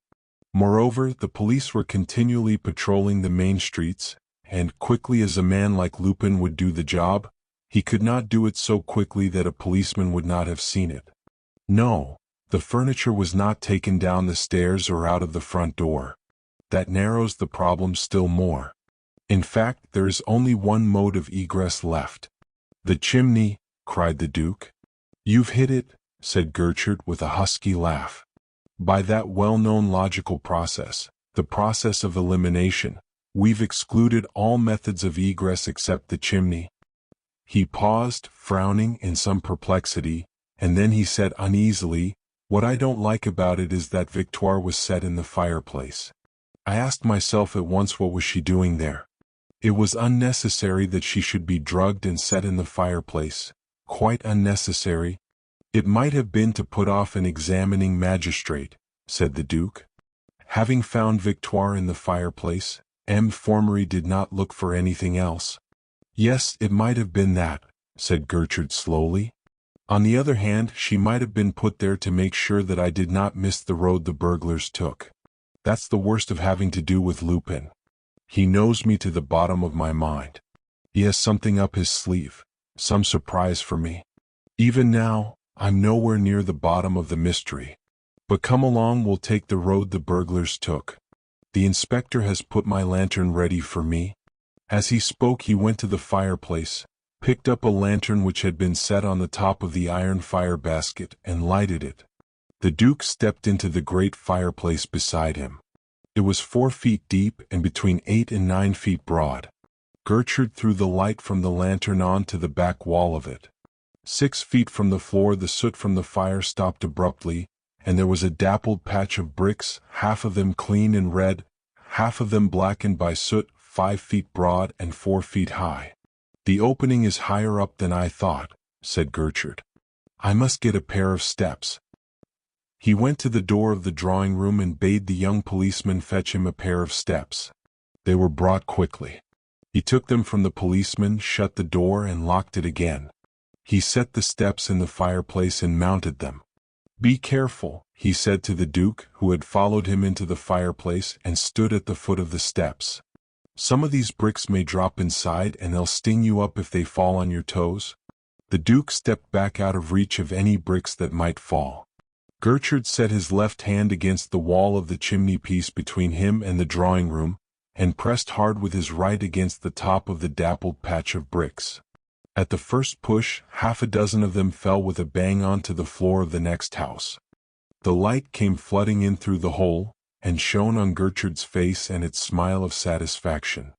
Moreover, the police were continually patrolling the main streets, and, quickly as a man like Lupin would do the job, he could not do it so quickly that a policeman would not have seen it. No, the furniture was not taken down the stairs or out of the front door. That narrows the problem still more. In fact, there is only one mode of egress left." "The chimney," cried the Duke. "You've hit it," said Gertrude with a husky laugh. "By that well-known logical process, the process of elimination, we've excluded all methods of egress except the chimney." He paused, frowning in some perplexity, and then he said uneasily, "What I don't like about it is that Victoire was set in the fireplace. I asked myself at once what was she doing there. It was unnecessary that she should be drugged and set in the fireplace. Quite unnecessary. It might have been to put off an examining magistrate, said the Duke. Having found Victoire in the fireplace, M. Formery did not look for anything else. Yes, it might have been that, said Gertrude slowly. On the other hand, she might have been put there to make sure that I did not miss the road the burglars took. That's the worst of having to do with Lupin. He knows me to the bottom of my mind. He has something up his sleeve, some surprise for me. Even now, I'm nowhere near the bottom of the mystery. But come along, we'll take the road the burglars took. The inspector has put my lantern ready for me. As he spoke, he went to the fireplace, picked up a lantern which had been set on the top of the iron fire basket, and lighted it. The Duke stepped into the great fireplace beside him. It was 4 feet deep and between 8 and 9 feet broad. Gertrude threw the light from the lantern on to the back wall of it. 6 feet from the floor, the soot from the fire stopped abruptly, and there was a dappled patch of bricks, half of them clean and red, half of them blackened by soot, 5 feet broad and 4 feet high. The opening is higher up than I thought, said Gertrude. I must get a pair of steps. He went to the door of the drawing room and bade the young policeman fetch him a pair of steps. They were brought quickly. He took them from the policeman, shut the door, and locked it again. He set the steps in the fireplace and mounted them. Be careful, he said to the Duke, who had followed him into the fireplace and stood at the foot of the steps. Some of these bricks may drop inside and they'll sting you up if they fall on your toes. The Duke stepped back out of reach of any bricks that might fall. Gertrude set his left hand against the wall of the chimney-piece between him and the drawing room, and pressed hard with his right against the top of the dappled patch of bricks. At the first push, 6 of them fell with a bang onto the floor of the next house. The light came flooding in through the hole, and shone on Gertrude's face and its smile of satisfaction.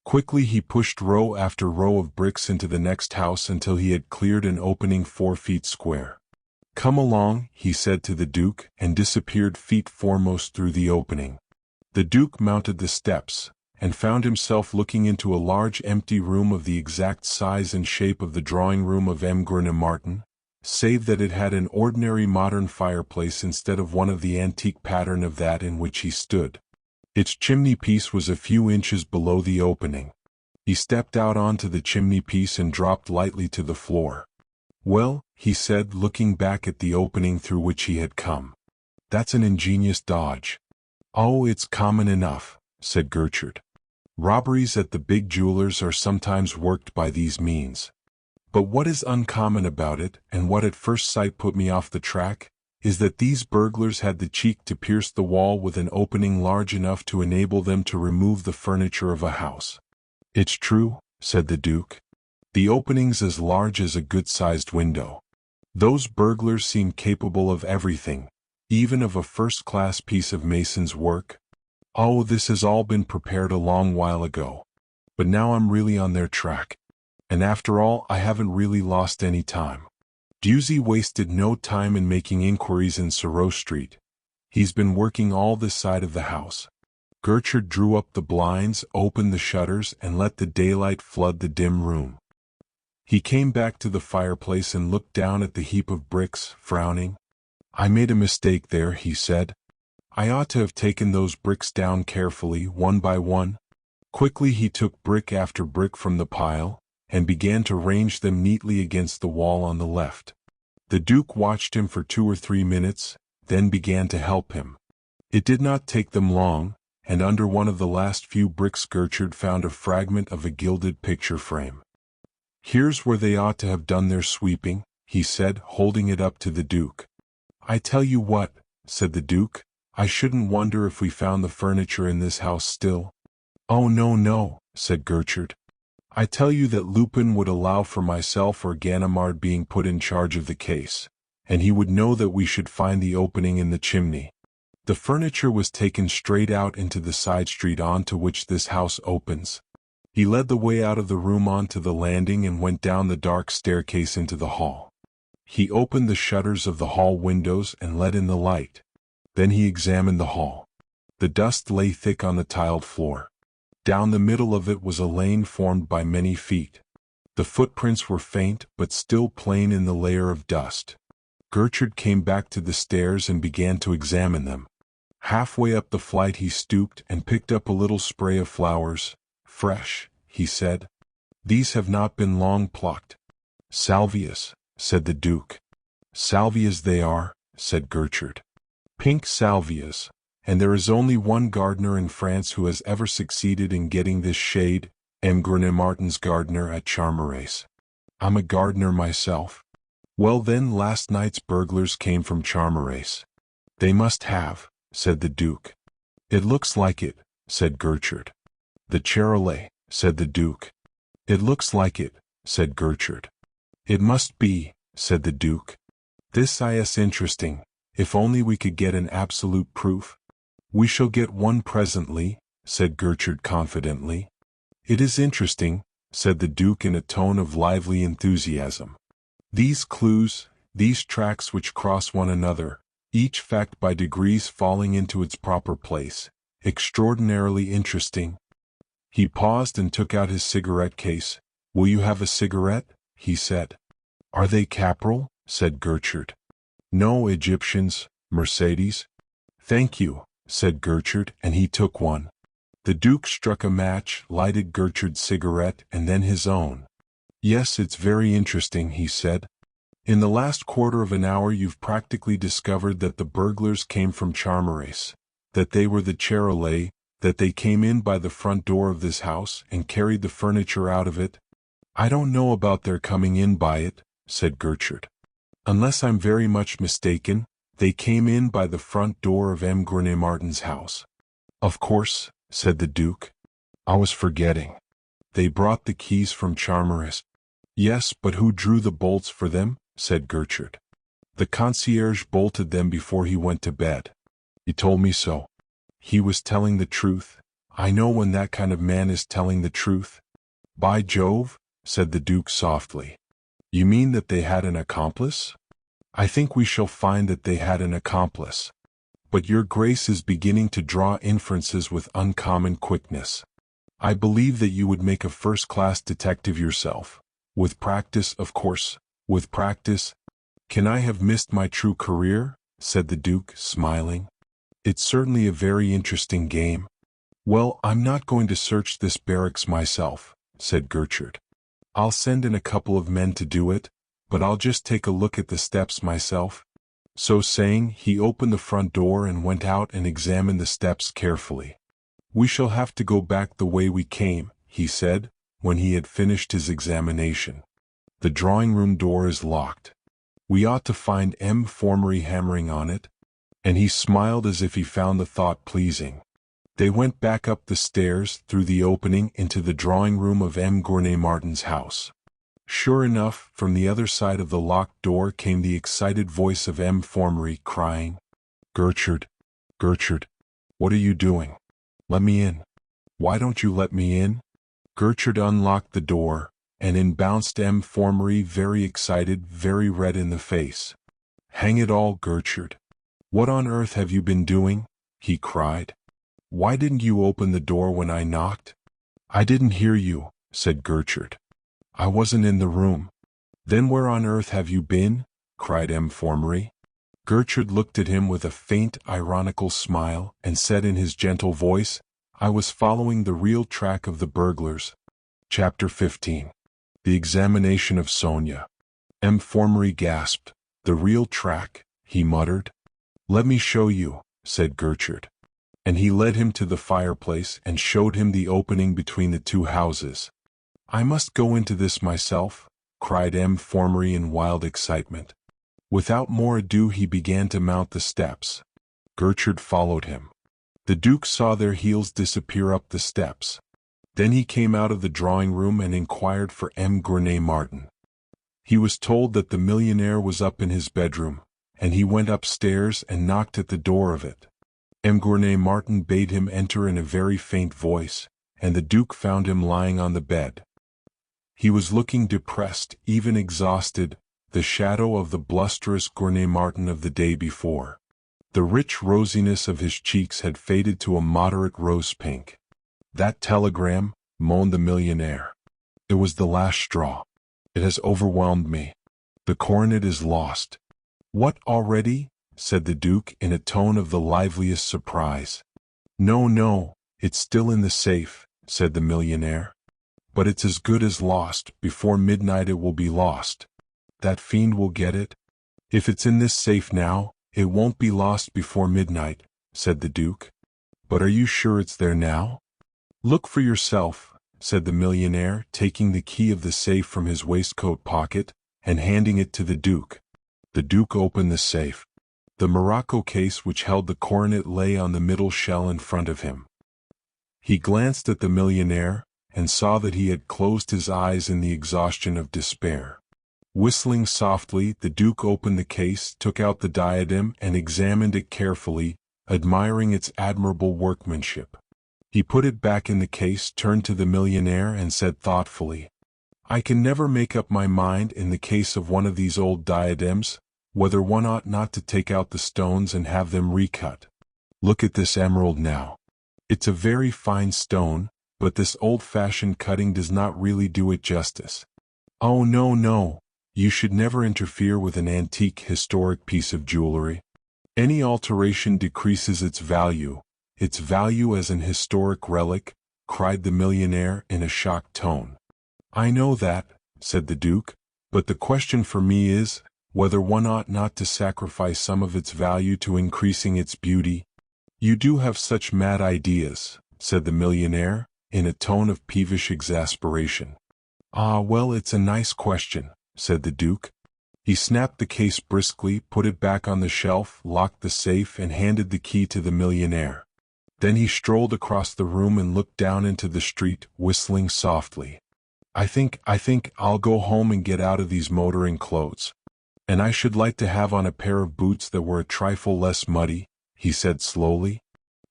Quickly he pushed row after row of bricks into the next house until he had cleared an opening 4 feet square. Come along, he said to the Duke, and disappeared feet foremost through the opening. The Duke mounted the steps, and found himself looking into a large empty room of the exact size and shape of the drawing room of M. Martin, save that it had an ordinary modern fireplace instead of one of the antique pattern of that in which he stood. Its chimney-piece was a few inches below the opening. He stepped out onto the chimney-piece and dropped lightly to the floor. Well, he said, looking back at the opening through which he had come. That's an ingenious dodge. Oh, it's common enough, said Gertrude. Robberies at the big jewelers are sometimes worked by these means. But what is uncommon about it, and what at first sight put me off the track, is that these burglars had the cheek to pierce the wall with an opening large enough to enable them to remove the furniture of a house. It's true, said the Duke. The opening's as large as a good-sized window. Those burglars seem capable of everything, even of a first-class piece of mason's work. Oh, this has all been prepared a long while ago. But now I'm really on their track. And after all, I haven't really lost any time. Dusey wasted no time in making inquiries in Sorrow Street. He's been working all this side of the house. Gertrude drew up the blinds, opened the shutters, and let the daylight flood the dim room. He came back to the fireplace and looked down at the heap of bricks, frowning. I made a mistake there, he said. I ought to have taken those bricks down carefully, one by one. Quickly he took brick after brick from the pile, and began to range them neatly against the wall on the left. The Duke watched him for 2 or 3 minutes, then began to help him. It did not take them long, and under one of the last few bricks Gertrude found a fragment of a gilded picture frame. Here's where they ought to have done their sweeping, he said, holding it up to the Duke. I tell you what, said the Duke, I shouldn't wonder if we found the furniture in this house still. Oh no, said Gertrude. I tell you that Lupin would allow for myself or Ganimard being put in charge of the case, and he would know that we should find the opening in the chimney. The furniture was taken straight out into the side street onto which this house opens. He led the way out of the room onto the landing and went down the dark staircase into the hall. He opened the shutters of the hall windows and let in the light. Then he examined the hall. The dust lay thick on the tiled floor. Down the middle of it was a lane formed by many feet. The footprints were faint but still plain in the layer of dust. Gertrude came back to the stairs and began to examine them. Halfway up the flight he stooped and picked up a little spray of flowers. "Fresh," he said. "These have not been long plucked." "Salvias," said the Duke. "Salvias they are," said Gertrude. "Pink salvias, and there is only one gardener in France who has ever succeeded in getting this shade, M. Martin's gardener at Charmerace. I'm a gardener myself." "Well then, last night's burglars came from Charmerace." "They must have," said the Duke. "It looks like it," said Gertrude. "The Charolais," said the Duke. "It looks like it," said Gertrude. "It must be," said the Duke. "This is interesting. If only we could get an absolute proof." "We shall get one presently," said Gertrude confidently. "It is interesting," said the Duke in a tone of lively enthusiasm. "These clues, these tracks which cross one another, each fact by degrees falling into its proper place, extraordinarily interesting." He paused and took out his cigarette case. "Will you have a cigarette?" he said. "Are they Caporal?" said Gertrude. "No, Egyptians, Mercedes." "Thank you," said Gertrude, and he took one. The Duke struck a match, lighted Gertrude's cigarette, and then his own. "Yes, it's very interesting," he said. "In the last quarter of an hour you've practically discovered that the burglars came from Charmerace, that they were the Charolais, that they came in by the front door of this house and carried the furniture out of it." "I don't know about their coming in by it," said Gertrude. "Unless I'm very much mistaken, they came in by the front door of M. Martin's house." "Of course," said the Duke. "I was forgetting. They brought the keys from Charmerace." "Yes, but who drew the bolts for them?" said Gertrude. "The concierge bolted them before he went to bed. He told me so." "He was telling the truth. I know when that kind of man is telling the truth." "By Jove," said the Duke softly. "You mean that they had an accomplice?" "I think we shall find that they had an accomplice. But your Grace is beginning to draw inferences with uncommon quickness. I believe that you would make a first-class detective yourself. With practice, of course, with practice." "Can I have missed my true career?" said the Duke, smiling. "It's certainly a very interesting game." "Well, I'm not going to search this barracks myself," said Gertrude. "I'll send in a couple of men to do it, but I'll just take a look at the steps myself." So saying, he opened the front door and went out and examined the steps carefully. "We shall have to go back the way we came," he said, when he had finished his examination. "The drawing-room door is locked. We ought to find M. Formery hammering on it." And he smiled as if he found the thought pleasing. They went back up the stairs through the opening into the drawing-room of M. Martin's house. Sure enough, from the other side of the locked door came the excited voice of M. Formery, crying, "Gertrude, Gertrude, what are you doing? Let me in. Why don't you let me in?" Gertrude unlocked the door, and in bounced M. Formery, very excited, very red in the face. "Hang it all, Gertrude. What on earth have you been doing?" he cried. "Why didn't you open the door when I knocked?" "I didn't hear you," said Gertrude. "I wasn't in the room." "Then where on earth have you been?" cried M. Formery. Gertrude looked at him with a faint, ironical smile, and said in his gentle voice, "I was following the real track of the burglars." Chapter 15. The Examination of Sonia. M. Formery gasped. "The real track," he muttered. "Let me show you," said Gertrude. And he led him to the fireplace and showed him the opening between the two houses. "I must go into this myself," cried M. Formery in wild excitement. Without more ado he began to mount the steps. Gertrude followed him. The Duke saw their heels disappear up the steps. Then he came out of the drawing-room and inquired for M. Martin. He was told that the millionaire was up in his bedroom, and he went upstairs and knocked at the door of it. M. Martin bade him enter in a very faint voice, and the Duke found him lying on the bed. He was looking depressed, even exhausted, the shadow of the blusterous Martin of the day before. The rich rosiness of his cheeks had faded to a moderate rose pink. "That telegram," moaned the millionaire. It was the last straw. It has overwhelmed me. The coronet is lost. What, already? Said the Duke in a tone of the liveliest surprise. No, no, it's still in the safe, said the millionaire. But it's as good as lost. Before midnight it will be lost. That fiend will get it. If it's in this safe now, it won't be lost before midnight, said the Duke. But are you sure it's there now? Look for yourself, said the millionaire, taking the key of the safe from his waistcoat pocket and handing it to the Duke. The Duke opened the safe. The morocco case which held the coronet lay on the middle shell in front of him. He glanced at the millionaire and saw that he had closed his eyes in the exhaustion of despair. Whistling softly, the Duke opened the case, took out the diadem, and examined it carefully, admiring its admirable workmanship. He put it back in the case, turned to the millionaire, and said thoughtfully, I can never make up my mind in the case of one of these old diadems, whether one ought not to take out the stones and have them recut. Look at this emerald now. It's a very fine stone, but this old-fashioned cutting does not really do it justice. Oh, no, no. You should never interfere with an antique historic piece of jewelry. Any alteration decreases its value as an historic relic, cried the millionaire in a shocked tone. I know that, said the Duke, but the question for me is, whether one ought not to sacrifice some of its value to increasing its beauty. You do have such mad ideas, said the millionaire, in a tone of peevish exasperation. Ah, well, it's a nice question, said the Duke. He snapped the case briskly, put it back on the shelf, locked the safe, and handed the key to the millionaire. Then he strolled across the room and looked down into the street, whistling softly. I think I'll go home and get out of these motoring clothes. And I should like to have on a pair of boots that were a trifle less muddy, he said slowly.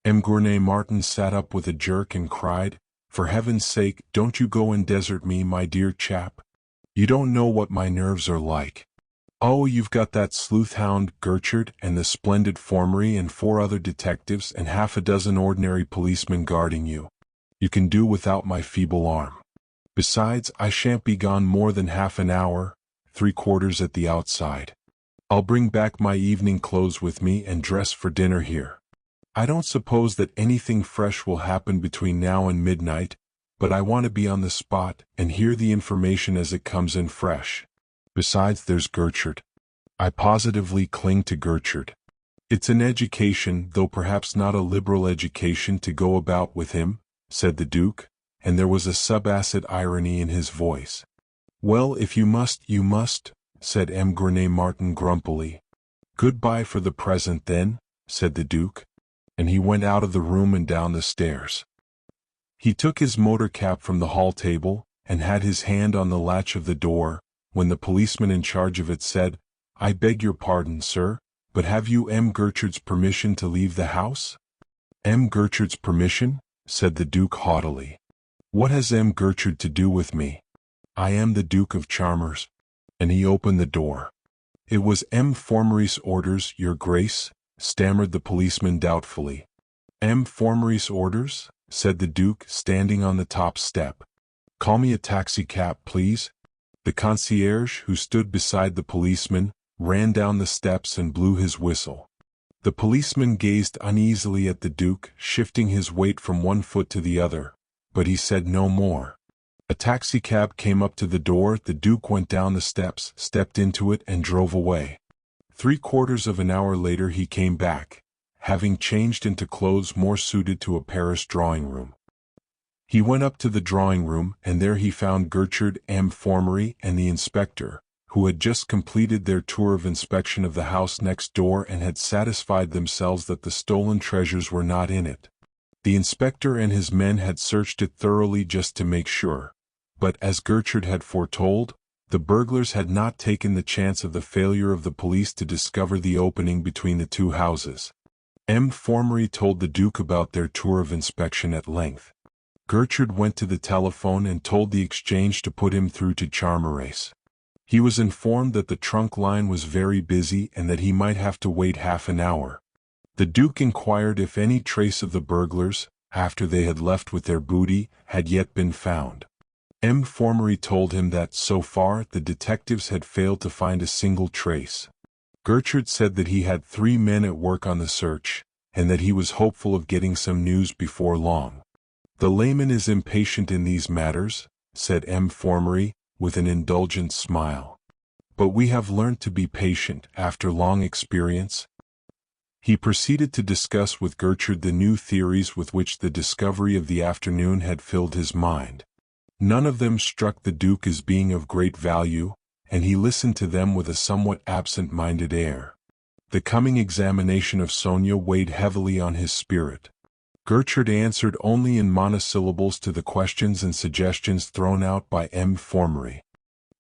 M. Gournay Martin sat up with a jerk and cried, For heaven's sake, don't you go and desert me, my dear chap. You don't know what my nerves are like. Oh, you've got that sleuth-hound Gertrude and the splendid Formery and 4 other detectives and half a dozen ordinary policemen guarding you. You can do without my feeble arm. Besides, I shan't be gone more than half an hour, 3/4 at the outside. I'll bring back my evening clothes with me and dress for dinner here. I don't suppose that anything fresh will happen between now and midnight, but I want to be on the spot and hear the information as it comes in fresh. Besides, there's Gertrude. I positively cling to Gertrude. It's an education, though perhaps not a liberal education, to go about with him, said the Duke, and there was a subacid irony in his voice. Well, if you must, you must, said M. Gournay Martin grumpily. Goodbye for the present, then, said the Duke, and he went out of the room and down the stairs. He took his motor cap from the hall table, and had his hand on the latch of the door, when the policeman in charge of it said, I beg your pardon, sir, but have you M. Gertrude's permission to leave the house? M. Gertrude's permission? Said the Duke haughtily. What has M. Gertrude to do with me? I am the Duke of Charmers. And he opened the door. It was M. Formery's orders, your grace, stammered the policeman doubtfully. M. Formery's orders? Said the Duke, standing on the top step. Call me a taxicab, please. The concierge, who stood beside the policeman, ran down the steps and blew his whistle. The policeman gazed uneasily at the Duke, shifting his weight from one foot to the other, but he said no more. A taxicab came up to the door, the Duke went down the steps, stepped into it, and drove away. 3/4 of an hour later he came back, having changed into clothes more suited to a Paris drawing-room. He went up to the drawing-room, and there he found Gertrude M. Formery and the inspector, who had just completed their tour of inspection of the house next door and had satisfied themselves that the stolen treasures were not in it. The inspector and his men had searched it thoroughly just to make sure, but as Gertrude had foretold, the burglars had not taken the chance of the failure of the police to discover the opening between the 2 houses. M. Formery told the Duke about their tour of inspection at length. Gertrude went to the telephone and told the exchange to put him through to Charmerace. He was informed that the trunk line was very busy and that he might have to wait half an hour. The Duke inquired if any trace of the burglars, after they had left with their booty, had yet been found. M. Formery told him that, so far, the detectives had failed to find a single trace. Gertrude said that he had 3 men at work on the search, and that he was hopeful of getting some news before long. The layman is impatient in these matters, said M. Formery, with an indulgent smile. But we have learnt to be patient after long experience. He proceeded to discuss with Gertrude the new theories with which the discovery of the afternoon had filled his mind. None of them struck the Duke as being of great value, and he listened to them with a somewhat absent-minded air. The coming examination of Sonia weighed heavily on his spirit. Gertrude answered only in monosyllables to the questions and suggestions thrown out by M. Formery.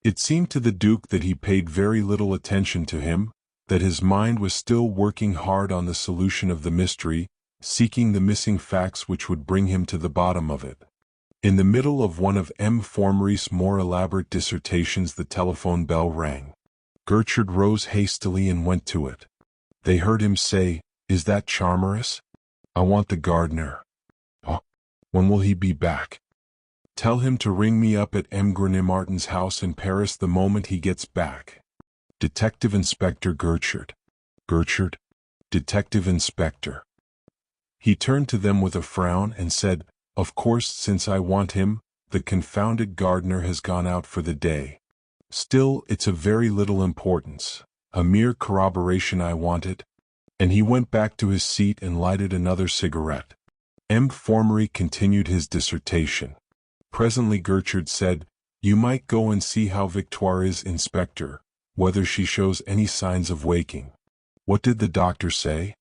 It seemed to the Duke that he paid very little attention to him, that his mind was still working hard on the solution of the mystery, seeking the missing facts which would bring him to the bottom of it. In the middle of one of M. Formery's more elaborate dissertations the telephone bell rang. Gertrude rose hastily and went to it. They heard him say, "Is that Charmaris? I want the gardener." "Oh, when will he be back?" "Tell him to ring me up at M. Martin's house in Paris the moment he gets back." Detective Inspector Gertrude. Gertrude. Detective Inspector. He turned to them with a frown and said, "Of course, since I want him, the confounded gardener has gone out for the day. Still, it's of very little importance. A mere corroboration I wanted." And he went back to his seat and lighted another cigarette. M. Formery continued his dissertation. Presently Gertrude said, "You might go and see how Victoire is, Inspector, whether she shows any signs of waking." "What did the doctor say?"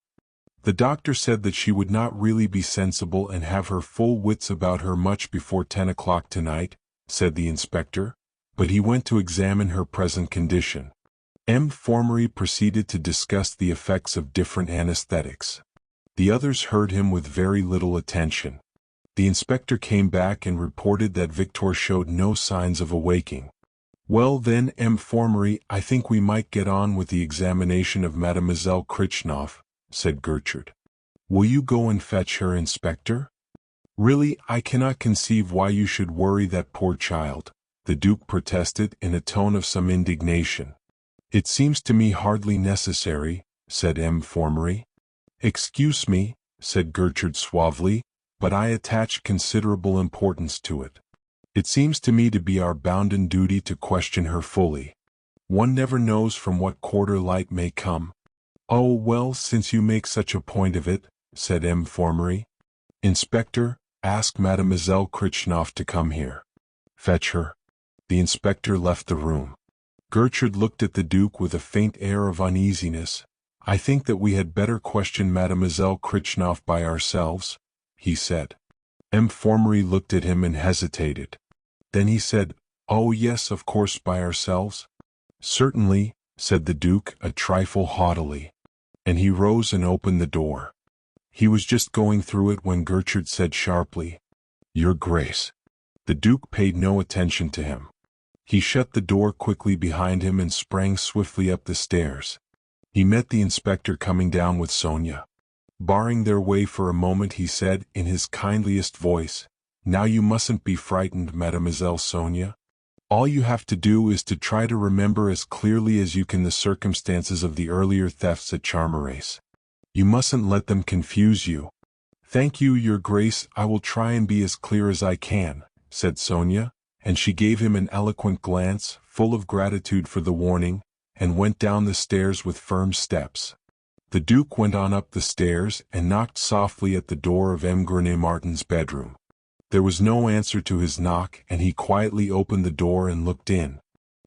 "The doctor said that she would not really be sensible and have her full wits about her much before 10 o'clock tonight," said the inspector, "but he went to examine her present condition." M. Formery proceeded to discuss the effects of different anesthetics. The others heard him with very little attention. The inspector came back and reported that Victor showed no signs of awaking. "Well then, M. Formery, I think we might get on with the examination of Mademoiselle Krichnoff," said Gertrude. "Will you go and fetch her, Inspector?" "Really, I cannot conceive why you should worry that poor child," the Duke protested in a tone of some indignation. "It seems to me hardly necessary," said M. Formery. "Excuse me," said Gertrude suavely, "but I attach considerable importance to it. It seems to me to be our bounden duty to question her fully. One never knows from what quarter light may come." "Oh well, since you make such a point of it," said M. Formery. "Inspector, ask Mademoiselle Krichnoff to come here." "Fetch her." The inspector left the room. Gertrude looked at the Duke with a faint air of uneasiness. "I think that we had better question Mademoiselle Krichnoff by ourselves," he said. M. Formery looked at him and hesitated. Then he said, "Oh yes, of course, by ourselves." "Certainly," said the Duke a trifle haughtily. And he rose and opened the door. He was just going through it when Gertrude said sharply, "Your Grace." The Duke paid no attention to him. He shut the door quickly behind him and sprang swiftly up the stairs. He met the inspector coming down with Sonia. Barring their way for a moment, he said in his kindliest voice, "Now you mustn't be frightened, Mademoiselle Sonia. All you have to do is to try to remember as clearly as you can the circumstances of the earlier thefts at Charmaris. You mustn't let them confuse you." "Thank you, Your Grace, I will try and be as clear as I can," said Sonia, and she gave him an eloquent glance, full of gratitude for the warning, and went down the stairs with firm steps. The Duke went on up the stairs and knocked softly at the door of M. Martin's bedroom. There was no answer to his knock, and he quietly opened the door and looked in.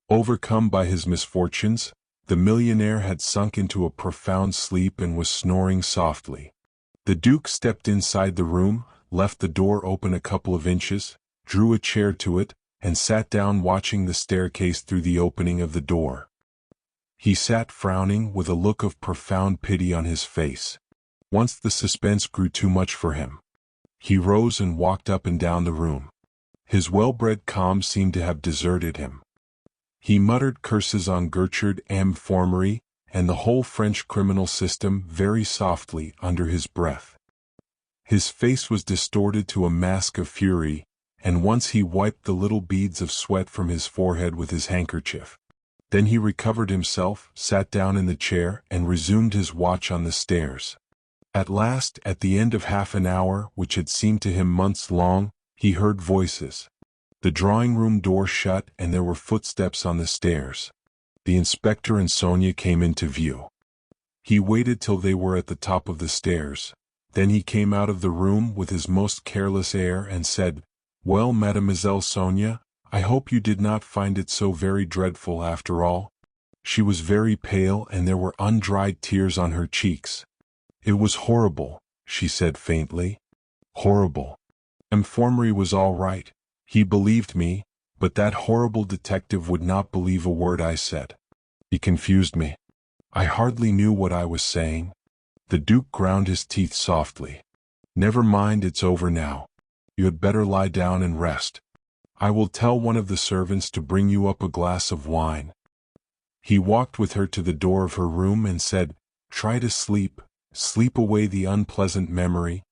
Overcome by his misfortunes, the millionaire had sunk into a profound sleep and was snoring softly. The Duke stepped inside the room, left the door open a couple of inches, drew a chair to it, and sat down watching the staircase through the opening of the door. He sat frowning with a look of profound pity on his face. Once the suspense grew too much for him. He rose and walked up and down the room. His well-bred calm seemed to have deserted him. He muttered curses on Gertrude M. Formery and the whole French criminal system very softly under his breath. His face was distorted to a mask of fury, and once he wiped the little beads of sweat from his forehead with his handkerchief. Then he recovered himself, sat down in the chair, and resumed his watch on the stairs. At last, at the end of half an hour, which had seemed to him months long, he heard voices. The drawing-room door shut, and there were footsteps on the stairs. The inspector and Sonia came into view. He waited till they were at the top of the stairs. Then he came out of the room with his most careless air and said, "Well, Mademoiselle Sonia, I hope you did not find it so very dreadful after all." She was very pale and there were undried tears on her cheeks. "It was horrible," she said faintly. "Horrible. Infirmary was all right. He believed me, but that horrible detective would not believe a word I said. He confused me. I hardly knew what I was saying." The Duke ground his teeth softly. "Never mind, it's over now. You had better lie down and rest. I will tell one of the servants to bring you up a glass of wine." He walked with her to the door of her room and said, "Try to sleep, sleep away the unpleasant memory."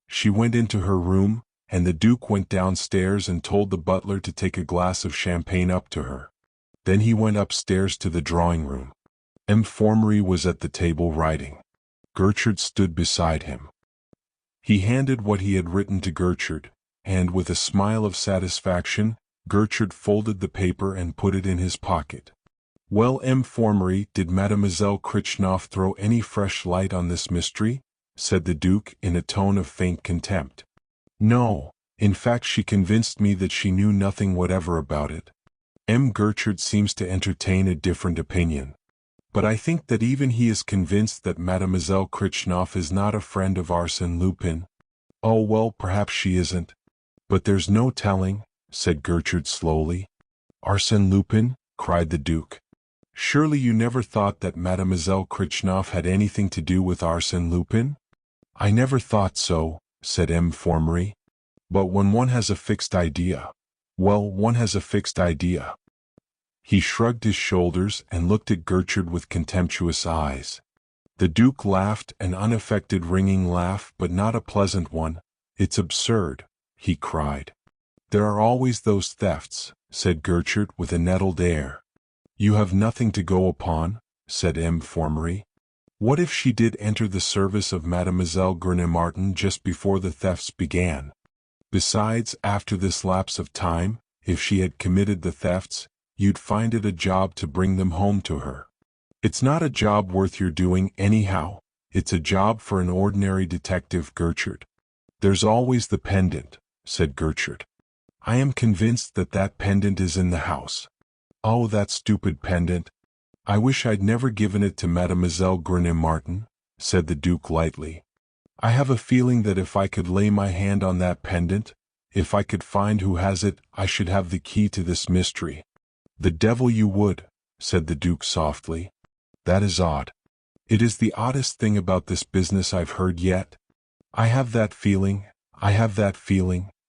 She went into her room, and the Duke went downstairs and told the butler to take a glass of champagne up to her. Then he went upstairs to the drawing-room. Infirmary was at the table writing. Gertrude stood beside him. He handed what he had written to Gertrude, and with a smile of satisfaction, Gertrude folded the paper and put it in his pocket. "Well, Infirmary, did Mademoiselle Krichnoff throw any fresh light on this mystery?" said the Duke in a tone of faint contempt. "No, in fact she convinced me that she knew nothing whatever about it." Gertrude seems to entertain a different opinion. "But I think that even he is convinced that Mademoiselle Krichnoff is not a friend of Arsène Lupin." "Oh well, perhaps she isn't. But there's no telling," said Gertrude slowly. "Arsène Lupin?" cried the Duke. "Surely you never thought that Mademoiselle Krichnoff had anything to do with Arsène Lupin?" "I never thought so," said Infirmary. "But when one has a fixed idea, well, one has a fixed idea." He shrugged his shoulders and looked at Gertrude with contemptuous eyes. The Duke laughed, an unaffected ringing laugh, but not a pleasant one. "It's absurd," he cried. "There are always those thefts," said Gertrude with a nettled air. "You have nothing to go upon," said Infirmary. "What if she did enter the service of Mademoiselle Grenouille just before the thefts began? Besides, after this lapse of time, if she had committed the thefts, you'd find it a job to bring them home to her. It's not a job worth your doing anyhow. It's a job for an ordinary detective, Gertrude." "There's always the pendant," said Gertrude. "I am convinced that that pendant is in the house." "Oh, that stupid pendant. I wish I'd never given it to Mademoiselle Grenouille," said the Duke lightly. "I have a feeling that if I could lay my hand on that pendant, if I could find who has it, I should have the key to this mystery." "The devil you would," said the Duke softly. "That is odd. It is the oddest thing about this business I've heard yet." I have that feeling,"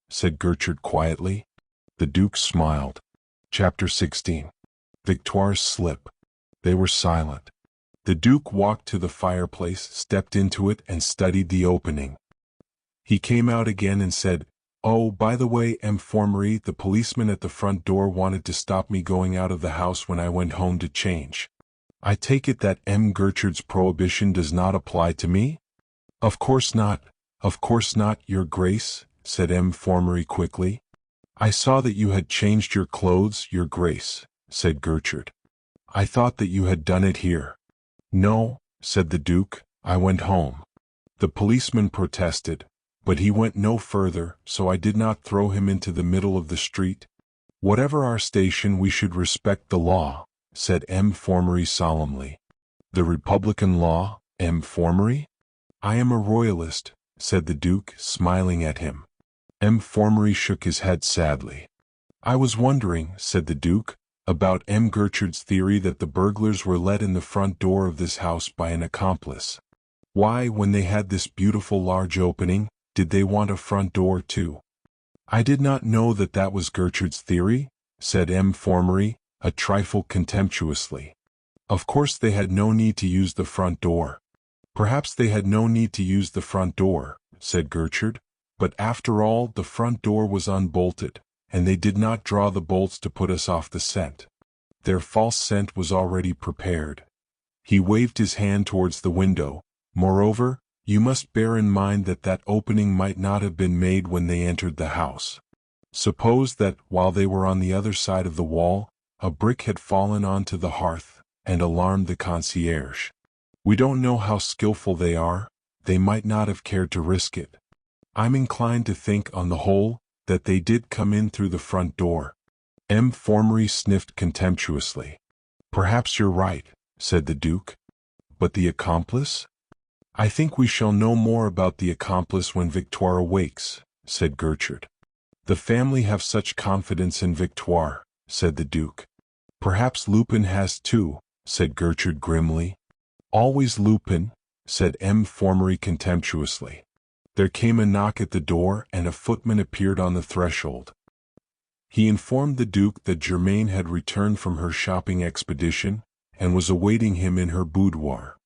said Gertrude quietly. The Duke smiled. Chapter 16. Victoire's Slip. They were silent. The Duke walked to the fireplace, stepped into it, and studied the opening. He came out again and said, "Oh, by the way, Infirmary, the policeman at the front door wanted to stop me going out of the house when I went home to change. I take it that Gertrude's prohibition does not apply to me?" Of course not, Your Grace," said Infirmary quickly. "I saw that you had changed your clothes, Your Grace," said Gertrude. "I thought that you had done it here." "No," said the Duke, "I went home." The policeman protested, but he went no further, so I did not throw him into the middle of the street. "Whatever our station, we should respect the law," said Infirmary solemnly. "The Republican law, Infirmary?" "I am a royalist," said the Duke, smiling at him. Infirmary shook his head sadly. "I was wondering," said the Duke, "about Gertrude's theory that the burglars were let in the front door of this house by an accomplice. Why, when they had this beautiful large opening, did they want a front door too?" "I did not know that that was Gertrude's theory," said Infirmary, a trifle contemptuously. "Of course they had no need to use the front door." "Perhaps they had no need to use the front door," said Gertrude. But after all, the front door was unbolted, and they did not draw the bolts to put us off the scent. Their false scent was already prepared. He waved his hand towards the window. Moreover, you must bear in mind that that opening might not have been made when they entered the house. Suppose that, while they were on the other side of the wall, a brick had fallen onto the hearth, and alarmed the concierge. We don't know how skillful they are. They might not have cared to risk it. I'm inclined to think, on the whole, that they did come in through the front door. M. Formery sniffed contemptuously. Perhaps you're right, said the Duke. But the accomplice? I think we shall know more about the accomplice when Victoire awakes, said Gertrude. The family have such confidence in Victoire, said the Duke. Perhaps Lupin has too, said Gertrude grimly. Always Lupin, said M. Formery contemptuously. There came a knock at the door and a footman appeared on the threshold. He informed the Duke that Germaine had returned from her shopping expedition, and was awaiting him in her boudoir.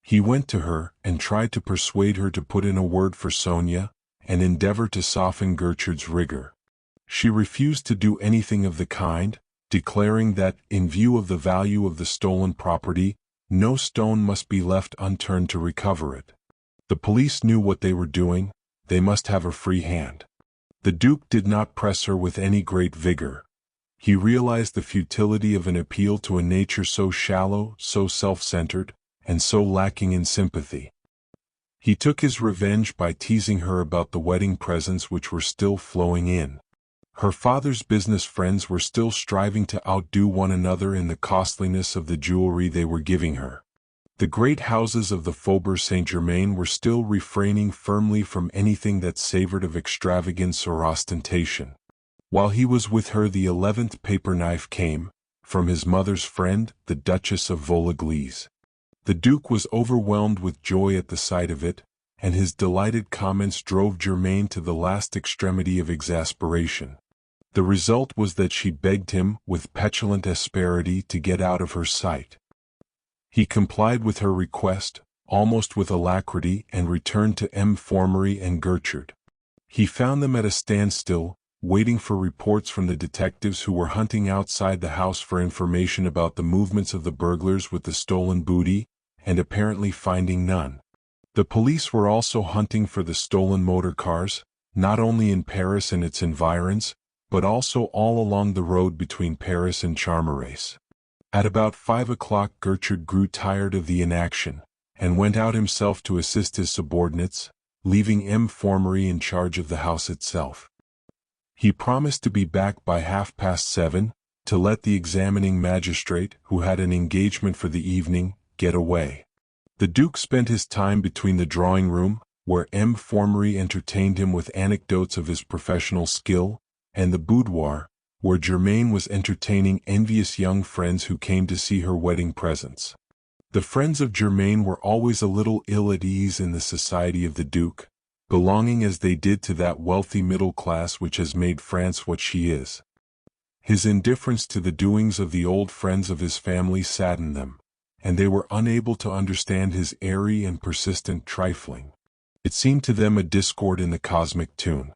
He went to her, and tried to persuade her to put in a word for Sonia, and endeavor to soften Gertrude's rigor. She refused to do anything of the kind, declaring that, in view of the value of the stolen property, no stone must be left unturned to recover it. The police knew what they were doing. They must have a free hand. The Duke did not press her with any great vigor. He realized the futility of an appeal to a nature so shallow, so self-centered, and so lacking in sympathy. He took his revenge by teasing her about the wedding presents which were still flowing in. Her father's business friends were still striving to outdo one another in the costliness of the jewelry they were giving her. The great houses of the Faubourg Saint-Germain were still refraining firmly from anything that savored of extravagance or ostentation. While he was with her, the 11th paper knife came, from his mother's friend, the Duchess of Volaglise. The Duke was overwhelmed with joy at the sight of it, and his delighted comments drove Germaine to the last extremity of exasperation. The result was that she begged him, with petulant asperity, to get out of her sight. He complied with her request, almost with alacrity, and returned to M. Formery and Gertrude. He found them at a standstill, waiting for reports from the detectives who were hunting outside the house for information about the movements of the burglars with the stolen booty, and apparently finding none. The police were also hunting for the stolen motor cars, not only in Paris and its environs, but also all along the road between Paris and Charmerace. At about 5 o'clock Gertrude grew tired of the inaction, and went out himself to assist his subordinates, leaving M. Formery in charge of the house itself. He promised to be back by 7:30, to let the examining magistrate, who had an engagement for the evening, get away. The Duke spent his time between the drawing-room, where M. Formery entertained him with anecdotes of his professional skill, and the boudoir, where Germaine was entertaining envious young friends who came to see her wedding presents. The friends of Germaine were always a little ill at ease in the society of the Duke, belonging as they did to that wealthy middle class which has made France what she is. His indifference to the doings of the old friends of his family saddened them, and they were unable to understand his airy and persistent trifling. It seemed to them a discord in the cosmic tune.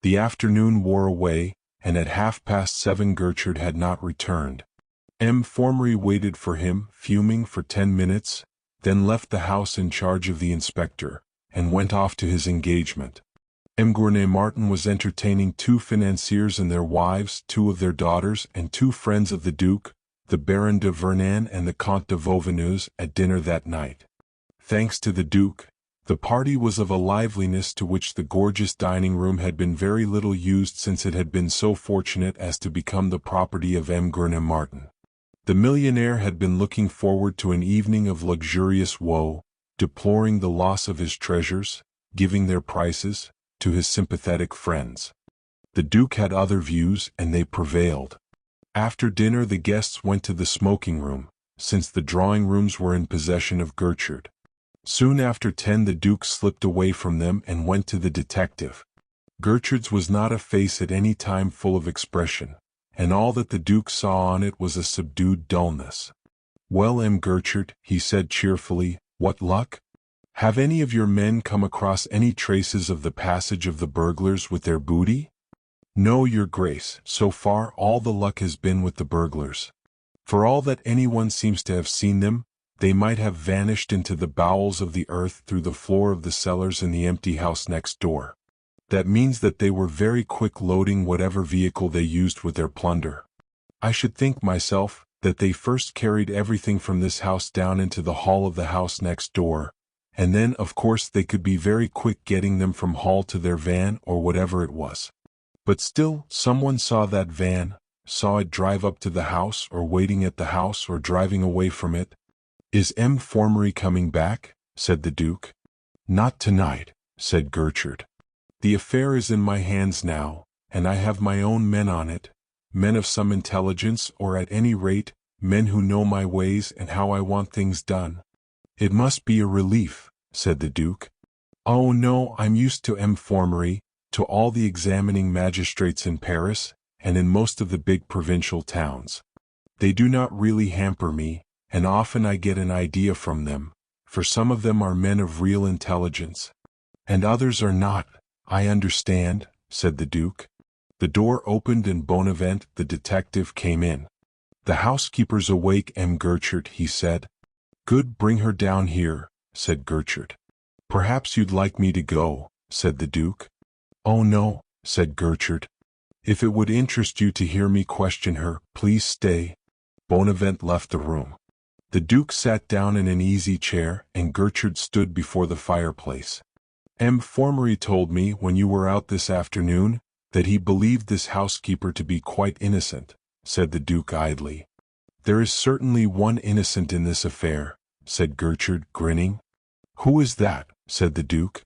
The afternoon wore away, and at 7:30 Gertrude had not returned. M. Formery waited for him, fuming, for 10 minutes, then left the house in charge of the inspector, and went off to his engagement. M. Martin was entertaining 2 financiers and their wives, 2 of their daughters, and 2 friends of the Duke, the Baron de Vernan and the Comte de Vauvenus, at dinner that night. Thanks to the Duke, the party was of a liveliness to which the gorgeous dining-room had been very little used since it had been so fortunate as to become the property of M. Martin. The millionaire had been looking forward to an evening of luxurious woe, deploring the loss of his treasures, giving their prices, to his sympathetic friends. The Duke had other views, and they prevailed. After dinner the guests went to the smoking-room, since the drawing-rooms were in possession of Gertrude. Soon after 10 the Duke slipped away from them and went to the detective. Gertrude's was not a face at any time full of expression, and all that the Duke saw on it was a subdued dullness. "Well, Gertrude," he said cheerfully, "what luck? Have any of your men come across any traces of the passage of the burglars with their booty? No, your grace, so far all the luck has been with the burglars. For all that anyone seems to have seen them, they might have vanished into the bowels of the earth through the floor of the cellars in the empty house next door. That means that they were very quick loading whatever vehicle they used with their plunder. I should think myself that they first carried everything from this house down into the hall of the house next door, and then of course they could be very quick getting them from hall to their van or whatever it was. But still, someone saw that van, saw it drive up to the house or waiting at the house or driving away from it. Is M. Formery coming back? Said the Duke. Not tonight, said Gertrude. The affair is in my hands now, and I have my own men on it, men of some intelligence, or at any rate, men who know my ways and how I want things done. It must be a relief, said the Duke. Oh no, I'm used to M. Formery, to all the examining magistrates in Paris, and in most of the big provincial towns. They do not really hamper me, and often I get an idea from them, for some of them are men of real intelligence. And others are not, I understand, said the Duke. The door opened and Bonavent, the detective, came in. The housekeeper's awake, M. Gertrude, he said. Good, bring her down here, said Gertrude. Perhaps you'd like me to go, said the Duke. Oh no, said Gertrude. If it would interest you to hear me question her, please stay. Bonavent left the room. The Duke sat down in an easy chair, and Gertrude stood before the fireplace. M. Formery told me when you were out this afternoon that he believed this housekeeper to be quite innocent, said the Duke idly. There is certainly one innocent in this affair, said Gertrude, grinning. Who is that? Said the Duke.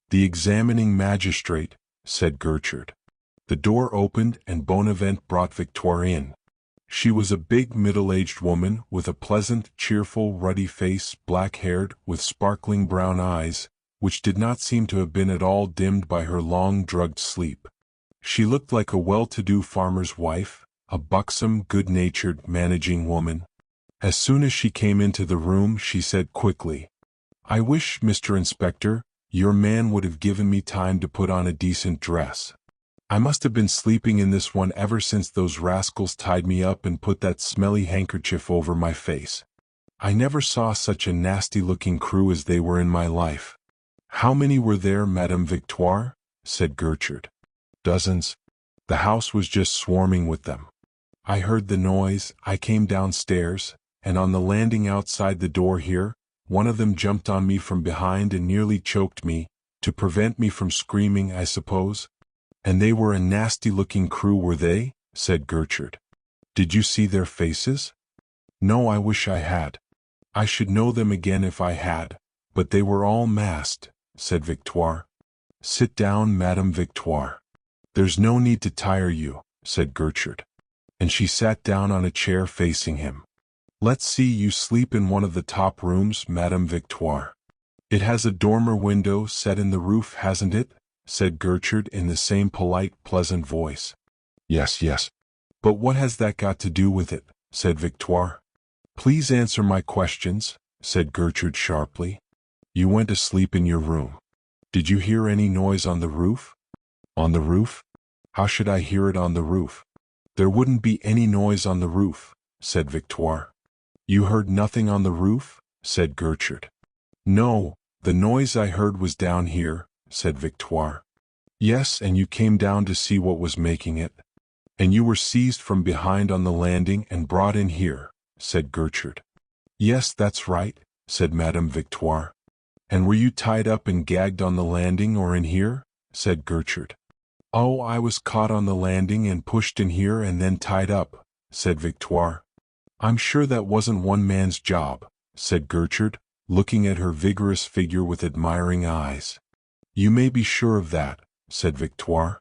The examining magistrate, said Gertrude. The door opened and Bonavent brought Victoire in. She was a big middle-aged woman with a pleasant, cheerful, ruddy face, black-haired, with sparkling brown eyes, which did not seem to have been at all dimmed by her long drugged sleep. She looked like a well-to-do farmer's wife, a buxom, good-natured, managing woman. As soon as she came into the room, she said quickly, I wish, Mr. Inspector, your man would have given me time to put on a decent dress. I must have been sleeping in this one ever since those rascals tied me up and put that smelly handkerchief over my face. I never saw such a nasty-looking crew as they were in my life. How many were there, Madame Victoire? Said Gertrude. Dozens. The house was just swarming with them. I heard the noise, I came downstairs, and on the landing outside the door here, one of them jumped on me from behind and nearly choked me, to prevent me from screaming, I suppose. And they were a nasty-looking crew, were they? Said Gertrude. Did you see their faces? No, I wish I had. I should know them again if I had, but they were all masked, said Victoire. Sit down, Madame Victoire. There's no need to tire you, said Gertrude. And she sat down on a chair facing him. Let's see, you sleep in one of the top rooms, Madame Victoire. It has a dormer window set in the roof, hasn't it? Said Gertrude in the same polite, pleasant voice. Yes, yes. But what has that got to do with it? Said Victoire. Please answer my questions, said Gertrude sharply. You went to sleep in your room. Did you hear any noise on the roof? On the roof? How should I hear it on the roof? There wouldn't be any noise on the roof, said Victoire. You heard nothing on the roof? Said Gertrude. No, the noise I heard was down here, said Victoire. Yes, and you came down to see what was making it. And you were seized from behind on the landing and brought in here, said Gertrude. Yes, that's right, said Madame Victoire. And were you tied up and gagged on the landing or in here? Said Gertrude. Oh, I was caught on the landing and pushed in here and then tied up, said Victoire. I'm sure that wasn't one man's job, said Gertrude, looking at her vigorous figure with admiring eyes. You may be sure of that, said Victoire.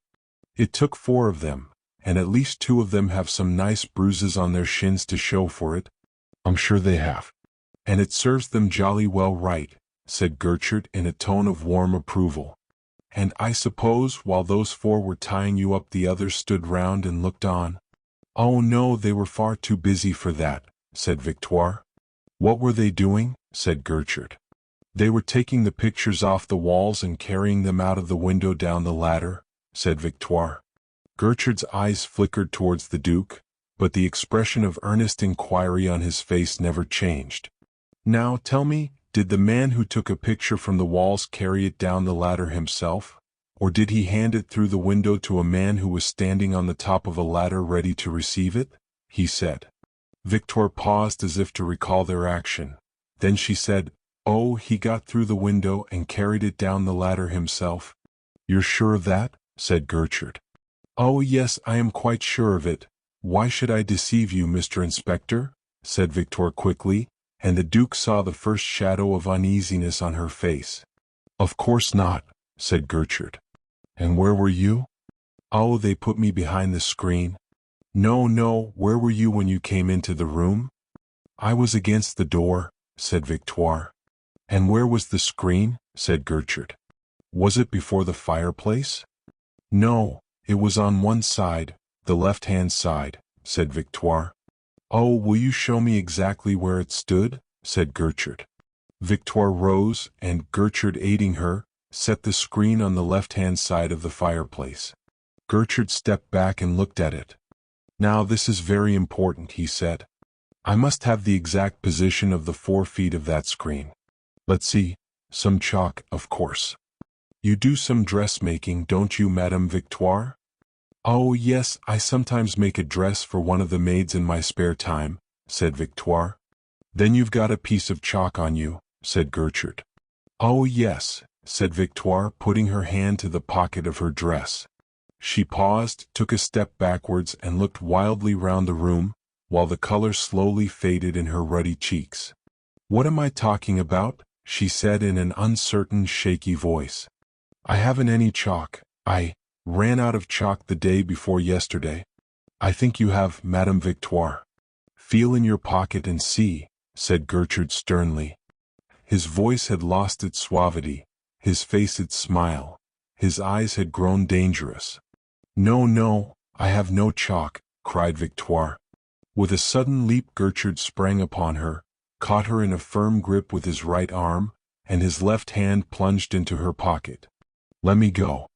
It took 4 of them, and at least 2 of them have some nice bruises on their shins to show for it. I'm sure they have. And it serves them jolly well right, said Gertrude in a tone of warm approval. And I suppose while those 4 were tying you up the others stood round and looked on? Oh no, they were far too busy for that, said Victoire. What were they doing? Said Gertrude. They were taking the pictures off the walls and carrying them out of the window down the ladder, said Victoire. Gertrude's eyes flickered towards the Duke, but the expression of earnest inquiry on his face never changed. Now tell me, did the man who took a picture from the walls carry it down the ladder himself, or did he hand it through the window to a man who was standing on the top of a ladder ready to receive it? He said. Victoire paused as if to recall their action. Then she said, "Oh, he got through the window and carried it down the ladder himself." "You're sure of that?" said Gertrude. "Oh yes, I am quite sure of it. Why should I deceive you, Mr. Inspector?" said Victoire quickly, and the Duke saw the first shadow of uneasiness on her face. "Of course not," said Gertrude. "And where were you?" "Oh, they put me behind the screen." No, where were you when you came into the room?" "I was against the door," said Victoire. "And where was the screen?" said Gertrude. "Was it before the fireplace?" "No, it was on one side, the left-hand side," said Victoire. "Oh, will you show me exactly where it stood?" said Gertrude. Victoire rose, and, Gertrude aiding her, set the screen on the left-hand side of the fireplace. Gertrude stepped back and looked at it. "Now this is very important," he said. "I must have the exact position of the 4 feet of that screen. Let's see, some chalk, of course. You do some dressmaking, don't you, Madame Victoire?" "Oh yes, I sometimes make a dress for one of the maids in my spare time," said Victoire. "Then you've got a piece of chalk on you," said Gertrude. "Oh yes," said Victoire, putting her hand to the pocket of her dress. She paused, took a step backwards, and looked wildly round the room, while the color slowly faded in her ruddy cheeks. "What am I talking about?" she said in an uncertain, shaky voice. "I haven't any chalk. I ran out of chalk the day before yesterday." "I think you have, Madame Victoire." "Feel in your pocket and see," said Gertrude sternly. His voice had lost its suavity, his face its smile, his eyes had grown dangerous. No, I have no chalk," cried Victoire. With a sudden leap Gertrude sprang upon her, caught her in a firm grip with his right arm, and his left hand plunged into her pocket. Let me go.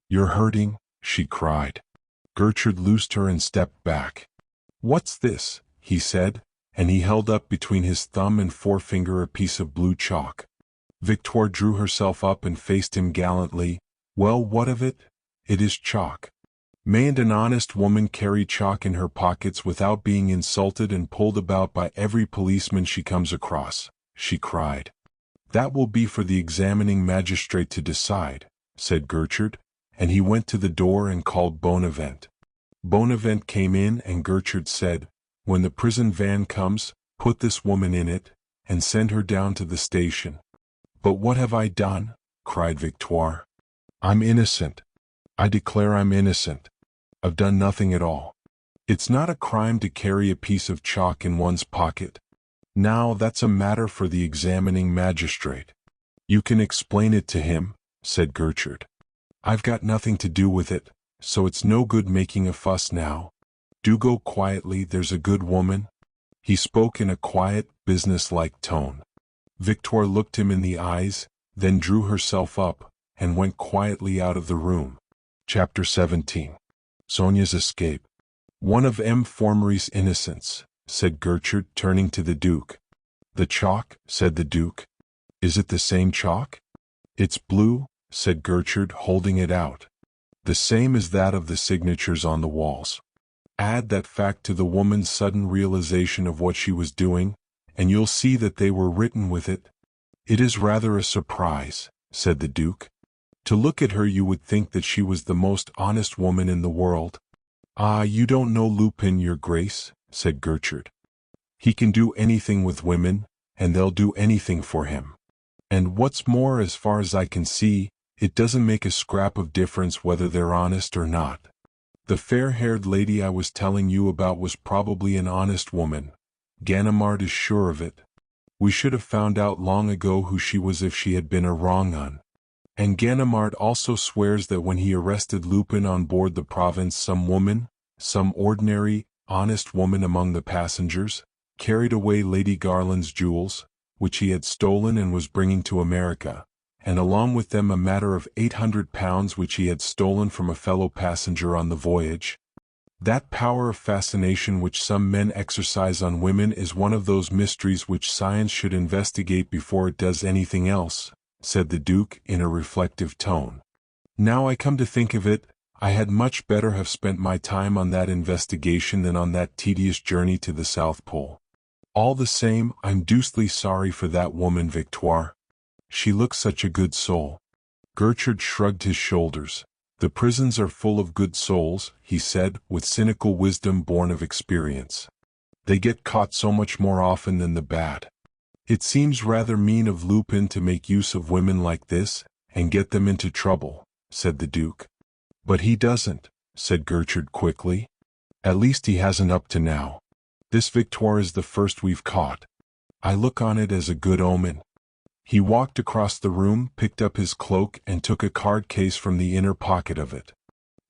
"You're hurting," she cried. Gertrude loosed her and stepped back. "What's this?" he said, and he held up between his thumb and forefinger a piece of blue chalk. Victoire drew herself up and faced him gallantly. "Well, what of it? It is chalk. Mayn't an honest woman carry chalk in her pockets without being insulted and pulled about by every policeman she comes across?" she cried. "That will be for the examining magistrate to decide," said Gertrude, and he went to the door and called Bonavent. Bonavent came in, and Gertrude said, "When the prison van comes, put this woman in it, and send her down to the station." "But what have I done?" cried Victoire. "I'm innocent. I declare I'm innocent. I've done nothing at all. It's not a crime to carry a piece of chalk in one's pocket. Now that's a matter for the examining magistrate. You can explain it to him," said Gertrude. "I've got nothing to do with it, so it's no good making a fuss now. Do go quietly, there's a good woman." He spoke in a quiet, business-like tone. Victoire looked him in the eyes, then drew herself up, and went quietly out of the room. Chapter 17. Sonia's Escape. "One of M. Formery's innocents," said Gertrude, turning to the Duke. "The chalk," said the Duke. "Is it the same chalk?" "It's blue," said Gertrude, holding it out. "The same as that of the signatures on the walls. Add that fact to the woman's sudden realization of what she was doing, and you'll see that they were written with it." "It is rather a surprise," said the Duke. "To look at her you would think that she was the most honest woman in the world." "Ah, you don't know Lupin, your Grace," said Gertrude. "He can do anything with women, and they'll do anything for him. And what's more, as far as I can see, it doesn't make a scrap of difference whether they're honest or not. The fair-haired lady I was telling you about was probably an honest woman. Ganimard is sure of it. We should have found out long ago who she was if she had been a wrong 'un. And Ganimard also swears that when he arrested Lupin on board the Province, some woman, some ordinary, honest woman among the passengers, carried away Lady Garland's jewels, which he had stolen and was bringing to America, and along with them a matter of £800 which he had stolen from a fellow passenger on the voyage. That power of fascination which some men exercise on women is one of those mysteries which science should investigate before it does anything else, said the Duke in a reflective tone. Now I come to think of it, I had much better have spent my time on that investigation than on that tedious journey to the South Pole. All the same, I'm deucedly sorry for that woman Victoire. She looks such a good soul. Gertrude shrugged his shoulders. The prisons are full of good souls, he said, with cynical wisdom born of experience. They get caught so much more often than the bad. It seems rather mean of Lupin to make use of women like this, and get them into trouble, said the Duke. But he doesn't, said Gertrude quickly. At least he hasn't up to now. This Victoire is the first we've caught. I look on it as a good omen. He walked across the room, picked up his cloak, and took a card case from the inner pocket of it.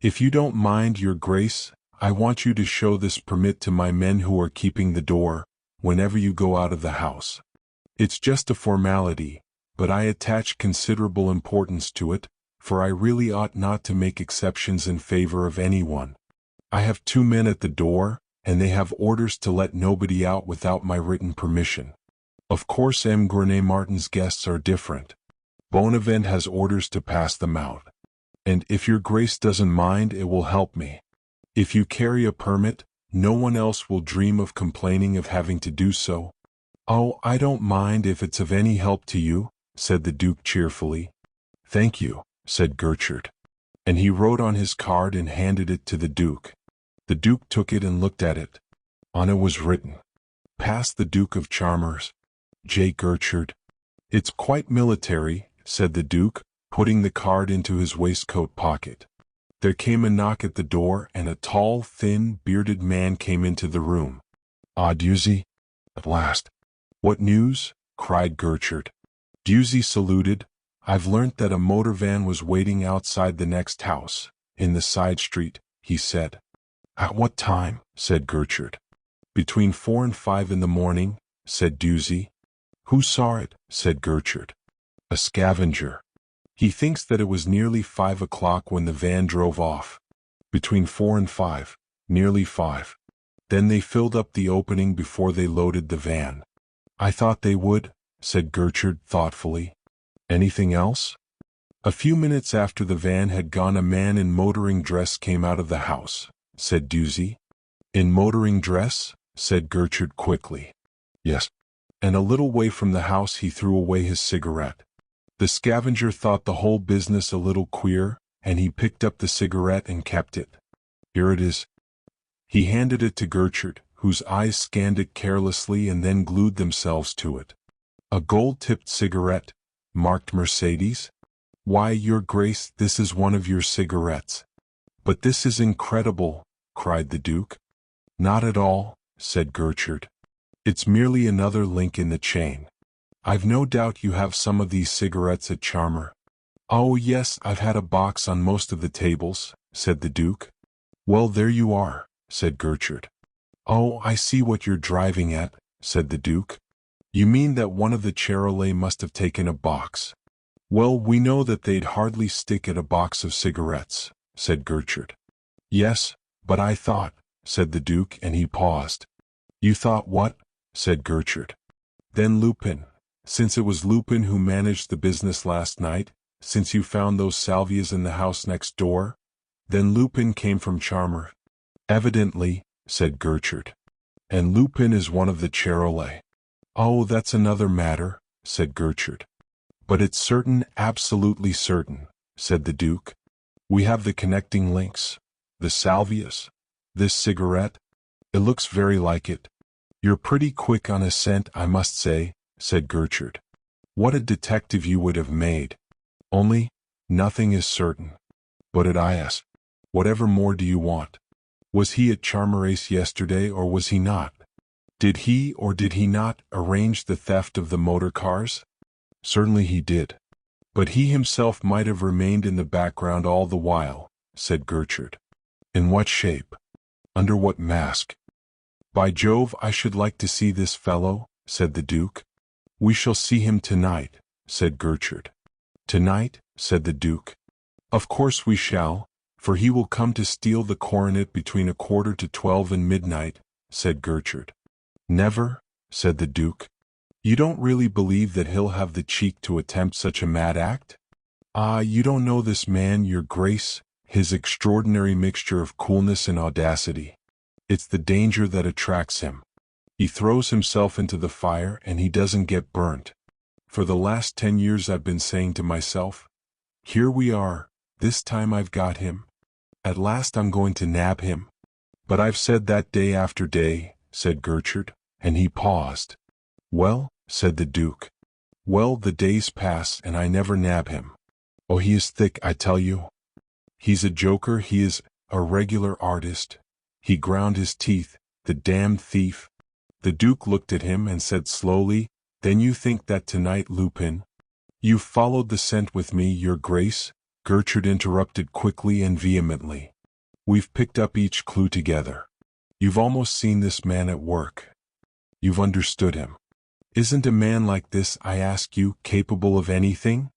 If you don't mind, Your Grace, I want you to show this permit to my men who are keeping the door, whenever you go out of the house. It's just a formality, but I attach considerable importance to it, for I really ought not to make exceptions in favor of anyone. I have 2 men at the door, and they have orders to let nobody out without my written permission. Of course M. Grenay Martin's guests are different. Bonavent has orders to pass them out. And if Your Grace doesn't mind, it will help me. If you carry a permit, no one else will dream of complaining of having to do so. Oh, I don't mind if it's of any help to you, said the Duke cheerfully. Thank you, said Gertrude. And he wrote on his card and handed it to the Duke. The Duke took it and looked at it. On it was written, "Past the Duke of Charmers, J. Gertrude." It's quite military, said the Duke, putting the card into his waistcoat pocket. There came a knock at the door, and a tall, thin, bearded man came into the room. Ah, Dusy! At last. What news? Cried Gertrude. Dusy saluted. I've learnt that a motor van was waiting outside the next house, in the side street, he said. At what time? Said Gertrude. Between 4 and 5 in the morning, said Dusy. Who saw it? Said Gertrude. A scavenger. He thinks that it was nearly 5 o'clock when the van drove off. Between 4 and 5, nearly 5. Then they filled up the opening before they loaded the van. I thought they would, said Gertrude thoughtfully. Anything else? A few minutes after the van had gone, a man in motoring dress came out of the house, said Dusy. In motoring dress? Said Gertrude quickly. Yes. And a little way from the house he threw away his cigarette. The scavenger thought the whole business a little queer, and he picked up the cigarette and kept it. Here it is. He handed it to Gertrude, whose eyes scanned it carelessly and then glued themselves to it. A gold-tipped cigarette, marked Mercedes? Why, Your Grace, this is one of your cigarettes. But this is incredible, cried the Duke. Not at all, said Gertrude. It's merely another link in the chain. I've no doubt you have some of these cigarettes at Charmer. Oh yes, I've had a box on most of the tables, said the Duke. Well, there you are, said Gertrude. Oh, I see what you're driving at, said the Duke. You mean that one of the Charolais must have taken a box. Well, we know that they'd hardly stick at a box of cigarettes, said Gertrude. Yes, but I thought, said the Duke, and he paused. You thought what? Said Gertrude. Then Lupin. Since it was Lupin who managed the business last night, since you found those salvias in the house next door, then Lupin came from Charmer. Evidently, said Gertrude. And Lupin is one of the Charolais. Oh, that's another matter, said Gertrude. But it's certain, absolutely certain, said the Duke. We have the connecting links. The salvias. This cigarette. It looks very like it. You're pretty quick on a scent, I must say, said Gertrude. What a detective you would have made. Only, nothing is certain. But at IS, whatever more do you want? Was he at Charmerace yesterday or was he not? Did he or did he not arrange the theft of the motor cars? Certainly he did. But he himself might have remained in the background all the while, said Gertrude. In what shape? Under what mask? By Jove, I should like to see this fellow, said the Duke. We shall see him tonight, said Gertrude. Tonight, said the Duke. Of course we shall, for he will come to steal the coronet between 11:45 and midnight, said Gertrude. Never, said the Duke. You don't really believe that he'll have the cheek to attempt such a mad act? Ah, you don't know this man, your grace, his extraordinary mixture of coolness and audacity. It's the danger that attracts him. He throws himself into the fire and he doesn't get burnt. For the last 10 years I've been saying to myself, here we are, this time I've got him. At last I'm going to nab him. But I've said that day after day, said Gertrude, and he paused. Well, said the Duke. Well, the days pass and I never nab him. Oh, he is thick, I tell you. He's a joker, he is a regular artist. He ground his teeth, the damned thief. The Duke looked at him and said slowly, Then you think that tonight, Lupin? You've followed the scent with me, your grace? Gertrude interrupted quickly and vehemently. We've picked up each clue together. You've almost seen this man at work. You've understood him. Isn't a man like this, I ask you, capable of anything?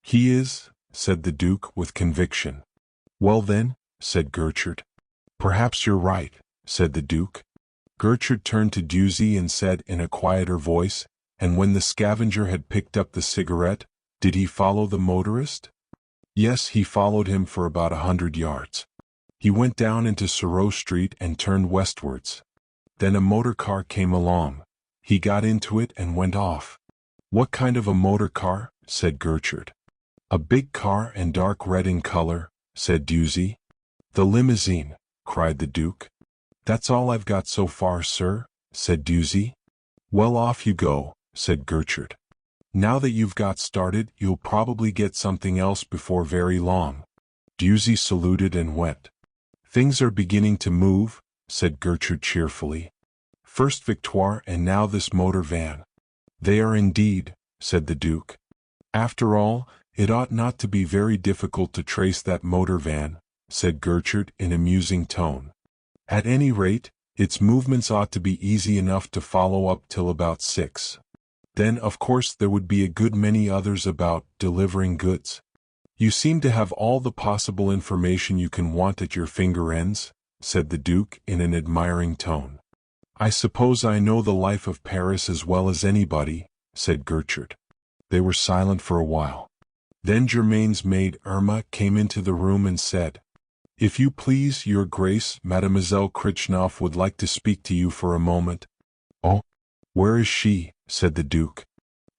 He is, said the Duke with conviction. Well then, said Gertrude. Perhaps you're right, said the Duke. Gertrude turned to Dusy and said in a quieter voice, And when the scavenger had picked up the cigarette, did he follow the motorist? Yes, he followed him for about 100 yards. He went down into Sorrow Street and turned westwards. Then a motor car came along. He got into it and went off. What kind of a motor car? Said Gertrude. A big car and dark red in color, said Dusy. The limousine, cried the Duke. That's all I've got so far, sir, said Dusy. Well, off you go, said Gertrude. Now that you've got started, you'll probably get something else before very long. Dusy saluted and went. Things are beginning to move, said Gertrude cheerfully. First Victoire and now this motor van. They are indeed, said the Duke. After all, it ought not to be very difficult to trace that motor van, said Gertrude in a musing tone. At any rate, its movements ought to be easy enough to follow up till about 6. Then, of course, there would be a good many others about, delivering goods. You seem to have all the possible information you can want at your finger ends, said the Duke in an admiring tone. I suppose I know the life of Paris as well as anybody, said Gertrude. They were silent for a while. Then Germain's maid Irma came into the room and said, If you please, your grace, Mademoiselle Krichnoff would like to speak to you for a moment. Oh, where is she? Said the Duke.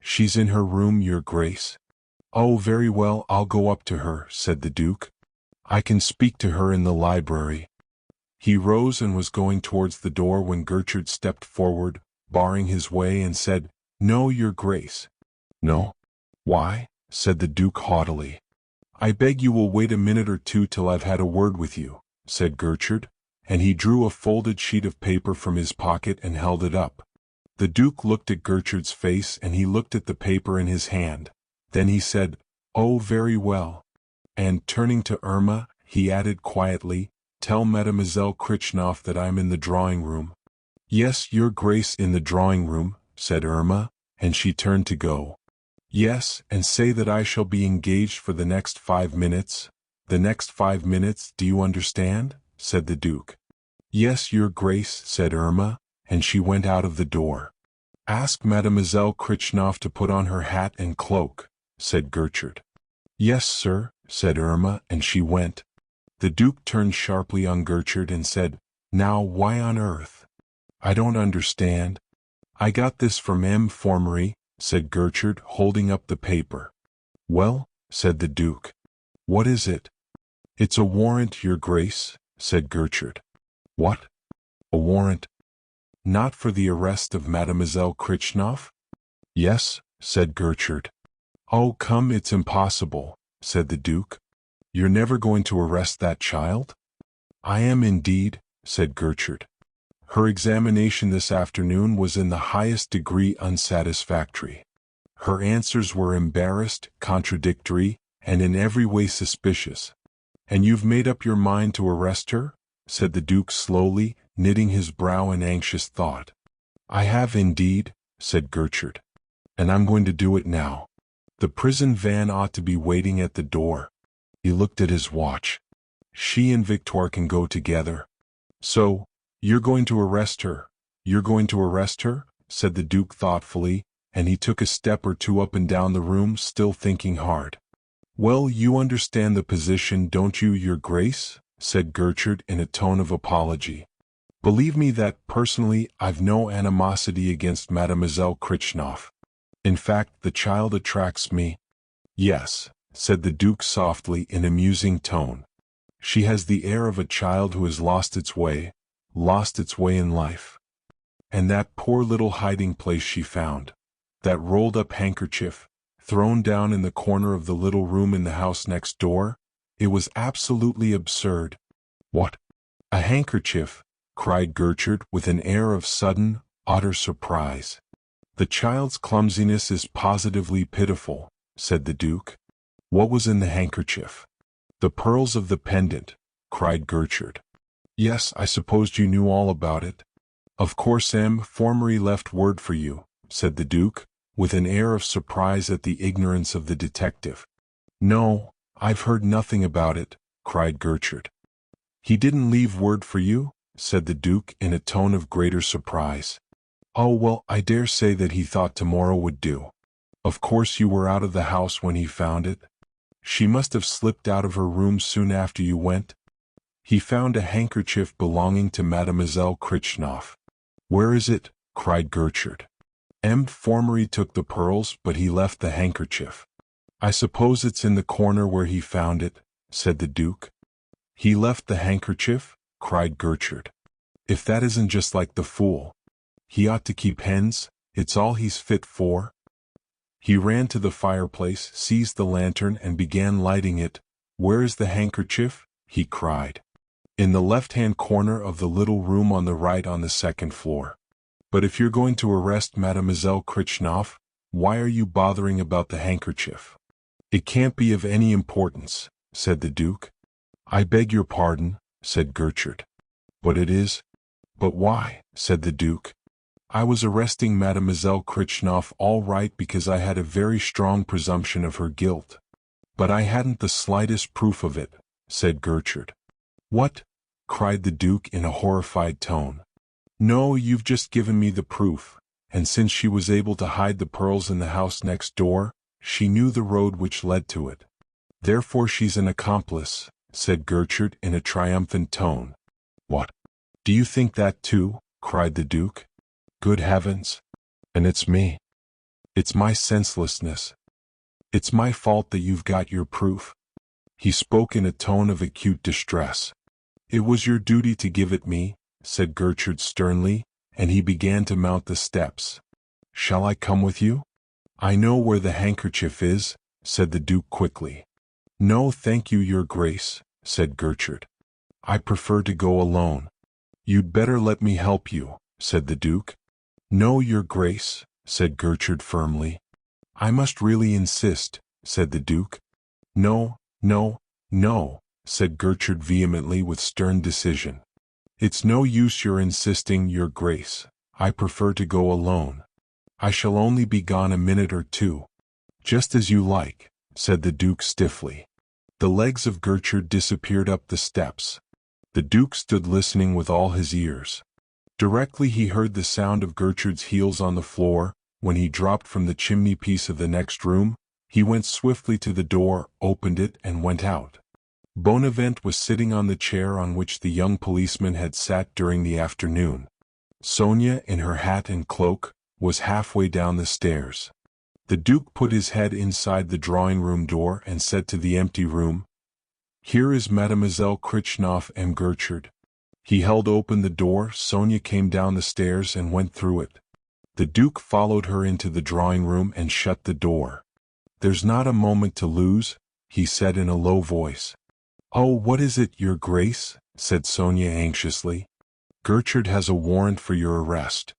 She's in her room, your grace. Oh, very well, I'll go up to her, said the Duke. I can speak to her in the library. He rose and was going towards the door when Gertrude stepped forward, barring his way, and said, No, your grace. No? Why? Said the Duke haughtily. I beg you will wait a minute or two till I've had a word with you, said Gertrude, and he drew a folded sheet of paper from his pocket and held it up. The Duke looked at Gertrude's face and he looked at the paper in his hand. Then he said, Oh, very well. And turning to Irma, he added quietly, Tell Mademoiselle Krichnoff that I'm in the drawing-room. Yes, your grace, in the drawing-room, said Irma, and she turned to go. Yes, and say that I shall be engaged for the next 5 minutes. The next 5 minutes, do you understand? Said the Duke. Yes, your grace, said Irma, and she went out of the door. Ask Mademoiselle Krichnoff to put on her hat and cloak, said Gertrude. Yes, sir, said Irma, and she went. The Duke turned sharply on Gertrude and said, Now, why on earth? I don't understand. I got this from M. Formery, said Gertrude, holding up the paper. Well, said the Duke. What is it? It's a warrant, your grace, said Gertrude. What? A warrant? Not for the arrest of Mademoiselle Krichnoff? Yes, said Gertrude. Oh, come, it's impossible, said the Duke. You're never going to arrest that child? I am indeed, said Gertrude. Her examination this afternoon was in the highest degree unsatisfactory. Her answers were embarrassed, contradictory, and in every way suspicious. And you've made up your mind to arrest her? Said the Duke slowly, knitting his brow in anxious thought. I have indeed, said Gertrude. And I'm going to do it now. The prison van ought to be waiting at the door. He looked at his watch. She and Victoire can go together. So, you're going to arrest her? You're going to arrest her? Said the Duke thoughtfully, and he took a step or two up and down the room, still thinking hard. Well, you understand the position, don't you, Your Grace? Said Gertrude in a tone of apology. Believe me that, personally, I've no animosity against Mademoiselle Krichnoff. In fact, the child attracts me. Yes, said the Duke softly in a musing tone. She has the air of a child who has lost its way in life. And that poor little hiding place she found, that rolled-up handkerchief, thrown down in the corner of the little room in the house next door, it was absolutely absurd. What? A handkerchief? Cried Gertrude with an air of sudden, utter surprise. The child's clumsiness is positively pitiful, said the Duke. What was in the handkerchief? The pearls of the pendant, cried Gertrude. Yes, I supposed you knew all about it. Of course M. Formery left word for you, said the Duke, with an air of surprise at the ignorance of the detective. No, I've heard nothing about it, cried Gertrude. He didn't leave word for you? Said the Duke in a tone of greater surprise. Oh well, I dare say that he thought tomorrow would do. Of course you were out of the house when he found it. She must have slipped out of her room soon after you went. He found a handkerchief belonging to Mademoiselle Krichnoff. Where is it? Cried Gertrude. M. Formery took the pearls, but he left the handkerchief. I suppose it's in the corner where he found it, said the Duke. He left the handkerchief? Cried Gertrude. If that isn't just like the fool. He ought to keep hens, it's all he's fit for. He ran to the fireplace, seized the lantern and began lighting it. Where is the handkerchief? He cried. In the left-hand corner of the little room on the right on the second floor. But if you're going to arrest Mademoiselle Krichnoff, why are you bothering about the handkerchief? It can't be of any importance, said the Duke. I beg your pardon, said Gertrude. But it is. But why? Said the Duke. I was arresting Mademoiselle Krichnoff all right because I had a very strong presumption of her guilt. But I hadn't the slightest proof of it, said Gertrude. What? Cried the Duke in a horrified tone. No, you've just given me the proof, and since she was able to hide the pearls in the house next door, she knew the road which led to it. Therefore she's an accomplice, said Gertrude in a triumphant tone. What? Do you think that too? Cried the Duke. Good heavens! And it's me. It's my senselessness. It's my fault that you've got your proof. He spoke in a tone of acute distress. It was your duty to give it me, said Gertrude sternly, and he began to mount the steps. Shall I come with you? I know where the handkerchief is, said the Duke quickly. No, thank you, Your Grace, said Gertrude. I prefer to go alone. You'd better let me help you, said the Duke. No, Your Grace, said Gertrude firmly. I must really insist, said the Duke. No, no, no, said Gertrude vehemently with stern decision. It's no use your insisting, Your Grace. I prefer to go alone. I shall only be gone a minute or two. Just as you like, said the Duke stiffly. The legs of Gertrude disappeared up the steps. The Duke stood listening with all his ears. Directly he heard the sound of Gertrude's heels on the floor. When he dropped from the chimney-piece of the next room, he went swiftly to the door, opened it, and went out. Bonavent was sitting on the chair on which the young policeman had sat during the afternoon. Sonia, in her hat and cloak, was halfway down the stairs. The Duke put his head inside the drawing-room door and said to the empty room, Here is Mademoiselle Krichnoff and Gertrude. He held open the door. Sonia came down the stairs and went through it. The Duke followed her into the drawing-room and shut the door. There's not a moment to lose, he said in a low voice. Oh, what is it, Your Grace? Said Sonia anxiously. Gertrude has a warrant for your arrest.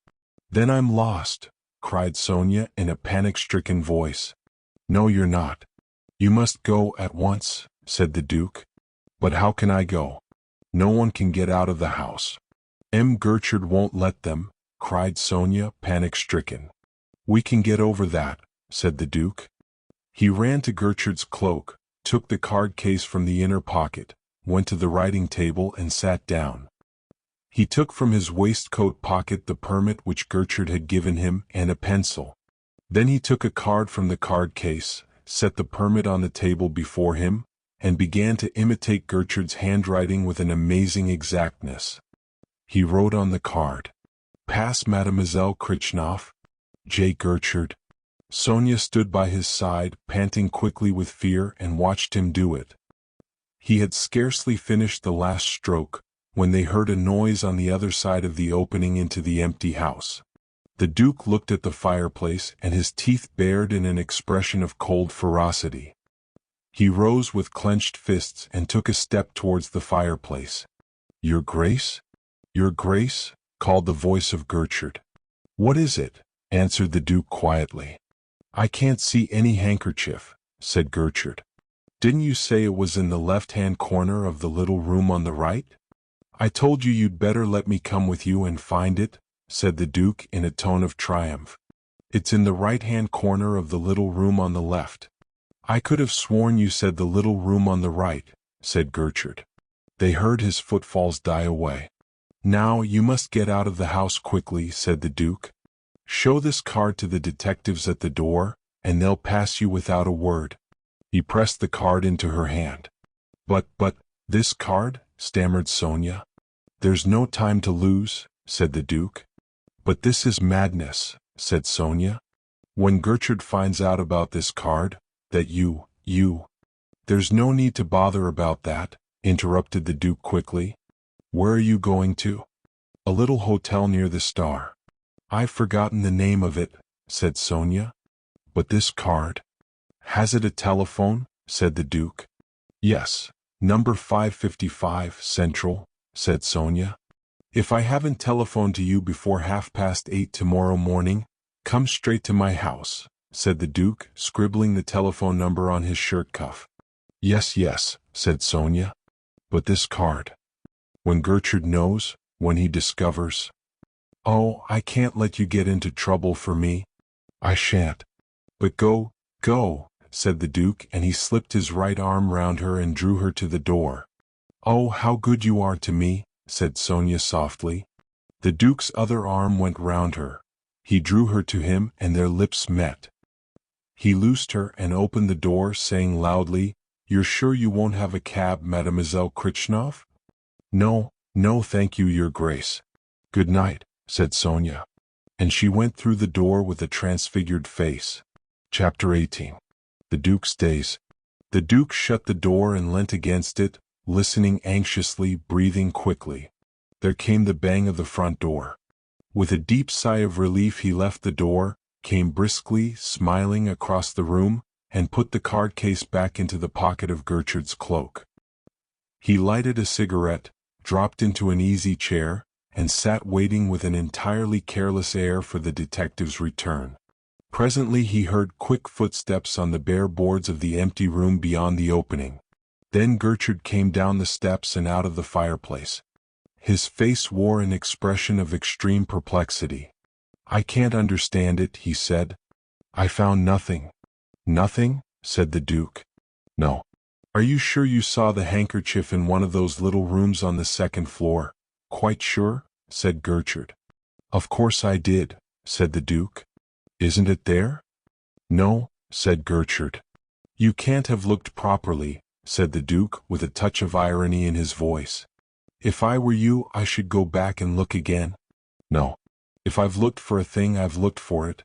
Then I'm lost, cried Sonia in a panic-stricken voice. No, you're not. You must go at once, said the Duke. But how can I go? No one can get out of the house. Gertrude won't let them, cried Sonia, panic-stricken. "We can get over that," said the Duke. He ran to Gertrude's cloak, took the card case from the inner pocket, went to the writing table and sat down. He took from his waistcoat pocket the permit which Gertrude had given him and a pencil. Then he took a card from the card case, set the permit on the table before him, and began to imitate Gertrude's handwriting with an amazing exactness. He wrote on the card, "Pass Mademoiselle Krichnoff, J. Gertrude." Sonia stood by his side, panting quickly with fear, and watched him do it. He had scarcely finished the last stroke, when they heard a noise on the other side of the opening into the empty house. The Duke looked at the fireplace, and his teeth bared in an expression of cold ferocity. He rose with clenched fists and took a step towards the fireplace. "Your Grace? Your Grace?" called the voice of Gertrude. "What is it?" answered the Duke quietly. "I can't see any handkerchief," said Gertrude. "Didn't you say it was in the left-hand corner of the little room on the right?" "I told you you'd better let me come with you and find it," said the Duke in a tone of triumph. "It's in the right-hand corner of the little room on the left." "I could have sworn you said the little room on the right," said Gertrude. They heard his footfalls die away. "Now you must get out of the house quickly," said the Duke. "Show this card to the detectives at the door, and they'll pass you without a word." He pressed the card into her hand. But, this card?" stammered Sonia. "There's no time to lose," said the Duke. "But this is madness," said Sonia. "When Gertrude finds out about this card, that you... "There's no need to bother about that," interrupted the Duke quickly. "Where are you going to?" "A little hotel near the Star." "I've forgotten the name of it," said Sonia. "But this card? Has it a telephone?" said the Duke. "Yes, number 555 Central," said Sonia. "If I haven't telephoned to you before 8:30 tomorrow morning, come straight to my house," said the Duke, scribbling the telephone number on his shirt cuff. Yes, said Sonia. "But this card. When Gertrude knows, when he discovers—" "Oh, I can't let you get into trouble for me." "I shan't. But go," said the Duke, and he slipped his right arm round her and drew her to the door. "Oh, how good you are to me," said Sonia softly. The Duke's other arm went round her. He drew her to him, and their lips met. He loosed her and opened the door, saying loudly, "You're sure you won't have a cab, Mademoiselle Krichnoff?" No, thank you, Your Grace." "Good night," said Sonia. And she went through the door with a transfigured face. Chapter 18. The Duke's Days. The Duke shut the door and leant against it, listening anxiously, breathing quickly. There came the bang of the front door. With a deep sigh of relief he left the door, came briskly, smiling, across the room, and put the card case back into the pocket of Gertrude's cloak. He lighted a cigarette, dropped into an easy chair, and sat waiting with an entirely careless air for the detective's return. Presently he heard quick footsteps on the bare boards of the empty room beyond the opening. Then Gertrude came down the steps and out of the fireplace. His face wore an expression of extreme perplexity. "I can't understand it," he said. "I found nothing." "Nothing?" said the Duke. "No." "Are you sure you saw the handkerchief in one of those little rooms on the second floor?" "Quite sure," said Gertrude. "Of course I did," said the Duke. "Isn't it there?" "No," said Gertrude. "You can't have looked properly," said the Duke, with a touch of irony in his voice. "If I were you, I should go back and look again." "No. If I've looked for a thing, I've looked for it.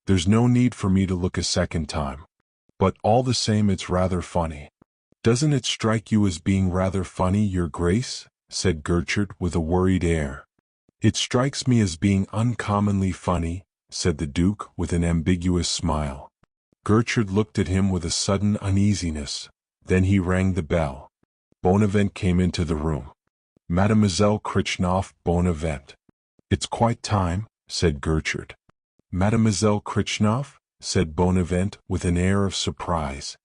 There's no need for me to look a second time. But all the same, it's rather funny." "Doesn't it strike you as being rather funny, Your Grace?" said Gertrude with a worried air. "It strikes me as being uncommonly funny," said the Duke with an ambiguous smile. Gertrude looked at him with a sudden uneasiness. Then he rang the bell. Bonavent came into the room. "Mademoiselle Krichnoff, Bonavent." "It's quite time," said Gertrude. "Mademoiselle Krichnoff?" said Bonavent with an air of surprise.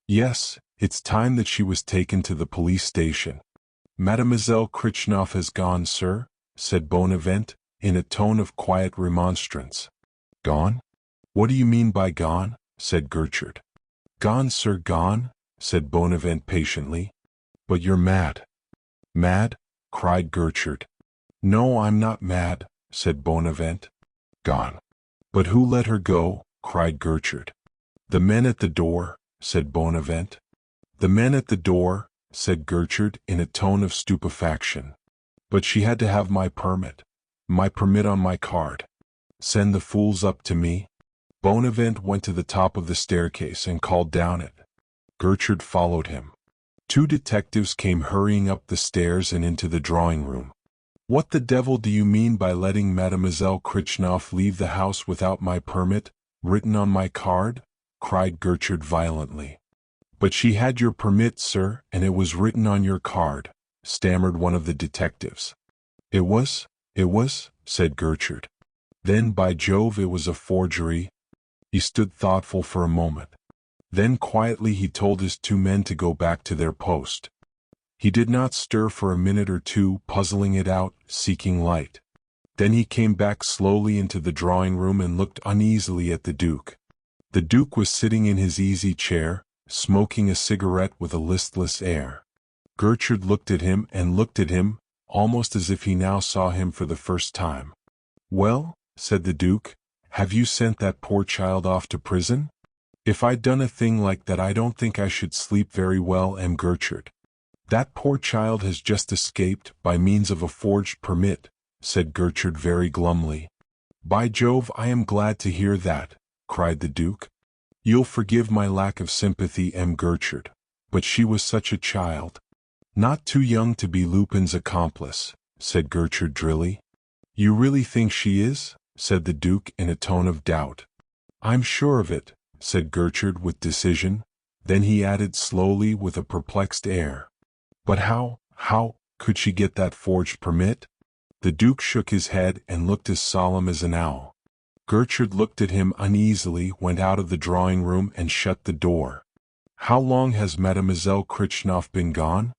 "Yes, it's time that she was taken to the police station." "Mademoiselle Krichnoff has gone, sir," said Bonavent, in a tone of quiet remonstrance. "Gone? What do you mean by gone? Said Gertrude. Gone, sir, gone, said Bonavent patiently. But you're mad. Mad? Cried Gertrude. No, I'm not mad, said Bonavent. Gone. But who let her go? Cried Gertrude. The men at the door, said Bonavent. The men at the door, said Gertrude in a tone of stupefaction. But she had to have my permit on my card. Send the fools up to me. Bonavent went to the top of the staircase and called down it. Gertrude followed him. Two detectives came hurrying up the stairs and into the drawing room. What the devil do you mean by letting Mademoiselle Krichnoff leave the house without my permit, written on my card? Cried Gertrude violently. But she had your permit, sir, and it was written on your card, stammered one of the detectives. It was, said Gertrude. Then, by Jove, it was a forgery. He stood thoughtful for a moment. Then quietly he told his two men to go back to their post. He did not stir for a minute or two, puzzling it out, seeking light. Then he came back slowly into the drawing room and looked uneasily at the Duke. The Duke was sitting in his easy chair, smoking a cigarette with a listless air. Gertrude looked at him, almost as if he now saw him for the first time. Well, said the Duke, have you sent that poor child off to prison? If I'd done a thing like that, I don't think I should sleep very well, Gertrude. That poor child has just escaped by means of a forged permit, said Gertrude very glumly. By Jove, I am glad to hear that, cried the Duke. You'll forgive my lack of sympathy, Gertrude, but she was such a child. Not too young to be Lupin's accomplice, said Gertrude drily. You really think she is? Said the Duke in a tone of doubt. I'm sure of it, said Gertrude with decision. Then he added slowly with a perplexed air. But how could she get that forged permit? The Duke shook his head and looked as solemn as an owl. Gertrude looked at him uneasily, went out of the drawing room and shut the door. How long has Mademoiselle Krichnoff been gone?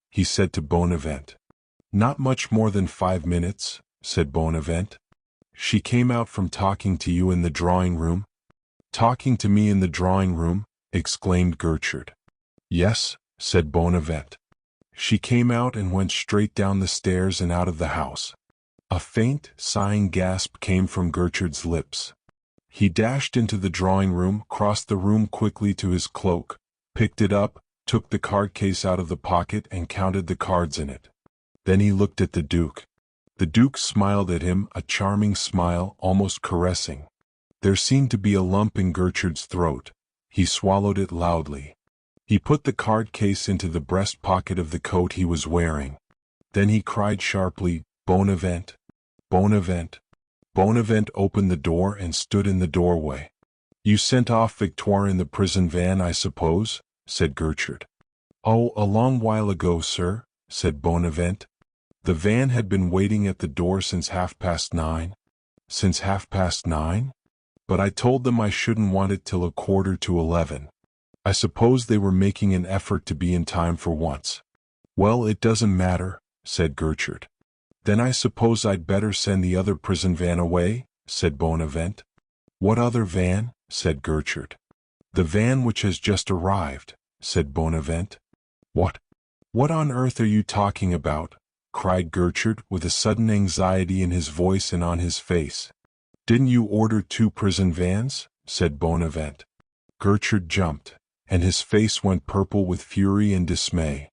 He said to Bonavent. Not much more than 5 minutes, said Bonavent. She came out from talking to you in the drawing room? Talking to me in the drawing room? Exclaimed Gertrude. Yes, said Bonavent. She came out and went straight down the stairs and out of the house. A faint, sighing gasp came from Gertrude's lips. He dashed into the drawing room, crossed the room quickly to his cloak, picked it up, took the card case out of the pocket and counted the cards in it. Then he looked at the Duke. The Duke smiled at him, a charming smile, almost caressing. There seemed to be a lump in Gertrude's throat. He swallowed it loudly. He put the card case into the breast pocket of the coat he was wearing. Then he cried sharply, Bonavent! Bonavent! Bonavent opened the door and stood in the doorway. You sent off Victoire in the prison van, I suppose? Said Gertrude. Oh, a long while ago, sir, said Bonavent. The van had been waiting at the door since 9:30. Since 9:30? But I told them I shouldn't want it till 11:15. I suppose they were making an effort to be in time for once. Well, it doesn't matter, said Gertrude. Then I suppose I'd better send the other prison van away, said Bonavent. What other van? Said Gertrude. The van which has just arrived, said Bonavent. What on earth are you talking about? Cried Gertrude with a sudden anxiety in his voice and on his face. Didn't you order 2 prison vans? Said Bonavent. Gertrude jumped, and his face went purple with fury and dismay.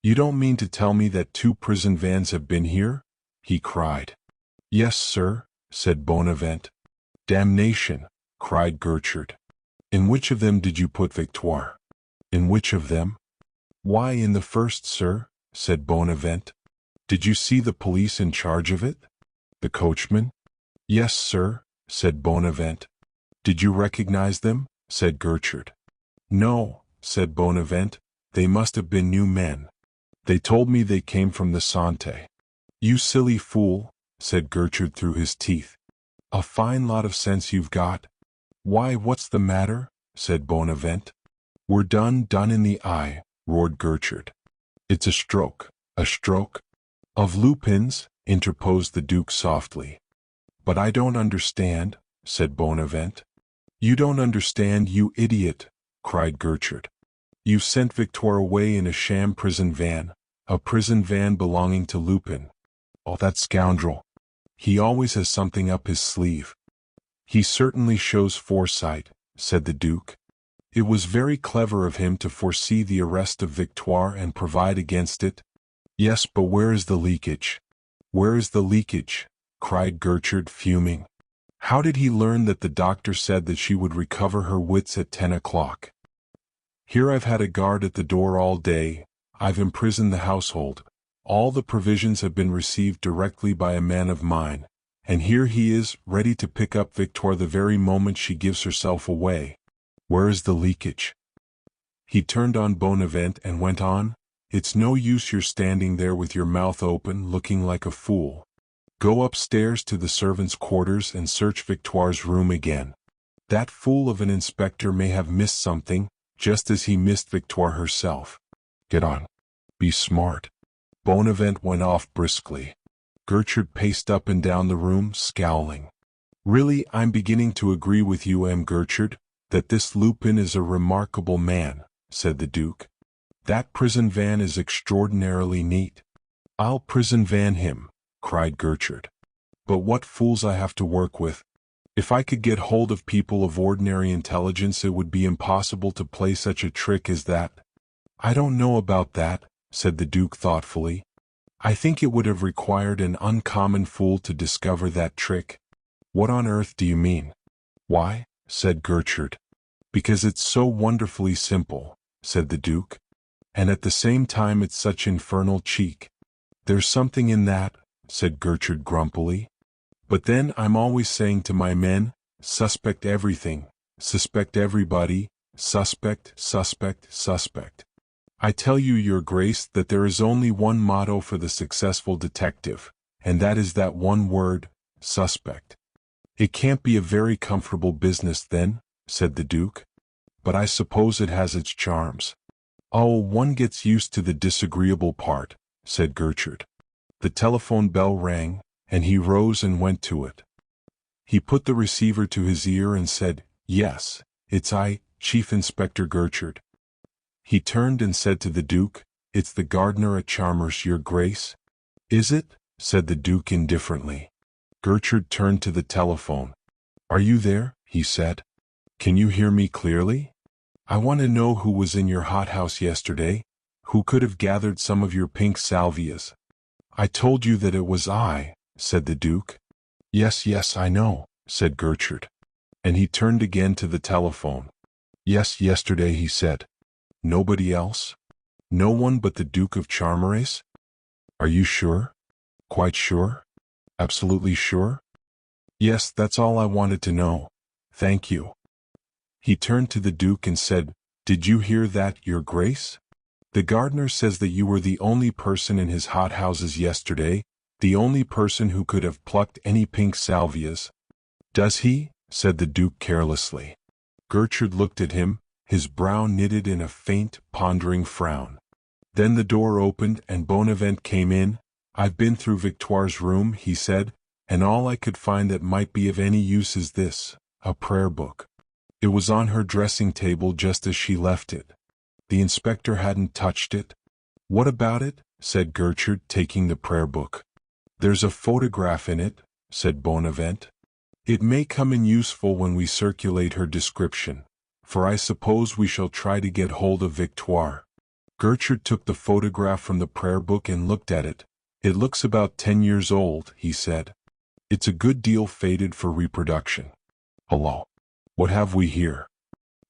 You don't mean to tell me that 2 prison vans have been here? He cried. Yes, sir, said Bonavent. Damnation, cried Gertrude. In which of them did you put Victoire? In which of them? Why, in the first, sir, said Bonavent. Did you see the police in charge of it? The coachman? Yes, sir, said Bonavent. Did you recognize them? Said Gertrude. No, said Bonavent. They must have been new men. They told me they came from the Santé. You silly fool, said Gertrude through his teeth. A fine lot of sense you've got. Why, what's the matter? Said Bonavent. We're done in the eye, roared Gertrude. It's a stroke. A stroke? Of Lupin's, interposed the Duke softly. But I don't understand, said Bonavent. "You don't understand, you idiot," cried Gertrude. "You sent Victoire away in a sham prison van, a prison van belonging to Lupin. Oh, that scoundrel. He always has something up his sleeve." "He certainly shows foresight," said the Duke. "It was very clever of him to foresee the arrest of Victoire and provide against it." "Yes, but where is the leakage? Where is the leakage?" cried Gertrude, fuming. "How did he learn that the doctor said that she would recover her wits at 10 o'clock? Here I've had a guard at the door all day, I've imprisoned the household, all the provisions have been received directly by a man of mine, and here he is, ready to pick up Victoire the very moment she gives herself away. Where is the leakage?" He turned on Bonavent and went on, "It's no use your standing there with your mouth open, looking like a fool. Go upstairs to the servants' quarters and search Victoire's room again. That fool of an inspector may have missed something, just as he missed Victoire herself. Get on. Be smart." Bonavent went off briskly. Gertrude paced up and down the room, scowling. "Really, I'm beginning to agree with you, Gertrude, that this Lupin is a remarkable man," said the Duke. "That prison van is extraordinarily neat." "I'll prison van him," cried Gertrude. "But what fools I have to work with. If I could get hold of people of ordinary intelligence, it would be impossible to play such a trick as that." "I don't know about that," said the Duke thoughtfully. "I think it would have required an uncommon fool to discover that trick." "What on earth do you mean?" "Why," said Gertrude. "Because it's so wonderfully simple," said the Duke. "And at the same time it's such infernal cheek." "There's something in that," said Gertrude grumpily. "But then I'm always saying to my men, suspect everything, suspect everybody, suspect, suspect, suspect. I tell you, Your Grace, that there is only one motto for the successful detective, and that is that one word, suspect." "It can't be a very comfortable business then," said the Duke. "But I suppose it has its charms." "Oh, one gets used to the disagreeable part," said Gertrude. The telephone bell rang, and he rose and went to it. He put the receiver to his ear and said, "Yes, it's I, Chief Inspector Gertrude." He turned and said to the Duke, "It's the gardener at Chalmers, Your Grace." "Is it?" said the Duke indifferently. Gertrude turned to the telephone. "Are you there?" he said. "Can you hear me clearly? I want to know who was in your hothouse yesterday, who could have gathered some of your pink salvias." "I told you that it was I," said the Duke. "Yes, yes, I know," said Gertrude. And he turned again to the telephone. "Yes, yesterday," he said. "Nobody else? No one but the Duke of Charmeres? Are you sure? Quite sure? Absolutely sure?" "Yes, that's all I wanted to know. Thank you." He turned to the Duke and said, "Did you hear that, Your Grace? The gardener says that you were the only person in his hothouses yesterday, the only person who could have plucked any pink salvias." "Does he?" said the Duke carelessly. Gertrude looked at him, his brow knitted in a faint, pondering frown. Then the door opened and Bonavent came in. "I've been through Victoire's room," he said, "and all I could find that might be of any use is this, a prayer book. It was on her dressing table just as she left it. The inspector hadn't touched it." "What about it?" said Gertrude, taking the prayer book. "There's a photograph in it," said Bonavent. "It may come in useful when we circulate her description, for I suppose we shall try to get hold of Victoire." Gertrude took the photograph from the prayer book and looked at it. "It looks about 10 years old," he said. "It's a good deal faded for reproduction. Hello. What have we here?"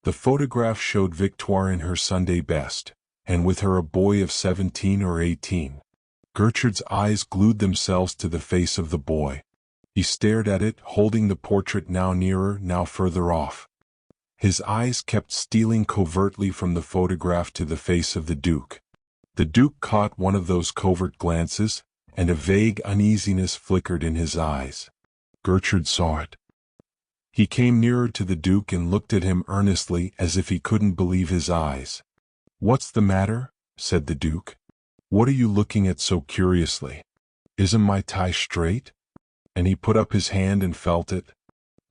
The photograph showed Victoire in her Sunday best, and with her a boy of 17 or 18. Gertrude's eyes glued themselves to the face of the boy. He stared at it, holding the portrait now nearer, now further off. His eyes kept stealing covertly from the photograph to the face of the Duke. The Duke caught one of those covert glances, and a vague uneasiness flickered in his eyes. Gertrude saw it. He came nearer to the Duke and looked at him earnestly as if he couldn't believe his eyes. "What's the matter?" said the Duke. "What are you looking at so curiously? Isn't my tie straight?" And he put up his hand and felt it.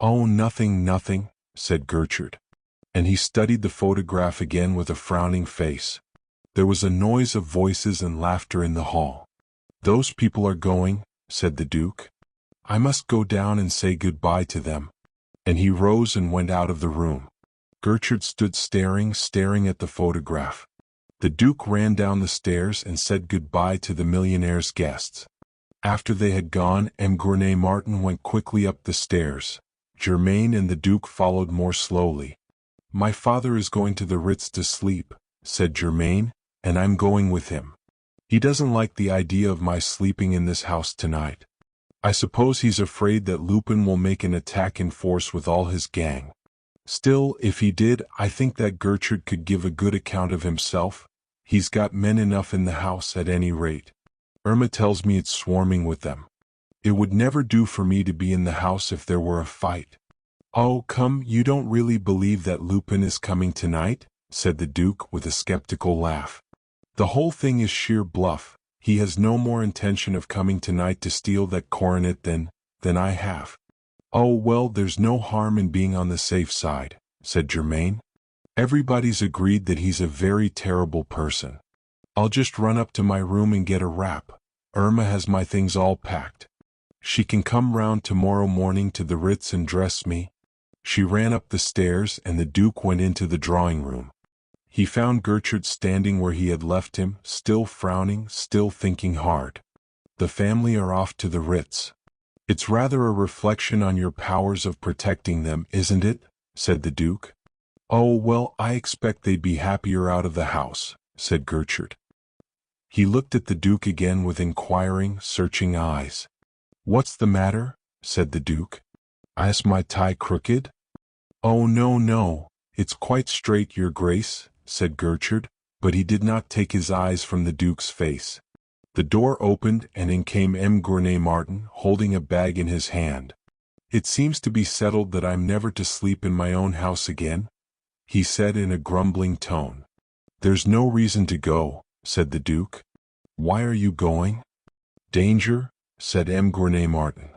"Oh, nothing, nothing," said Gertrude. And he studied the photograph again with a frowning face. There was a noise of voices and laughter in the hall. "Those people are going," said the Duke. "I must go down and say goodbye to them." And he rose and went out of the room. Gertrude stood staring at the photograph. The Duke ran down the stairs and said goodbye to the millionaire's guests. After they had gone, M. Gournay Martin went quickly up the stairs. Germain and the Duke followed more slowly. "My father is going to the Ritz to sleep," said Germain, "and I'm going with him. He doesn't like the idea of my sleeping in this house tonight. I suppose he's afraid that Lupin will make an attack in force with all his gang. Still, if he did, I think that Gertrude could give a good account of himself. He's got men enough in the house at any rate. Irma tells me it's swarming with them. It would never do for me to be in the house if there were a fight." "Oh, come, you don't really believe that Lupin is coming tonight?" said the Duke with a skeptical laugh. "The whole thing is sheer bluff. He has no more intention of coming tonight to steal that coronet than I have." "Oh, well, there's no harm in being on the safe side," said Germain. "Everybody's agreed that he's a very terrible person. I'll just run up to my room and get a wrap. Irma has my things all packed. She can come round tomorrow morning to the Ritz and dress me." She ran up the stairs, and the Duke went into the drawing room. He found Gertrude standing where he had left him, still frowning, still thinking hard. "The family are off to the Ritz. It's rather a reflection on your powers of protecting them, isn't it?" said the Duke. "Oh, well, I expect they'd be happier out of the house," said Gertrude. He looked at the Duke again with inquiring, searching eyes. "What's the matter?" said the Duke. "Is my tie crooked?" "Oh, no, it's quite straight, your Grace," said Gertrude, but he did not take his eyes from the Duke's face. The door opened, and in came M. Gournay Martin, holding a bag in his hand. "It seems to be settled that I'm never to sleep in my own house again," he said in a grumbling tone. "There's no reason to go," said the Duke. "Why are you going?" "Danger," said M. Gournay Martin.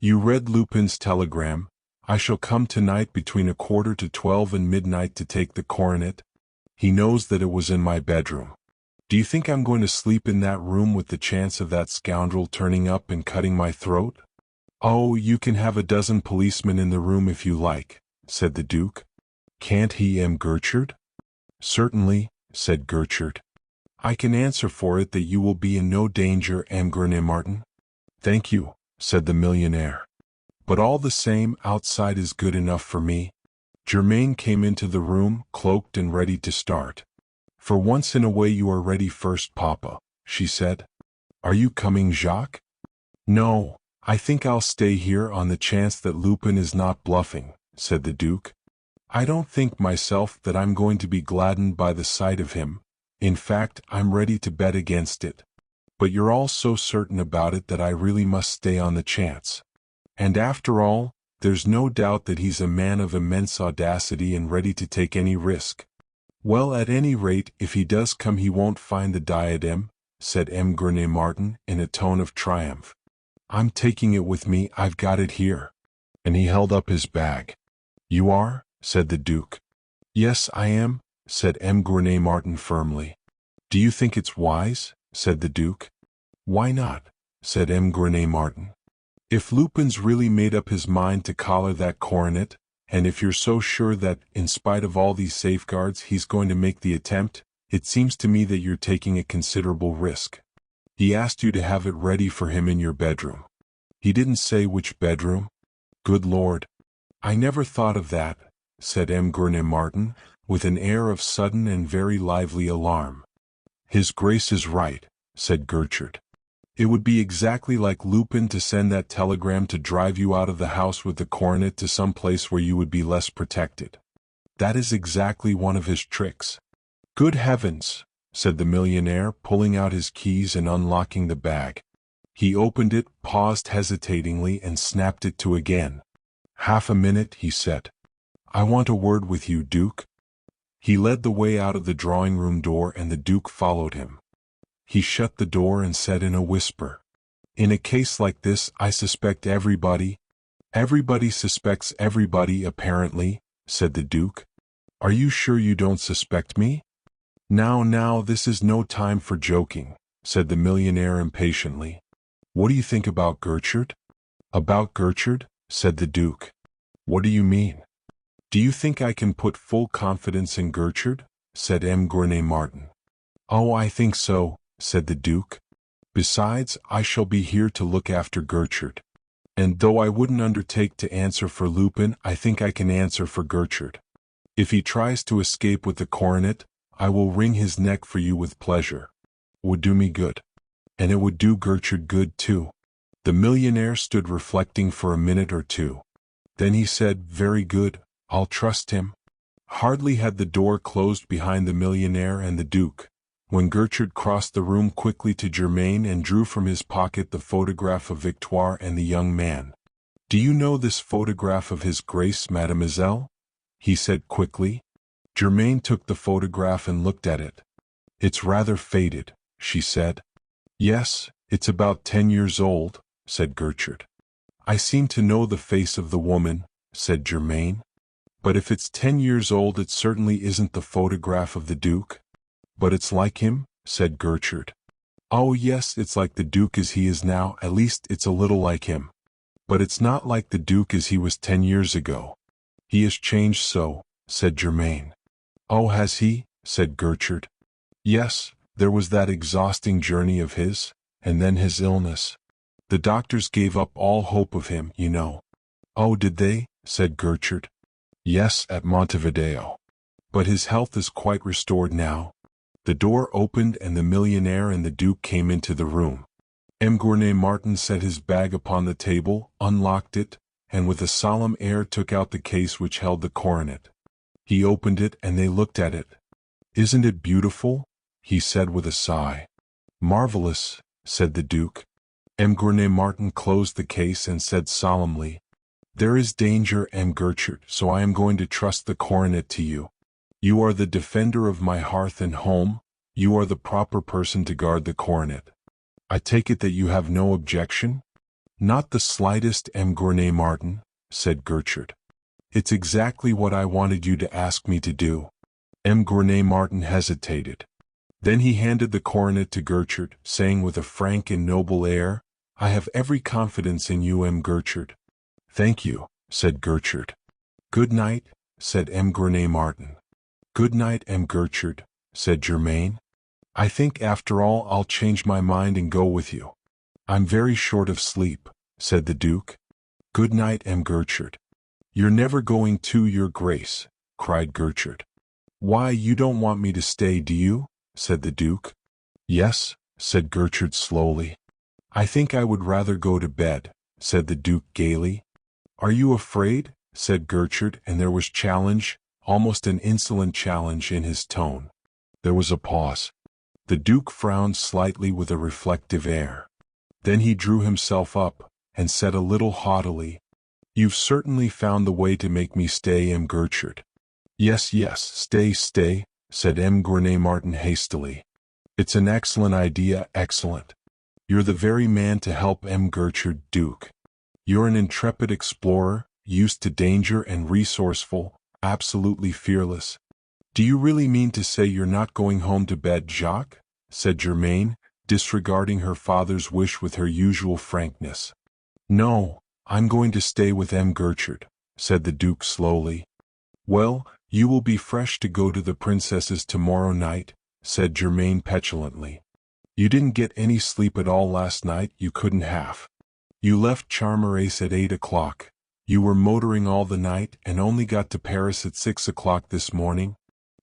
"You read Lupin's telegram. I shall come tonight between 11:45 and midnight to take the coronet. He knows that it was in my bedroom. Do you think I'm going to sleep in that room with the chance of that scoundrel turning up and cutting my throat?" "Oh, you can have a dozen policemen in the room if you like," said the Duke. "Can't he, Gertrude?" "Certainly," said Gertrude. "I can answer for it that you will be in no danger, M. Gournay Martin." "Thank you," said the millionaire. "But all the same, outside is good enough for me." Germain came into the room, cloaked and ready to start. "For once in a way you are ready first, Papa," she said. "Are you coming, Jacques?" "No, I think I'll stay here on the chance that Lupin is not bluffing," said the Duke. "I don't think myself that I'm going to be gladdened by the sight of him. In fact, I'm ready to bet against it. But you're all so certain about it that I really must stay on the chance. And after all, there's no doubt that he's a man of immense audacity and ready to take any risk." "Well, at any rate, if he does come he won't find the diadem," said M. Gournay Martin in a tone of triumph. "I'm taking it with me, I've got it here." And he held up his bag. "You are?" said the Duke. "Yes, I am," said M. Gournay Martin firmly. "Do you think it's wise?" said the Duke. "Why not?" said M. Gournay Martin. "If Lupin's really made up his mind to collar that coronet, and if you're so sure that, in spite of all these safeguards, he's going to make the attempt, it seems to me that you're taking a considerable risk. He asked you to have it ready for him in your bedroom. He didn't say which bedroom?" "Good Lord! I never thought of that," said M. Gournay Martin, with an air of sudden and very lively alarm. "His Grace is right," said Gertrude. "It would be exactly like Lupin to send that telegram to drive you out of the house with the coronet to some place where you would be less protected. That is exactly one of his tricks." "Good heavens!" said the millionaire, pulling out his keys and unlocking the bag. He opened it, paused hesitatingly, and snapped it to again. "Half a minute," he said. "I want a word with you, Duke." He led the way out of the drawing-room door, and the Duke followed him. He shut the door and said in a whisper, "In a case like this, I suspect everybody." "Everybody suspects everybody, apparently," said the Duke. "Are you sure you don't suspect me?" Now, this is no time for joking," said the millionaire impatiently. "What do you think about Gertrude?" "About Gertrude?" said the Duke. "What do you mean?" "Do you think I can put full confidence in Gertrude?" said M. Gournay Martin. "Oh, I think so," said the Duke. "Besides, I shall be here to look after Gertrude. And though I wouldn't undertake to answer for Lupin, I think I can answer for Gertrude. If he tries to escape with the coronet, I will wring his neck for you with pleasure. Would do me good. And it would do Gertrude good too." The millionaire stood reflecting for a minute or two. Then he said, "Very good, I'll trust him." Hardly had the door closed behind the millionaire and the Duke, when Gertrude crossed the room quickly to Germain and drew from his pocket the photograph of Victoire and the young man. "Do you know this photograph of His Grace, mademoiselle?" he said quickly. Germain took the photograph and looked at it. "It's rather faded," she said. "Yes, it's about 10 years old," said Gertrude. "I seem to know the face of the woman," said Germain. "But if it's 10 years old, it certainly isn't the photograph of the Duke." "But it's like him," said Gertrude. "Oh yes, it's like the Duke as he is now, at least it's a little like him. But it's not like the Duke as he was 10 years ago. He has changed so," said Germain. "Oh, has he?" said Gertrude. "Yes, there was that exhausting journey of his, and then his illness. The doctors gave up all hope of him, you know." "Oh, did they?" said Gertrude. "Yes, at Montevideo. But his health is quite restored now." The door opened and the millionaire and the Duke came into the room. M. Gournay Martin set his bag upon the table, unlocked it, and with a solemn air took out the case which held the coronet. He opened it and they looked at it. "Isn't it beautiful?" he said with a sigh. "Marvelous," said the Duke. M. Gournay Martin closed the case and said solemnly, "There is danger, M. Gertrude, so I am going to trust the coronet to you. You are the defender of my hearth and home, you are the proper person to guard the coronet. I take it that you have no objection?" "Not the slightest, M. Gournay Martin," said Gertrude. "It's exactly what I wanted you to ask me to do." M. Gournay Martin hesitated. Then he handed the coronet to Gertrude, saying with a frank and noble air, "I have every confidence in you, M. Gertrude." "Thank you," said Gertrude. "Good night," said M. Gournay Martin. "Good night, M. Gertrude," said Germain. "I think after all I'll change my mind and go with you. I'm very short of sleep," said the Duke. "Good night, M. Gertrude." "You're never going to, Your Grace," cried Gertrude. "Why, you don't want me to stay, do you?" said the Duke. "Yes," said Gertrude slowly. "I think I would rather go to bed," said the Duke gaily. "Are you afraid?" said Gertrude, and there was challenge, almost an insolent challenge in his tone. There was a pause. The Duke frowned slightly with a reflective air. Then he drew himself up, and said a little haughtily, "You've certainly found the way to make me stay, M. Gertrude." Yes, stay," said M. Gournay Martin hastily. "It's an excellent idea, excellent. You're the very man to help M. Gertrude, Duke. You're an intrepid explorer, used to danger and resourceful, absolutely fearless." "Do you really mean to say you're not going home to bed, Jacques?" said Germain, disregarding her father's wish with her usual frankness. "No, I'm going to stay with M. Gertrude," said the Duke slowly. "Well, you will be fresh to go to the princess's tomorrow night," said Germain petulantly. "You didn't get any sleep at all last night, you couldn't have. You left Charmerace at 8 o'clock. You were motoring all the night and only got to Paris at 6 o'clock this morning."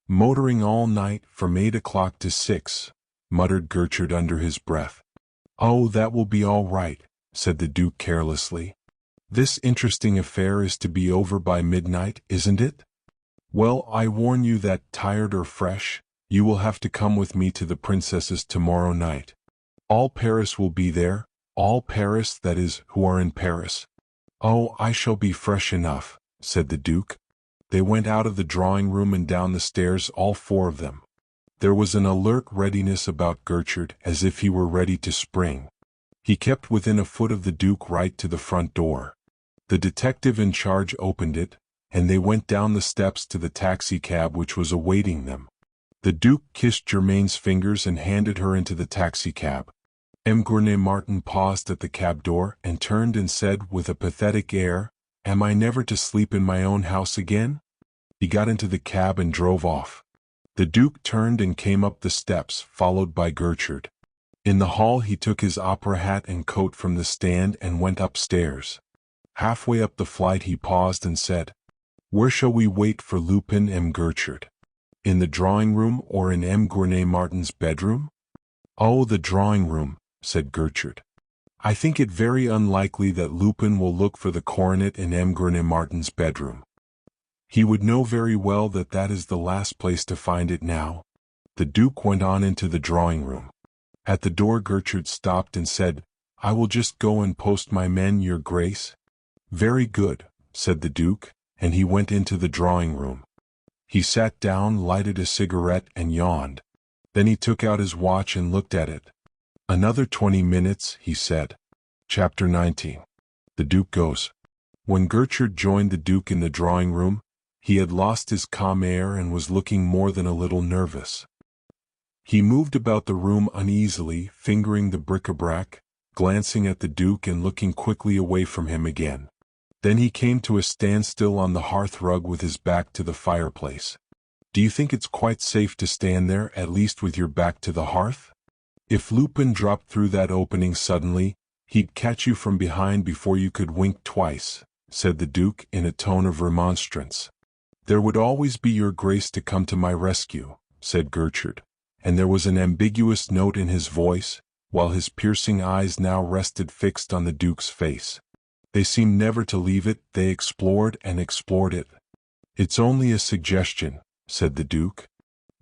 "Motoring all night, from 8 o'clock to 6, muttered Gertrude under his breath. "Oh, that will be all right," said the Duke carelessly. "This interesting affair is to be over by midnight, isn't it? Well, I warn you that, tired or fresh, you will have to come with me to the princess's tomorrow night. All Paris will be there, all Paris, that is, who are in Paris." "Oh, I shall be fresh enough," said the Duke. They went out of the drawing-room and down the stairs, all four of them. There was an alert readiness about Gertrude, as if he were ready to spring. He kept within a foot of the Duke right to the front door. The detective in charge opened it, and they went down the steps to the taxicab which was awaiting them. The Duke kissed Germaine's fingers and handed her into the taxicab. M. Gournay Martin paused at the cab door and turned and said with a pathetic air, "Am I never to sleep in my own house again?" He got into the cab and drove off. The Duke turned and came up the steps, followed by Gertrude. In the hall he took his opera hat and coat from the stand and went upstairs. Halfway up the flight he paused and said, "Where shall we wait for Lupin and Gertrude? In the drawing room or in M. Gournay Martin's bedroom?" "Oh, the drawing room," said Gertrude. "I think it very unlikely that Lupin will look for the coronet in M. Gournay Martin's bedroom. He would know very well that that is the last place to find it now." The Duke went on into the drawing room. At the door Gertrude stopped and said, "I will just go and post my men, your grace." "Very good," said the Duke, and he went into the drawing room. He sat down, lighted a cigarette, and yawned. Then he took out his watch and looked at it. "Another 20 minutes, he said. Chapter 19. The Duke Goes. When Gertrude joined the Duke in the drawing room, he had lost his calm air and was looking more than a little nervous. He moved about the room uneasily, fingering the bric-a-brac, glancing at the Duke and looking quickly away from him again. Then he came to a standstill on the hearth rug with his back to the fireplace. "Do you think it's quite safe to stand there, at least with your back to the hearth? If Lupin dropped through that opening suddenly, he'd catch you from behind before you could wink twice," said the Duke in a tone of remonstrance. "There would always be your grace to come to my rescue," said Gertrude, and there was an ambiguous note in his voice, while his piercing eyes now rested fixed on the Duke's face. They seemed never to leave it, they explored and explored it. "It's only a suggestion," said the Duke.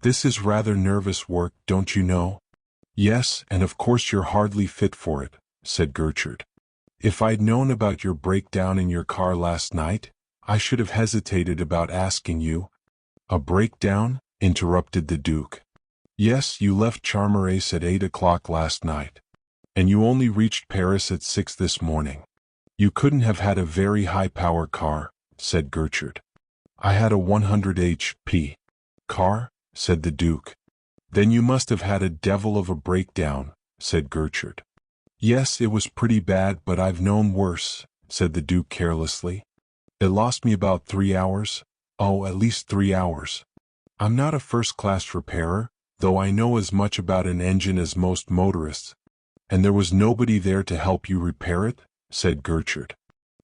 "This is rather nervous work, don't you know?" "Yes, and of course you're hardly fit for it," said Gertrude. "If I'd known about your breakdown in your car last night, I should have hesitated about asking you." "A breakdown?" interrupted the Duke. "Yes, you left Charmerace at 8 o'clock last night. And you only reached Paris at 6 this morning. You couldn't have had a very high-power car," said Gertrude. "I had a 100 HP car," said the Duke. "Then you must have had a devil of a breakdown," said Gertrude. "Yes, it was pretty bad, but I've known worse," said the Duke carelessly. "It lost me about 3 hours. Oh, at least 3 hours. I'm not a first-class repairer, though I know as much about an engine as most motorists." "And there was nobody there to help you repair it?" said Gertrude.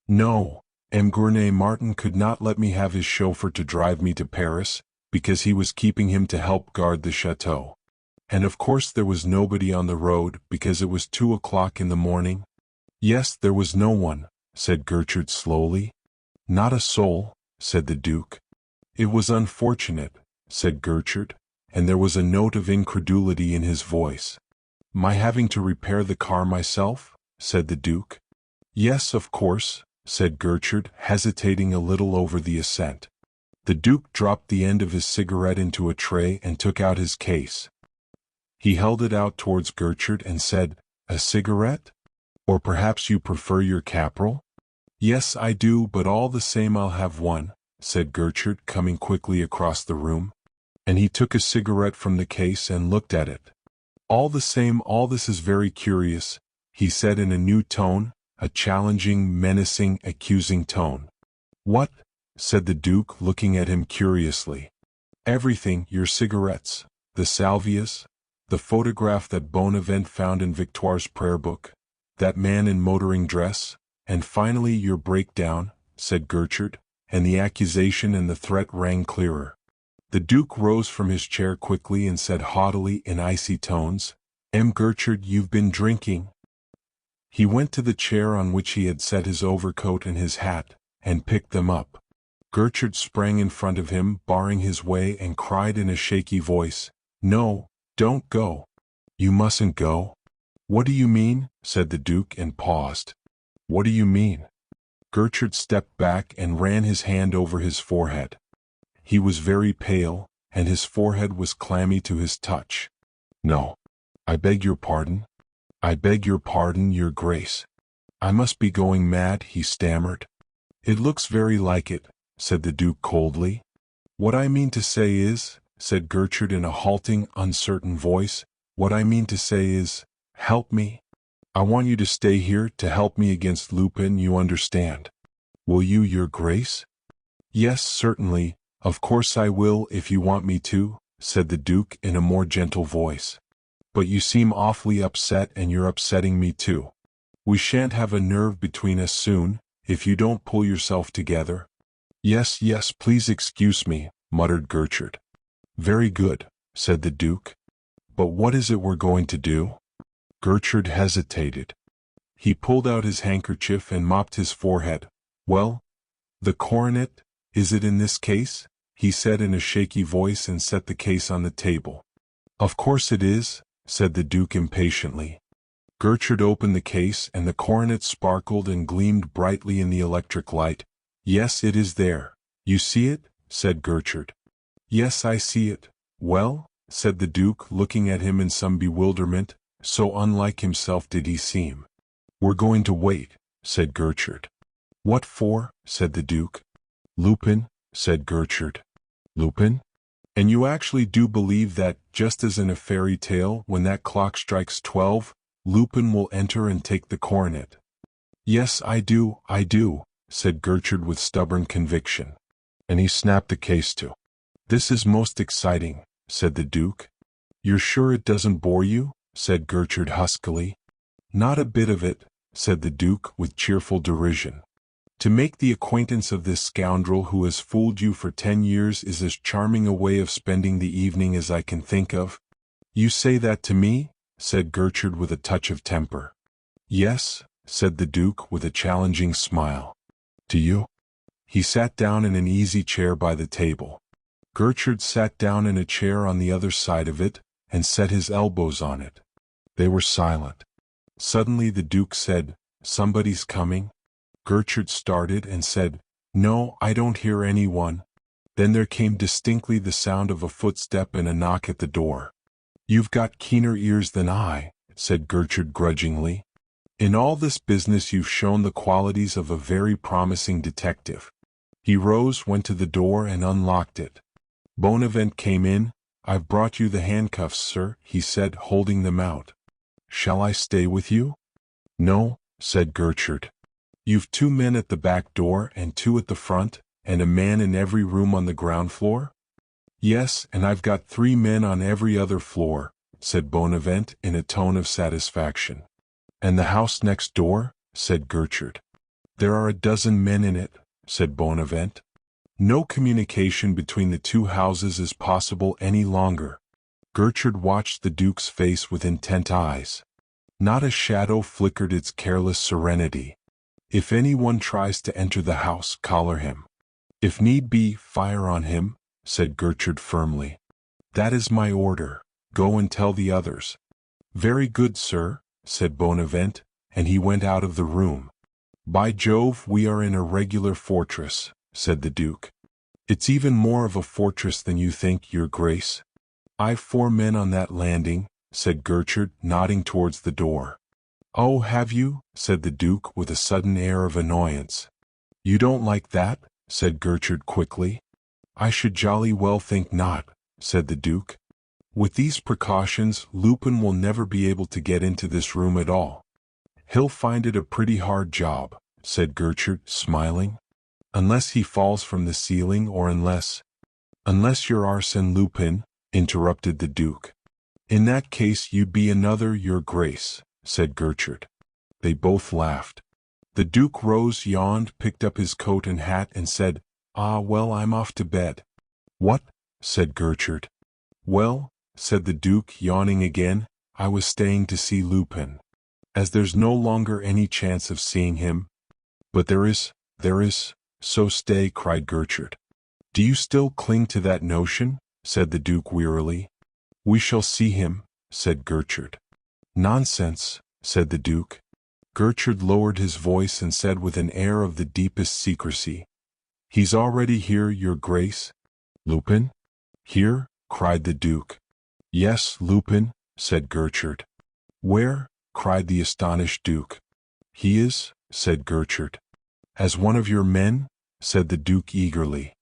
"No, M. Gournay Martin could not let me have his chauffeur to drive me to Paris, because he was keeping him to help guard the chateau. And of course there was nobody on the road, because it was 2 o'clock in the morning." "Yes, there was no one," said Gertrude slowly. "Not a soul," said the Duke. "It was unfortunate," said Gertrude, and there was a note of incredulity in his voice. "My having to repair the car myself?" said the Duke. "Yes, of course," said Gertrude, hesitating a little over the assent. The Duke dropped the end of his cigarette into a tray and took out his case. He held it out towards Gertrude and said, "A cigarette? Or perhaps you prefer your caporal?" "Yes, I do, but all the same I'll have one," said Gertrude, coming quickly across the room. And he took a cigarette from the case and looked at it. "All the same, all this is very curious," he said in a new tone, a challenging, menacing, accusing tone. "What?" said the Duke, looking at him curiously. "Everything, your cigarettes, the salvias, the photograph that Bonavent found in Victoire's prayer book, that man in motoring dress, and finally your breakdown," said Gertrude, and the accusation and the threat rang clearer. The Duke rose from his chair quickly and said haughtily in icy tones, Gertrude, you've been drinking." He went to the chair on which he had set his overcoat and his hat, and picked them up. Gertrude sprang in front of him, barring his way, and cried in a shaky voice, "No, don't go. You mustn't go." "What do you mean?" said the Duke, and paused. "What do you mean?" Gertrude stepped back and ran his hand over his forehead. He was very pale, and his forehead was clammy to his touch. "No. I beg your pardon. I beg your pardon, your grace. I must be going mad," he stammered. "It looks very like it," said the Duke coldly. What I mean to say is, said Gertrude in a halting, uncertain voice, what I mean to say is, help me. I want you to stay here to help me against Lupin, you understand. Will you, your grace? Yes, certainly, of course I will if you want me to, said the Duke in a more gentle voice. But you seem awfully upset and you're upsetting me too. We shan't have a nerve between us soon, if you don't pull yourself together. Yes, yes, please excuse me, muttered Gertrude. Very good, said the Duke. But what is it we're going to do? Gertrude hesitated. He pulled out his handkerchief and mopped his forehead. Well, the coronet, is it in this case? He said in a shaky voice and set the case on the table. Of course it is, said the Duke impatiently. Gertrude opened the case and the coronet sparkled and gleamed brightly in the electric light. Yes, it is there. You see it? Said Gertrude. Yes, I see it. Well, said the Duke, looking at him in some bewilderment, so unlike himself did he seem. We're going to wait, said Gertrude. What for? Said the Duke. Lupin, said Gertrude. Lupin? And you actually do believe that, just as in a fairy tale, when that clock strikes 12, Lupin will enter and take the coronet? Yes, I do, said Gertrude with stubborn conviction. And he snapped the case to. This is most exciting, said the Duke. You're sure it doesn't bore you? Said Gertrude huskily. Not a bit of it, said the Duke with cheerful derision. To make the acquaintance of this scoundrel who has fooled you for 10 years is as charming a way of spending the evening as I can think of. You say that to me? Said Gertrude with a touch of temper. Yes, said the Duke with a challenging smile. To you? He sat down in an easy chair by the table. Gertrude sat down in a chair on the other side of it, and set his elbows on it. They were silent. Suddenly the Duke said, Somebody's coming? Gertrude started and said, No, I don't hear anyone. Then there came distinctly the sound of a footstep and a knock at the door. You've got keener ears than I, said Gertrude grudgingly. In all this business you've shown the qualities of a very promising detective. He rose, went to the door and unlocked it. Bonavent came in. I've brought you the handcuffs, sir, he said, holding them out. Shall I stay with you? No, said Gertrude. You've 2 men at the back door and 2 at the front, and a man in every room on the ground floor? Yes, and I've got 3 men on every other floor, said Bonavent in a tone of satisfaction. And the house next door? Said Gertrude. There are 12 men in it, said Bonavent. No communication between the 2 houses is possible any longer. Gertrude watched the Duke's face with intent eyes. Not a shadow flickered its careless serenity. If anyone tries to enter the house, collar him. If need be, fire on him, said Gertrude firmly. That is my order. Go and tell the others. Very good, sir, said Bonavent, and he went out of the room. By Jove, we are in a regular fortress, said the Duke. It's even more of a fortress than you think, your grace. I've 4 men on that landing, said Gertrude, nodding towards the door. Oh, have you? Said the Duke with a sudden air of annoyance. You don't like that? Said Gertrude quickly. I should jolly well think not, said the Duke. With these precautions, Lupin will never be able to get into this room at all. He'll find it a pretty hard job, said Gertrude, smiling. Unless he falls from the ceiling or unless you're Arsène Lupin, interrupted the Duke. In that case you'd be another, your grace, said Gertrude. They both laughed. The Duke rose, yawned, picked up his coat and hat and said, Ah, well, I'm off to bed. What? Said Gertrude. Well, said the Duke, yawning again, I was staying to see Lupin. As there's no longer any chance of seeing him. But there is, so stay, cried Gertrude. Do you still cling to that notion? Said the Duke wearily. We shall see him, said Gertrude. Nonsense, said the Duke. Gertrude lowered his voice and said with an air of the deepest secrecy, He's already here, your grace. Lupin? Here? Cried the Duke. Yes, Lupin, said Gertrude. Where? Cried the astonished Duke. He is, said Gertrude. As one of your men? said the Duke eagerly.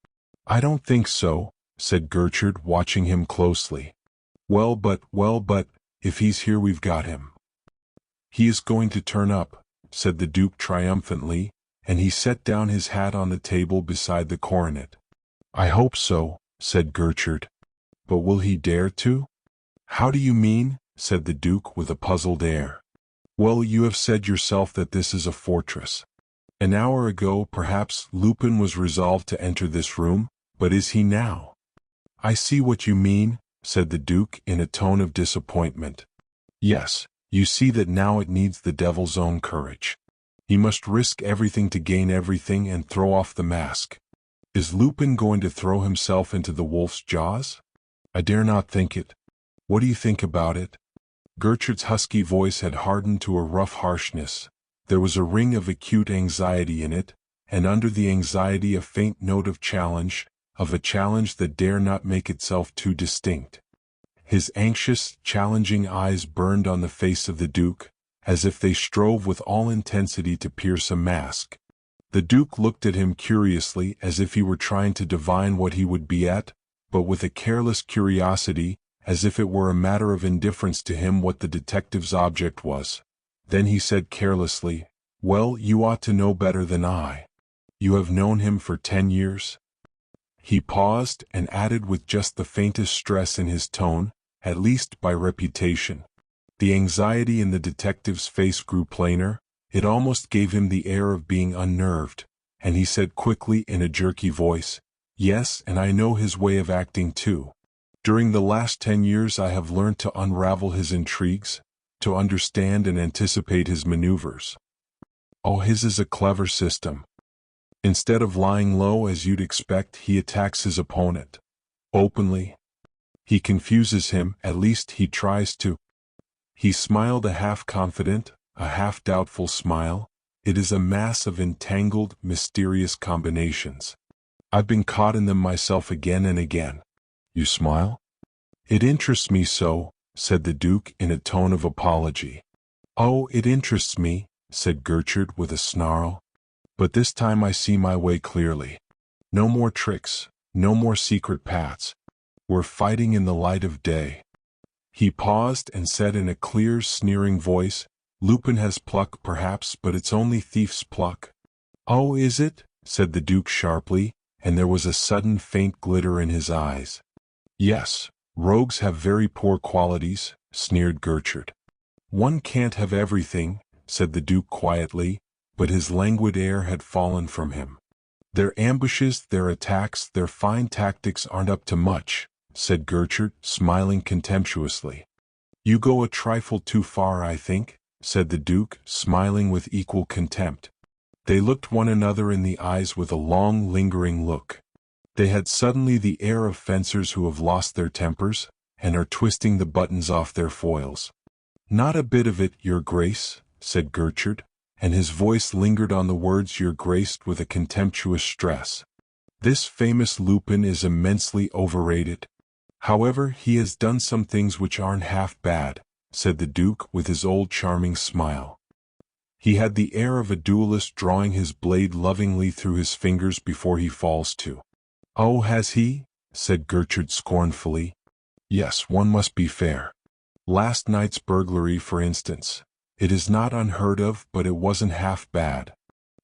I don't think so, said Gertrude, watching him closely. Well, but, if he's here we've got him. He is going to turn up, said the Duke triumphantly, and he set down his hat on the table beside the coronet. I hope so, said Gertrude. But will he dare to? How do you mean? Said the Duke with a puzzled air. Well, you have said yourself that this is a fortress. An hour ago, perhaps, Lupin was resolved to enter this room, but is he now? I see what you mean, said the Duke in a tone of disappointment. Yes, you see that now it needs the devil's own courage. He must risk everything to gain everything and throw off the mask. Is Lupin going to throw himself into the wolf's jaws? I dare not think it. What do you think about it? Gertrude's husky voice had hardened to a rough harshness. There was a ring of acute anxiety in it, and under the anxiety a faint note of a challenge that dare not make itself too distinct. His anxious, challenging eyes burned on the face of the Duke, as if they strove with all intensity to pierce a mask. The Duke looked at him curiously, as if he were trying to divine what he would be at, but with a careless curiosity, as if it were a matter of indifference to him what the detective's object was. Then he said carelessly, Well, you ought to know better than I. You have known him for 10 years? He paused and added with just the faintest stress in his tone, at least by reputation. The anxiety in the detective's face grew plainer, it almost gave him the air of being unnerved, and he said quickly in a jerky voice, Yes, and I know his way of acting too. During the last 10 years I have learned to unravel his intrigues, to understand and anticipate his maneuvers. Oh, his is a clever system. Instead of lying low as you'd expect, he attacks his opponent. Openly. He confuses him, at least he tries to. He smiled a half-confident, a half-doubtful smile. It is a mass of entangled, mysterious combinations. I've been caught in them myself again and again. You smile? It interests me so, said the Duke in a tone of apology. Oh, it interests me, said Gertrude with a snarl. But this time I see my way clearly. No more tricks, no more secret paths. We're fighting in the light of day. He paused and said in a clear, sneering voice, Lupin has pluck perhaps, but it's only thief's pluck. Oh, is it? Said the Duke sharply, and there was a sudden faint glitter in his eyes. Yes, rogues have very poor qualities, sneered Gertrude. One can't have everything, said the Duke quietly, but his languid air had fallen from him. Their ambushes, their attacks, their fine tactics aren't up to much, said Gertrude, smiling contemptuously. You go a trifle too far, I think, said the Duke, smiling with equal contempt. They looked one another in the eyes with a long, lingering look. They had suddenly the air of fencers who have lost their tempers, and are twisting the buttons off their foils. Not a bit of it, Your Grace, said Gertrude, and his voice lingered on the words Your Grace with a contemptuous stress. This famous Lupin is immensely overrated. However, he has done some things which aren't half bad, said the Duke with his old charming smile. He had the air of a duelist drawing his blade lovingly through his fingers before he falls to. Oh, has he? Said Gertrude scornfully. Yes, one must be fair. Last night's burglary, for instance. It is not unheard of, but it wasn't half bad.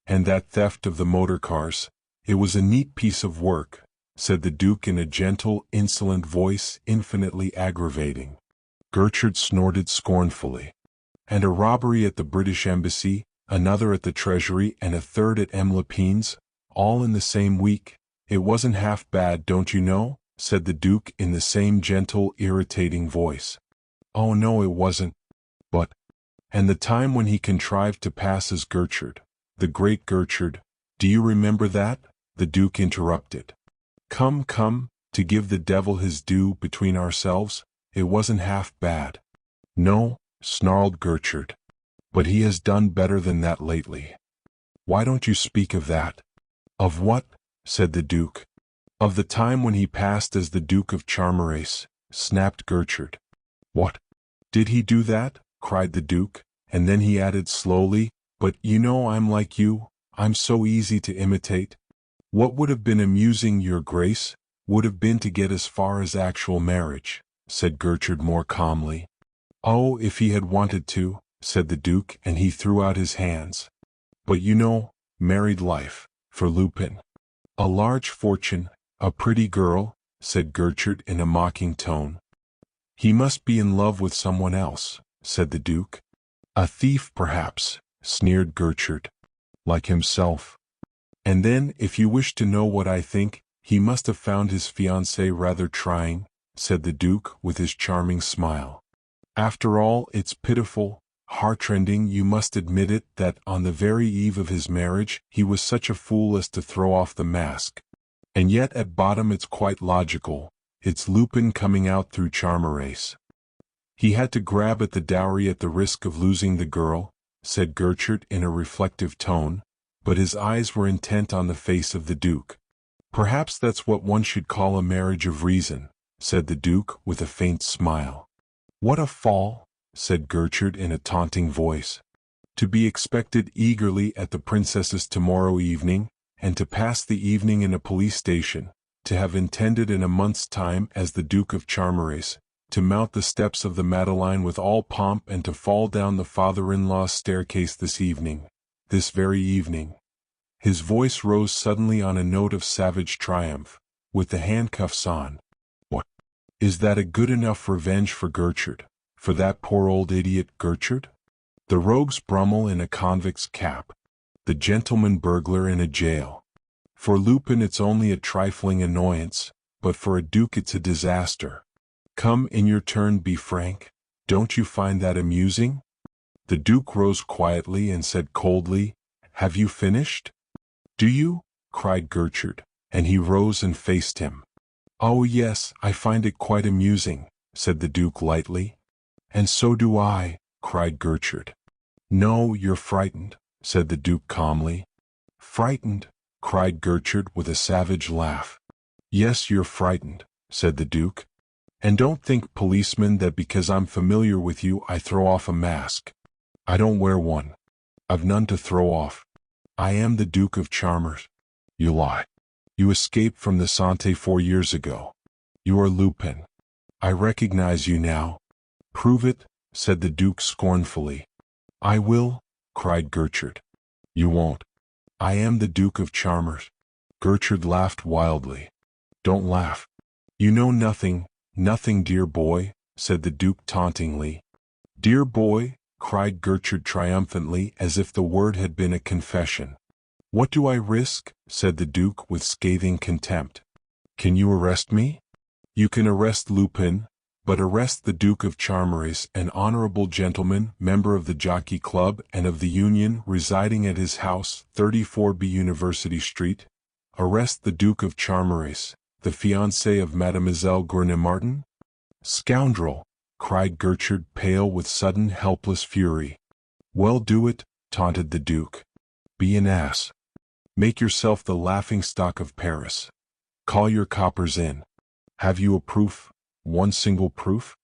And that theft of the motor cars, it was a neat piece of work, said the Duke in a gentle, insolent voice infinitely aggravating. Gertrude snorted scornfully. And a robbery at the British Embassy, another at the Treasury, and a third at M. Lepine's, all in the same week. It wasn't half bad, don't you know? Said the Duke in the same gentle, irritating voice. Oh no, it wasn't. But, and the time when he contrived to pass as Gertrude, the great Gertrude, do you remember that? The Duke interrupted. Come, to give the devil his due between ourselves, it wasn't half bad. No, snarled Gertrude. But he has done better than that lately. Why don't you speak of that? Of what? Said the Duke. Of the time when he passed as the Duke of Charmerace, snapped Gertrude. What? Did he do that? Cried the Duke, and then he added slowly, but you know I'm like you, I'm so easy to imitate. What would have been amusing, your grace, would have been to get as far as actual marriage, said Gertrude more calmly. Oh, if he had wanted to, said the Duke, and he threw out his hands. But you know, married life, for Lupin. A large fortune, a pretty girl, said Gertrude in a mocking tone. He must be in love with someone else, said the Duke. A thief, perhaps, sneered Gertrude. Like himself. And then, if you wish to know what I think, he must have found his fiancée rather trying, said the Duke with his charming smile. After all, it's pitiful, heartrending, you must admit it, that on the very eve of his marriage, he was such a fool as to throw off the mask. And yet at bottom it's quite logical, it's Lupin coming out through Charmerace. He had to grab at the dowry at the risk of losing the girl, said Gertrude in a reflective tone, but his eyes were intent on the face of the Duke. Perhaps that's what one should call a marriage of reason, said the Duke with a faint smile. What a fall, said Gertrude in a taunting voice. To be expected eagerly at the princess's tomorrow evening, and to pass the evening in a police station, to have intended in a month's time as the Duke of Charmerace, to mount the steps of the Madeleine with all pomp and to fall down the father-in-law's staircase this evening, this very evening. His voice rose suddenly on a note of savage triumph, with the handcuffs on. What? Is that a good enough revenge for Gertrude, for that poor old idiot Gertrude? The rogue's Brummel in a convict's cap, the gentleman burglar in a jail. For Lupin it's only a trifling annoyance, but for a duke it's a disaster. Come, in your turn, be frank. Don't you find that amusing? The Duke rose quietly and said coldly, Have you finished? Do you? Cried Gertrude, and he rose and faced him. Oh yes, I find it quite amusing, said the Duke lightly. And so do I, cried Gertrude. No, you're frightened, said the Duke calmly. Frightened? Cried Gertrude with a savage laugh. Yes, you're frightened, said the Duke. And don't think, policeman, that because I'm familiar with you I throw off a mask. I don't wear one. I've none to throw off. I am the Duke of Charmers. You lie. You escaped from the Santé 4 years ago. You are Lupin. I recognize you now. Prove it, said the Duke scornfully. I will, cried Gertrude. You won't. I am the Duke of Charmers. Gertrude laughed wildly. Don't laugh. You know nothing, nothing, dear boy, said the Duke tauntingly. Dear boy, cried Gertrude triumphantly, as if the word had been a confession. What do I risk? Said the Duke with scathing contempt. Can you arrest me? You can arrest Lupin, but arrest the Duke of Charmerace, an honorable gentleman, member of the Jockey Club and of the Union, residing at his house, 34B University Street? Arrest the Duke of Charmerace, the fiancé of Mademoiselle Gurnemartin? Scoundrel! Cried Gertrude, pale with sudden helpless fury. Well, do it, taunted the Duke. Be an ass. Make yourself the laughing-stock of Paris. Call your coppers in. Have you a proof? One single proof?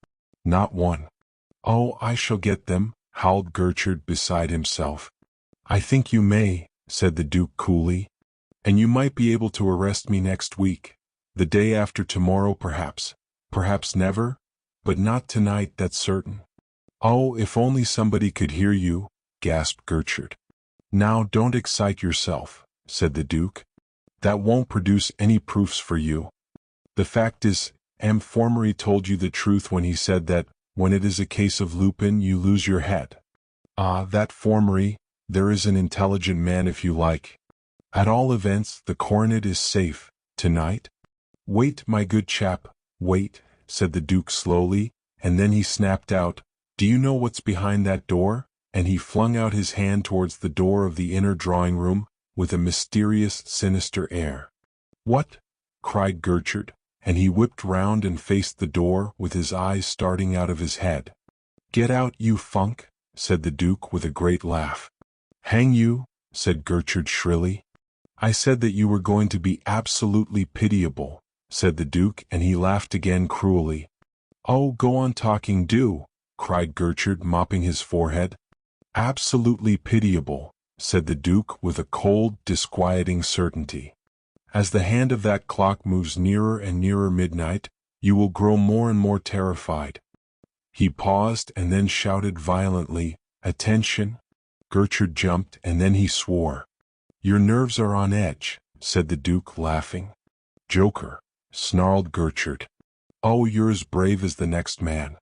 Not one. Oh, I shall get them, howled Gertrude beside himself. I think you may, said the Duke coolly. And you might be able to arrest me next week. The day after tomorrow, perhaps. Perhaps never? But not tonight, that's certain. Oh, if only somebody could hear you, gasped Gertrude. Now don't excite yourself, said the Duke. That won't produce any proofs for you. The fact is, M. Formery told you the truth when he said that, when it is a case of Lupin, you lose your head. Ah, that Formery, there is an intelligent man if you like. At all events, the coronet is safe, tonight. Wait, my good chap, wait, said the Duke slowly, and then he snapped out, Do you know what's behind that door? And he flung out his hand towards the door of the inner drawing-room, with a mysterious, sinister air. What? Cried Gertrude, and he whipped round and faced the door, with his eyes starting out of his head. Get out, you funk, said the Duke with a great laugh. Hang you, said Gertrude shrilly. I said that you were going to be absolutely pitiable, said the Duke, and he laughed again cruelly. Oh, go on talking, do, cried Gertrude, mopping his forehead. Absolutely pitiable, said the Duke with a cold, disquieting certainty. As the hand of that clock moves nearer and nearer midnight, you will grow more and more terrified." He paused and then shouted violently, "Attention!" Gertrude jumped and then he swore. "Your nerves are on edge," said the Duke, laughing. "Joker," snarled Gertrude. "Oh, you're as brave as the next man.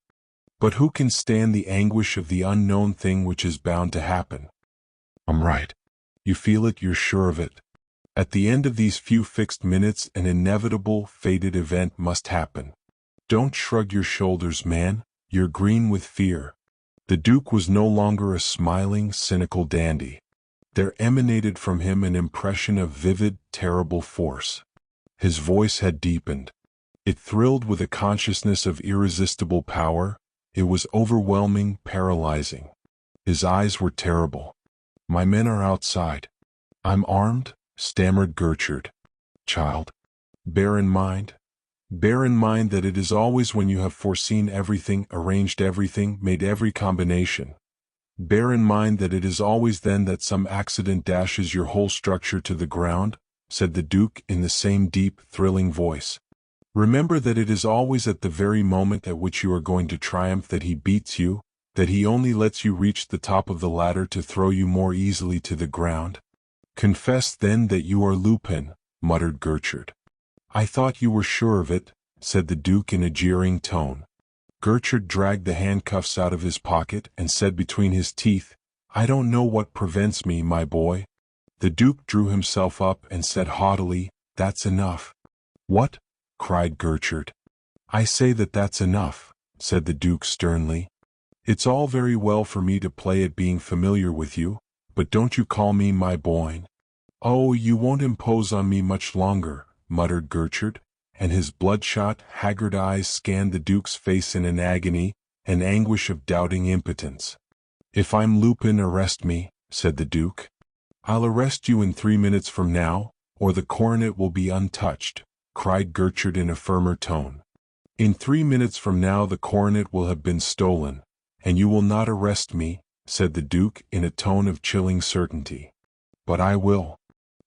But who can stand the anguish of the unknown thing which is bound to happen?" "I'm right. You feel it, you're sure of it. At the end of these few fixed minutes an inevitable, fated event must happen. Don't shrug your shoulders, man, you're green with fear." The Duke was no longer a smiling, cynical dandy. There emanated from him an impression of vivid, terrible force. His voice had deepened. It thrilled with a consciousness of irresistible power. It was overwhelming, paralyzing. His eyes were terrible. "My men are outside." "I'm armed," stammered Gertrude. "Child, bear in mind that it is always when you have foreseen everything, arranged everything, made every combination. Bear in mind that it is always then that some accident dashes your whole structure to the ground," said the Duke in the same deep, thrilling voice. "Remember that it is always at the very moment at which you are going to triumph that he beats you, that he only lets you reach the top of the ladder to throw you more easily to the ground." "Confess then that you are Lupin," muttered Gertrude. "I thought you were sure of it," said the Duke in a jeering tone. Gertrude dragged the handcuffs out of his pocket and said between his teeth, "I don't know what prevents me, my boy." The Duke drew himself up and said haughtily, "That's enough." "What?" cried Gertrude. "I say that that's enough," said the Duke sternly. "It's all very well for me to play at being familiar with you, but don't you call me my boy." "Oh, you won't impose on me much longer," muttered Gertrude, and his bloodshot, haggard eyes scanned the Duke's face in an agony, an anguish of doubting impotence. "If I'm Lupin, arrest me," said the Duke. "I'll arrest you in 3 minutes from now, or the coronet will be untouched," cried Gertrude in a firmer tone. "In 3 minutes from now the coronet will have been stolen, and you will not arrest me," said the Duke in a tone of chilling certainty. "But I will.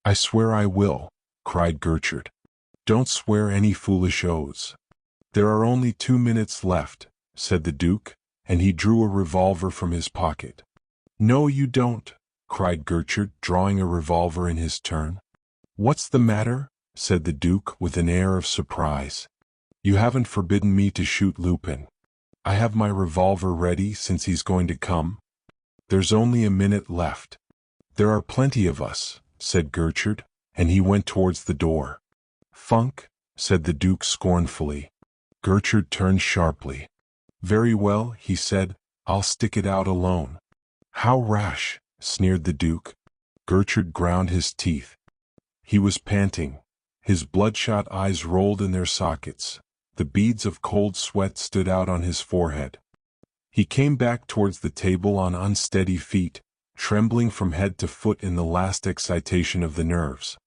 I swear I will," cried Gertrude. "Don't swear any foolish oaths." "There are only 2 minutes left," said the Duke, and he drew a revolver from his pocket. "No, you don't," cried Gertrude, drawing a revolver in his turn. "What's the matter?" said the Duke with an air of surprise. "You haven't forbidden me to shoot Lupin. I have my revolver ready since he's going to come. There's only a minute left." "There are plenty of us," said Gertrude, and he went towards the door. "Funk," said the Duke scornfully. Gertrude turned sharply. "Very well," he said, "I'll stick it out alone." "How rash," sneered the Duke. Gertrude ground his teeth. He was panting. His bloodshot eyes rolled in their sockets. The beads of cold sweat stood out on his forehead. He came back towards the table on unsteady feet, trembling from head to foot in the last excitation of the nerves.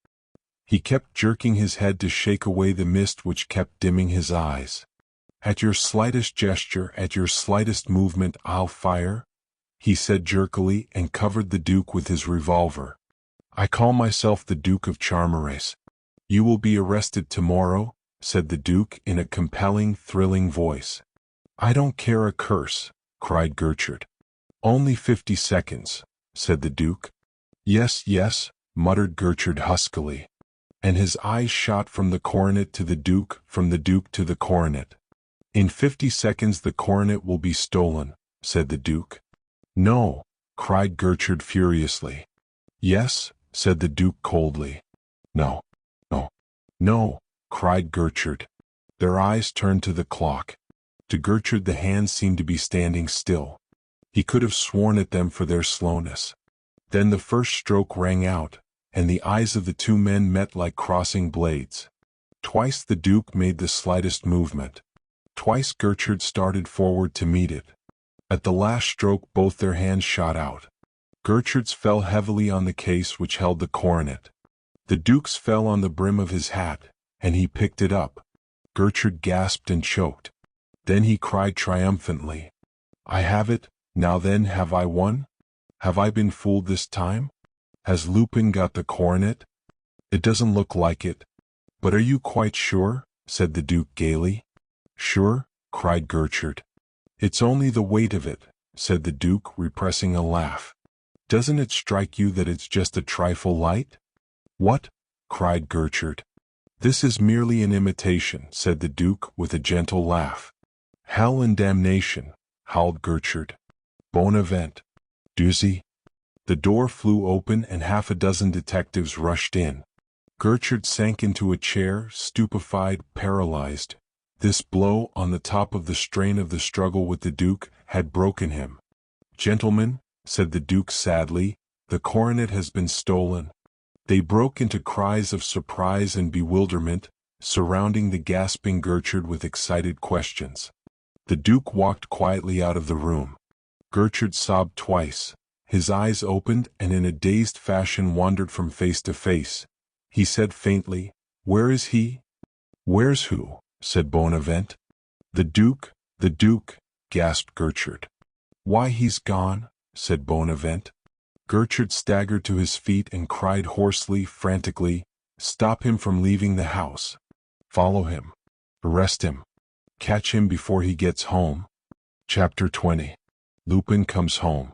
He kept jerking his head to shake away the mist which kept dimming his eyes. "At your slightest gesture, at your slightest movement, I'll fire," he said jerkily, and covered the Duke with his revolver. "I call myself the Duke of Charmerace." "You will be arrested tomorrow," said the Duke in a compelling, thrilling voice. "I don't care a curse," cried Gertrude. "Only 50 seconds," said the Duke. "Yes, yes," muttered Gertrude huskily. And his eyes shot from the coronet to the Duke, from the Duke to the coronet. "In 50 seconds the coronet will be stolen," said the Duke. "No," cried Gertrude furiously. "Yes," said the Duke coldly. "No, no, no," cried Gertrude. Their eyes turned to the clock. To Gertrude the hands seemed to be standing still. He could have sworn at them for their slowness. Then the first stroke rang out, and the eyes of the two men met like crossing blades. Twice the Duke made the slightest movement. Twice Gertrude started forward to meet it. At the last stroke both their hands shot out. Gertrude's fell heavily on the case which held the coronet. The Duke's fell on the brim of his hat, and he picked it up. Gertrude gasped and choked. Then he cried triumphantly, "I have it, now then have I won? Have I been fooled this time? Has Lupin got the coronet?" It doesn't look like it. But are you quite sure? Said the Duke gaily. Sure? Cried Gertrude. It's only the weight of it, said the Duke, repressing a laugh. Doesn't it strike you that it's just a trifle light? What? Cried Gertrude. This is merely an imitation, said the Duke with a gentle laugh. Hell and damnation, howled Gertrude. Bon event. Doozy. The door flew open and half a dozen detectives rushed in. Gertrude sank into a chair, stupefied, paralyzed. This blow, on the top of the strain of the struggle with the Duke, had broken him. Gentlemen, said the Duke sadly, the coronet has been stolen. They broke into cries of surprise and bewilderment, surrounding the gasping Gertrude with excited questions. The Duke walked quietly out of the room. Gertrude sobbed twice. His eyes opened and in a dazed fashion wandered from face to face. He said faintly, Where is he? Where's who? Said Bonavent. The Duke, gasped Gertrude. Why, he's gone, said Bonavent. Gertrude staggered to his feet and cried hoarsely, frantically, Stop him from leaving the house. Follow him. Arrest him. Catch him before he gets home. Chapter 20. Lupin comes home.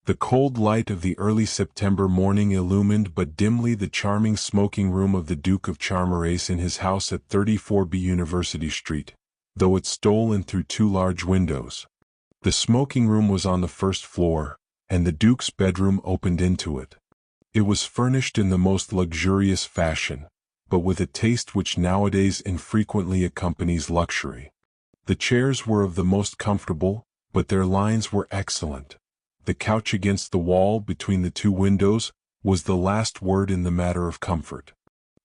The cold light of the early September morning illumined but dimly the charming smoking room of the Duke of Charmerace in his house at 34B University Street, though it stole in through two large windows. The smoking room was on the first floor, and the Duke's bedroom opened into it. It was furnished in the most luxurious fashion, but with a taste which nowadays infrequently accompanies luxury. The chairs were of the most comfortable, but their lines were excellent. The couch against the wall between the two windows was the last word in the matter of comfort.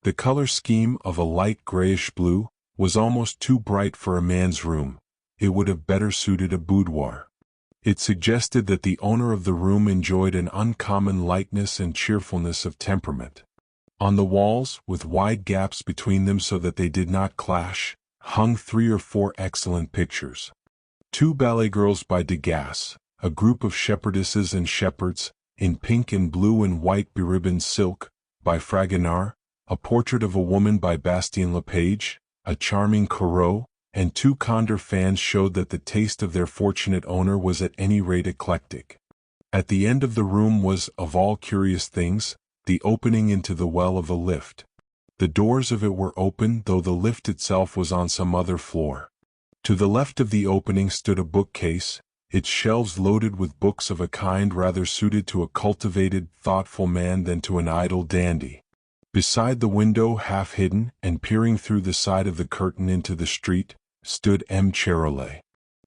The color scheme of a light grayish blue was almost too bright for a man's room. It would have better suited a boudoir. It suggested that the owner of the room enjoyed an uncommon lightness and cheerfulness of temperament. On the walls, with wide gaps between them so that they did not clash, hung 3 or 4 excellent pictures. 2 ballet girls by Degas, a group of shepherdesses and shepherds, in pink and blue and white beribboned silk, by Fragonard, a portrait of a woman by Bastien Lepage, a charming Corot, and 2 Condor fans showed that the taste of their fortunate owner was at any rate eclectic. At the end of the room was, of all curious things, the opening into the well of a lift. The doors of it were open, though the lift itself was on some other floor. To the left of the opening stood a bookcase, its shelves loaded with books of a kind rather suited to a cultivated, thoughtful man than to an idle dandy. Beside the window, half hidden, and peering through the side of the curtain into the street, stood M. Charolais.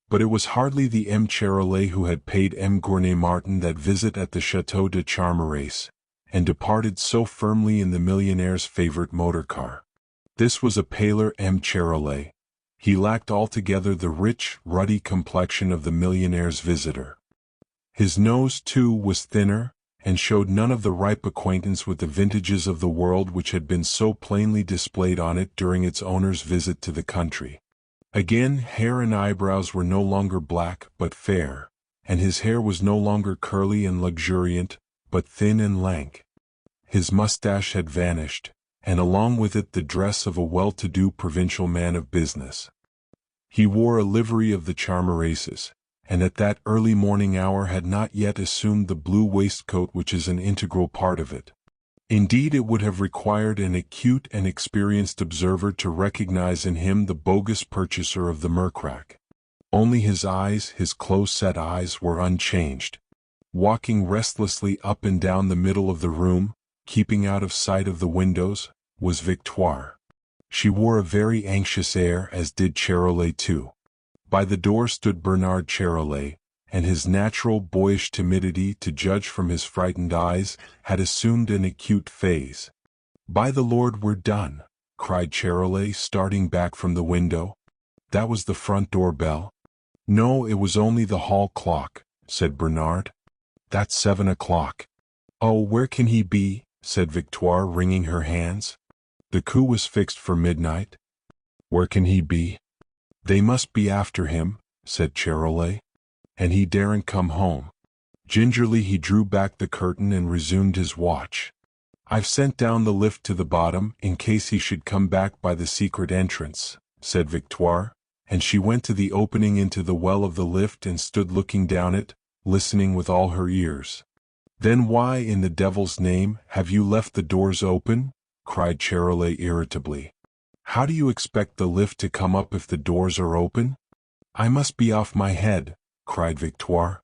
But it was hardly the M. Charolais who had paid M. Gournay-Martin that visit at the Château de Charmerace, and departed so firmly in the millionaire's favorite motor car. This was a paler M. Charolais. He lacked altogether the rich, ruddy complexion of the millionaire's visitor. His nose, too, was thinner, and showed none of the ripe acquaintance with the vintages of the world which had been so plainly displayed on it during its owner's visit to the country. Again, hair and eyebrows were no longer black, but fair, and his hair was no longer curly and luxuriant, but thin and lank. His mustache had vanished, and along with it the dress of a well-to-do provincial man of business. He wore a livery of the Charmeraces, and at that early morning hour had not yet assumed the blue waistcoat which is an integral part of it. Indeed, it would have required an acute and experienced observer to recognize in him the bogus purchaser of the Mercrac. Only his eyes, his close-set eyes, were unchanged. Walking restlessly up and down the middle of the room, keeping out of sight of the windows, was Victoire. She wore a very anxious air, as did Charolais too. By the door stood Bernard Charolais, and his natural boyish timidity, to judge from his frightened eyes, had assumed an acute phase. "By the Lord, we're done!" cried Charolais, starting back from the window. "That was the front door bell." "No, it was only the hall clock," said Bernard. "That's 7 o'clock. "Oh, where can he be?" said Victoire, wringing her hands. "The coup was fixed for midnight." "Where can he be?" "They must be after him," said Charolais. "And he daren't come home." Gingerly he drew back the curtain and resumed his watch. "I've sent down the lift to the bottom in case he should come back by the secret entrance," said Victoire, and she went to the opening into the well of the lift and stood looking down it, listening with all her ears. "Then why in the devil's name have you left the doors open?" cried Charolais irritably. "How do you expect the lift to come up if the doors are open?" "I must be off my head," cried Victoire.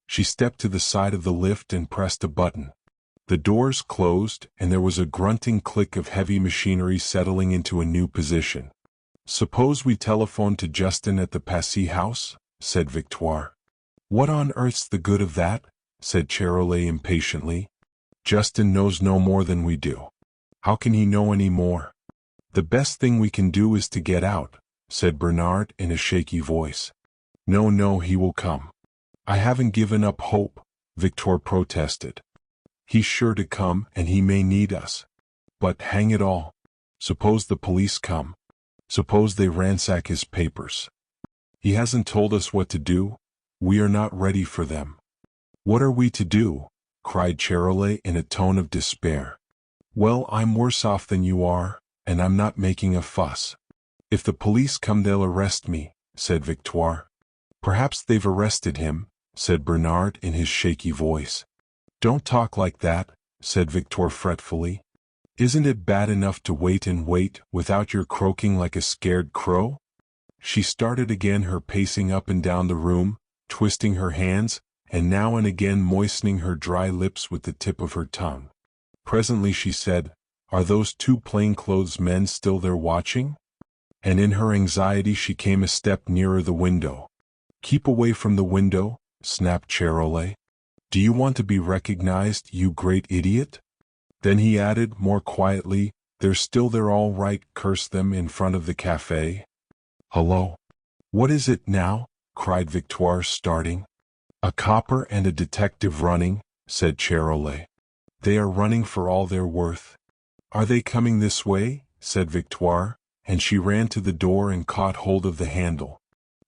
She stepped to the side of the lift and pressed a button. The doors closed, and there was a grunting click of heavy machinery settling into a new position. "Suppose we telephone to Justin at the Passy house?" said Victoire. "What on earth's the good of that?" said Charolais impatiently. "Justin knows no more than we do. How can he know any more?" "The best thing we can do is to get out," said Bernard in a shaky voice. No, he will come." "I haven't given up hope," Victoire protested. "He's sure to come, and he may need us. But hang it all. Suppose the police come. Suppose they ransack his papers. He hasn't told us what to do. We are not ready for them." "What are we to do?" cried Charolais in a tone of despair. "Well, I'm worse off than you are, and I'm not making a fuss. If the police come they'll arrest me," said Victoire. "Perhaps they've arrested him," said Bernard in his shaky voice. "Don't talk like that," said Victoire fretfully. "Isn't it bad enough to wait and wait without your croaking like a scared crow?" She started again her pacing up and down the room, twisting her hands, and now and again moistening her dry lips with the tip of her tongue. Presently she said, "Are those two plainclothes men still there watching?" And in her anxiety she came a step nearer the window. "Keep away from the window," snapped Charolais. "Do you want to be recognized, you great idiot?" Then he added, more quietly, "They're still there all right, curse them, in front of the café." "Hello? What is it now?" cried Victoire, starting. "A copper and a detective running," said Charolais. "They are running for all they're worth." "Are they coming this way?" said Victoire, and she ran to the door and caught hold of the handle.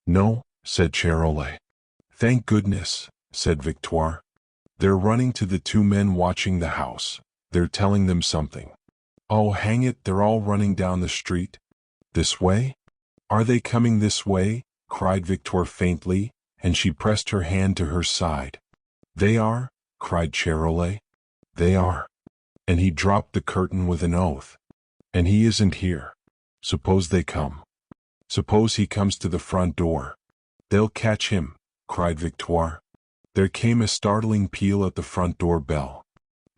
"No," said Charolais. "Thank goodness," said Victoire. "They're running to the two men watching the house. They're telling them something." "Oh, hang it, they're all running down the street." "This way?" "Are they coming this way?" cried Victoire faintly, and she pressed her hand to her side. "They are," cried Charolais. "They are." And he dropped the curtain with an oath. "And he isn't here. Suppose they come. Suppose he comes to the front door." "They'll catch him," cried Victoire. There came a startling peal at the front door bell.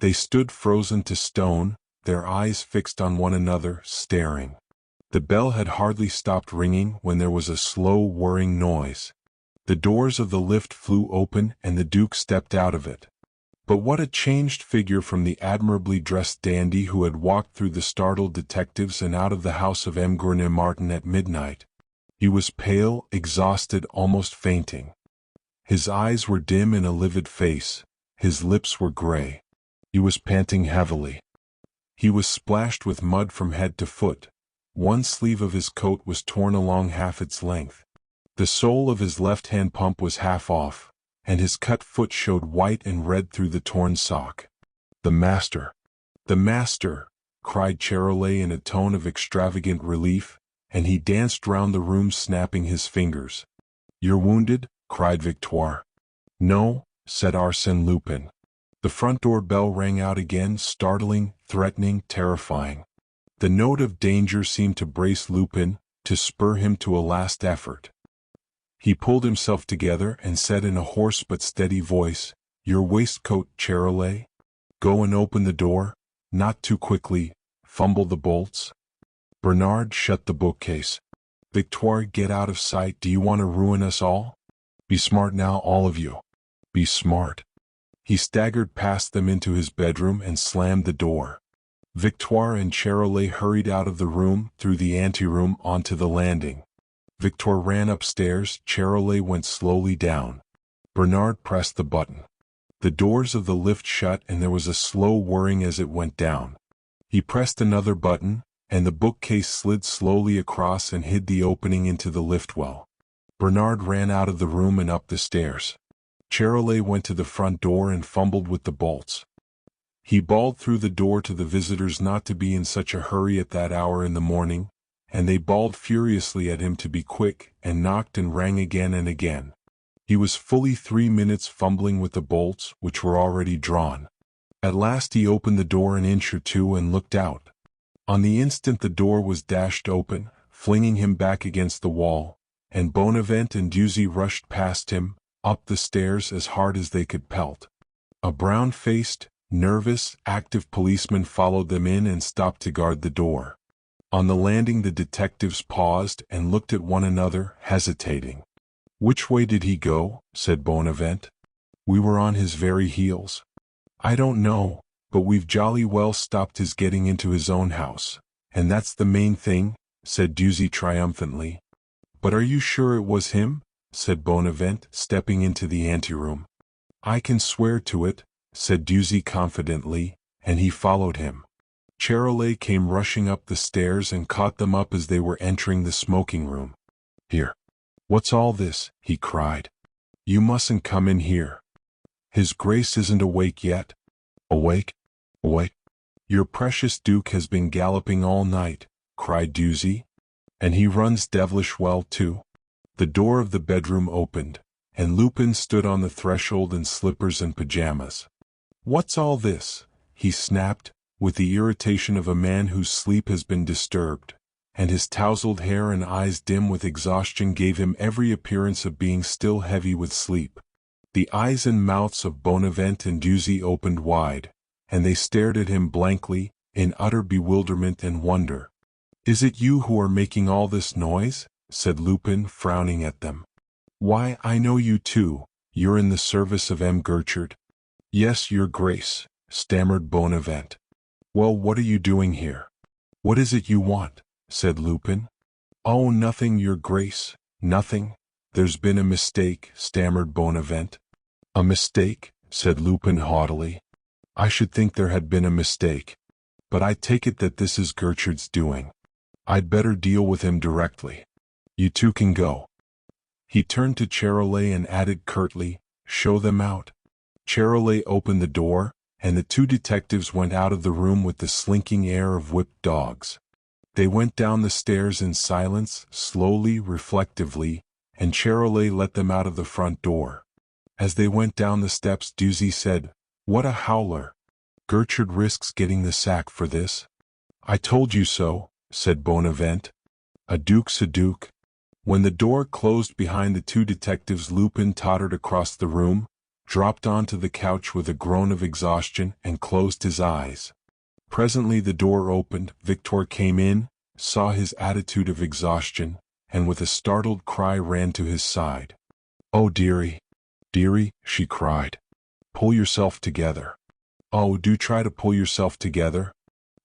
They stood frozen to stone, their eyes fixed on one another, staring. The bell had hardly stopped ringing when there was a slow whirring noise. The doors of the lift flew open and the Duke stepped out of it. But what a changed figure from the admirably dressed dandy who had walked through the startled detectives and out of the house of M. Gournay Martin at midnight. He was pale, exhausted, almost fainting. His eyes were dim in a livid face, his lips were gray. He was panting heavily. He was splashed with mud from head to foot. One sleeve of his coat was torn along half its length. The sole of his left-hand pump was half off, and his cut foot showed white and red through the torn sock. "The master! The master!" cried Charolais in a tone of extravagant relief, and he danced round the room snapping his fingers. "You're wounded?" cried Victoire. "No," said Arsène Lupin. The front door bell rang out again, startling, threatening, terrifying. The note of danger seemed to brace Lupin, to spur him to a last effort. He pulled himself together and said in a hoarse but steady voice, "Your waistcoat, Charolais. Go and open the door, not too quickly, fumble the bolts." Bernard shut the bookcase. "Victoire, get out of sight. Do you want to ruin us all? Be smart now, all of you. Be smart." He staggered past them into his bedroom and slammed the door. Victoire and Charolais hurried out of the room, through the anteroom, onto the landing. Victoire ran upstairs, Charolais went slowly down. Bernard pressed the button. The doors of the lift shut and there was a slow whirring as it went down. He pressed another button, and the bookcase slid slowly across and hid the opening into the lift well. Bernard ran out of the room and up the stairs. Charolais went to the front door and fumbled with the bolts. He bawled through the door to the visitors not to be in such a hurry at that hour in the morning, and they bawled furiously at him to be quick, and knocked and rang again and again. He was fully 3 minutes fumbling with the bolts, which were already drawn. At last he opened the door an inch or two and looked out. On the instant the door was dashed open, flinging him back against the wall, and Bonavent and Dusy rushed past him, up the stairs as hard as they could pelt. A brown-faced, nervous, active policeman followed them in and stopped to guard the door. On the landing the detectives paused and looked at one another, hesitating. "Which way did he go?" said Bonavent. "We were on his very heels." "I don't know, but we've jolly well stopped his getting into his own house, and that's the main thing," said Dusy triumphantly. "But are you sure it was him?" said Bonavent, stepping into the anteroom. "I can swear to it," said Dusy confidently, and he followed him. Charolais came rushing up the stairs and caught them up as they were entering the smoking room. "Here. What's all this?" he cried. "You mustn't come in here. His Grace isn't awake yet." "Awake? Awake? Your precious Duke has been galloping all night," cried Dusy. "And he runs devilish well too." The door of the bedroom opened, and Lupin stood on the threshold in slippers and pajamas. "What's all this?" he snapped, with the irritation of a man whose sleep has been disturbed, and his tousled hair and eyes dim with exhaustion gave him every appearance of being still heavy with sleep. The eyes and mouths of Bonavent and Dusy opened wide, and they stared at him blankly, in utter bewilderment and wonder. "Is it you who are making all this noise?" said Lupin, frowning at them. "Why, I know you too. You're in the service of M. Gertrude." "Yes, your Grace," stammered Bonavent. "Well, what are you doing here?" "What is it you want?" said Lupin. "Oh, nothing, your Grace, nothing. There's been a mistake," stammered Bonavent. "A mistake?" said Lupin haughtily. "I should think there had been a mistake. But I take it that this is Gertrude's doing. I'd better deal with him directly. You two can go." He turned to Charolais and added curtly, "Show them out." Charolais opened the door, and the two detectives went out of the room with the slinking air of whipped dogs. They went down the stairs in silence, slowly, reflectively, and Charolais let them out of the front door. As they went down the steps, Dusy said, "What a howler! Gertrude risks getting the sack for this." "I told you so," said Bonavent. "A duke's a duke." When the door closed behind the two detectives, Lupin tottered across the room, dropped onto the couch with a groan of exhaustion, and closed his eyes. Presently the door opened, Victor came in, saw his attitude of exhaustion, and with a startled cry ran to his side. "Oh, dearie, dearie," she cried. "Pull yourself together. Oh, do try to pull yourself together."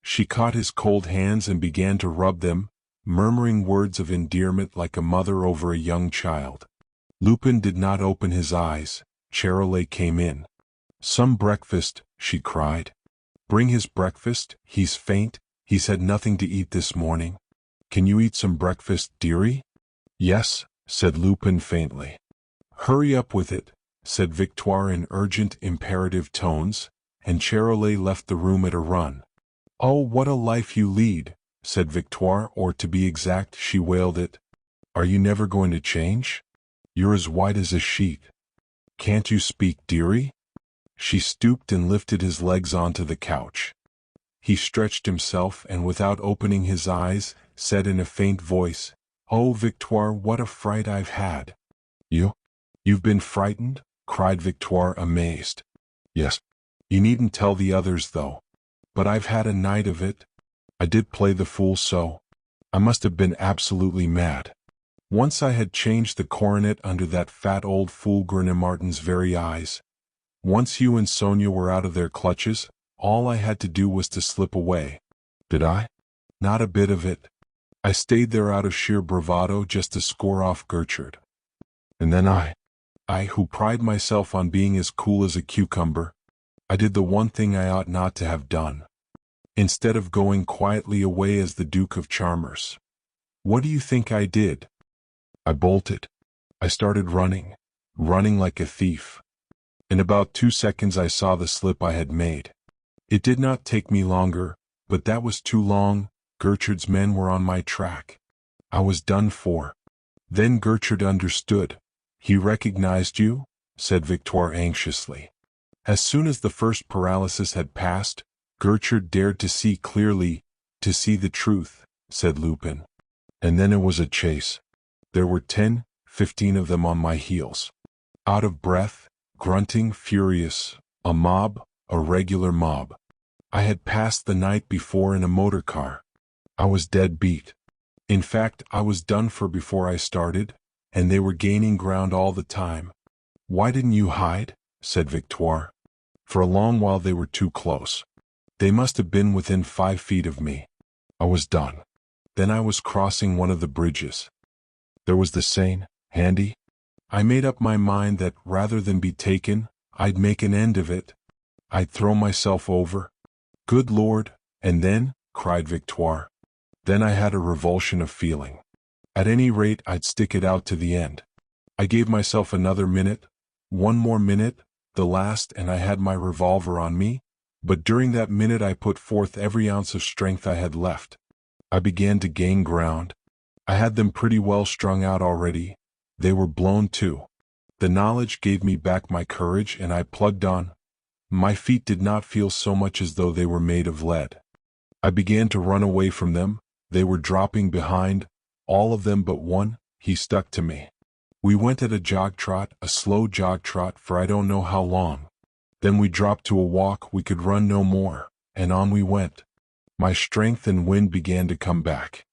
She caught his cold hands and began to rub them, murmuring words of endearment like a mother over a young child. Lupin did not open his eyes. Charolais came in. "Some breakfast," she cried. "Bring his breakfast, he's faint, he's had nothing to eat this morning. Can you eat some breakfast, dearie?" "Yes," said Lupin faintly. "Hurry up with it," said Victoire in urgent, imperative tones, and Charolais left the room at a run. "Oh, what a life you lead," said Victoire, or to be exact, she wailed it. "Are you never going to change? You're as white as a sheet. Can't you speak, dearie?" She stooped and lifted his legs onto the couch. He stretched himself and without opening his eyes, said in a faint voice, "Oh, Victoire, what a fright I've had." You've been frightened?" cried Victoire, amazed. "Yes. You needn't tell the others though. But I've had a night of it. I did play the fool so. I must have been absolutely mad. Once I had changed the coronet under that fat old fool Martin's very eyes. Once you and Sonia were out of their clutches, all I had to do was to slip away. Did I? Not a bit of it. I stayed there out of sheer bravado just to score off Gertrude. And then I who pride myself on being as cool as a cucumber, I did the one thing I ought not to have done. Instead of going quietly away as the Duke of Charmers. What do you think I did? I bolted. I started running like a thief. In about 2 seconds I saw the slip I had made. It did not take me longer, but that was too long. Gertrude's men were on my track. I was done for. Then Gertrude understood. He recognized you? Said Victoire anxiously. As soon as the first paralysis had passed, Gertrude dared to see clearly, to see the truth, said Lupin. And then it was a chase. There were 10, 15 of them on my heels. Out of breath, grunting, furious, a mob, a regular mob. I had passed the night before in a motor car. I was dead beat. In fact, I was done for before I started, and they were gaining ground all the time. Why didn't you hide? Said Victoire. For a long while they were too close. They must have been within 5 feet of me. I was done. Then I was crossing one of the bridges. There was the Seine, handy. I made up my mind that rather than be taken, I'd make an end of it. I'd throw myself over. Good Lord, and then, cried Victoire. Then I had a revulsion of feeling. At any rate, I'd stick it out to the end. I gave myself another minute, one more minute, the last, and I had my revolver on me, but during that minute I put forth every ounce of strength I had left. I began to gain ground. I had them pretty well strung out already. They were blown too. The knowledge gave me back my courage and I plugged on. My feet did not feel so much as though they were made of lead. I began to run away from them. They were dropping behind, all of them but one. He stuck to me. We went at a jog trot, a slow jog trot for I don't know how long. Then we dropped to a walk, we could run no more, and on we went. My strength and wind began to come back.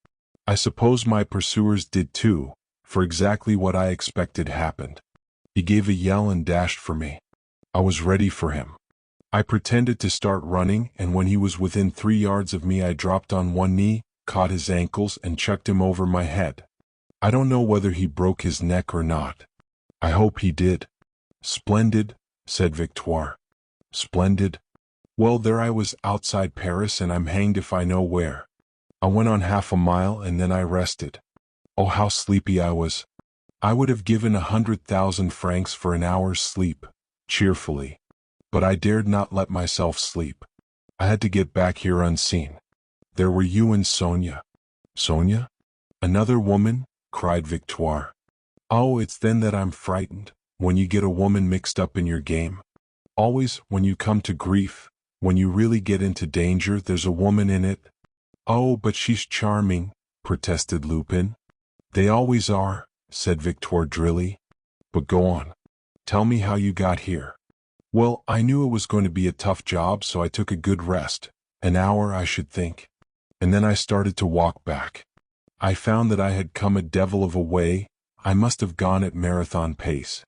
I suppose my pursuers did too, for exactly what I expected happened. He gave a yell and dashed for me. I was ready for him. I pretended to start running, and when he was within 3 yards of me I dropped on one knee, caught his ankles and chucked him over my head. I don't know whether he broke his neck or not. I hope he did. Splendid, said Victoire. Splendid. Well, there I was outside Paris and I'm hanged if I know where. I went on half a mile and then I rested. Oh, how sleepy I was. I would have given 100,000 francs for an hour's sleep, cheerfully. But I dared not let myself sleep. I had to get back here unseen. There were you and Sonia. Sonia? Another woman? Cried Victoire. Oh, it's then that I'm frightened, when you get a woman mixed up in your game. Always, when you come to grief, when you really get into danger, there's a woman in it. Oh, but she's charming, protested Lupin. They always are, said Victoire drily. But go on. Tell me how you got here. Well, I knew it was going to be a tough job, so I took a good rest. An hour, I should think. And then I started to walk back. I found that I had come a devil of a way. I must have gone at marathon pace.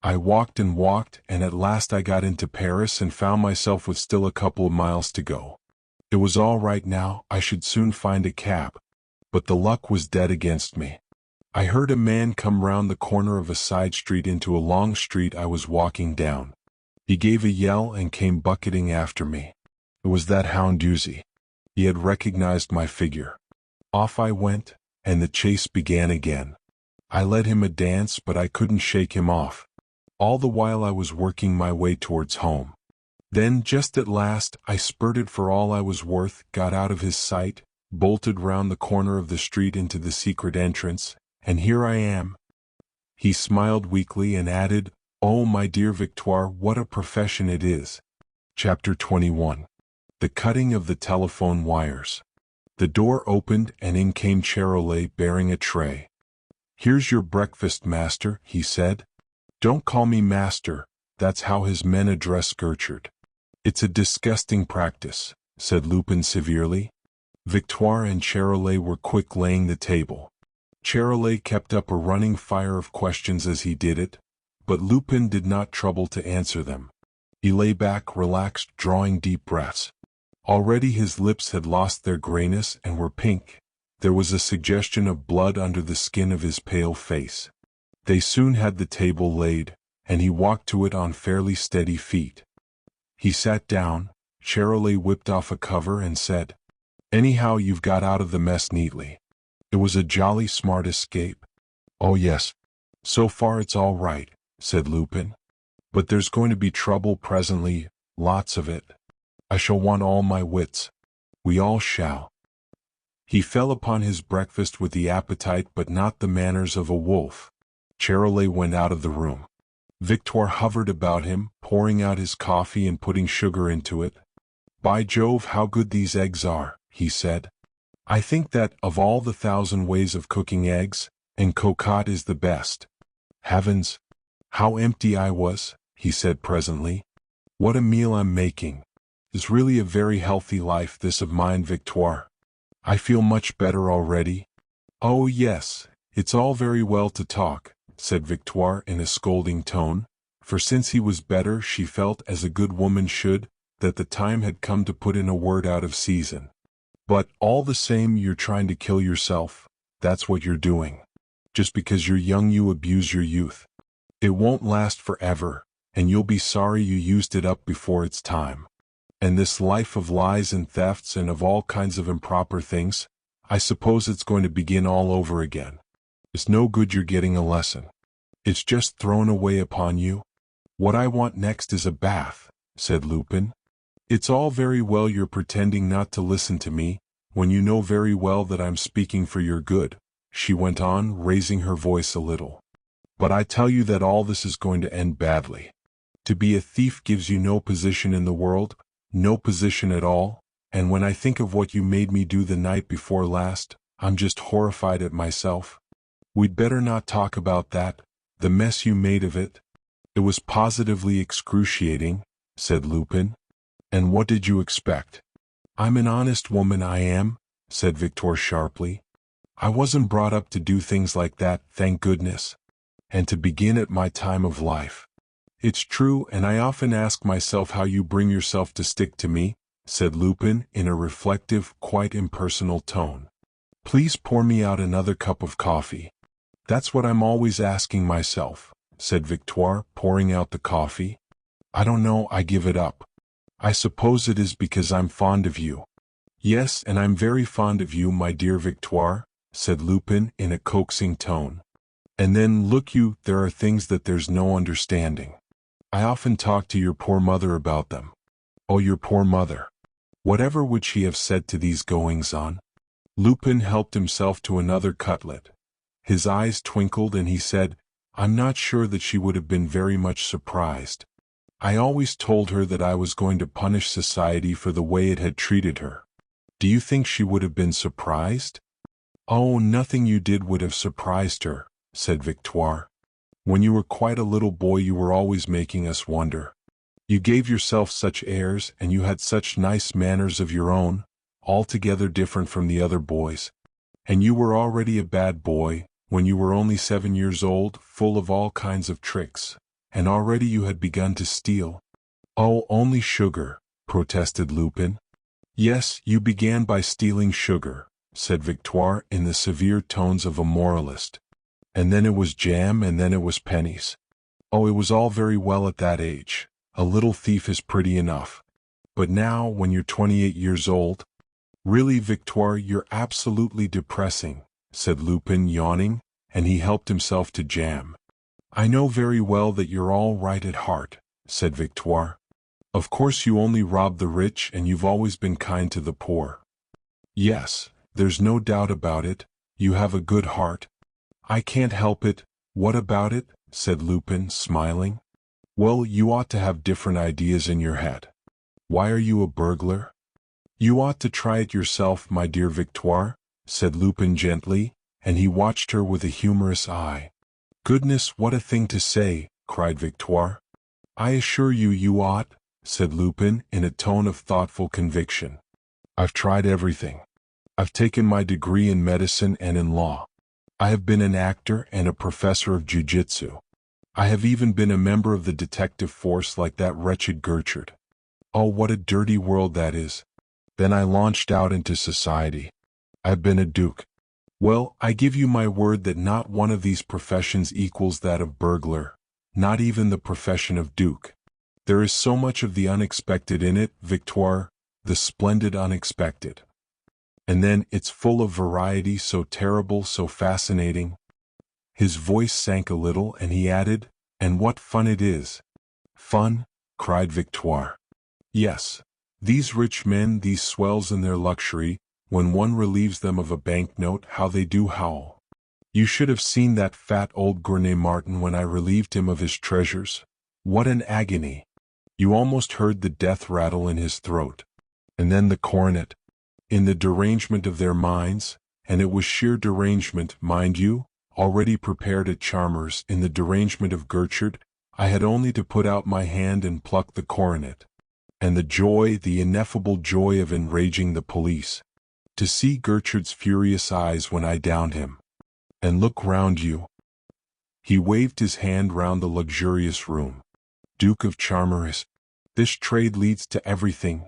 I walked and walked, and at last I got into Paris and found myself with still a couple of miles to go. It was all right now, I should soon find a cab. But the luck was dead against me. I heard a man come round the corner of a side street into a long street I was walking down. He gave a yell and came bucketing after me. It was that hound Uzi. He had recognized my figure. Off I went, and the chase began again. I led him a dance, but I couldn't shake him off. All the while I was working my way towards home. Then, just at last, I spurted for all I was worth, got out of his sight, bolted round the corner of the street into the secret entrance, and here I am. He smiled weakly and added, Oh, my dear Victoire, what a profession it is. Chapter 21. The Cutting of the Telephone Wires. The door opened and in came Charolais bearing a tray. Here's your breakfast, master, he said. Don't call me master, that's how his men address Gertrude. It's a disgusting practice, said Lupin severely. Victoire and Charolais were quick laying the table. Charolais kept up a running fire of questions as he did it, but Lupin did not trouble to answer them. He lay back, relaxed, drawing deep breaths. Already his lips had lost their grayness and were pink. There was a suggestion of blood under the skin of his pale face. They soon had the table laid, and he walked to it on fairly steady feet. He sat down, Charolais whipped off a cover and said, Anyhow, you've got out of the mess neatly. It was a jolly smart escape. Oh yes. So far it's all right, said Lupin. But there's going to be trouble presently, lots of it. I shall want all my wits. We all shall. He fell upon his breakfast with the appetite but not the manners of a wolf. Charolais went out of the room. Victoire hovered about him, pouring out his coffee and putting sugar into it. "By Jove, how good these eggs are," he said. "I think that, of all the 1,000 ways of cooking eggs, and cocotte is the best. Heavens! How empty I was," he said presently. "What a meal I'm making. It's really a very healthy life, this of mine, Victoire. I feel much better already." "Oh yes, it's all very well to talk," said Victoire in a scolding tone, for since he was better she felt, as a good woman should, that the time had come to put in a word out of season. "But, all the same, you're trying to kill yourself, that's what you're doing. Just because you're young you abuse your youth. It won't last forever, and you'll be sorry you used it up before its time. And this life of lies and thefts and of all kinds of improper things, I suppose it's going to begin all over again. It's no good you're getting a lesson. It's just thrown away upon you." "What I want next is a bath," said Lupin. "It's all very well your pretending not to listen to me, when you know very well that I'm speaking for your good," she went on, raising her voice a little. "But I tell you that all this is going to end badly. To be a thief gives you no position in the world, no position at all, and when I think of what you made me do the night before last, I'm just horrified at myself. We'd better not talk about that, the mess you made of it." "It was positively excruciating," said Lupin. "And what did you expect?" "I'm an honest woman, I am," said Victoire sharply. "I wasn't brought up to do things like that, thank goodness. And to begin at my time of life. It's true, and I often ask myself how you bring yourself to stick to me," said Lupin in a reflective, quite impersonal tone. "Please pour me out another cup of coffee." "That's what I'm always asking myself," said Victoire, pouring out the coffee. "I don't know, I give it up. I suppose it is because I'm fond of you." "Yes, and I'm very fond of you, my dear Victoire," said Lupin in a coaxing tone. "And then, look you, there are things that there's no understanding. I often talk to your poor mother about them." "Oh, your poor mother. Whatever would she have said to these goings-on?" Lupin helped himself to another cutlet. His eyes twinkled and he said, "I'm not sure that she would have been very much surprised. I always told her that I was going to punish society for the way it had treated her." "Do you think she would have been surprised?" "Oh, nothing you did would have surprised her," said Victoire. "When you were quite a little boy you were always making us wonder. You gave yourself such airs and you had such nice manners of your own, altogether different from the other boys. And you were already a bad boy, when you were only 7 years old, full of all kinds of tricks, and already you had begun to steal." "Oh, only sugar," protested Lupin. "Yes, you began by stealing sugar," said Victoire in the severe tones of a moralist. "And then it was jam and then it was pennies. Oh, it was all very well at that age. A little thief is pretty enough. But now, when you're 28 years old—" "Really, Victoire, you're absolutely depressing," said Lupin, yawning, and he helped himself to jam. "I know very well that you're all right at heart," said Victoire. "Of course you only rob the rich and you've always been kind to the poor. Yes, there's no doubt about it, you have a good heart." "I can't help it. What about it?" said Lupin, smiling. "Well, you ought to have different ideas in your head. Why are you a burglar?" "You ought to try it yourself, my dear Victoire," said Lupin gently, and he watched her with a humorous eye. "Goodness, what a thing to say," cried Victoire. "I assure you you ought," said Lupin in a tone of thoughtful conviction. "I've tried everything. I've taken my degree in medicine and in law. I have been an actor and a professor of jiu-jitsu. I have even been a member of the detective force like that wretched Gertrude. Oh, what a dirty world that is. Then I launched out into society. I've been a duke. Well, I give you my word that not one of these professions equals that of burglar, not even the profession of duke. There is so much of the unexpected in it, Victoire, the splendid unexpected. And then it's full of variety, so terrible, so fascinating." His voice sank a little and he added, "And what fun it is." "Fun?" cried Victoire. "Yes, These rich men, these swells in their luxury, when one relieves them of a banknote, how they do howl. You should have seen that fat old Gournay Martin when I relieved him of his treasures. What an agony! You almost heard the death rattle in his throat. And then the coronet. In the derangement of their minds, and it was sheer derangement, mind you, already prepared at Charmers, in the derangement of Gertrude, I had only to put out my hand and pluck the coronet. And the joy, the ineffable joy of enraging the police. To see Gertrude's furious eyes when I downed him. And look round you. He waved his hand round the luxurious room. Duke of Charmers. This trade leads to everything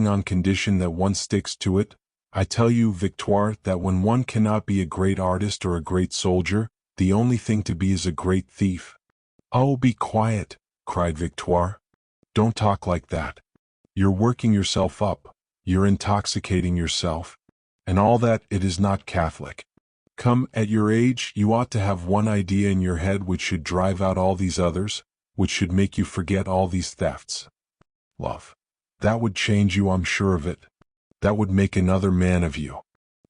on condition that one sticks to it. I tell you, Victoire, that when one cannot be a great artist or a great soldier, the only thing to be is a great thief. Oh, be quiet, cried Victoire. Don't talk like that. You're working yourself up, you're intoxicating yourself. And all that, it is not Catholic. Come, at your age, you ought to have one idea in your head which should drive out all these others, which should make you forget all these thefts. Love. That would change you, I'm sure of it. That would make another man of you.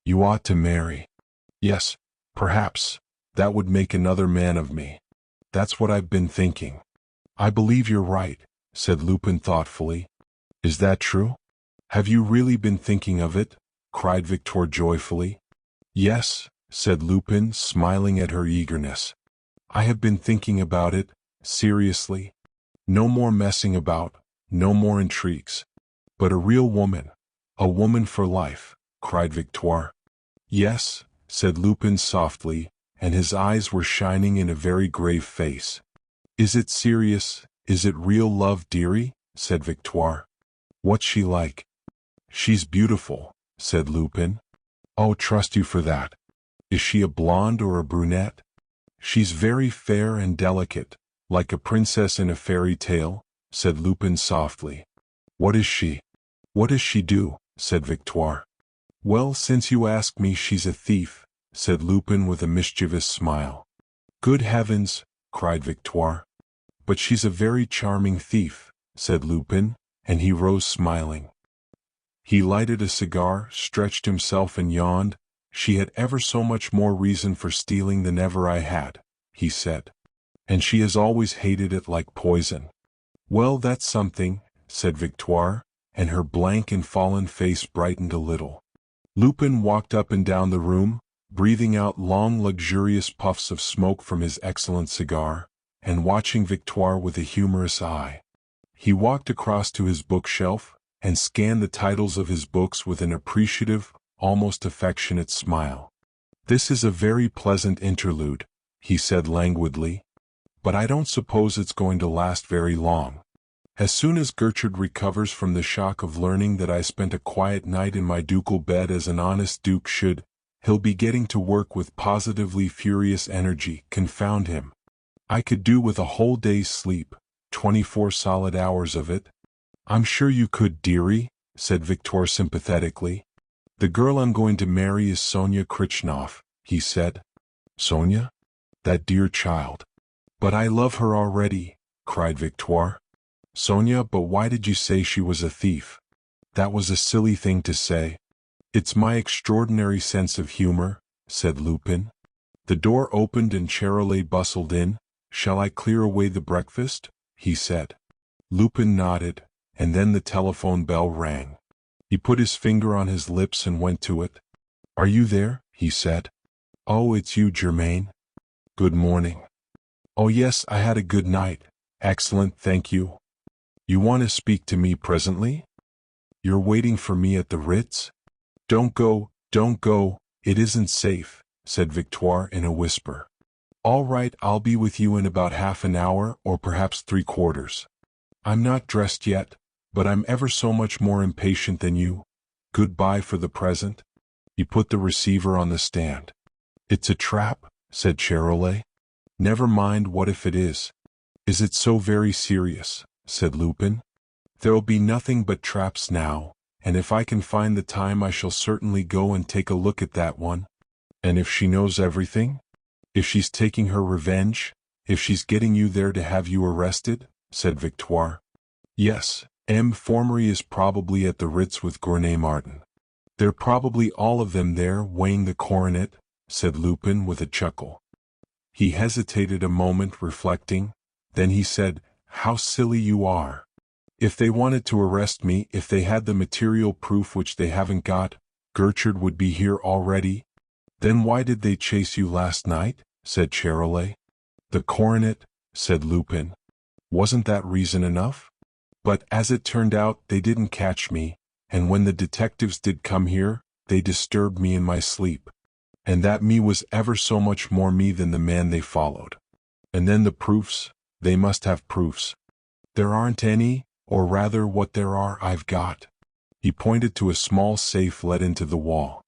You ought to marry. Yes, perhaps, that would make another man of me. That's what I've been thinking. I believe you're right, said Lupin thoughtfully. Is that true? Have you really been thinking of it? Cried Victoire joyfully. Yes, said Lupin, smiling at her eagerness. I have been thinking about it, seriously. No more messing about, no more intrigues. But a real woman. A woman for life, cried Victoire. Yes, said Lupin softly, and his eyes were shining in a very grave face. Is it serious? Is it real love, dearie? Said Victoire. What's she like? She's beautiful, said Lupin. Oh, trust you for that. Is she a blonde or a brunette? She's very fair and delicate, like a princess in a fairy tale, said Lupin softly. What is she? What does she do? Said Victoire. Well, since you ask me, she's a thief, said Lupin with a mischievous smile. Good heavens, cried Victoire. But she's a very charming thief, said Lupin, and he rose smiling. He lighted a cigar, stretched himself and yawned. She had ever so much more reason for stealing than ever I had, he said. And she has always hated it like poison. Well, that's something, said Victoire, and her blank and fallen face brightened a little. Lupin walked up and down the room, breathing out long luxurious puffs of smoke from his excellent cigar, and watching Victoire with a humorous eye. He walked across to his bookshelf, and scanned the titles of his books with an appreciative, almost affectionate smile. This is a very pleasant interlude, he said languidly, but I don't suppose it's going to last very long. As soon as Gertrude recovers from the shock of learning that I spent a quiet night in my ducal bed as an honest duke should, he'll be getting to work with positively furious energy, confound him. I could do with a whole day's sleep, 24 solid hours of it. I'm sure you could, dearie, said Victoire sympathetically. The girl I'm going to marry is Sonia Krichnoff, he said. Sonia? That dear child. But I love her already, cried Victoire. Sonia, but why did you say she was a thief? That was a silly thing to say. It's my extraordinary sense of humor, said Lupin. The door opened and Charolais bustled in. Shall I clear away the breakfast? He said. Lupin nodded, and then the telephone bell rang. He put his finger on his lips and went to it. Are you there? He said. Oh, it's you, Germain. Good morning. Oh yes, I had a good night. Excellent, thank you. You want to speak to me presently? You're waiting for me at the Ritz? Don't go, it isn't safe, said Victoire in a whisper. All right, I'll be with you in about half an hour or perhaps 3/4. I'm not dressed yet, but I'm ever so much more impatient than you. Goodbye for the present. He put the receiver on the stand. It's a trap, said Charolais. Never mind, what if it is? Is it so very serious? Said Lupin. There'll be nothing but traps now, and if I can find the time I shall certainly go and take a look at that one. And if she knows everything? If she's taking her revenge? If she's getting you there to have you arrested? Said Victoire. Yes, M. Formery is probably at the Ritz with Gournay Martin. They're probably all of them there weighing the coronet, said Lupin with a chuckle. He hesitated a moment, reflecting. Then he said, "How silly you are. If they wanted to arrest me, if they had the material proof which they haven't got, Gertrude would be here already." "Then why did they chase you last night?" said Charolais. "The coronet," said Lupin. "Wasn't that reason enough? But as it turned out, they didn't catch me, and when the detectives did come here, they disturbed me in my sleep. And that me was ever so much more me than the man they followed. And then the proofs, they must have proofs. There aren't any, or rather what there are I've got." He pointed to a small safe let into the wall.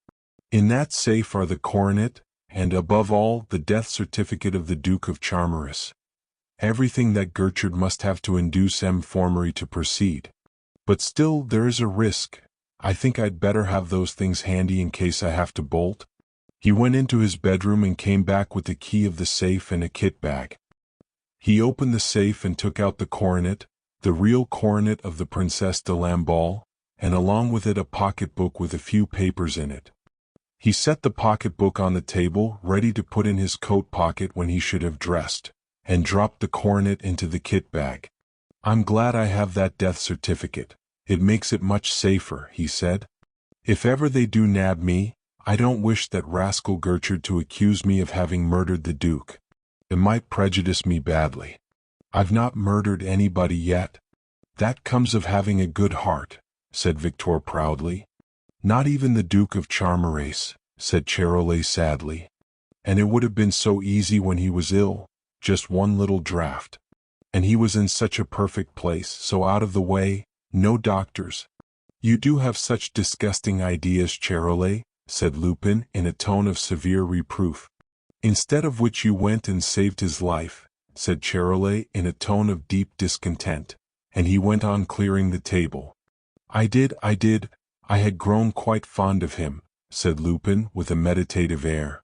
"In that safe are the coronet, and above all, the death certificate of the Duke of Charmeris. Everything that Gertrude must have to induce M. Formery to proceed. But still, there is a risk. I think I'd better have those things handy in case I have to bolt." He went into his bedroom and came back with the key of the safe and a kit bag. He opened the safe and took out the coronet, the real coronet of the Princesse de Lamballe, and along with it a pocketbook with a few papers in it. He set the pocketbook on the table, ready to put in his coat pocket when he should have dressed, and dropped the coronet into the kit bag. "I'm glad I have that death certificate. It makes it much safer," he said. "If ever they do nab me, I don't wish that rascal Gertrude to accuse me of having murdered the Duke. It might prejudice me badly. I've not murdered anybody yet." "That comes of having a good heart," said Victor proudly. "Not even the Duke of Charmeris," said Charolais sadly. "And it would have been so easy when he was ill, just one little draught. And he was in such a perfect place, so out of the way, no doctors." "You do have such disgusting ideas, Charolais," said Lupin in a tone of severe reproof. "Instead of which you went and saved his life," said Charolais in a tone of deep discontent, and he went on clearing the table. I did. I had grown quite fond of him," said Lupin with a meditative air.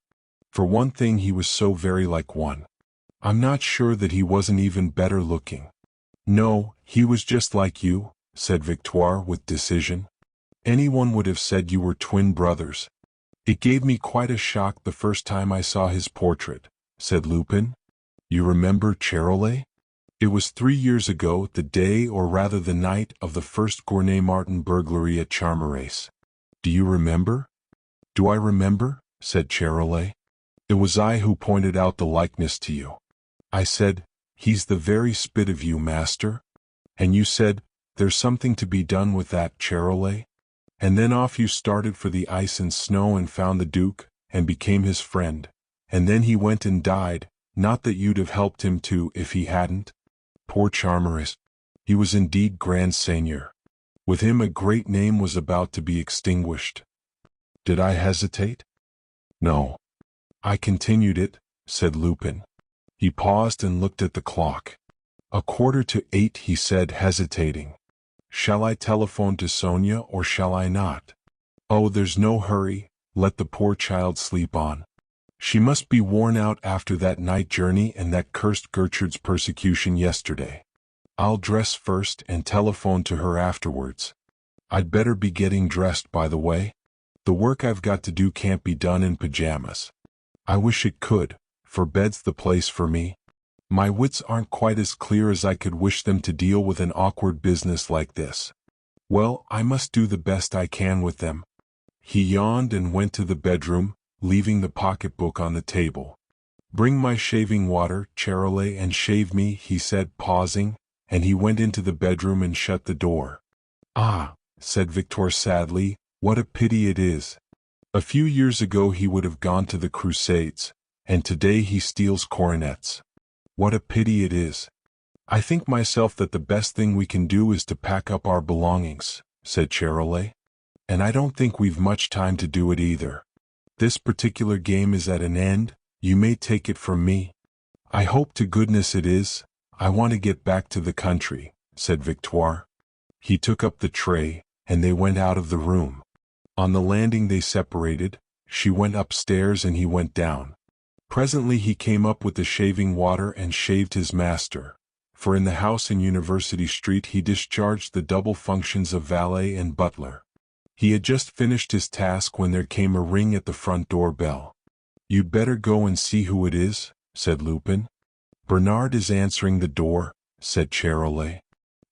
"For one thing, he was so very like one. I'm not sure that he wasn't even better looking." "No, he was just like you," said Victoire with decision. "Anyone would have said you were twin brothers." "It gave me quite a shock the first time I saw his portrait," said Lupin. "You remember, Charolais? It was 3 years ago, the day or rather the night of the first Gournay Martin burglary at Charmeris. Do you remember?" "Do I remember?" said Charolais. "It was I who pointed out the likeness to you. I said, 'He's the very spit of you, master.' And you said, 'There's something to be done with that, Charolais.' And then off you started for the ice and snow and found the Duke, and became his friend. And then he went and died, not that you'd have helped him to if he hadn't. Poor Charmeris. He was indeed grand seigneur. With him a great name was about to be extinguished." Did I hesitate? "No. I continued it," said Lupin. He paused and looked at the clock. 7:15, he said, hesitating. "Shall I telephone to Sonia or shall I not?" "Oh, there's no hurry, let the poor child sleep on. She must be worn out after that night journey and that cursed Gertrude's persecution yesterday. I'll dress first and telephone to her afterwards. I'd better be getting dressed, by the way. The work I've got to do can't be done in pajamas. I wish it could, for bed's the place for me. My wits aren't quite as clear as I could wish them to deal with an awkward business like this. Well, I must do the best I can with them." He yawned and went to the bedroom, leaving the pocketbook on the table. "Bring my shaving water, Charolais, and shave me," he said, pausing, and he went into the bedroom and shut the door. "Ah," said Victor sadly, "what a pity it is. A few years ago he would have gone to the Crusades, and today he steals coronets. What a pity it is. I think myself that the best thing we can do is to pack up our belongings," said Charolais. "And I don't think we've much time to do it either. This particular game is at an end, you may take it from me." "I hope to goodness it is. I want to get back to the country," said Victoire. He took up the tray, and they went out of the room. On the landing they separated. She went upstairs and he went down. Presently he came up with the shaving water and shaved his master. for in the house in University Street he discharged the double functions of valet and butler. He had just finished his task when there came a ring at the front door bell. "You'd better go and see who it is," said Lupin. "Bernard is answering the door," said Charolais.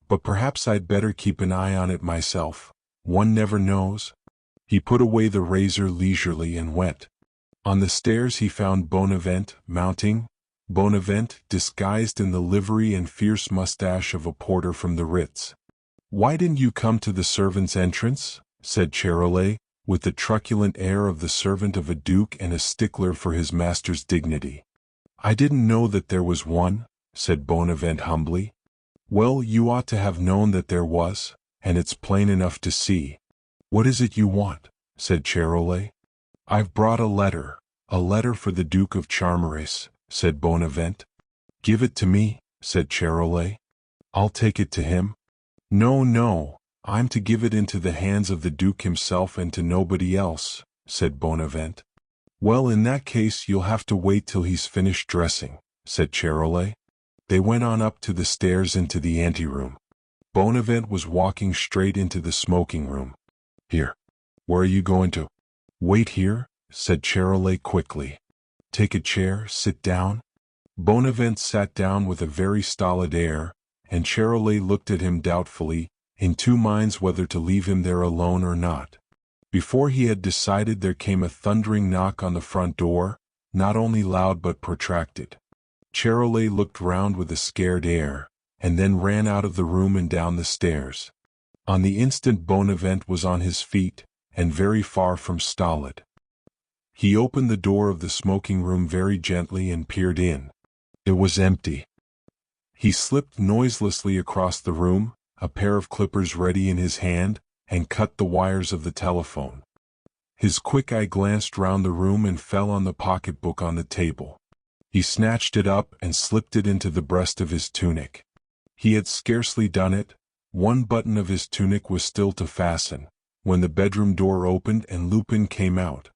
"But perhaps I'd better keep an eye on it myself. One never knows." He put away the razor leisurely and went. On the stairs he found Bonavent mounting. Bonavent, disguised in the livery and fierce mustache of a porter from the Ritz. "Why didn't you come to the servants' entrance?" said Charolais, with the truculent air of the servant of a duke and a stickler for his master's dignity. "I didn't know that there was one," said Bonavent humbly. "Well, you ought to have known that there was, and it's plain enough to see." "What is it you want?" said Charolais. "I've brought a letter for the Duke of Charmeris," said Bonavent. "Give it to me," said Charolais. "I'll take it to him." No, I'm to give it into the hands of the Duke himself and to nobody else," said Bonavent. "Well, in that case you'll have to wait till he's finished dressing," said Charolais. They went on up to the stairs into the anteroom. Bonavent was walking straight into the smoking room. "Here. Where are you going to?" "Wait here," said Charolais quickly. "Take a chair, sit down." Bonavent sat down with a very stolid air, and Charolais looked at him doubtfully, in two minds whether to leave him there alone or not. Before he had decided there came a thundering knock on the front door, not only loud but protracted. Charolais looked round with a scared air, and then ran out of the room and down the stairs. On the instant Bonavent was on his feet, and very far from stolid. He opened the door of the smoking room very gently and peered in. It was empty. He slipped noiselessly across the room, a pair of clippers ready in his hand, and cut the wires of the telephone. His quick eye glanced round the room and fell on the pocketbook on the table. He snatched it up and slipped it into the breast of his tunic. He had scarcely done it. One button of his tunic was still to fasten, when the bedroom door opened and Lupin came out.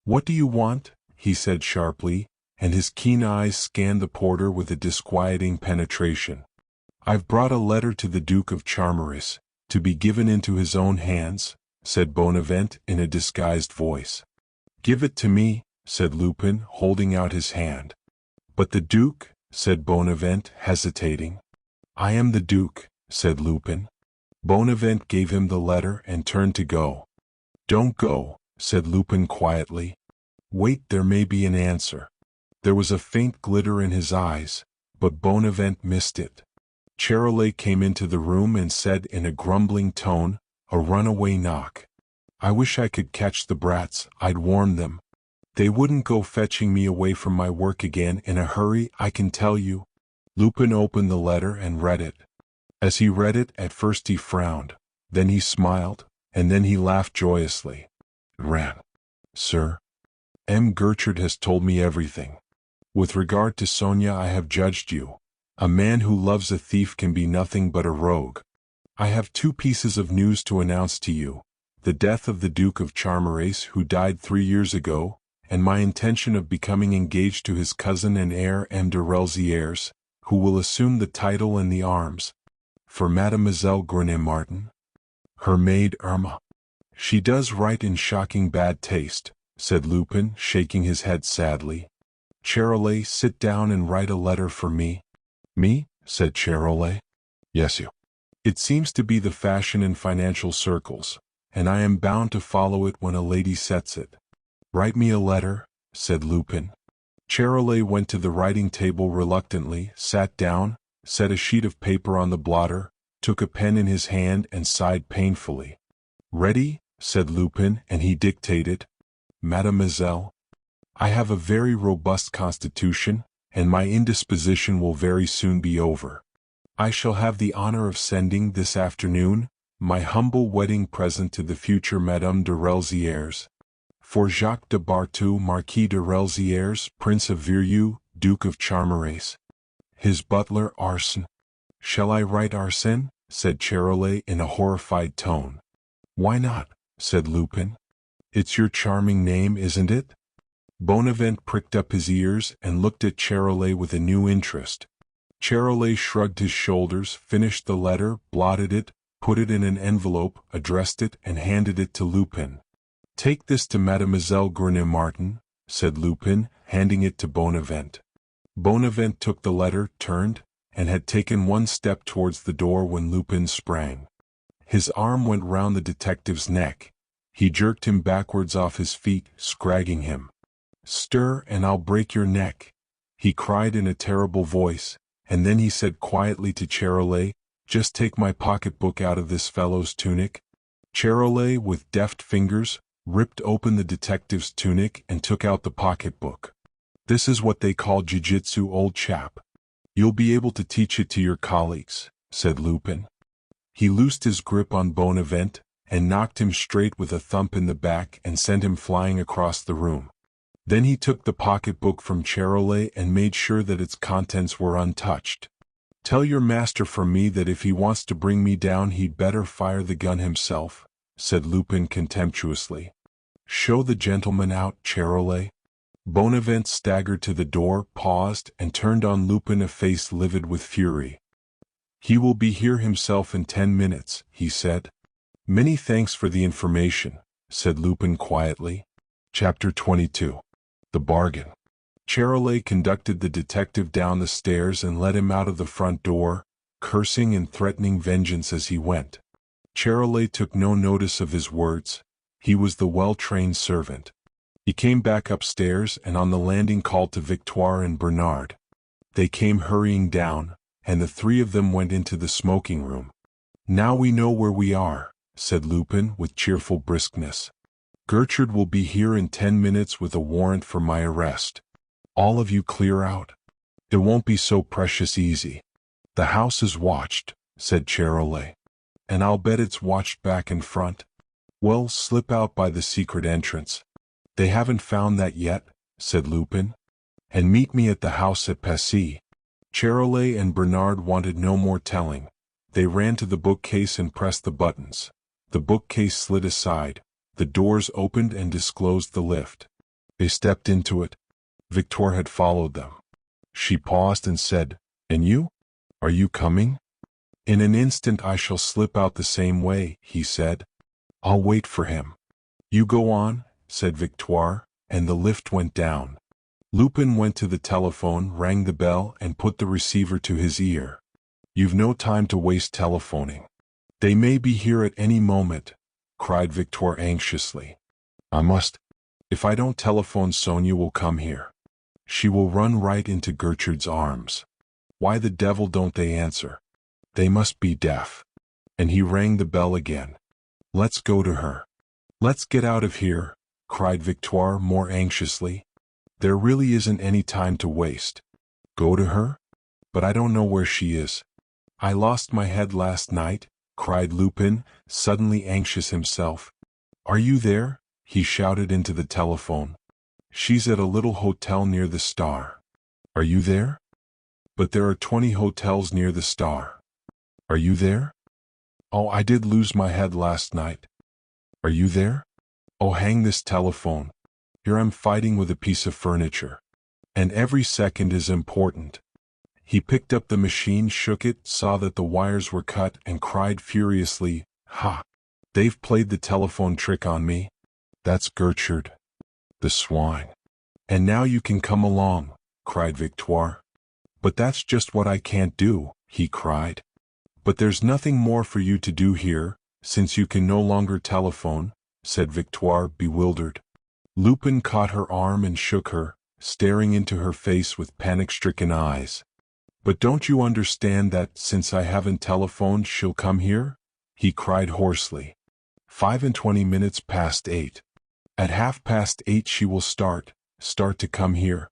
"What do you want?" he said sharply, and his keen eyes scanned the porter with a disquieting penetration. "I've brought a letter to the Duke of Charmeris, to be given into his own hands," said Bonavent in a disguised voice. "Give it to me," said Lupin, holding out his hand. "But the Duke," said Bonavent, hesitating. "I am the Duke," said Lupin. Bonavent gave him the letter and turned to go. "Don't go," said Lupin quietly. "Wait, there may be an answer." There was a faint glitter in his eyes, but Bonavent missed it. Charolais came into the room and said in a grumbling tone, "A runaway knock. I wish I could catch the brats, I'd warn them. They wouldn't go fetching me away from my work again in a hurry, I can tell you." Lupin opened the letter and read it. As he read it, at first he frowned, then he smiled, and then he laughed joyously. It ran, "Sir, M. Gertrude has told me everything. With regard to Sonia, I have judged you. A man who loves a thief can be nothing but a rogue. I have two pieces of news to announce to you: the death of the Duke of Charmeris, who died 3 years ago, and my intention of becoming engaged to his cousin and heir M. de Relzières, who will assume the title and the arms. For Mademoiselle Grenet Martin, her maid Irma. She does write in shocking bad taste," said Lupin, shaking his head sadly. "Charolais, sit down and write a letter for me." "Me?" said Charolais. "Yes, you. It seems to be the fashion in financial circles, and I am bound to follow it when a lady sets it." "Write me a letter," said Lupin. Charolais went to the writing table reluctantly, sat down, set a sheet of paper on the blotter, took a pen in his hand and sighed painfully. "Ready?" said Lupin, and he dictated. "Mademoiselle, I have a very robust constitution, and my indisposition will very soon be over. I shall have the honor of sending this afternoon my humble wedding present to the future Madame de Relzières. For Jacques de Bartou, Marquis de Relzières, Prince of Viru, Duke of Charmeris. His butler Arsène." "Shall I write Arsène?" said Charolais in a horrified tone. "Why not?" said Lupin. "It's your charming name, isn't it?" Bonavent pricked up his ears and looked at Charolais with a new interest. Charolais shrugged his shoulders, finished the letter, blotted it, put it in an envelope, addressed it, and handed it to Lupin. "Take this to Mademoiselle Grenay-Martin," said Lupin, handing it to Bonavent. Bonavent took the letter, turned, and had taken one step towards the door when Lupin sprang. His arm went round the detective's neck. He jerked him backwards off his feet, scragging him. "Stir and I'll break your neck," he cried in a terrible voice, and then he said quietly to Charolais, "Just take my pocketbook out of this fellow's tunic." Charolais, with deft fingers, ripped open the detective's tunic and took out the pocketbook. "This is what they call jiu-jitsu, old chap. You'll be able to teach it to your colleagues," said Lupin. He loosed his grip on Bonavent, and knocked him straight with a thump in the back and sent him flying across the room. Then he took the pocketbook from Charolais and made sure that its contents were untouched. "Tell your master from me that if he wants to bring me down he'd better fire the gun himself," said Lupin contemptuously. "Show the gentleman out, Charolais." Bonavent staggered to the door, paused, and turned on Lupin a face livid with fury. "He will be here himself in 10 minutes, he said. "Many thanks for the information," said Lupin quietly. Chapter 22. The Bargain. Charolais conducted the detective down the stairs and led him out of the front door, cursing and threatening vengeance as he went. Charolais took no notice of his words. He was the well-trained servant. He came back upstairs and on the landing called to Victoire and Bernard. They came hurrying down, and the three of them went into the smoking room. "Now we know where we are," said Lupin with cheerful briskness. "Gertrude will be here in 10 minutes with a warrant for my arrest. All of you clear out. It won't be so precious easy." "The house is watched," said Charolais. "And I'll bet it's watched back and front." "Well, slip out by the secret entrance." "They haven't found that yet," said Lupin. "And meet me at the house at Passy." Charolais and Bernard wanted no more telling. They ran to the bookcase and pressed the buttons. The bookcase slid aside. The doors opened and disclosed the lift. They stepped into it. Victoire had followed them. She paused and said, "And you? Are you coming?" "In an instant I shall slip out the same way," he said. "I'll wait for him." "You go on," said Victoire, and the lift went down. Lupin went to the telephone, rang the bell, and put the receiver to his ear. "You've no time to waste telephoning. They may be here at any moment," cried Victoire anxiously. "I must. If I don't telephone, Sonia will come here. She will run right into Gertrude's arms. Why the devil don't they answer? They must be deaf." And he rang the bell again. "Let's go to her." "Let's get out of here," cried Victoire more anxiously. "There really isn't any time to waste." "Go to her? But I don't know where she is." "I lost my head last night," cried Lupin, suddenly anxious himself. "Are you there?" he shouted into the telephone. "She's at a little hotel near the Star." "Are you there?" "But there are 20 hotels near the Star." "Are you there?" "Oh, I did lose my head last night." "Are you there?" "Oh, hang this telephone. Here I'm fighting with a piece of furniture. And every second is important." He picked up the machine, shook it, saw that the wires were cut, and cried furiously, "Ha! They've played the telephone trick on me. That's Gertrude. The swine." "And now you can come along," cried Victoire. "But that's just what I can't do," he cried. "But there's nothing more for you to do here, since you can no longer telephone," said Victoire, bewildered. Lupin caught her arm and shook her, staring into her face with panic-stricken eyes. "But don't you understand that, since I haven't telephoned, she'll come here?" he cried hoarsely. 25 past 8. At 8:30 she will start to come here."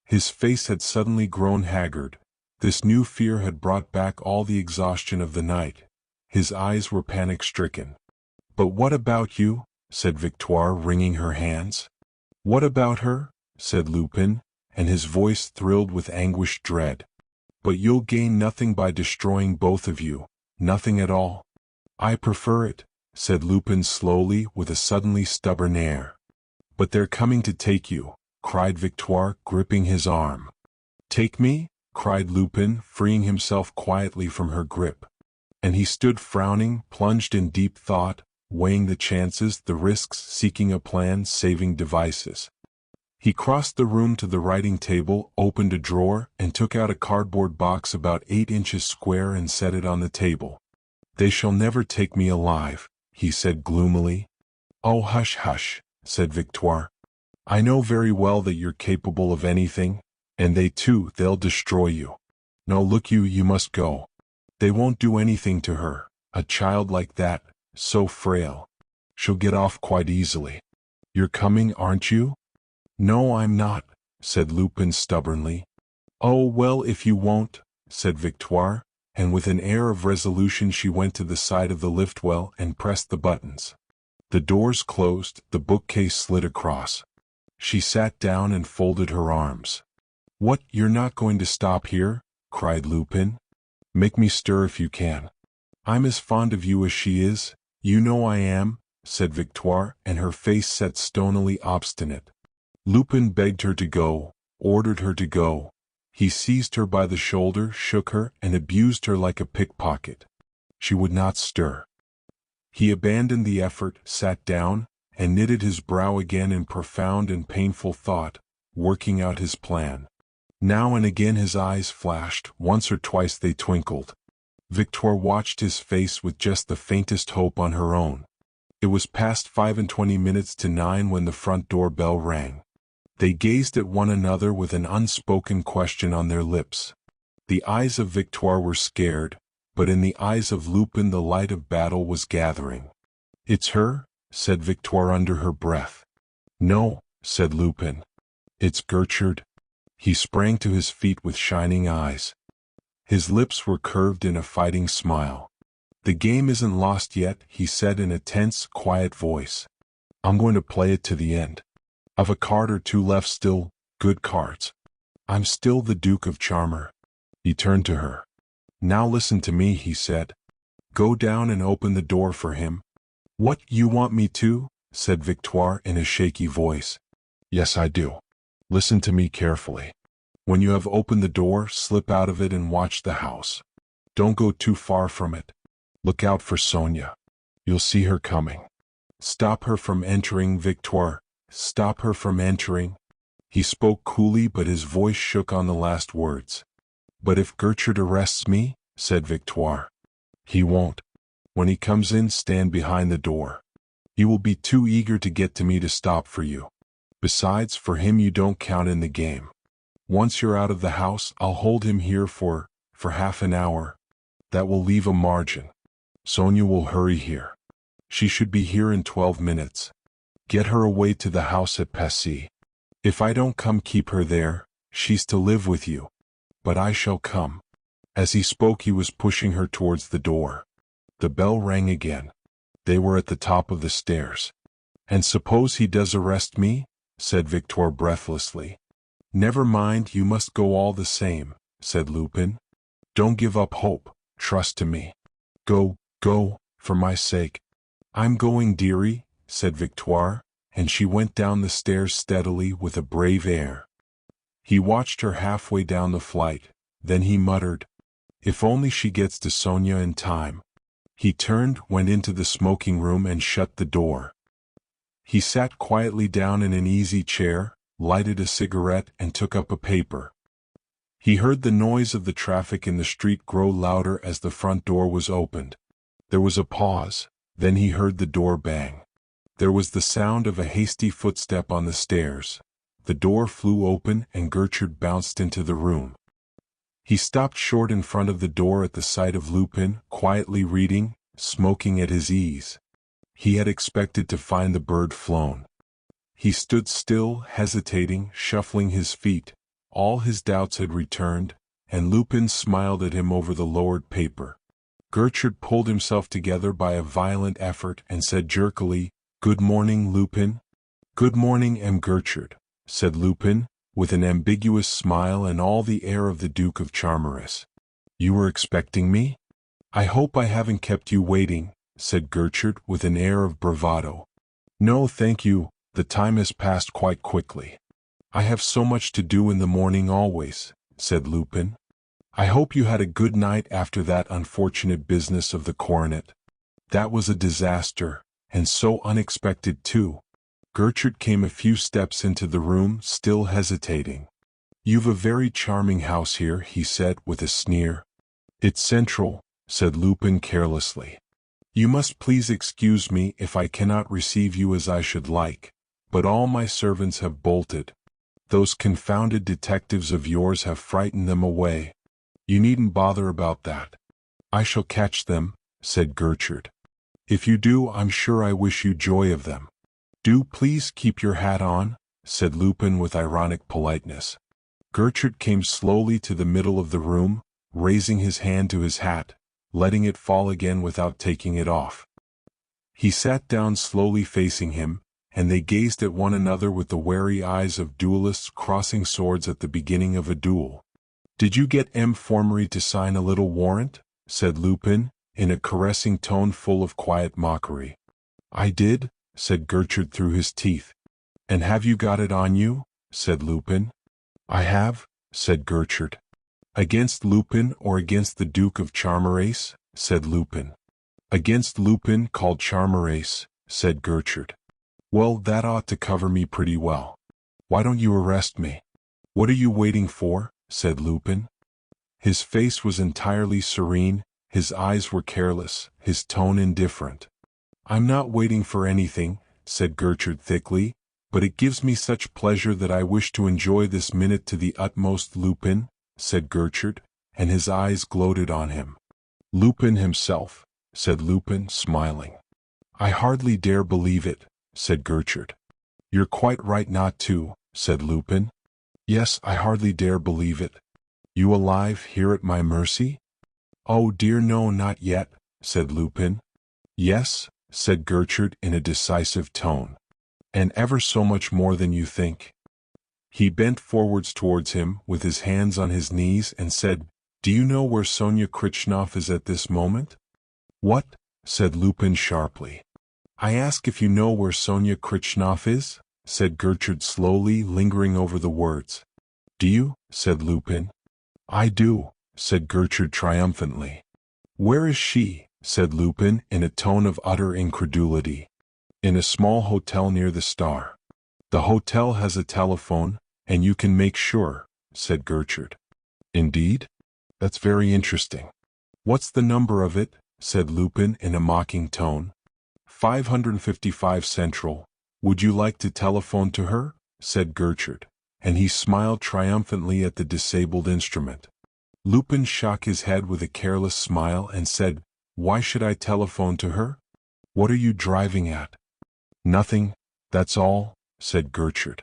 His face had suddenly grown haggard. This new fear had brought back all the exhaustion of the night. His eyes were panic-stricken. "But what about you?" said Victoire, wringing her hands. "What about her?" said Lupin, and his voice thrilled with anguished dread. "But you'll gain nothing by destroying both of you, nothing at all." "I prefer it," said Lupin slowly, with a suddenly stubborn air. "But they're coming to take you," cried Victoire, gripping his arm. "Take me?" cried Lupin, freeing himself quietly from her grip. And he stood frowning, plunged in deep thought, weighing the chances, the risks, seeking a plan, saving devices. He crossed the room to the writing table, opened a drawer, and took out a cardboard box about 8 inches square and set it on the table. "They shall never take me alive," he said gloomily. "Oh, hush, hush," said Victoire. "I know very well that you're capable of anything, and they too, they'll destroy you. No, look, you must go. They won't do anything to her, a child like that, so frail. She'll get off quite easily. You're coming, aren't you?" "No, I'm not," said Lupin stubbornly. "Oh, well, if you won't," said Victoire, and with an air of resolution she went to the side of the lift well and pressed the buttons. The doors closed, the bookcase slid across. She sat down and folded her arms. "What, you're not going to stop here?" cried Lupin. "Make me stir if you can. I'm as fond of you as she is, you know I am," said Victoire, and her face set stonily obstinate. Lupin begged her to go, ordered her to go. He seized her by the shoulder, shook her, and abused her like a pickpocket. She would not stir. He abandoned the effort, sat down, and knitted his brow again in profound and painful thought, working out his plan. Now and again his eyes flashed, once or twice they twinkled. Victoire watched his face with just the faintest hope on her own. It was past 25 to 9 when the front door bell rang. They gazed at one another with an unspoken question on their lips. The eyes of Victoire were scared, but in the eyes of Lupin the light of battle was gathering. "It's her?" said Victoire under her breath. "No," said Lupin. "It's Gertrude." He sprang to his feet with shining eyes. His lips were curved in a fighting smile. "The game isn't lost yet," he said in a tense, quiet voice. "I'm going to play it to the end. I've a card or two left still, good cards. I'm still the Duke of Charmer." He turned to her. "Now listen to me," he said. "Go down and open the door for him." "What, you want me to?" said Victoire in a shaky voice. "Yes, I do. Listen to me carefully. When you have opened the door, slip out of it and watch the house. Don't go too far from it. Look out for Sonia. You'll see her coming. Stop her from entering, Victoire. Stop her from entering." He spoke coolly, but his voice shook on the last words. "But if Gertrude arrests me," said Victoire. "He won't. When he comes in, stand behind the door. He will be too eager to get to me to stop for you. Besides, for him you don't count in the game. Once you're out of the house, I'll hold him here for half an hour. That will leave a margin. Sonia will hurry here. She should be here in 12 minutes. Get her away to the house at Passy. If I don't come, keep her there. She's to live with you. But I shall come." As he spoke, he was pushing her towards the door. The bell rang again. They were at the top of the stairs. "And suppose he does arrest me?" said Victoire breathlessly. "Never mind, you must go all the same," said Lupin. "Don't give up hope, trust to me. Go, for my sake." "I'm going, dearie," said Victoire, and she went down the stairs steadily with a brave air. He watched her halfway down the flight, then he muttered, "If only she gets to Sonia in time." He turned, went into the smoking room and shut the door. He sat quietly down in an easy chair, lighted a cigarette and took up a paper. He heard the noise of the traffic in the street grow louder as the front door was opened. There was a pause, then he heard the door bang. There was the sound of a hasty footstep on the stairs. The door flew open and Gertrude bounced into the room. He stopped short in front of the door at the sight of Lupin, quietly reading, smoking at his ease. He had expected to find the bird flown. He stood still, hesitating, shuffling his feet. All his doubts had returned, and Lupin smiled at him over the lowered paper. Gertrude pulled himself together by a violent effort and said jerkily, "Good morning, Lupin." "Good morning, Gertrude," said Lupin, with an ambiguous smile and all the air of the Duke of Charmeris. "You were expecting me? I hope I haven't kept you waiting," said Gertrude with an air of bravado. "No, thank you, the time has passed quite quickly. I have so much to do in the morning always," said Lupin. I hope you had a good night after that unfortunate business of the coronet. That was a disaster, and so unexpected too. Gertrude came a few steps into the room, still hesitating. You've a very charming house here, he said with a sneer. It's central, said Lupin carelessly. You must please excuse me if I cannot receive you as I should like, but all my servants have bolted. Those confounded detectives of yours have frightened them away. You needn't bother about that. I shall catch them, said Gertrude. If you do, I'm sure I wish you joy of them. Do please keep your hat on, said Lupin with ironic politeness. Gertrude came slowly to the middle of the room, raising his hand to his hat, letting it fall again without taking it off. He sat down slowly facing him, and they gazed at one another with the wary eyes of duelists crossing swords at the beginning of a duel. Did you get M. Formery to sign a little warrant? Said Lupin, in a caressing tone full of quiet mockery. I did, said Gertrude through his teeth. And have you got it on you? Said Lupin. I have, said Gertrude. Against Lupin or against the Duke of Charmerace? Said Lupin. Against Lupin, called Charmerace, said Gertrude. Well, that ought to cover me pretty well. Why don't you arrest me? What are you waiting for? Said Lupin. His face was entirely serene, his eyes were careless, his tone indifferent. I'm not waiting for anything, said Gertrude thickly, but it gives me such pleasure that I wish to enjoy this minute to the utmost. Lupin, said Gertrude, and his eyes gloated on him. Lupin himself, said Lupin, smiling. I hardly dare believe it, said Gertrude. You're quite right not to, said Lupin. Yes, I hardly dare believe it. You alive here at my mercy? Oh dear no, not yet, said Lupin. Yes, said Gertrude in a decisive tone. And ever so much more than you think. He bent forwards towards him, with his hands on his knees, and said, Do you know where Sonia Kritchnoff is at this moment? What? Said Lupin sharply. I ask if you know where Sonia Kritchnoff is? Said Gertrude slowly, lingering over the words. Do you? Said Lupin. I do, said Gertrude triumphantly. Where is she? Said Lupin in a tone of utter incredulity. In a small hotel near the Star. The hotel has a telephone, and you can make sure, said Gertrude. Indeed? That's very interesting. What's the number of it? Said Lupin in a mocking tone. 555 Central. Would you like to telephone to her? Said Gertrude, and he smiled triumphantly at the disabled instrument. Lupin shook his head with a careless smile and said, Why should I telephone to her? What are you driving at? Nothing, that's all, said Gertrude.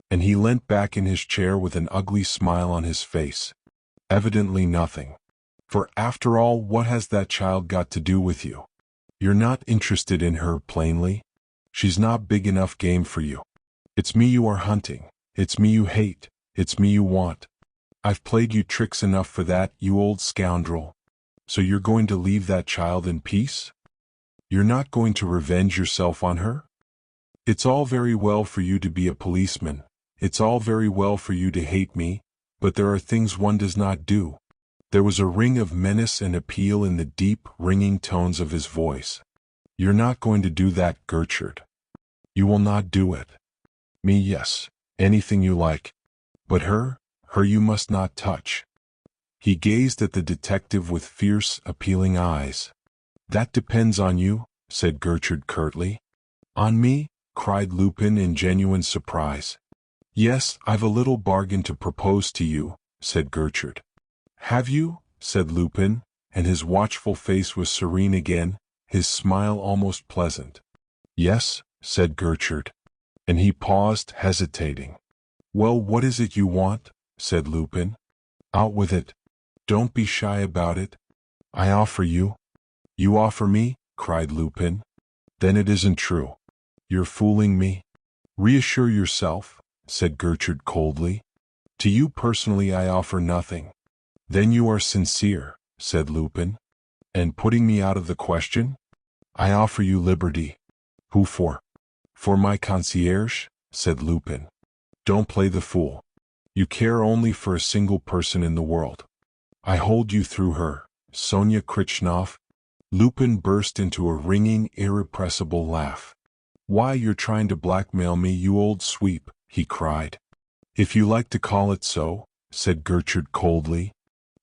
And he leant back in his chair with an ugly smile on his face. Evidently nothing. For after all, what has that child got to do with you? You're not interested in her, plainly. She's not big enough game for you. It's me you are hunting. It's me you hate. It's me you want. I've played you tricks enough for that, you old scoundrel. So you're going to leave that child in peace? You're not going to revenge yourself on her? It's all very well for you to be a policeman. It's all very well for you to hate me, but there are things one does not do. There was a ring of menace and appeal in the deep, ringing tones of his voice. You're not going to do that, Gertrude. You will not do it. Me, yes. Anything you like. But her you must not touch. He gazed at the detective with fierce, appealing eyes. That depends on you, said Gertrude curtly. On me? Cried Lupin in genuine surprise. Yes, I've a little bargain to propose to you, said Gertrude. Have you? Said Lupin, and his watchful face was serene again, his smile almost pleasant. Yes, said Gertrude. And he paused, hesitating. Well, what is it you want? Said Lupin. Out with it. Don't be shy about it. I offer you. You offer me? Cried Lupin. Then it isn't true. You're fooling me. Reassure yourself, said Gertrude coldly. To you personally I offer nothing. Then you are sincere, said Lupin. And putting me out of the question? I offer you liberty. Who for? For my concierge, said Lupin. Don't play the fool. You care only for a single person in the world. I hold you through her, Sonia Krichnov. Lupin burst into a ringing, irrepressible laugh. Why, you're trying to blackmail me, you old sweep, he cried. If you like to call it so, said Gertrude coldly.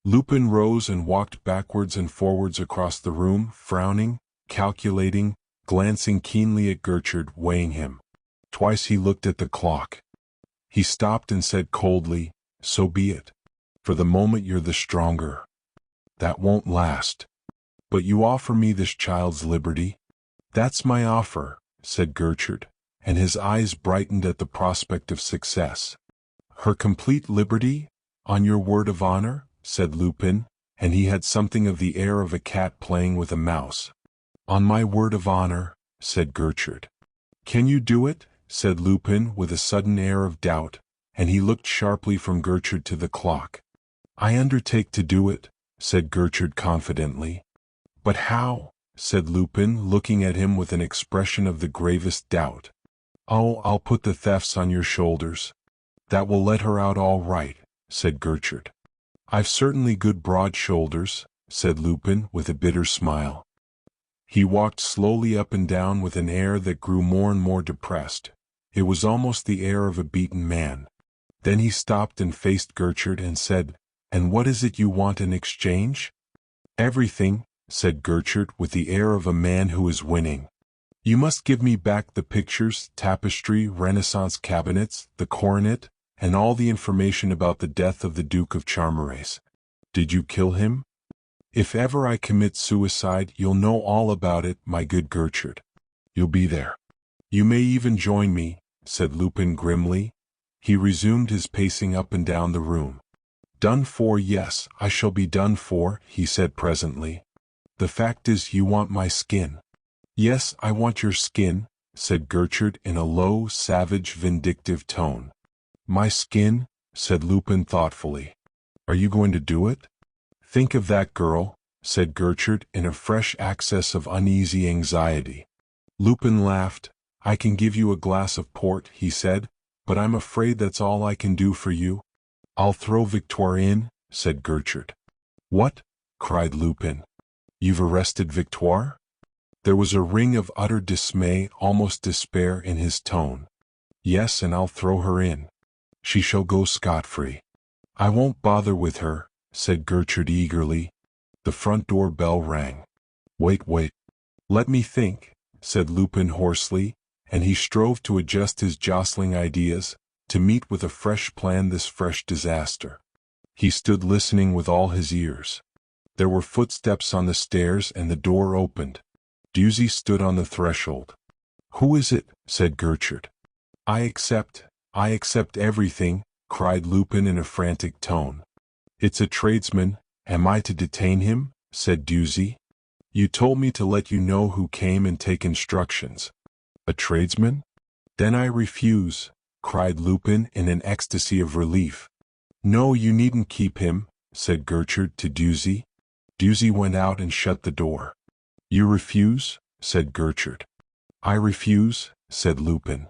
Lupin rose and walked backwards and forwards across the room, frowning, calculating, glancing keenly at Gertrude, weighing him. Twice he looked at the clock. He stopped and said coldly, so be it. For the moment you're the stronger. That won't last. But you offer me this child's liberty? That's my offer, said Gertrude, and his eyes brightened at the prospect of success. Her complete liberty? On your word of honor? Said Lupin, and he had something of the air of a cat playing with a mouse. On my word of honor, said Gertrude. Can you do it? Said Lupin with a sudden air of doubt, and he looked sharply from Gertrude to the clock. I undertake to do it, said Gertrude confidently. But how? Said Lupin, looking at him with an expression of the gravest doubt. Oh, I'll put the thefts on your shoulders. That will let her out all right, said Gertrude. I've certainly good broad shoulders, said Lupin with a bitter smile. He walked slowly up and down with an air that grew more and more depressed. It was almost the air of a beaten man. Then he stopped and faced Gertrude and said, And what is it you want in exchange? Everything, said Gertrude with the air of a man who is winning. You must give me back the pictures, tapestry, Renaissance cabinets, the coronet, and all the information about the death of the Duke of Charmerace. Did you kill him? If ever I commit suicide, you'll know all about it, my good Gertrude. You'll be there. You may even join me, said Lupin grimly. He resumed his pacing up and down the room. Done for, yes, I shall be done for, he said presently. The fact is, you want my skin. Yes, I want your skin, said Gertrude in a low, savage, vindictive tone. My skin, said Lupin thoughtfully. Are you going to do it? Think of that, girl, said Gertrude in a fresh access of uneasy anxiety. Lupin laughed. I can give you a glass of port, he said, but I'm afraid that's all I can do for you. I'll throw Victoire in, said Gertrude. What? Cried Lupin. You've arrested Victoire? There was a ring of utter dismay, almost despair in his tone. Yes, and I'll throw her in. She shall go scot-free. I won't bother with her, said Gertrude eagerly. The front door bell rang. Wait. Let me think, said Lupin hoarsely, and he strove to adjust his jostling ideas, to meet with a fresh plan this fresh disaster. He stood listening with all his ears. There were footsteps on the stairs and the door opened. Dusy stood on the threshold. Who is it? Said Gertrude. I accept everything, cried Lupin in a frantic tone. It's a tradesman. Am I to detain him? Said Dusy. You told me to let you know who came and take instructions. A tradesman? Then I refuse, cried Lupin in an ecstasy of relief. No, you needn't keep him, said Gertrude to Dusy. Dusy went out and shut the door. You refuse? Said Gertrude. I refuse, said Lupin.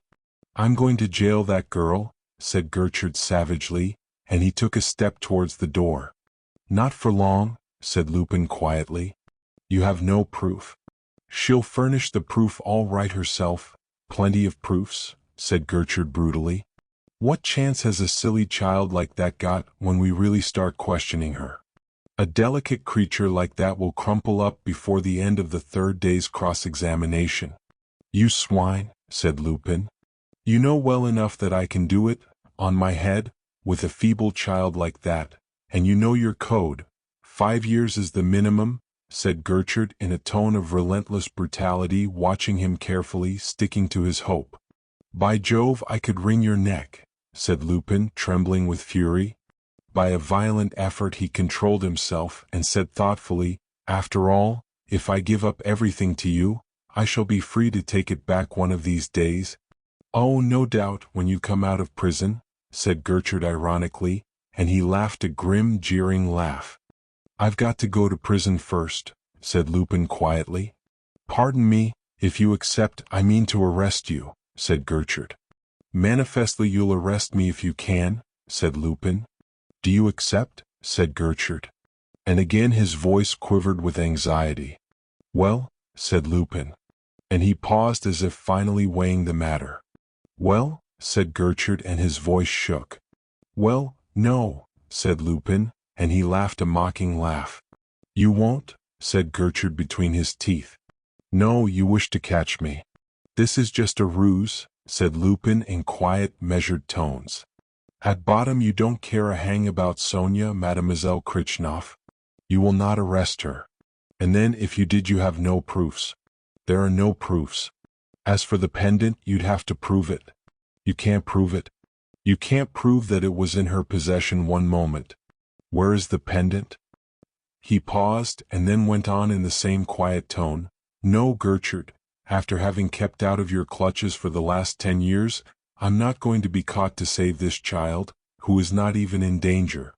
I'm going to jail that girl, said Gertrude savagely, and he took a step towards the door. Not for long, said Lupin quietly. You have no proof. She'll furnish the proof all right herself. Plenty of proofs, said Gertrude brutally. What chance has a silly child like that got when we really start questioning her? A delicate creature like that will crumple up before the end of the third day's cross-examination. You swine, said Lupin. You know well enough that I can do it, on my head, with a feeble child like that, and you know your code. 5 years is the minimum, said Gertrude in a tone of relentless brutality, watching him carefully, sticking to his hope. By Jove, I could wring your neck, said Lupin, trembling with fury. By a violent effort he controlled himself and said thoughtfully, After all, if I give up everything to you, I shall be free to take it back one of these days. Oh, no doubt, when you come out of prison, said Gertrude ironically, and he laughed a grim, jeering laugh. I've got to go to prison first, said Lupin quietly. Pardon me, if you accept, I mean to arrest you, said Gertrude. Manifestly you'll arrest me if you can, said Lupin. Do you accept? Said Gertrude. And again his voice quivered with anxiety. "Well," said Lupin. And he paused as if finally weighing the matter. "Well," said Gertrude, and his voice shook. "Well, no," said Lupin, and he laughed a mocking laugh. "You won't?" said Gertrude between his teeth. "No, you wish to catch me." "This is just a ruse," said Lupin in quiet, measured tones. "At bottom you don't care a hang about Sonia, Mademoiselle Krichnoff. You will not arrest her. And then if you did, you have no proofs. There are no proofs. As for the pendant, you'd have to prove it. You can't prove it. You can't prove that it was in her possession one moment. Where is the pendant?" He paused and then went on in the same quiet tone. "No, Gertrude, after having kept out of your clutches for the last 10 years, I'm not going to be caught to save this child, who is not even in danger.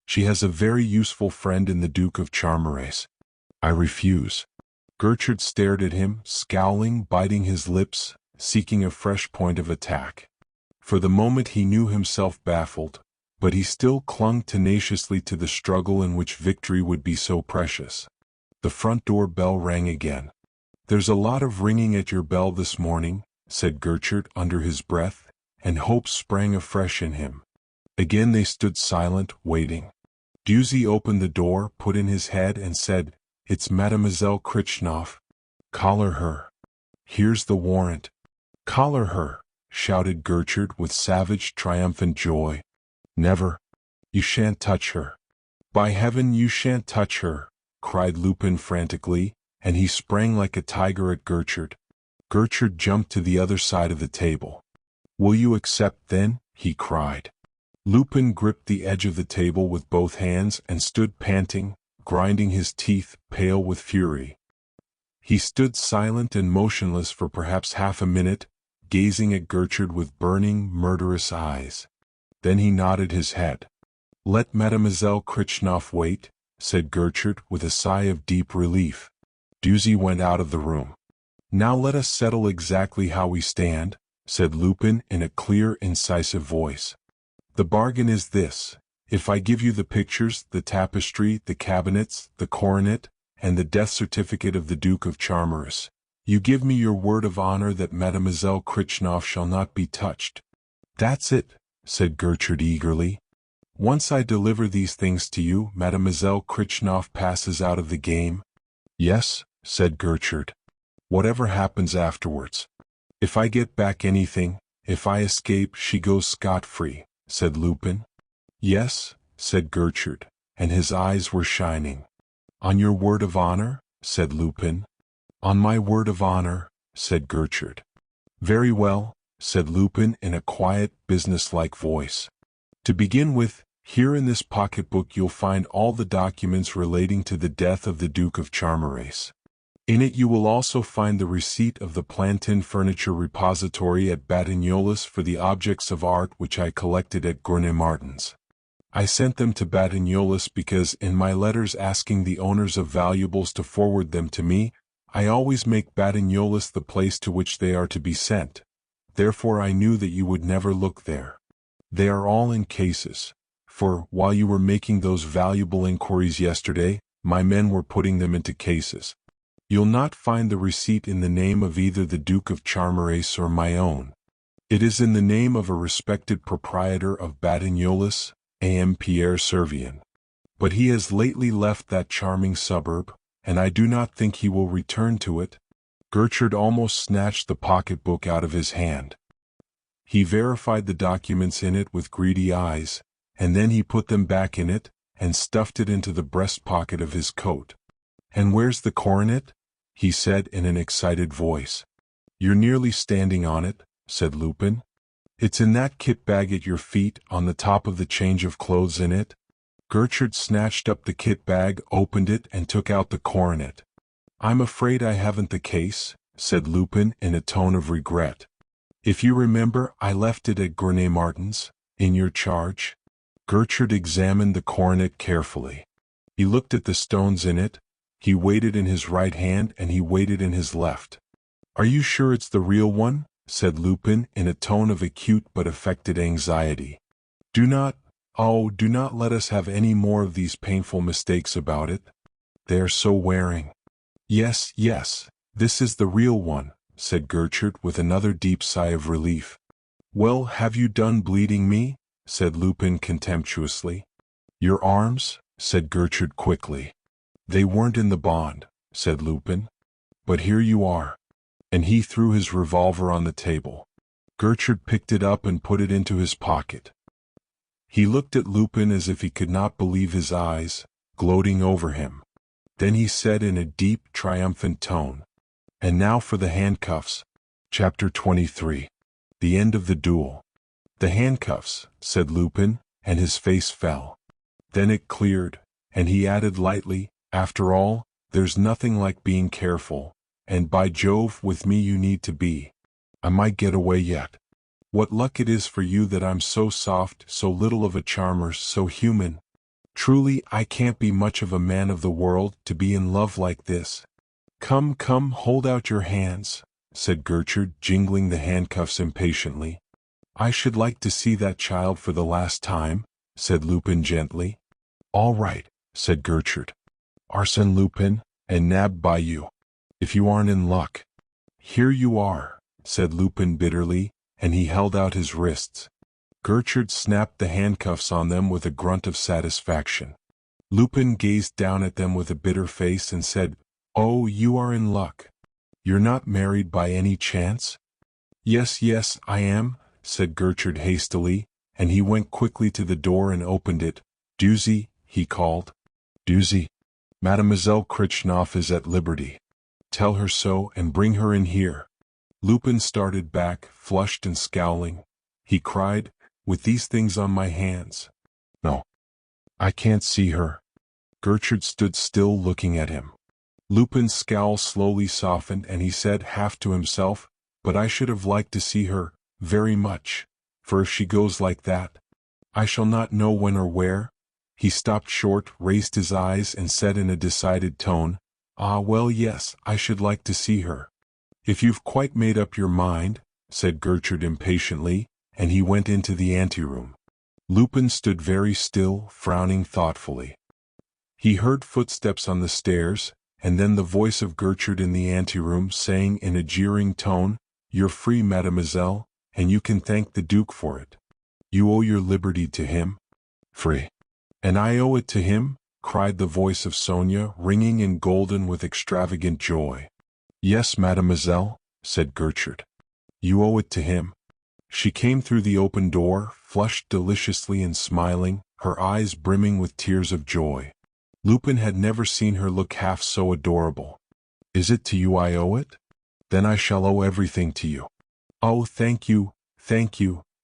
She has a very useful friend in the Duke of Charmerace. I refuse." Gertrude stared at him, scowling, biting his lips, seeking a fresh point of attack. For the moment he knew himself baffled, but he still clung tenaciously to the struggle in which victory would be so precious. The front door bell rang again. "There's a lot of ringing at your bell this morning," said Gertrude under his breath, and hope sprang afresh in him. Again they stood silent, waiting. Dusy opened the door, put in his head, and said, "It's Mademoiselle Krichnoff. Collar her. Here's the warrant." "Collar her," shouted Gertrude with savage, triumphant joy. "Never. You shan't touch her." "By heaven, you shan't touch her," cried Lupin frantically, and he sprang like a tiger at Gertrude. Gertrude jumped to the other side of the table. "Will you accept, then?" he cried. Lupin gripped the edge of the table with both hands and stood panting, grinding his teeth, pale with fury. He stood silent and motionless for perhaps half a minute, gazing at Gertrude with burning, murderous eyes. Then he nodded his head. "Let Mademoiselle Krichnoff wait," said Gertrude with a sigh of deep relief. Dusy went out of the room. "Now let us settle exactly how we stand," said Lupin in a clear, incisive voice. "The bargain is this. If I give you the pictures, the tapestry, the cabinets, the coronet, and the death certificate of the Duke of Charmerace, you give me your word of honor that Mademoiselle Krichnoff shall not be touched." "That's it," said Gertrude eagerly. "Once I deliver these things to you, Mademoiselle Krichnoff passes out of the game?" "Yes," said Gertrude. "Whatever happens afterwards. If I get back anything, if I escape, she goes scot-free," said Lupin. "Yes," said Gertrude, and his eyes were shining. "On your word of honor?" said Lupin. "On my word of honor," said Gertrude. "Very well," said Lupin in a quiet, businesslike voice. "To begin with, here in this pocketbook you'll find all the documents relating to the death of the Duke of Charmerace. In it you will also find the receipt of the Plantin Furniture Repository at Batignolles for the objects of art which I collected at Gournay Martin's. I sent them to Batignolles because in my letters asking the owners of valuables to forward them to me, I always make Batignolles the place to which they are to be sent. Therefore I knew that you would never look there. They are all in cases, for, while you were making those valuable inquiries yesterday, my men were putting them into cases. You'll not find the receipt in the name of either the Duke of Charmerace or my own. It is in the name of a respected proprietor of Batignolles, A.M. Pierre Servien. But he has lately left that charming suburb, and I do not think he will return to it." Gertrude almost snatched the pocketbook out of his hand. He verified the documents in it with greedy eyes, and then he put them back in it, and stuffed it into the breast pocket of his coat. "And where's the coronet?" he said in an excited voice. "You're nearly standing on it," said Lupin. "It's in that kit bag at your feet, on the top of the change of clothes in it." Gertrude snatched up the kit bag, opened it, and took out the coronet. "I'm afraid I haven't the case," said Lupin in a tone of regret. "If you remember, I left it at Gournay Martin's, in your charge." Gertrude examined the coronet carefully. He looked at the stones in it. He weighed it in his right hand and he weighed it in his left. "Are you sure it's the real one?" said Lupin in a tone of acute but affected anxiety. "Do not," Oh, do not let us have any more of these painful mistakes about it. They are so wearing. Yes, yes, this is the real one, said Gertrude with another deep sigh of relief. Well, have you done bleeding me? Said Lupin contemptuously. Your arms? Said Gertrude quickly. They weren't in the bond, said Lupin. But here you are. And he threw his revolver on the table. Gertrude picked it up and put it into his pocket. He looked at Lupin as if he could not believe his eyes, gloating over him. Then he said in a deep, triumphant tone, And now for the handcuffs. Chapter 23. The End of the Duel. The handcuffs, said Lupin, and his face fell. Then it cleared, and he added lightly, After all, there's nothing like being careful, and by Jove, with me you need to be. I might get away yet. What luck it is for you that I'm so soft, so little of a charmer, so human. Truly, I can't be much of a man of the world to be in love like this. Come, come, hold out your hands, said Gertrude, jingling the handcuffs impatiently. I should like to see that child for the last time, said Lupin gently. All right, said Gertrude. Arsène Lupin, and nabbed by you. If you aren't in luck. Here you are, said Lupin bitterly, and he held out his wrists. Gertrude snapped the handcuffs on them with a grunt of satisfaction. Lupin gazed down at them with a bitter face and said, Oh, you are in luck. You're not married by any chance? Yes, yes, I am, said Gertrude hastily, and he went quickly to the door and opened it. Dusy, he called. Dusy, Mademoiselle Kritchnoff is at liberty. Tell her so and bring her in here. Lupin started back, flushed and scowling. He cried, With these things on my hands. No. I can't see her. Gertrude stood still looking at him. Lupin's scowl slowly softened and he said half to himself, But I should have liked to see her, very much, for if she goes like that, I shall not know when or where. He stopped short, raised his eyes and said in a decided tone, Ah, well, yes, I should like to see her. If you've quite made up your mind, said Gertrude impatiently, and he went into the anteroom. Lupin stood very still, frowning thoughtfully. He heard footsteps on the stairs, and then the voice of Gertrude in the anteroom saying in a jeering tone, You're free, mademoiselle, and you can thank the Duke for it. You owe your liberty to him. Free. And I owe it to him, cried the voice of Sonia, ringing and golden with extravagant joy. Yes, mademoiselle, said Gertrude. You owe it to him. She came through the open door, flushed deliciously and smiling, her eyes brimming with tears of joy. Lupin had never seen her look half so adorable. Is it to you I owe it? Then I shall owe everything to you. Oh, thank you,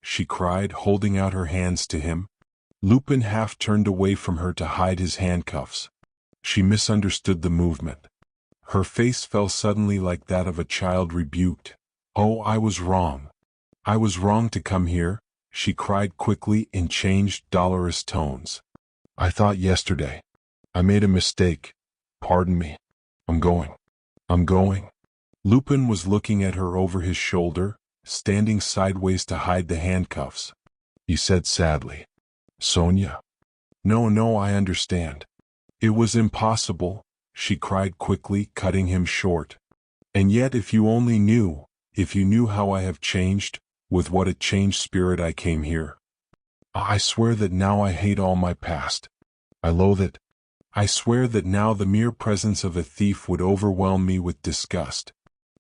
she cried, holding out her hands to him. Lupin half turned away from her to hide his handcuffs. She misunderstood the movement. Her face fell suddenly like that of a child rebuked. Oh, I was wrong. I was wrong to come here, she cried quickly in changed, dolorous tones. I thought yesterday. I made a mistake. Pardon me. I'm going. Lupin was looking at her over his shoulder, standing sideways to hide the handcuffs. He said sadly, Sonia. No, I understand. It was impossible, she cried quickly, cutting him short. And yet if you only knew, if you knew how I have changed, with what a changed spirit I came here. I swear that now I hate all my past. I loathe it. I swear that now the mere presence of a thief would overwhelm me with disgust.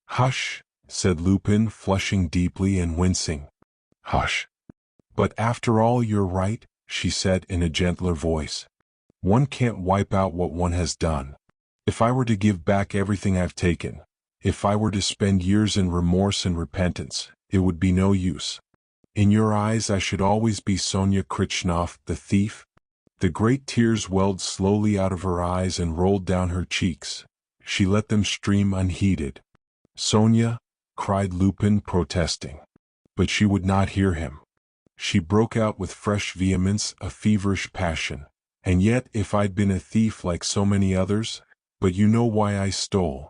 Hush, said Lupin, flushing deeply and wincing. Hush. But after all you're right, she said in a gentler voice. One can't wipe out what one has done. If I were to give back everything I've taken, if I were to spend years in remorse and repentance, it would be no use. In your eyes I should always be Sonia Kritchnoff, the thief. The great tears welled slowly out of her eyes and rolled down her cheeks. She let them stream unheeded. Sonia, cried Lupin, protesting. But she would not hear him. She broke out with fresh vehemence, a feverish passion. And yet, if I'd been a thief like so many others, but you know why I stole.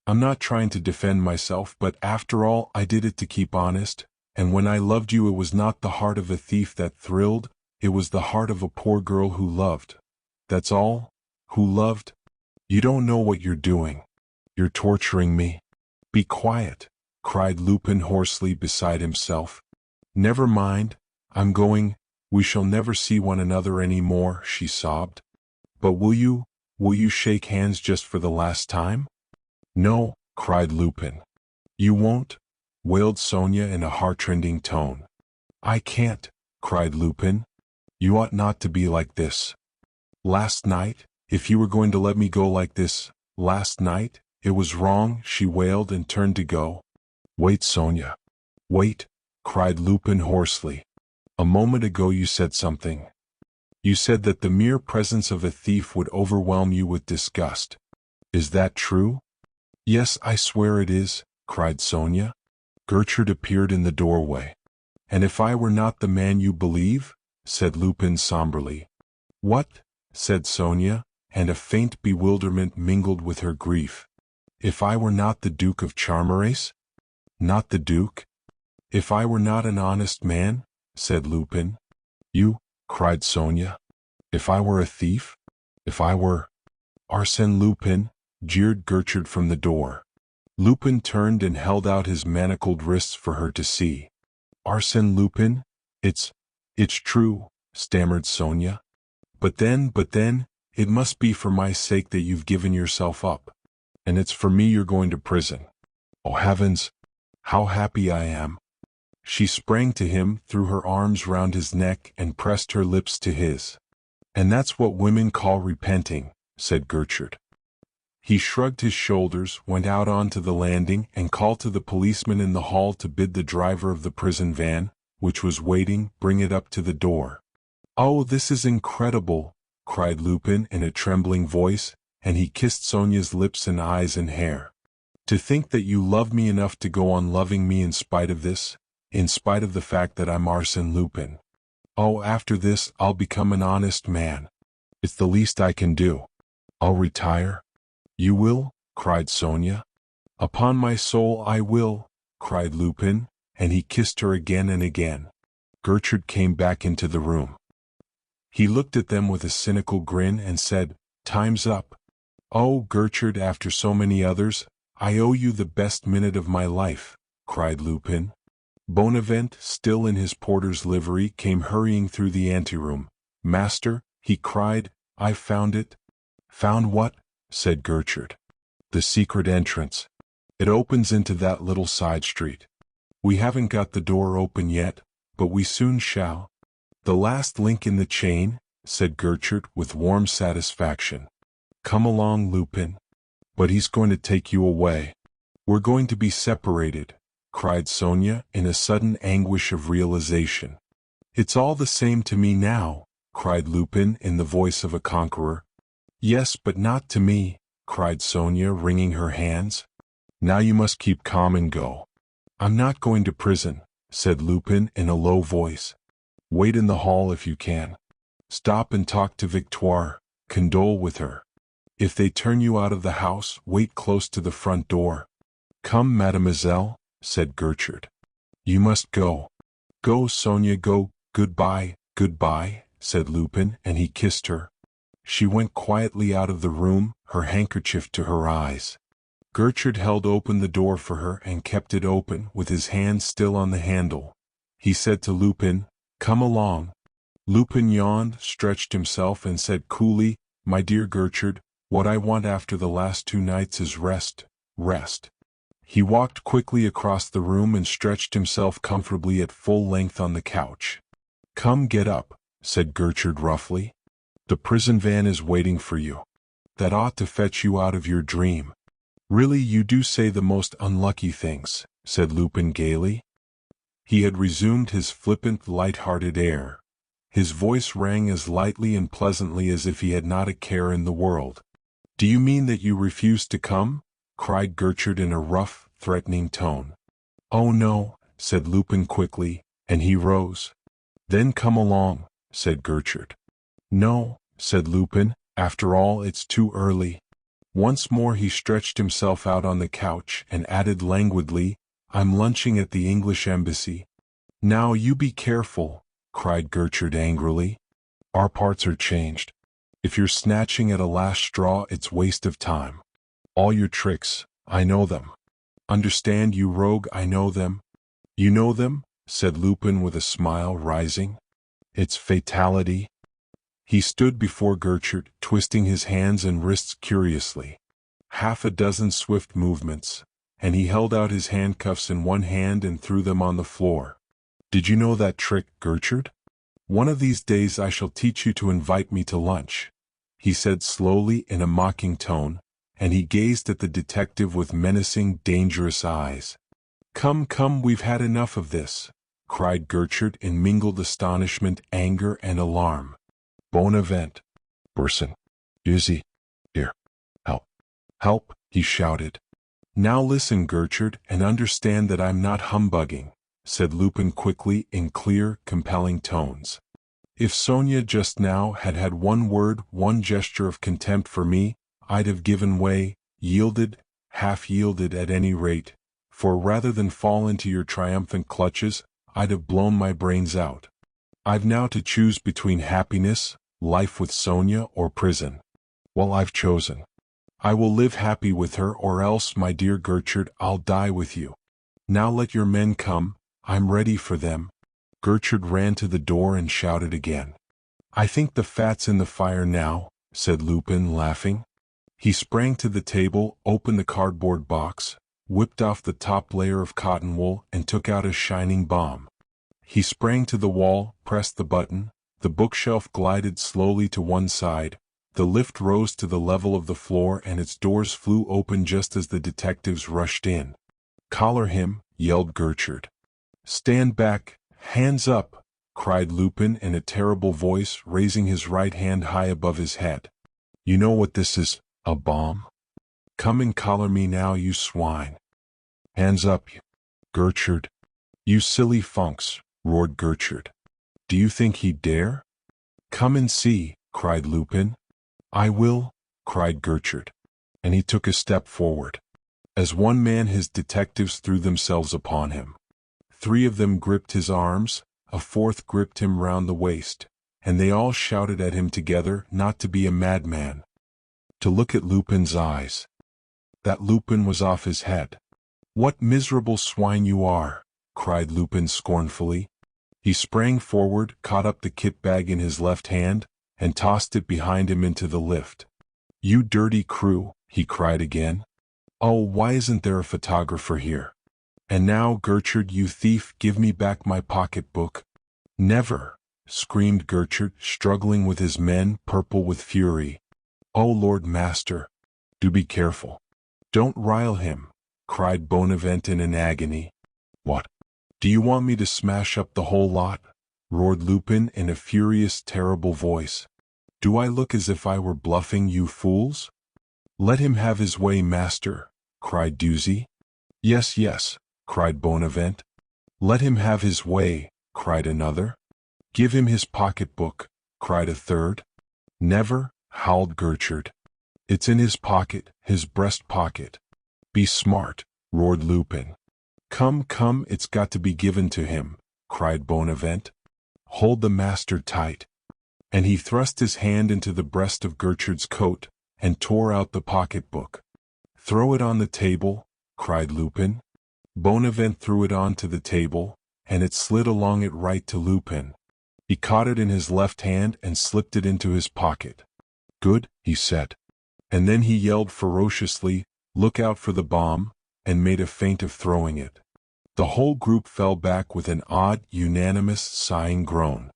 I'm not trying to defend myself, but after all, I did it to keep honest, and when I loved you it was not the heart of a thief that thrilled, it was the heart of a poor girl who loved. That's all? Who loved? You don't know what you're doing. You're torturing me. Be quiet, cried Lupin hoarsely beside himself. Never mind, I'm going. We shall never see one another any more, she sobbed. But will you shake hands just for the last time? No, cried Lupin. You won't? Wailed Sonia in a heartrending tone. I can't, cried Lupin. You ought not to be like this. Last night, if you were going to let me go like this, last night, it was wrong, she wailed and turned to go. Wait, Sonia. Wait, cried Lupin hoarsely. A moment ago you said something. You said that the mere presence of a thief would overwhelm you with disgust. Is that true? Yes, I swear it is, cried Sonia. Gertrude appeared in the doorway. And if I were not the man you believe? Said Lupin somberly. What? Said Sonia, and a faint bewilderment mingled with her grief. If I were not the Duke of Charmerace? Not the Duke? If I were not an honest man? Said Lupin. You? Cried Sonia. If I were a thief? If I were... Arsène Lupin, jeered Gertrude from the door. Lupin turned and held out his manacled wrists for her to see. Arsène Lupin? It's true, stammered Sonia. But then, it must be for my sake that you've given yourself up. And it's for me you're going to prison. Oh heavens! How happy I am! She sprang to him, threw her arms round his neck and pressed her lips to his. And that's what women call repenting, said Gertrude. He shrugged his shoulders, went out onto the landing, and called to the policeman in the hall to bid the driver of the prison van, which was waiting, bring it up to the door. Oh, this is incredible, cried Lupin in a trembling voice, and he kissed Sonia's lips and eyes and hair. To think that you love me enough to go on loving me in spite of this, in spite of the fact that I'm Arsène Lupin. Oh, after this, I'll become an honest man. It's the least I can do. I'll retire. You will? Cried Sonia. Upon my soul I will, cried Lupin, and he kissed her again and again. Gertrude came back into the room. He looked at them with a cynical grin and said, Time's up. Oh, Gertrude, after so many others, I owe you the best minute of my life, cried Lupin. Bonavent, still in his porter's livery, came hurrying through the anteroom. Master, he cried, I've found it. Found what? Said Gertrude. The secret entrance. It opens into that little side street. We haven't got the door open yet, but we soon shall. The last link in the chain, said Gertrude with warm satisfaction. Come along, Lupin. But he's going to take you away. We're going to be separated, cried Sonia in a sudden anguish of realization. It's all the same to me now, cried Lupin in the voice of a conqueror. Yes, but not to me, cried Sonia, wringing her hands. Now you must keep calm and go. I'm not going to prison, said Lupin in a low voice. Wait in the hall if you can. Stop and talk to Victoire, condole with her. If they turn you out of the house, wait close to the front door. Come, mademoiselle, said Gertrude. You must go. Go, Sonia, go. Goodbye, goodbye, said Lupin, and he kissed her. She went quietly out of the room, her handkerchief to her eyes. Gertrude held open the door for her and kept it open with his hand still on the handle. He said to Lupin, Come along. Lupin yawned, stretched himself, and said coolly, My dear Gertrude, what I want after the last 2 nights is rest, rest. He walked quickly across the room and stretched himself comfortably at full length on the couch. Come, get up, said Gertrude roughly. The prison van is waiting for you. That ought to fetch you out of your dream. Really, you do say the most unlucky things, said Lupin gaily. He had resumed his flippant, light-hearted air. His voice rang as lightly and pleasantly as if he had not a care in the world. Do you mean that you refuse to come? Cried Gertrude in a rough, threatening tone. Oh no, said Lupin quickly, and he rose. Then come along, said Gertrude. No, said Lupin, after all it's too early. Once more he stretched himself out on the couch and added languidly, I'm lunching at the English embassy. Now you be careful, cried Gertrude angrily. "Our parts are changed. If you're snatching at a last straw, it's waste of time. All your tricks, I know them. Understand, you rogue, I know them." "You know them?" said Lupin with a smile, rising. "It's fatality." He stood before Gertrude, twisting his hands and wrists curiously. Half a dozen swift movements, and he held out his handcuffs in one hand and threw them on the floor. "Did you know that trick, Gertrude? One of these days I shall teach you to invite me to lunch," he said slowly in a mocking tone, and he gazed at the detective with menacing, dangerous eyes. "Come, come, we've had enough of this," cried Gertrude in mingled astonishment, anger, and alarm. "Bonavent, Burson, Izzy, here, help, help," he shouted. "Now listen, Gertrude, and understand that I'm not humbugging," said Lupin quickly in clear, compelling tones. "If Sonia just now had had one word, one gesture of contempt for me, I'd have given way, yielded, half yielded at any rate, for rather than fall into your triumphant clutches, I'd have blown my brains out. I've now to choose between happiness, life with Sonia, or prison. Well, I've chosen. I will live happy with her, or else, my dear Gertrude, I'll die with you. Now let your men come, I'm ready for them." Gertrude ran to the door and shouted again. "I think the fat's in the fire now," said Lupin, laughing. He sprang to the table, opened the cardboard box, whipped off the top layer of cotton wool, and took out a shining bomb. He sprang to the wall, pressed the button, the bookshelf glided slowly to one side, the lift rose to the level of the floor, and its doors flew open just as the detectives rushed in. "Collar him," yelled Gertrude. "Stand back, hands up," cried Lupin in a terrible voice, raising his right hand high above his head. "You know what this is, a bomb? Come and collar me now, you swine. Hands up, you." "Gertrude." "You silly funks," roared Gertrude. "Do you think he'd dare?" "Come and see," cried Lupin. "I will," cried Gertrude. And he took a step forward. As one man his detectives threw themselves upon him. 3 of them gripped his arms, a 4th gripped him round the waist, and they all shouted at him together not to be a madman. To look at Lupin's eyes. That Lupin was off his head. "What miserable swine you are!" cried Lupin scornfully. He sprang forward, caught up the kit bag in his left hand, and tossed it behind him into the lift. "You dirty crew," he cried again. "Oh, why isn't there a photographer here? And now, Gertrude, you thief, give me back my pocketbook." "Never!" screamed Gertrude, struggling with his men, purple with fury. "Oh, Lord Master, do be careful. Don't rile him," cried Bonavent in an agony. "What? Do you want me to smash up the whole lot?" roared Lupin in a furious, terrible voice. "Do I look as if I were bluffing, you fools?" "Let him have his way, master," cried Dusy. "Yes, yes," cried Bonavent. "Let him have his way," cried another. "Give him his pocketbook," cried a third. "Never," howled Gertrude. "It's in his pocket, his breast pocket." "Be smart," roared Lupin. "Come, come, it's got to be given to him," cried Bonavent. "Hold the master tight." And he thrust his hand into the breast of Gertrude's coat, and tore out the pocketbook. "Throw it on the table," cried Lupin. Bonavent threw it onto the table, and it slid along it right to Lupin. He caught it in his left hand and slipped it into his pocket. "Good," he said. And then he yelled ferociously, "Look out for the bomb," and made a feint of throwing it. The whole group fell back with an odd, unanimous, sighing groan.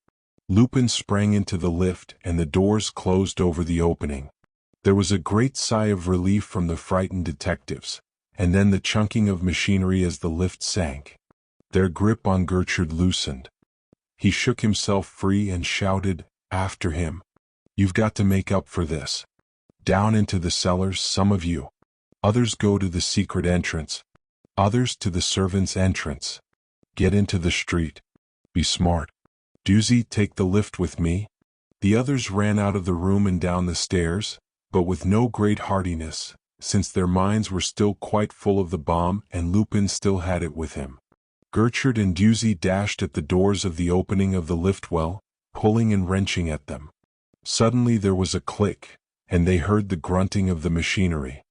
Lupin sprang into the lift, and the doors closed over the opening. There was a great sigh of relief from the frightened detectives, and then the chunking of machinery as the lift sank. Their grip on Gertrude loosened. He shook himself free and shouted, "After him. You've got to make up for this. Down into the cellars, some of you. Others go to the secret entrance. Others to the servants' entrance. Get into the street. Be smart. Dusy, take the lift with me." The others ran out of the room and down the stairs, but with no great heartiness, since their minds were still quite full of the bomb and Lupin still had it with him. Gertrude and Dusy dashed at the doors of the opening of the lift well, pulling and wrenching at them. Suddenly there was a click, and they heard the grunting of the machinery.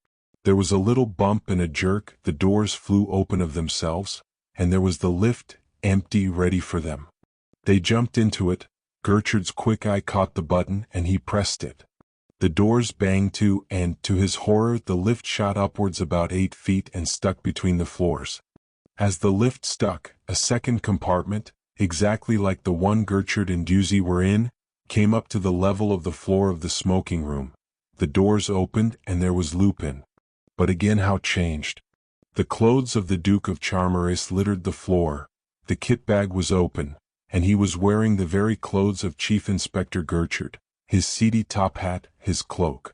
There was a little bump and a jerk, the doors flew open of themselves, and there was the lift, empty, ready for them. They jumped into it. Gertrude's quick eye caught the button, and he pressed it. The doors banged to, and, to his horror, the lift shot upwards about 8 feet and stuck between the floors. As the lift stuck, a second compartment, exactly like the one Gertrude and Dusy were in, came up to the level of the floor of the smoking room. The doors opened, and there was Lupin. But again how changed. The clothes of the Duke of Charmeris littered the floor, the kit bag was open, and he was wearing the very clothes of Chief Inspector Gertrude, his seedy top hat, his cloak.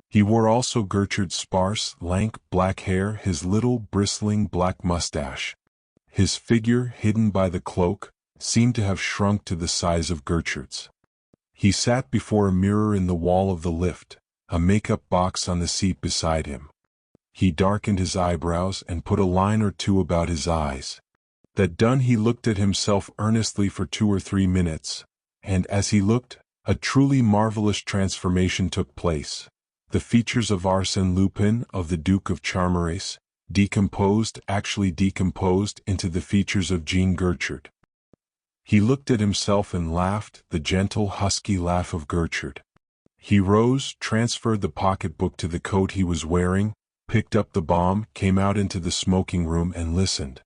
He wore also Gertrude's sparse, lank, black hair, his little, bristling black mustache. His figure, hidden by the cloak, seemed to have shrunk to the size of Gertrude's. He sat before a mirror in the wall of the lift, a makeup box on the seat beside him. He darkened his eyebrows and put a line or two about his eyes. That done, he looked at himself earnestly for 2 or 3 minutes, and as he looked, a truly marvelous transformation took place. The features of Arsène Lupin, of the Duke of Charmeris, actually decomposed into the features of Jean Gertrude. He looked at himself and laughed, the gentle, husky laugh of Gertrude. He rose, transferred the pocketbook to the coat he was wearing, picked up the bomb, came out into the smoking room and listened.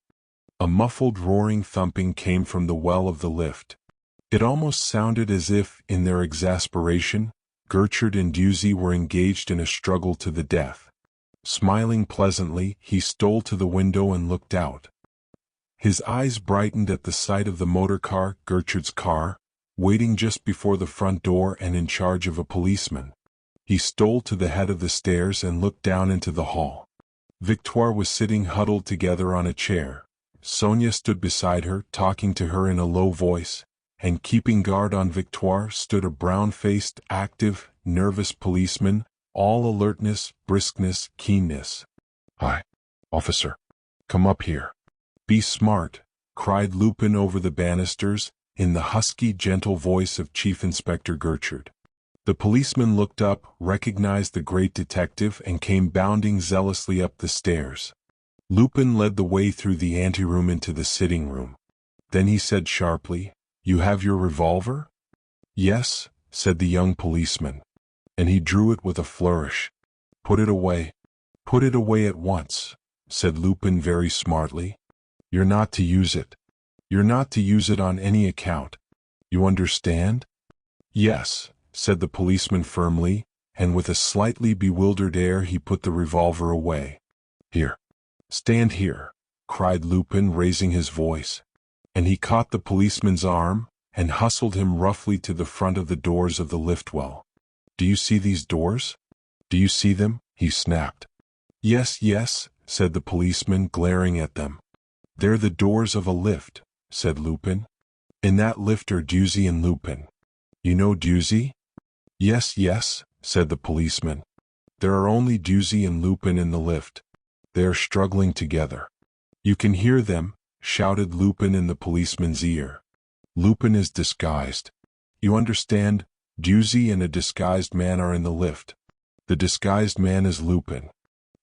A muffled roaring thumping came from the well of the lift. It almost sounded as if, in their exasperation, Gertrude and Dusy were engaged in a struggle to the death. Smiling pleasantly, he stole to the window and looked out. His eyes brightened at the sight of the motor car, Gertrude's car, waiting just before the front door and in charge of a policeman. He stole to the head of the stairs and looked down into the hall. Victoire was sitting huddled together on a chair. Sonia stood beside her, talking to her in a low voice, and keeping guard on Victoire stood a brown-faced, active, nervous policeman, all alertness, briskness, keenness. "Hi, officer. Come up here. Be smart," cried Lupin over the banisters, in the husky, gentle voice of Chief Inspector Gertrude. The policeman looked up, recognized the great detective, and came bounding zealously up the stairs. Lupin led the way through the anteroom into the sitting room. Then he said sharply, "You have your revolver?" "Yes," said the young policeman. And he drew it with a flourish. "Put it away. Put it away at once," said Lupin very smartly. "You're not to use it. You're not to use it on any account. You understand?" "Yes," said the policeman firmly, and with a slightly bewildered air he put the revolver away. "Here. Stand here," cried Lupin, raising his voice. And he caught the policeman's arm, and hustled him roughly to the front of the doors of the lift well. "Do you see these doors? Do you see them?" he snapped. "Yes, yes," said the policeman, glaring at them. "They're the doors of a lift," said Lupin. "In that lift are Dusy and Lupin. You know Dusy?" "Yes, yes," said the policeman. "There are only Dusy and Lupin in the lift. They are struggling together. You can hear them," shouted Lupin in the policeman's ear. "Lupin is disguised. You understand, Dusy and a disguised man are in the lift. The disguised man is Lupin.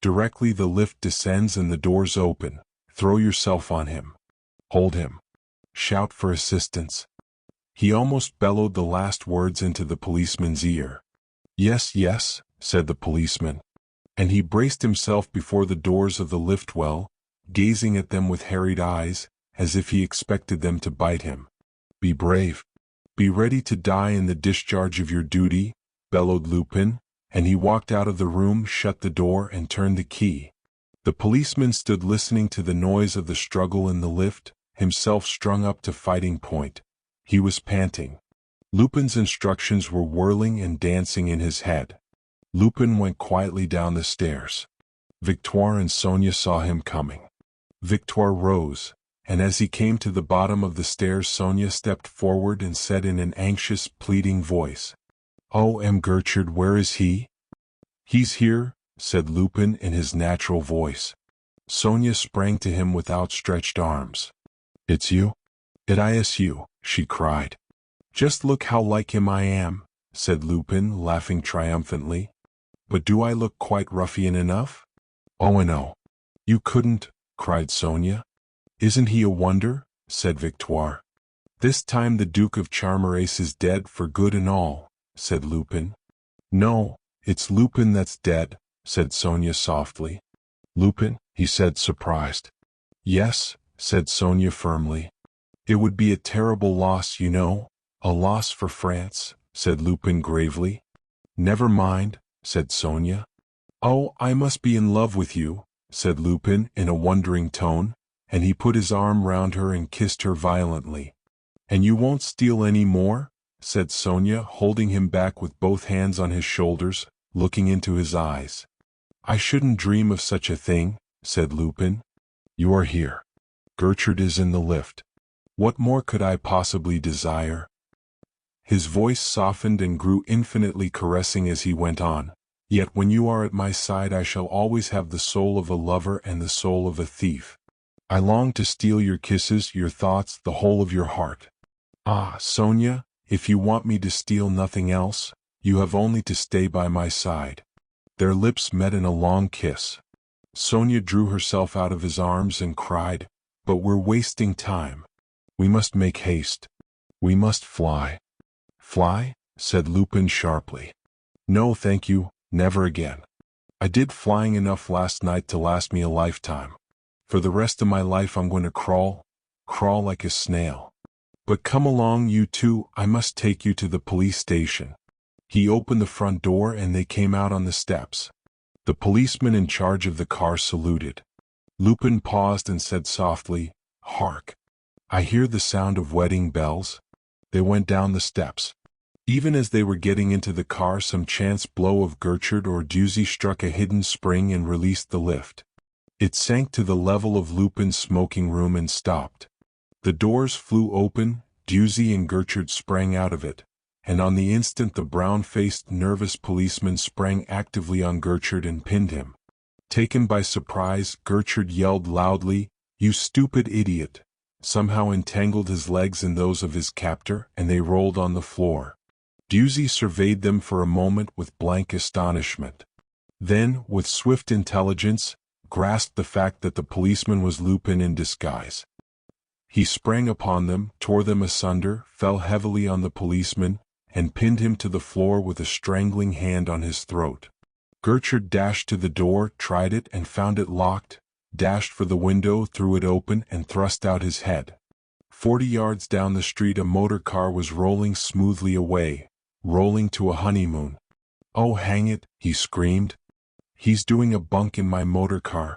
Directly the lift descends and the doors open, throw yourself on him. Hold him. Shout for assistance." He almost bellowed the last words into the policeman's ear. "Yes, yes," said the policeman. And he braced himself before the doors of the lift well, gazing at them with harried eyes, as if he expected them to bite him. "Be brave. Be ready to die in the discharge of your duty," bellowed Lupin, and he walked out of the room, shut the door, and turned the key. The policeman stood listening to the noise of the struggle in the lift, himself strung up to fighting point. He was panting. Lupin's instructions were whirling and dancing in his head. Lupin went quietly down the stairs. Victoire and Sonia saw him coming. Victoire rose, and as he came to the bottom of the stairs, Sonia stepped forward and said in an anxious, pleading voice, "Oh, Gertrude, where is he?" "He's here," said Lupin in his natural voice. Sonia sprang to him with outstretched arms. It's you? It is you, she cried. Just look how like him I am, said Lupin, laughing triumphantly. But do I look quite ruffian enough? Oh no. You couldn't, cried Sonia. Isn't he a wonder? Said Victoire. This time the Duke of Charmerace is dead for good and all, said Lupin. No, it's Lupin that's dead, said Sonia softly. Lupin, he said, surprised. Yes, said Sonia firmly. It would be a terrible loss, you know, a loss for France, said Lupin gravely. Never mind, said Sonia. Oh, I must be in love with you, said Lupin in a wondering tone, and he put his arm round her and kissed her violently. And you won't steal any more? Said Sonia, holding him back with both hands on his shoulders, looking into his eyes. I shouldn't dream of such a thing, said Lupin. You are here. Gertrude is in the lift. What more could I possibly desire? His voice softened and grew infinitely caressing as he went on. Yet when you are at my side I shall always have the soul of a lover and the soul of a thief. I long to steal your kisses, your thoughts, the whole of your heart. Ah, Sonia, if you want me to steal nothing else, you have only to stay by my side. Their lips met in a long kiss. Sonia drew herself out of his arms and cried, But we're wasting time. We must make haste. We must fly. Fly? Said Lupin sharply. No, thank you, never again. I did flying enough last night to last me a lifetime. For the rest of my life I'm going to crawl like a snail. But come along, you two, I must take you to the police station. He opened the front door and they came out on the steps. The policeman in charge of the car saluted. Lupin paused and said softly, Hark! I hear the sound of wedding bells. They went down the steps. Even as they were getting into the car, some chance blow of Gertrude or Duzy struck a hidden spring and released the lift. It sank to the level of Lupin's smoking room and stopped. The doors flew open, Duzy and Gertrude sprang out of it, and on the instant the brown-faced, nervous policeman sprang actively on Gertrude and pinned him. Taken by surprise, Gertrude yelled loudly, You stupid idiot! Somehow entangled his legs in those of his captor, and they rolled on the floor. Duzy surveyed them for a moment with blank astonishment. Then, with swift intelligence, grasped the fact that the policeman was Lupin in disguise. He sprang upon them, tore them asunder, fell heavily on the policeman, and pinned him to the floor with a strangling hand on his throat. Gertrude dashed to the door, tried it and found it locked, dashed for the window, threw it open and thrust out his head. 40 yards down the street a motor car was rolling smoothly away, rolling to a honeymoon. Oh, hang it, he screamed. He's doing a bunk in my motor car.